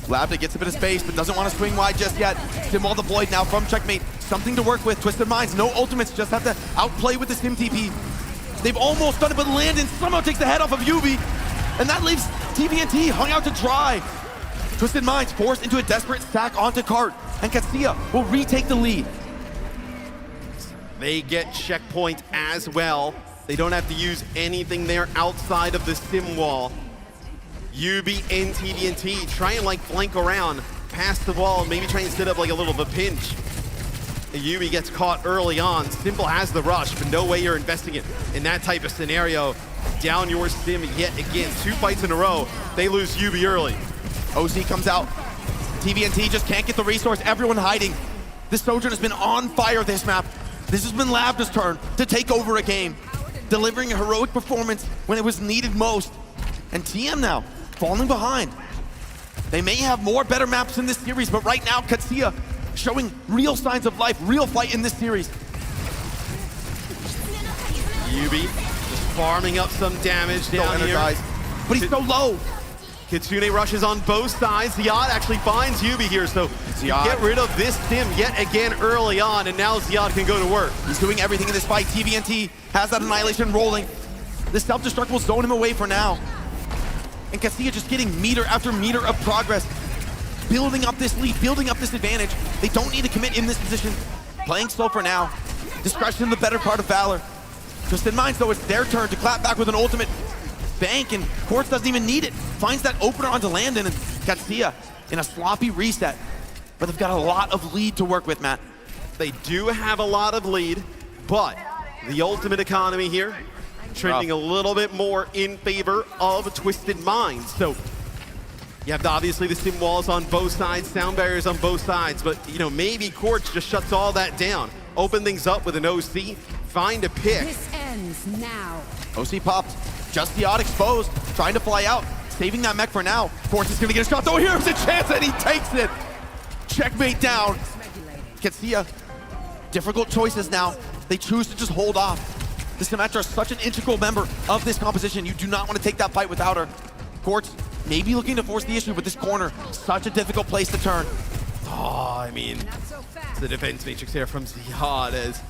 Labda gets a bit of space, but doesn't want to swing wide just yet. Sim well deployed now from Checkmate. Something to work with. Twisted Minds, no ultimates, just have to outplay with the Sim TP. They've almost done it, but Landon somehow takes the head off of Yubi, and that leaves TVNT hung out to dry. Twisted Minds forced into a desperate stack onto Cart, and Castilla will retake the lead. They get checkpoint as well. They don't have to use anything there outside of the Sim wall. Yubi and TVNT try and like flank around past the wall, maybe try and set up like a little bit of a pinch. And Yubi gets caught early on. Simple has the rush, but no way you're investing it in that type of scenario. Down your Sim yet again. 2 fights in a row. They lose Yubi early. OC comes out. TVNT just can't get the resource. Everyone hiding. This Sojourn has been on fire this map. This has been Labda's turn to take over a game, delivering a heroic performance when it was needed most. And TM now falling behind. They may have more better maps in this series, but right now Castilla showing real signs of life, real fight in this series. Yubi just farming up some damage down here. But he's so low. Kitsune rushes on both sides. Ziad actually finds Yubi here, so Ziad get rid of this Sim yet again early on, and now Ziad can go to work. He's doing everything in this fight. TVNT has that Annihilation rolling. The self-destruct will zone him away for now. And Castilla just getting meter after meter of progress, building up this lead, building up this advantage. They don't need to commit in this position. Playing slow for now. Discretion the better part of Valor. Twisted Minds, though, it's their turn to clap back with an ultimate bank, and Quartz doesn't even need it. Finds that opener onto Landon, and Castilla in a sloppy reset. But they've got a lot of lead to work with, Matt. They do have a lot of lead, but the ultimate economy here trending a little bit more in favor of Twisted Minds. So you have obviously the Sim walls on both sides, sound barriers on both sides, but you know, maybe Quartz just shuts all that down. Open things up with an OC, find a pick. This ends now. OC popped, just the odd exposed, trying to fly out, saving that mech for now. Quartz is gonna get a shot, though here's a chance and he takes it. Checkmate down. Castilla, difficult choices now. They choose to just hold off. The Symmetra is such an integral member of this composition. You do not want to take that fight without her. Quartz maybe looking to force the issue, but this corner, such a difficult place to turn. Oh, I mean, it's the defense matrix there from Ziad as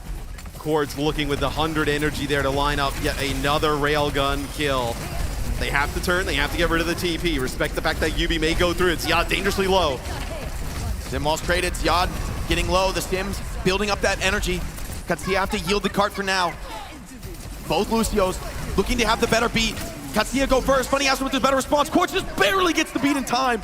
Quartz looking with the 100 energy there to line up yet another railgun kill. They have to turn, they have to get rid of the TP. Respect the fact that Yubi may go through it. Ziad dangerously low. Sim walls traded, Ziad getting low, the Sims building up that energy. Castilla have to yield the cart for now. Both Lucios looking to have the better beat. Castilla go first, Funny Astro with the better response. Quartz just barely gets the beat in time.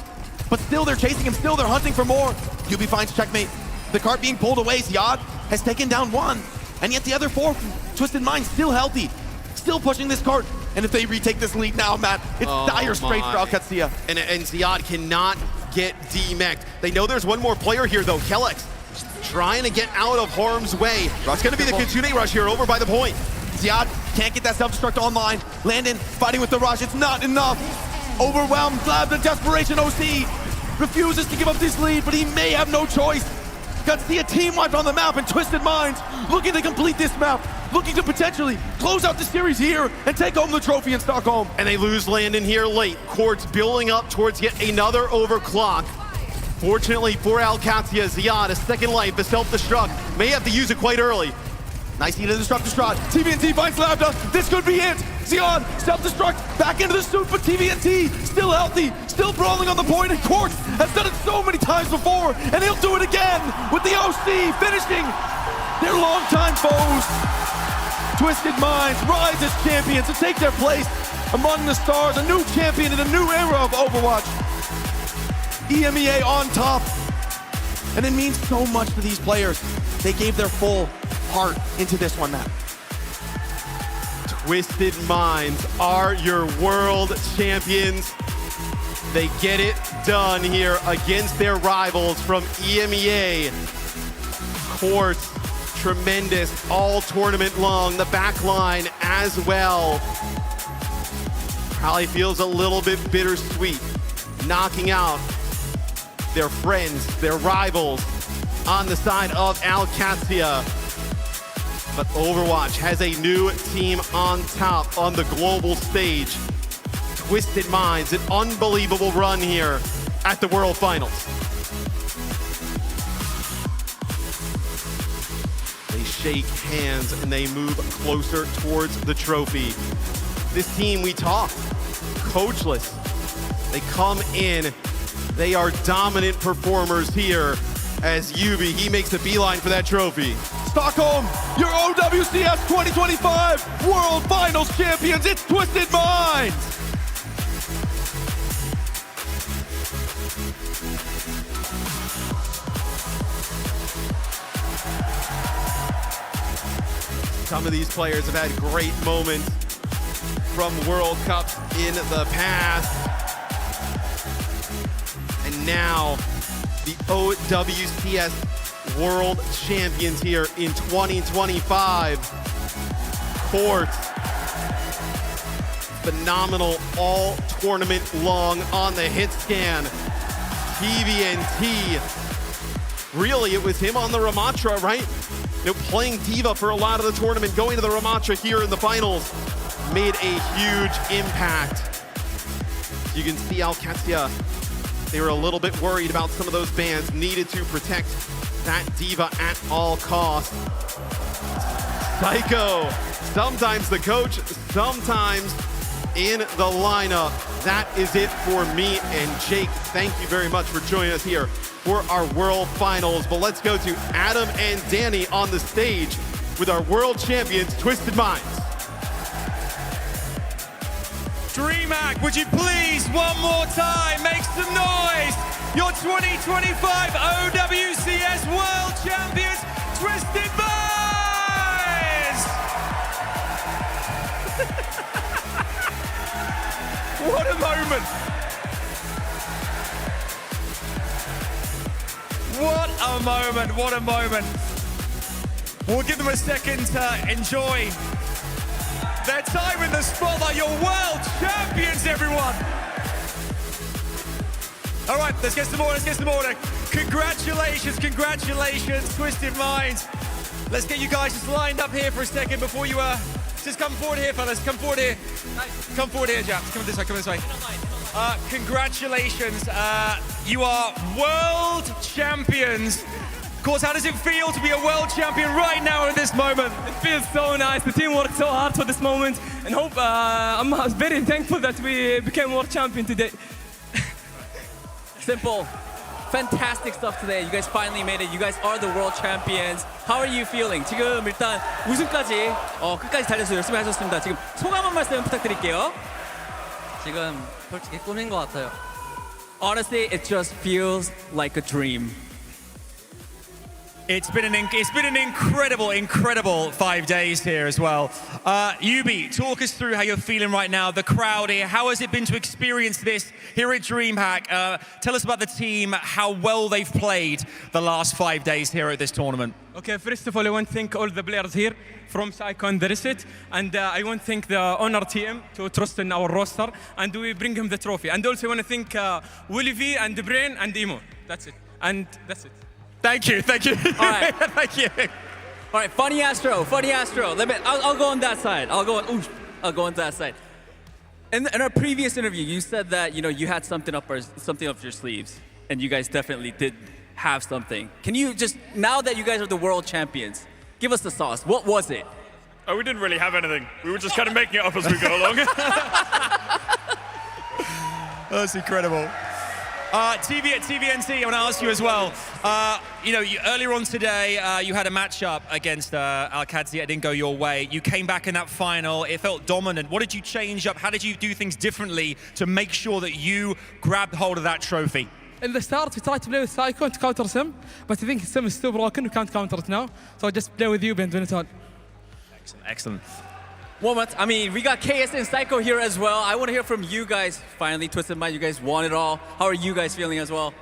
But still they're chasing him, still they're hunting for more. Yubi finds Checkmate. The cart being pulled away, Ziad has taken down one. And yet the other 4 from Twisted Minds still healthy. Still pushing this cart. And if they retake this lead now, Matt, it's dire straits for Alcatsia. And Ziad cannot get demeched. They know there's one more player here though, Kelix. trying to get out of harm's way. That's going to be the Kitsune rush here over by the point. Ziad can't get that self-destruct online. Landon fighting with the rush. It's not enough. Overwhelmed. Glad the desperation OC refuses to give up this lead, but he may have no choice. Got to see a team wipe on the map, and Twisted Minds looking to complete this map, looking to potentially close out the series here and take home the trophy in Stockholm. And they lose Landon here late. Quartz building up towards yet another overclock. Fortunately for Alcatia, Ziad, a second life, the self-destruct. May have to use it quite early. Nice heat of the destruct. TVNT finds Lambda. This could be it. Zion, self-destruct, back into the suit, but TVNT still healthy, still brawling on the point, and Quartz has done it so many times before, and he'll do it again with the OC finishing their longtime foes. Twisted Minds rise as champions to take their place among the stars, a new champion in a new era of Overwatch. EMEA on top, and it means so much to these players. They gave their full heart into this one, Matt. Twisted Minds are your world champions. They get it done here against their rivals from EMEA. Quartz, tremendous all tournament long. The back line as well. Probably feels a little bit bittersweet, knocking out their friends, their rivals on the side of Alcatia. But Overwatch has a new team on top on the global stage. Twisted Minds, an unbelievable run here at the World Finals. They shake hands and they move closer towards the trophy. This team, we talked, coachless. They come in, they are dominant performers here as Yubi, he makes a beeline for that trophy. Stockholm, your OWCS 2025 World Finals champions, it's Twisted Minds! Some of these players have had great moments from World Cups in the past. And now, the OWCS World Champions here in 2025. Quartz, phenomenal all tournament long on the hit scan. TVNT, really it was him on the Ramatra, right? You know, playing Diva for a lot of the tournament, going to the Ramatra here in the finals, made a huge impact. You can see Alcatia, they were a little bit worried about some of those bans, needed to protect that Diva at all costs. Psycho, sometimes the coach, sometimes in the lineup. That is it for me and Jake. Thank you very much for joining us here for our World Finals. But let's go to Adam and Danny on the stage with our world champions, Twisted Minds. DreamHack, would you please, one more time, make some noise? Your 2025 OWCS World Champions, Twisted Minds! What a moment! What a moment, what a moment. We'll give them a second to enjoy their time in the spotlight. Your world champions, everyone. All right, let's get some more, let's get some order. Congratulations, congratulations, Twisted Minds. Let's get you guys just lined up here for a second before you, just come forward here, fellas, come forward here. Come forward here, Japs, come this way, come this way. Congratulations, you are world champions. Of course, how does it feel to be a world champion right now in this moment? It feels so nice. The team worked so hard for this moment, and I'm very thankful that we became world champion today. Simple. Fantastic stuff today. You guys finally made it. You guys are the world champions. How are you feeling? 지금 일단 우승까지 끝까지 달려서 열심히 하셨습니다. 지금 소감 한 말씀 부탁드릴게요. 지금 솔직히 꿈인 것 같아요. Honestly, it just feels like a dream. It's been an incredible 5 days here as well. Yubi, talk us through how you're feeling right now, the crowd here. How has it been to experience this here at DreamHack? Tell us about the team, how well they've played the last 5 days here at this tournament. Okay, first of all, I want to thank all the players here from Psycho and the Reset, and I want to thank the Honor team to trust in our roster, and we bring him the trophy. And also I want to thank Willy V and Brain and Emo. That's it. And that's it. Thank you. All right. Thank you. All right, Funny Astro. I'll go on that side. I'll go on that side. In our previous interview, you said that you had something up your sleeves, and you guys definitely did have something. Can you just, now that you guys are the world champions, give us the sauce? What was it? Oh, we didn't really have anything. We were just kind of making it up as we go along. That's incredible. TVNT, I want to ask you as well. Earlier on today, you had a matchup against Al-Qadsia. It didn't go your way. You came back in that final. It felt dominant. What did you change up? How did you do things differently to make sure that you grabbed hold of that trophy? In the start, we tried to play with Psycho to counter Sim, but I think Sim is still broken. We can't counter it now. So I just play with you and win it all. Excellent. I mean, we got KS and Psycho here as well. I want to hear from you guys. Finally, Twisted Mind, you guys won it all. How are you guys feeling as well?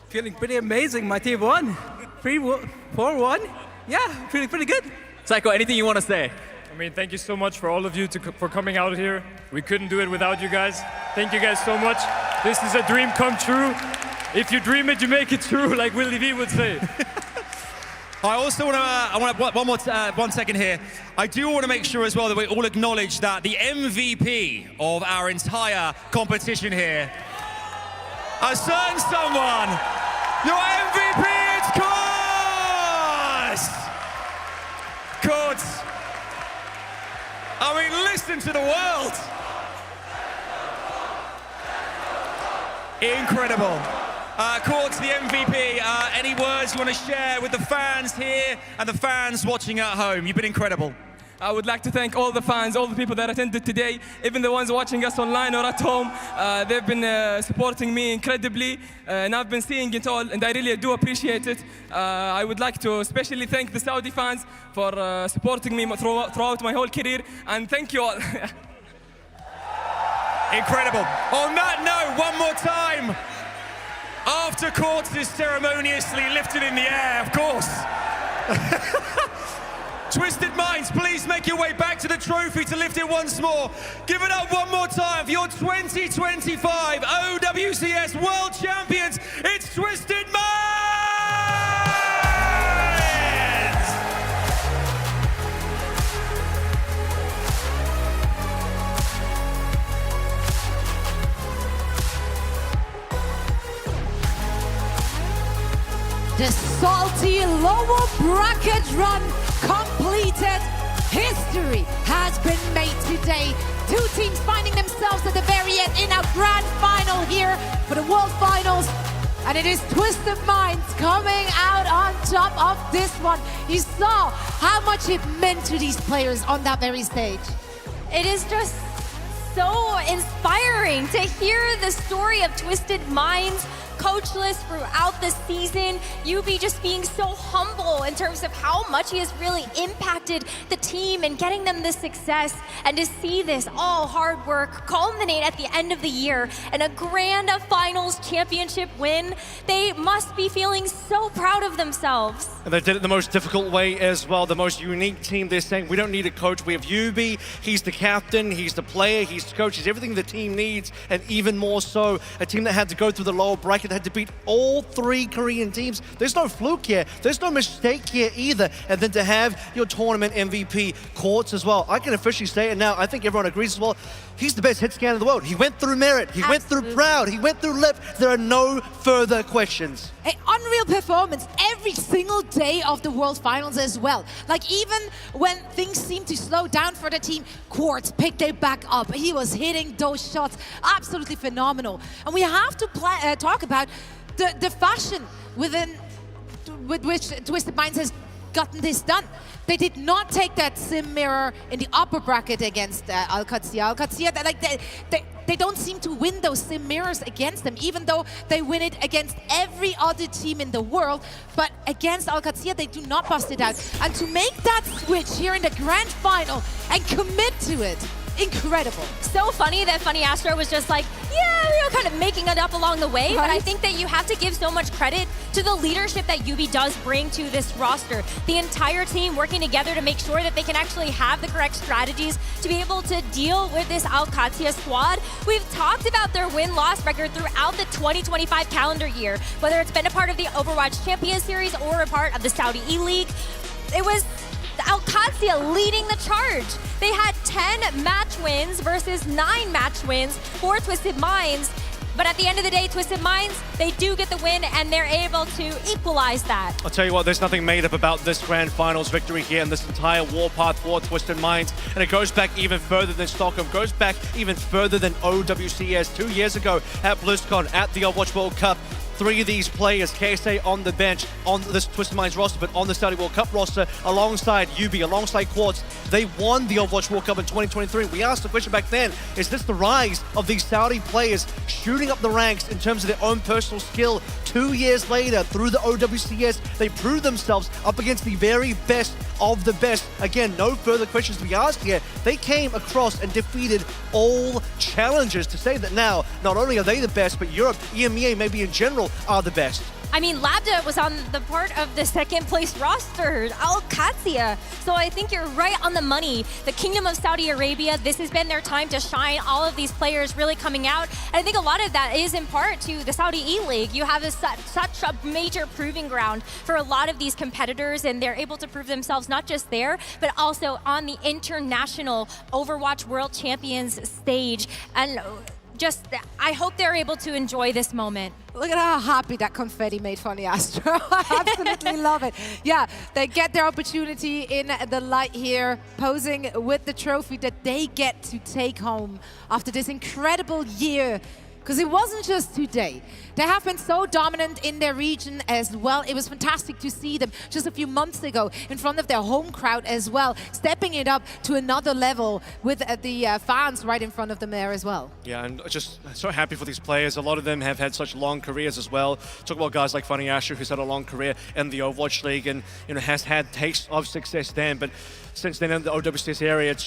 Feeling pretty amazing. My team won. 4-1. Yeah, feeling pretty good. Psycho, anything you want to say? I mean, thank you so much for all of you for coming out here. We couldn't do it without you guys. Thank you guys so much. This is a dream come true. If you dream it, you make it true, like Willy V would say. I also want to, 1 second here. I do want to make sure as well that we all acknowledge that the MVP of our entire competition here, a certain someone, your MVP, it's Kurtz. I mean, listen to the world. Incredible. Kurtz, the MVP, any words you want to share with the fans here and the fans watching at home? You've been incredible. I would like to thank all the fans, all the people that attended today, even the ones watching us online or at home. They've been supporting me incredibly, and I've been seeing it all, and I really do appreciate it. I would like to especially thank the Saudi fans for supporting me throughout my whole career, and thank you all. Incredible. On that note, one more time. After Kurtz is ceremoniously lifted in the air, of course. Twisted Minds, please make your way back to the trophy to lift it once more. Give it up one more time for your 2025 OWCS World Champions. It's Twisted Minds! The salty lower bracket run completed. History has been made today. Two teams finding themselves at the very end in a grand final here for the World Finals. And it is Twisted Minds coming out on top of this one. You saw how much it meant to these players on that very stage. It is just so inspiring to hear the story of Twisted Minds, coachless throughout the season. Yubi just being so humble in terms of how much he has really impacted the team and getting them this success. And to see this all hard work culminate at the end of the year in a grand finals championship win, they must be feeling so proud of themselves. And they did it the most difficult way as well, the most unique team. They're saying, we don't need a coach. We have Yubi. He's the captain, he's the player, he's the coach, he's everything the team needs, and even more so. A team that had to go through the lower bracket, had to beat all three Korean teams. There's no fluke here. There's no mistake here either. And then to have your tournament MVP, Kurtz, as well. I can officially say it now. I think everyone agrees as well. He's the best hit scan in the world. He went through Merit. He went through Proud. He went through Lip. There are no further questions. An unreal performance every single day of the World Finals as well. Like, even when things seemed to slow down for the team, Kurtz picked it back up. He was hitting those shots. Absolutely phenomenal. And we have to talk about the fashion with which Twisted Minds has gotten this done. They did not take that sim mirror in the upper bracket against Al-Qadsia. Al-Qadsia, they don't seem to win those sim mirrors against them, even though they win it against every other team in the world. But against OWCS, they do not bust it out. And to make that switch here in the grand final and commit to it, incredible. So funny that Funny Astro was just like, yeah, we were kind of making it up along the way, but I think that you have to give so much credit to the leadership that UB does bring to this roster. The entire team working together to make sure that they can actually have the correct strategies to be able to deal with this OWCS squad. We've talked about their win-loss record throughout the 2025 calendar year, whether it's been a part of the Overwatch Champions Series or a part of the Saudi E-League. It was OWCS leading the charge. They had 10 match wins versus 9 match wins for Twisted Minds. But at the end of the day, Twisted Minds, they do get the win and they're able to equalize that. I'll tell you what, there's nothing made up about this grand finals victory here and this entire warpath for Twisted Minds. And it goes back even further than Stockholm, goes back even further than OWCS 2 years ago at BlizzCon, at the Overwatch World Cup. 3 of these players, KSA on the bench, on this Twisted Minds roster, but on the Saudi World Cup roster, alongside UB, alongside Quartz, they won the Overwatch World Cup in 2023. We asked the question back then, is this the rise of these Saudi players shooting up the ranks in terms of their own personal skill? 2 years later, through the OWCS, they proved themselves up against the very best of the best. Again, no further questions to be asked here. They came across and defeated all challengers to say that now, not only are they the best, but Europe, EMEA, maybe in general, are the best. I mean, Labda was on the part of the second place roster, OWCS. So I think you're right on the money. The Kingdom of Saudi Arabia, this has been their time to shine. All of these players really coming out. And I think a lot of that is in part to the Saudi E-League. You have such a major proving ground for a lot of these competitors, and they're able to prove themselves not just there, but also on the international Overwatch World Champions stage. And just, I hope they're able to enjoy this moment. Look at how happy that confetti made Funny Astro. I absolutely love it. Yeah, they get their opportunity in the light here, posing with the trophy that they get to take home after this incredible year. Because it wasn't just today. They have been so dominant in their region as well. It was fantastic to see them just a few months ago in front of their home crowd as well, stepping it up to another level with the fans right in front of them there as well. Yeah, and just so happy for these players. A lot of them have had such long careers as well. Talk about guys like Funny Asher, who's had a long career in the Overwatch League and has had tastes of success then. But since then in the OWCS area, it's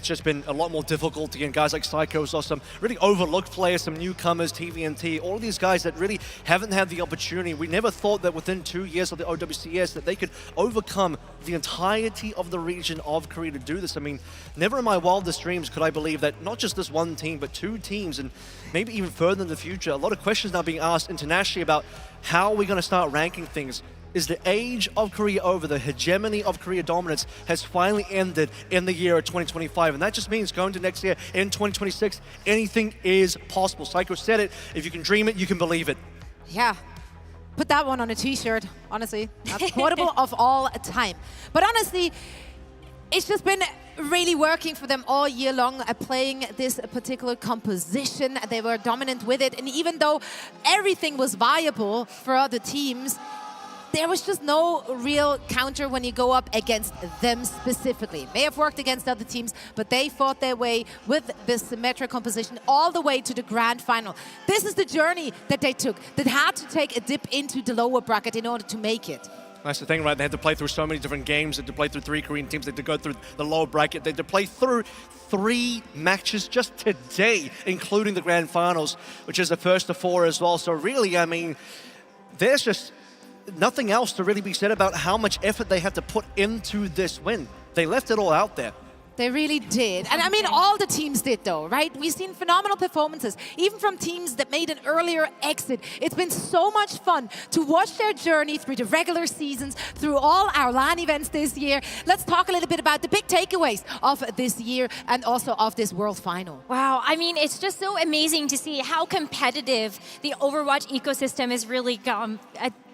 just been a lot more difficult. Again, guys like Psycho saw some really overlooked players, some newcomers, TVNT, all of these guys that really haven't had the opportunity. We never thought that within 2 years of the OWCS that they could overcome the entirety of the region of Korea to do this. I mean, never in my wildest dreams could I believe that not just this one team, but 2 teams, and maybe even further in the future. A lot of questions now being asked internationally about how we're going to start ranking things. Is the age of Korea over? The hegemony of Korea dominance has finally ended in the year of 2025. And that just means going to next year in 2026, anything is possible. Psycho said it. If you can dream it, you can believe it. Yeah. Put that one on a t-shirt, honestly. That's quotable of all time. But honestly, it's just been really working for them all year long, playing this particular composition. They were dominant with it. And even though everything was viable for other teams, there was just no real counter when you go up against them specifically. May have worked against other teams, but they fought their way with this symmetric composition all the way to the grand final. This is the journey that they took, that had to take a dip into the lower bracket in order to make it. That's the thing, right? They had to play through so many different games. They had to play through 3 Korean teams. They had to go through the lower bracket. They had to play through 3 matches just today, including the grand finals, which is the first of 4 as well. So really, I mean, there's just nothing else to really be said about how much effort they had to put into this win. They left it all out there. They really did. And I mean, all the teams did though, right? We've seen phenomenal performances, even from teams that made an earlier exit. It's been so much fun to watch their journey through the regular seasons, through all our LAN events this year. Let's talk a little bit about the big takeaways of this year and also of this World Final. Wow, I mean, it's just so amazing to see how competitive the Overwatch ecosystem has really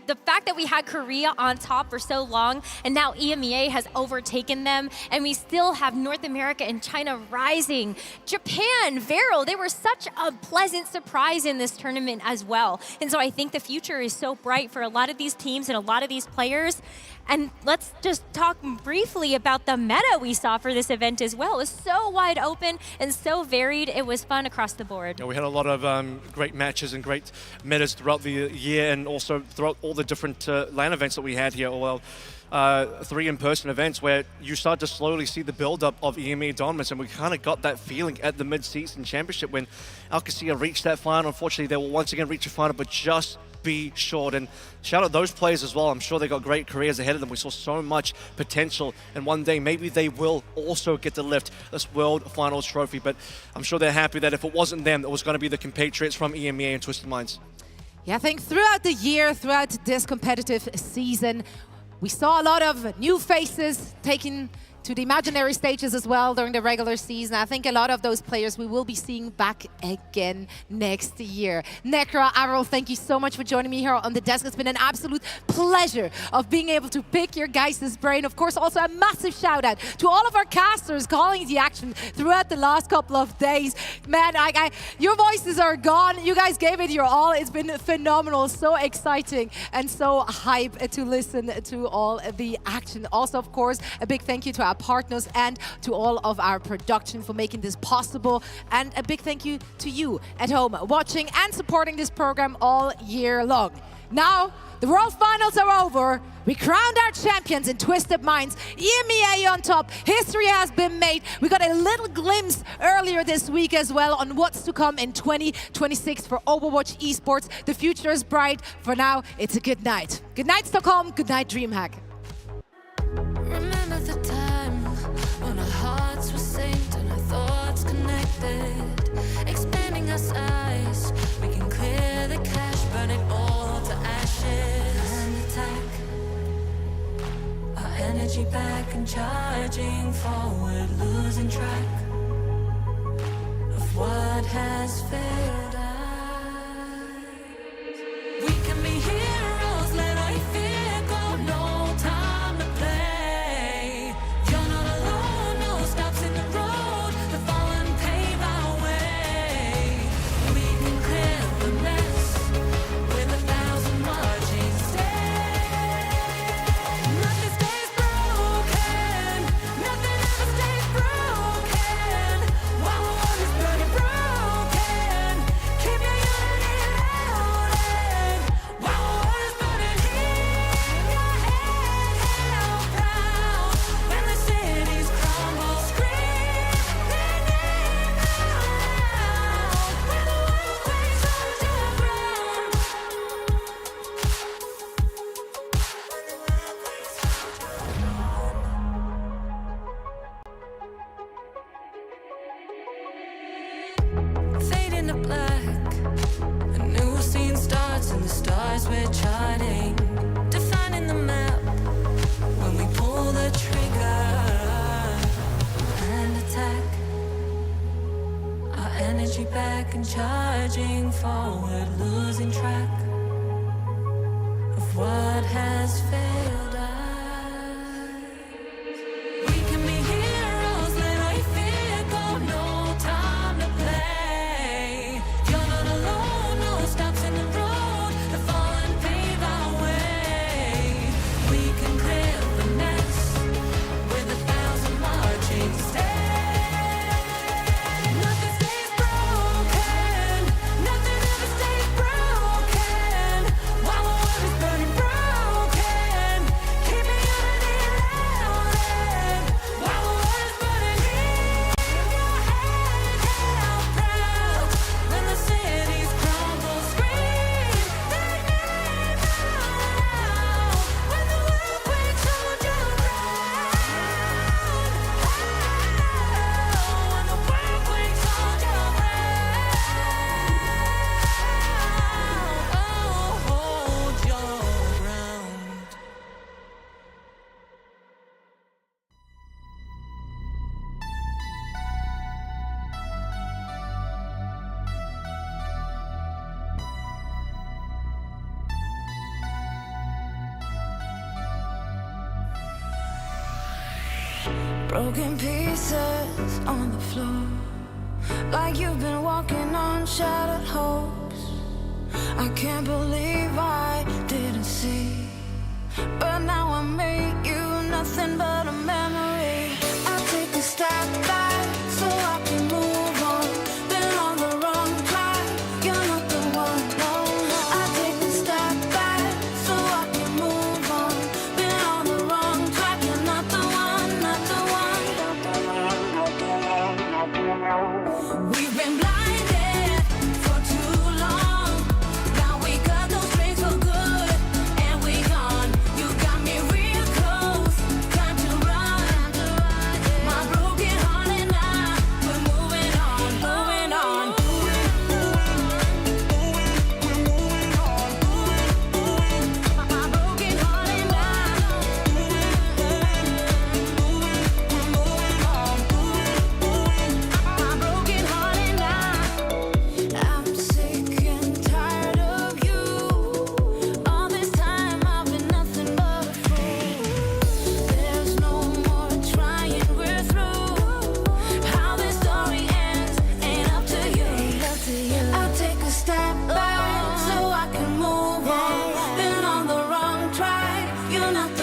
the fact that we had Korea on top for so long, and now EMEA has overtaken them, and we still have North America and China rising. Japan, Vero, they were such a pleasant surprise in this tournament as well. And so I think the future is so bright for a lot of these teams and a lot of these players. And let's just talk briefly about the meta we saw for this event as well. It was so wide open and so varied. It was fun across the board. Yeah, we had a lot of great matches and great metas throughout the year, and also throughout all the different LAN events that we had here. Well, 3 in-person events where you start to slowly see the build-up of EMEA dominance, and we kind of got that feeling at the mid-season championship when OWCS reached that final. Unfortunately, they will once again reach a final, but just be short. And shout out those players as well. I'm sure they got great careers ahead of them. We saw so much potential, and one day maybe they will also get to lift this World Finals trophy. But I'm sure they're happy that if it wasn't them, it was going to be the compatriots from EMEA and Twisted Minds. Yeah, I think throughout the year, throughout this competitive season, we saw a lot of new faces taking to the imaginary stages as well during the regular season. I think a lot of those players we will be seeing back again next year. Necra, Arrow, thank you so much for joining me here on the desk. It's been an absolute pleasure of being able to pick your guys' brain. Of course, also a massive shout out to all of our casters calling the action throughout the last couple of days. Man, your voices are gone. You guys gave it your all. It's been phenomenal, so exciting, and so hype to listen to all the action. Also, of course, a big thank you to our partners and to all of our production for making this possible, and a big thank you to you at home watching and supporting this program all year long. Now the World Finals are over. We crowned our champions in Twisted Minds. EMEA on top. History has been made. We got a little glimpse earlier this week as well on what's to come in 2026 for Overwatch Esports. The future is bright. For now, it's a good night. Good night, Stockholm. Good night, DreamHack. Remember the time when our hearts were synced and our thoughts connected, expanding our size. We can clear the cache, burn it all to ashes, and attack. Our energy back and charging forward, losing track of what has failed us. We can be heroes, let our fear go, no time to play. You're not alone, no stops in the road, the fallen pave our way. We can clear the mess with 1,000 marching steps. Nothing stays broken, nothing ever stays broken. While the world is burning broken, keep your unity loaded. While the world is burning, keep your head held proud. When the cities crumble, scream their name out. When the world quakes underground. Fade into black. A new scene starts and the stars we're charting, defining the map when we pull the trigger and attack. Our energy back and charging forward, losing track of what has failed us. We can be heroes, let our fear go, no time to play. You're not alone, no stops in the road, the fallen pave our way. We can clear the mess with 1,000 marching steps. Nothing stays broken, nothing ever stays broken. While the world is burning broken. Broken pieces on the floor, like you've been walking on shattered hopes. I can't believe I didn't see, but now I make you nothing but a memory. I take a step back so I can move on. Been on the wrong track, you're not the one. No, no. I take a step back so I can move on. Been on the wrong track, you're not the one, not the one. We've been blinded for too long. Now we cut those strings for good, and we gone. You got me real close, time to run. My broken heart and I, we're moving on, moving on. My broken heart and I, my broken heart and I'm sick and tired of you. All this time I've been nothing but a fool. There's no more trying, we're through. How this story ends ain't up to you. I'll take a step back so I can move on. Been on the wrong track, you're not the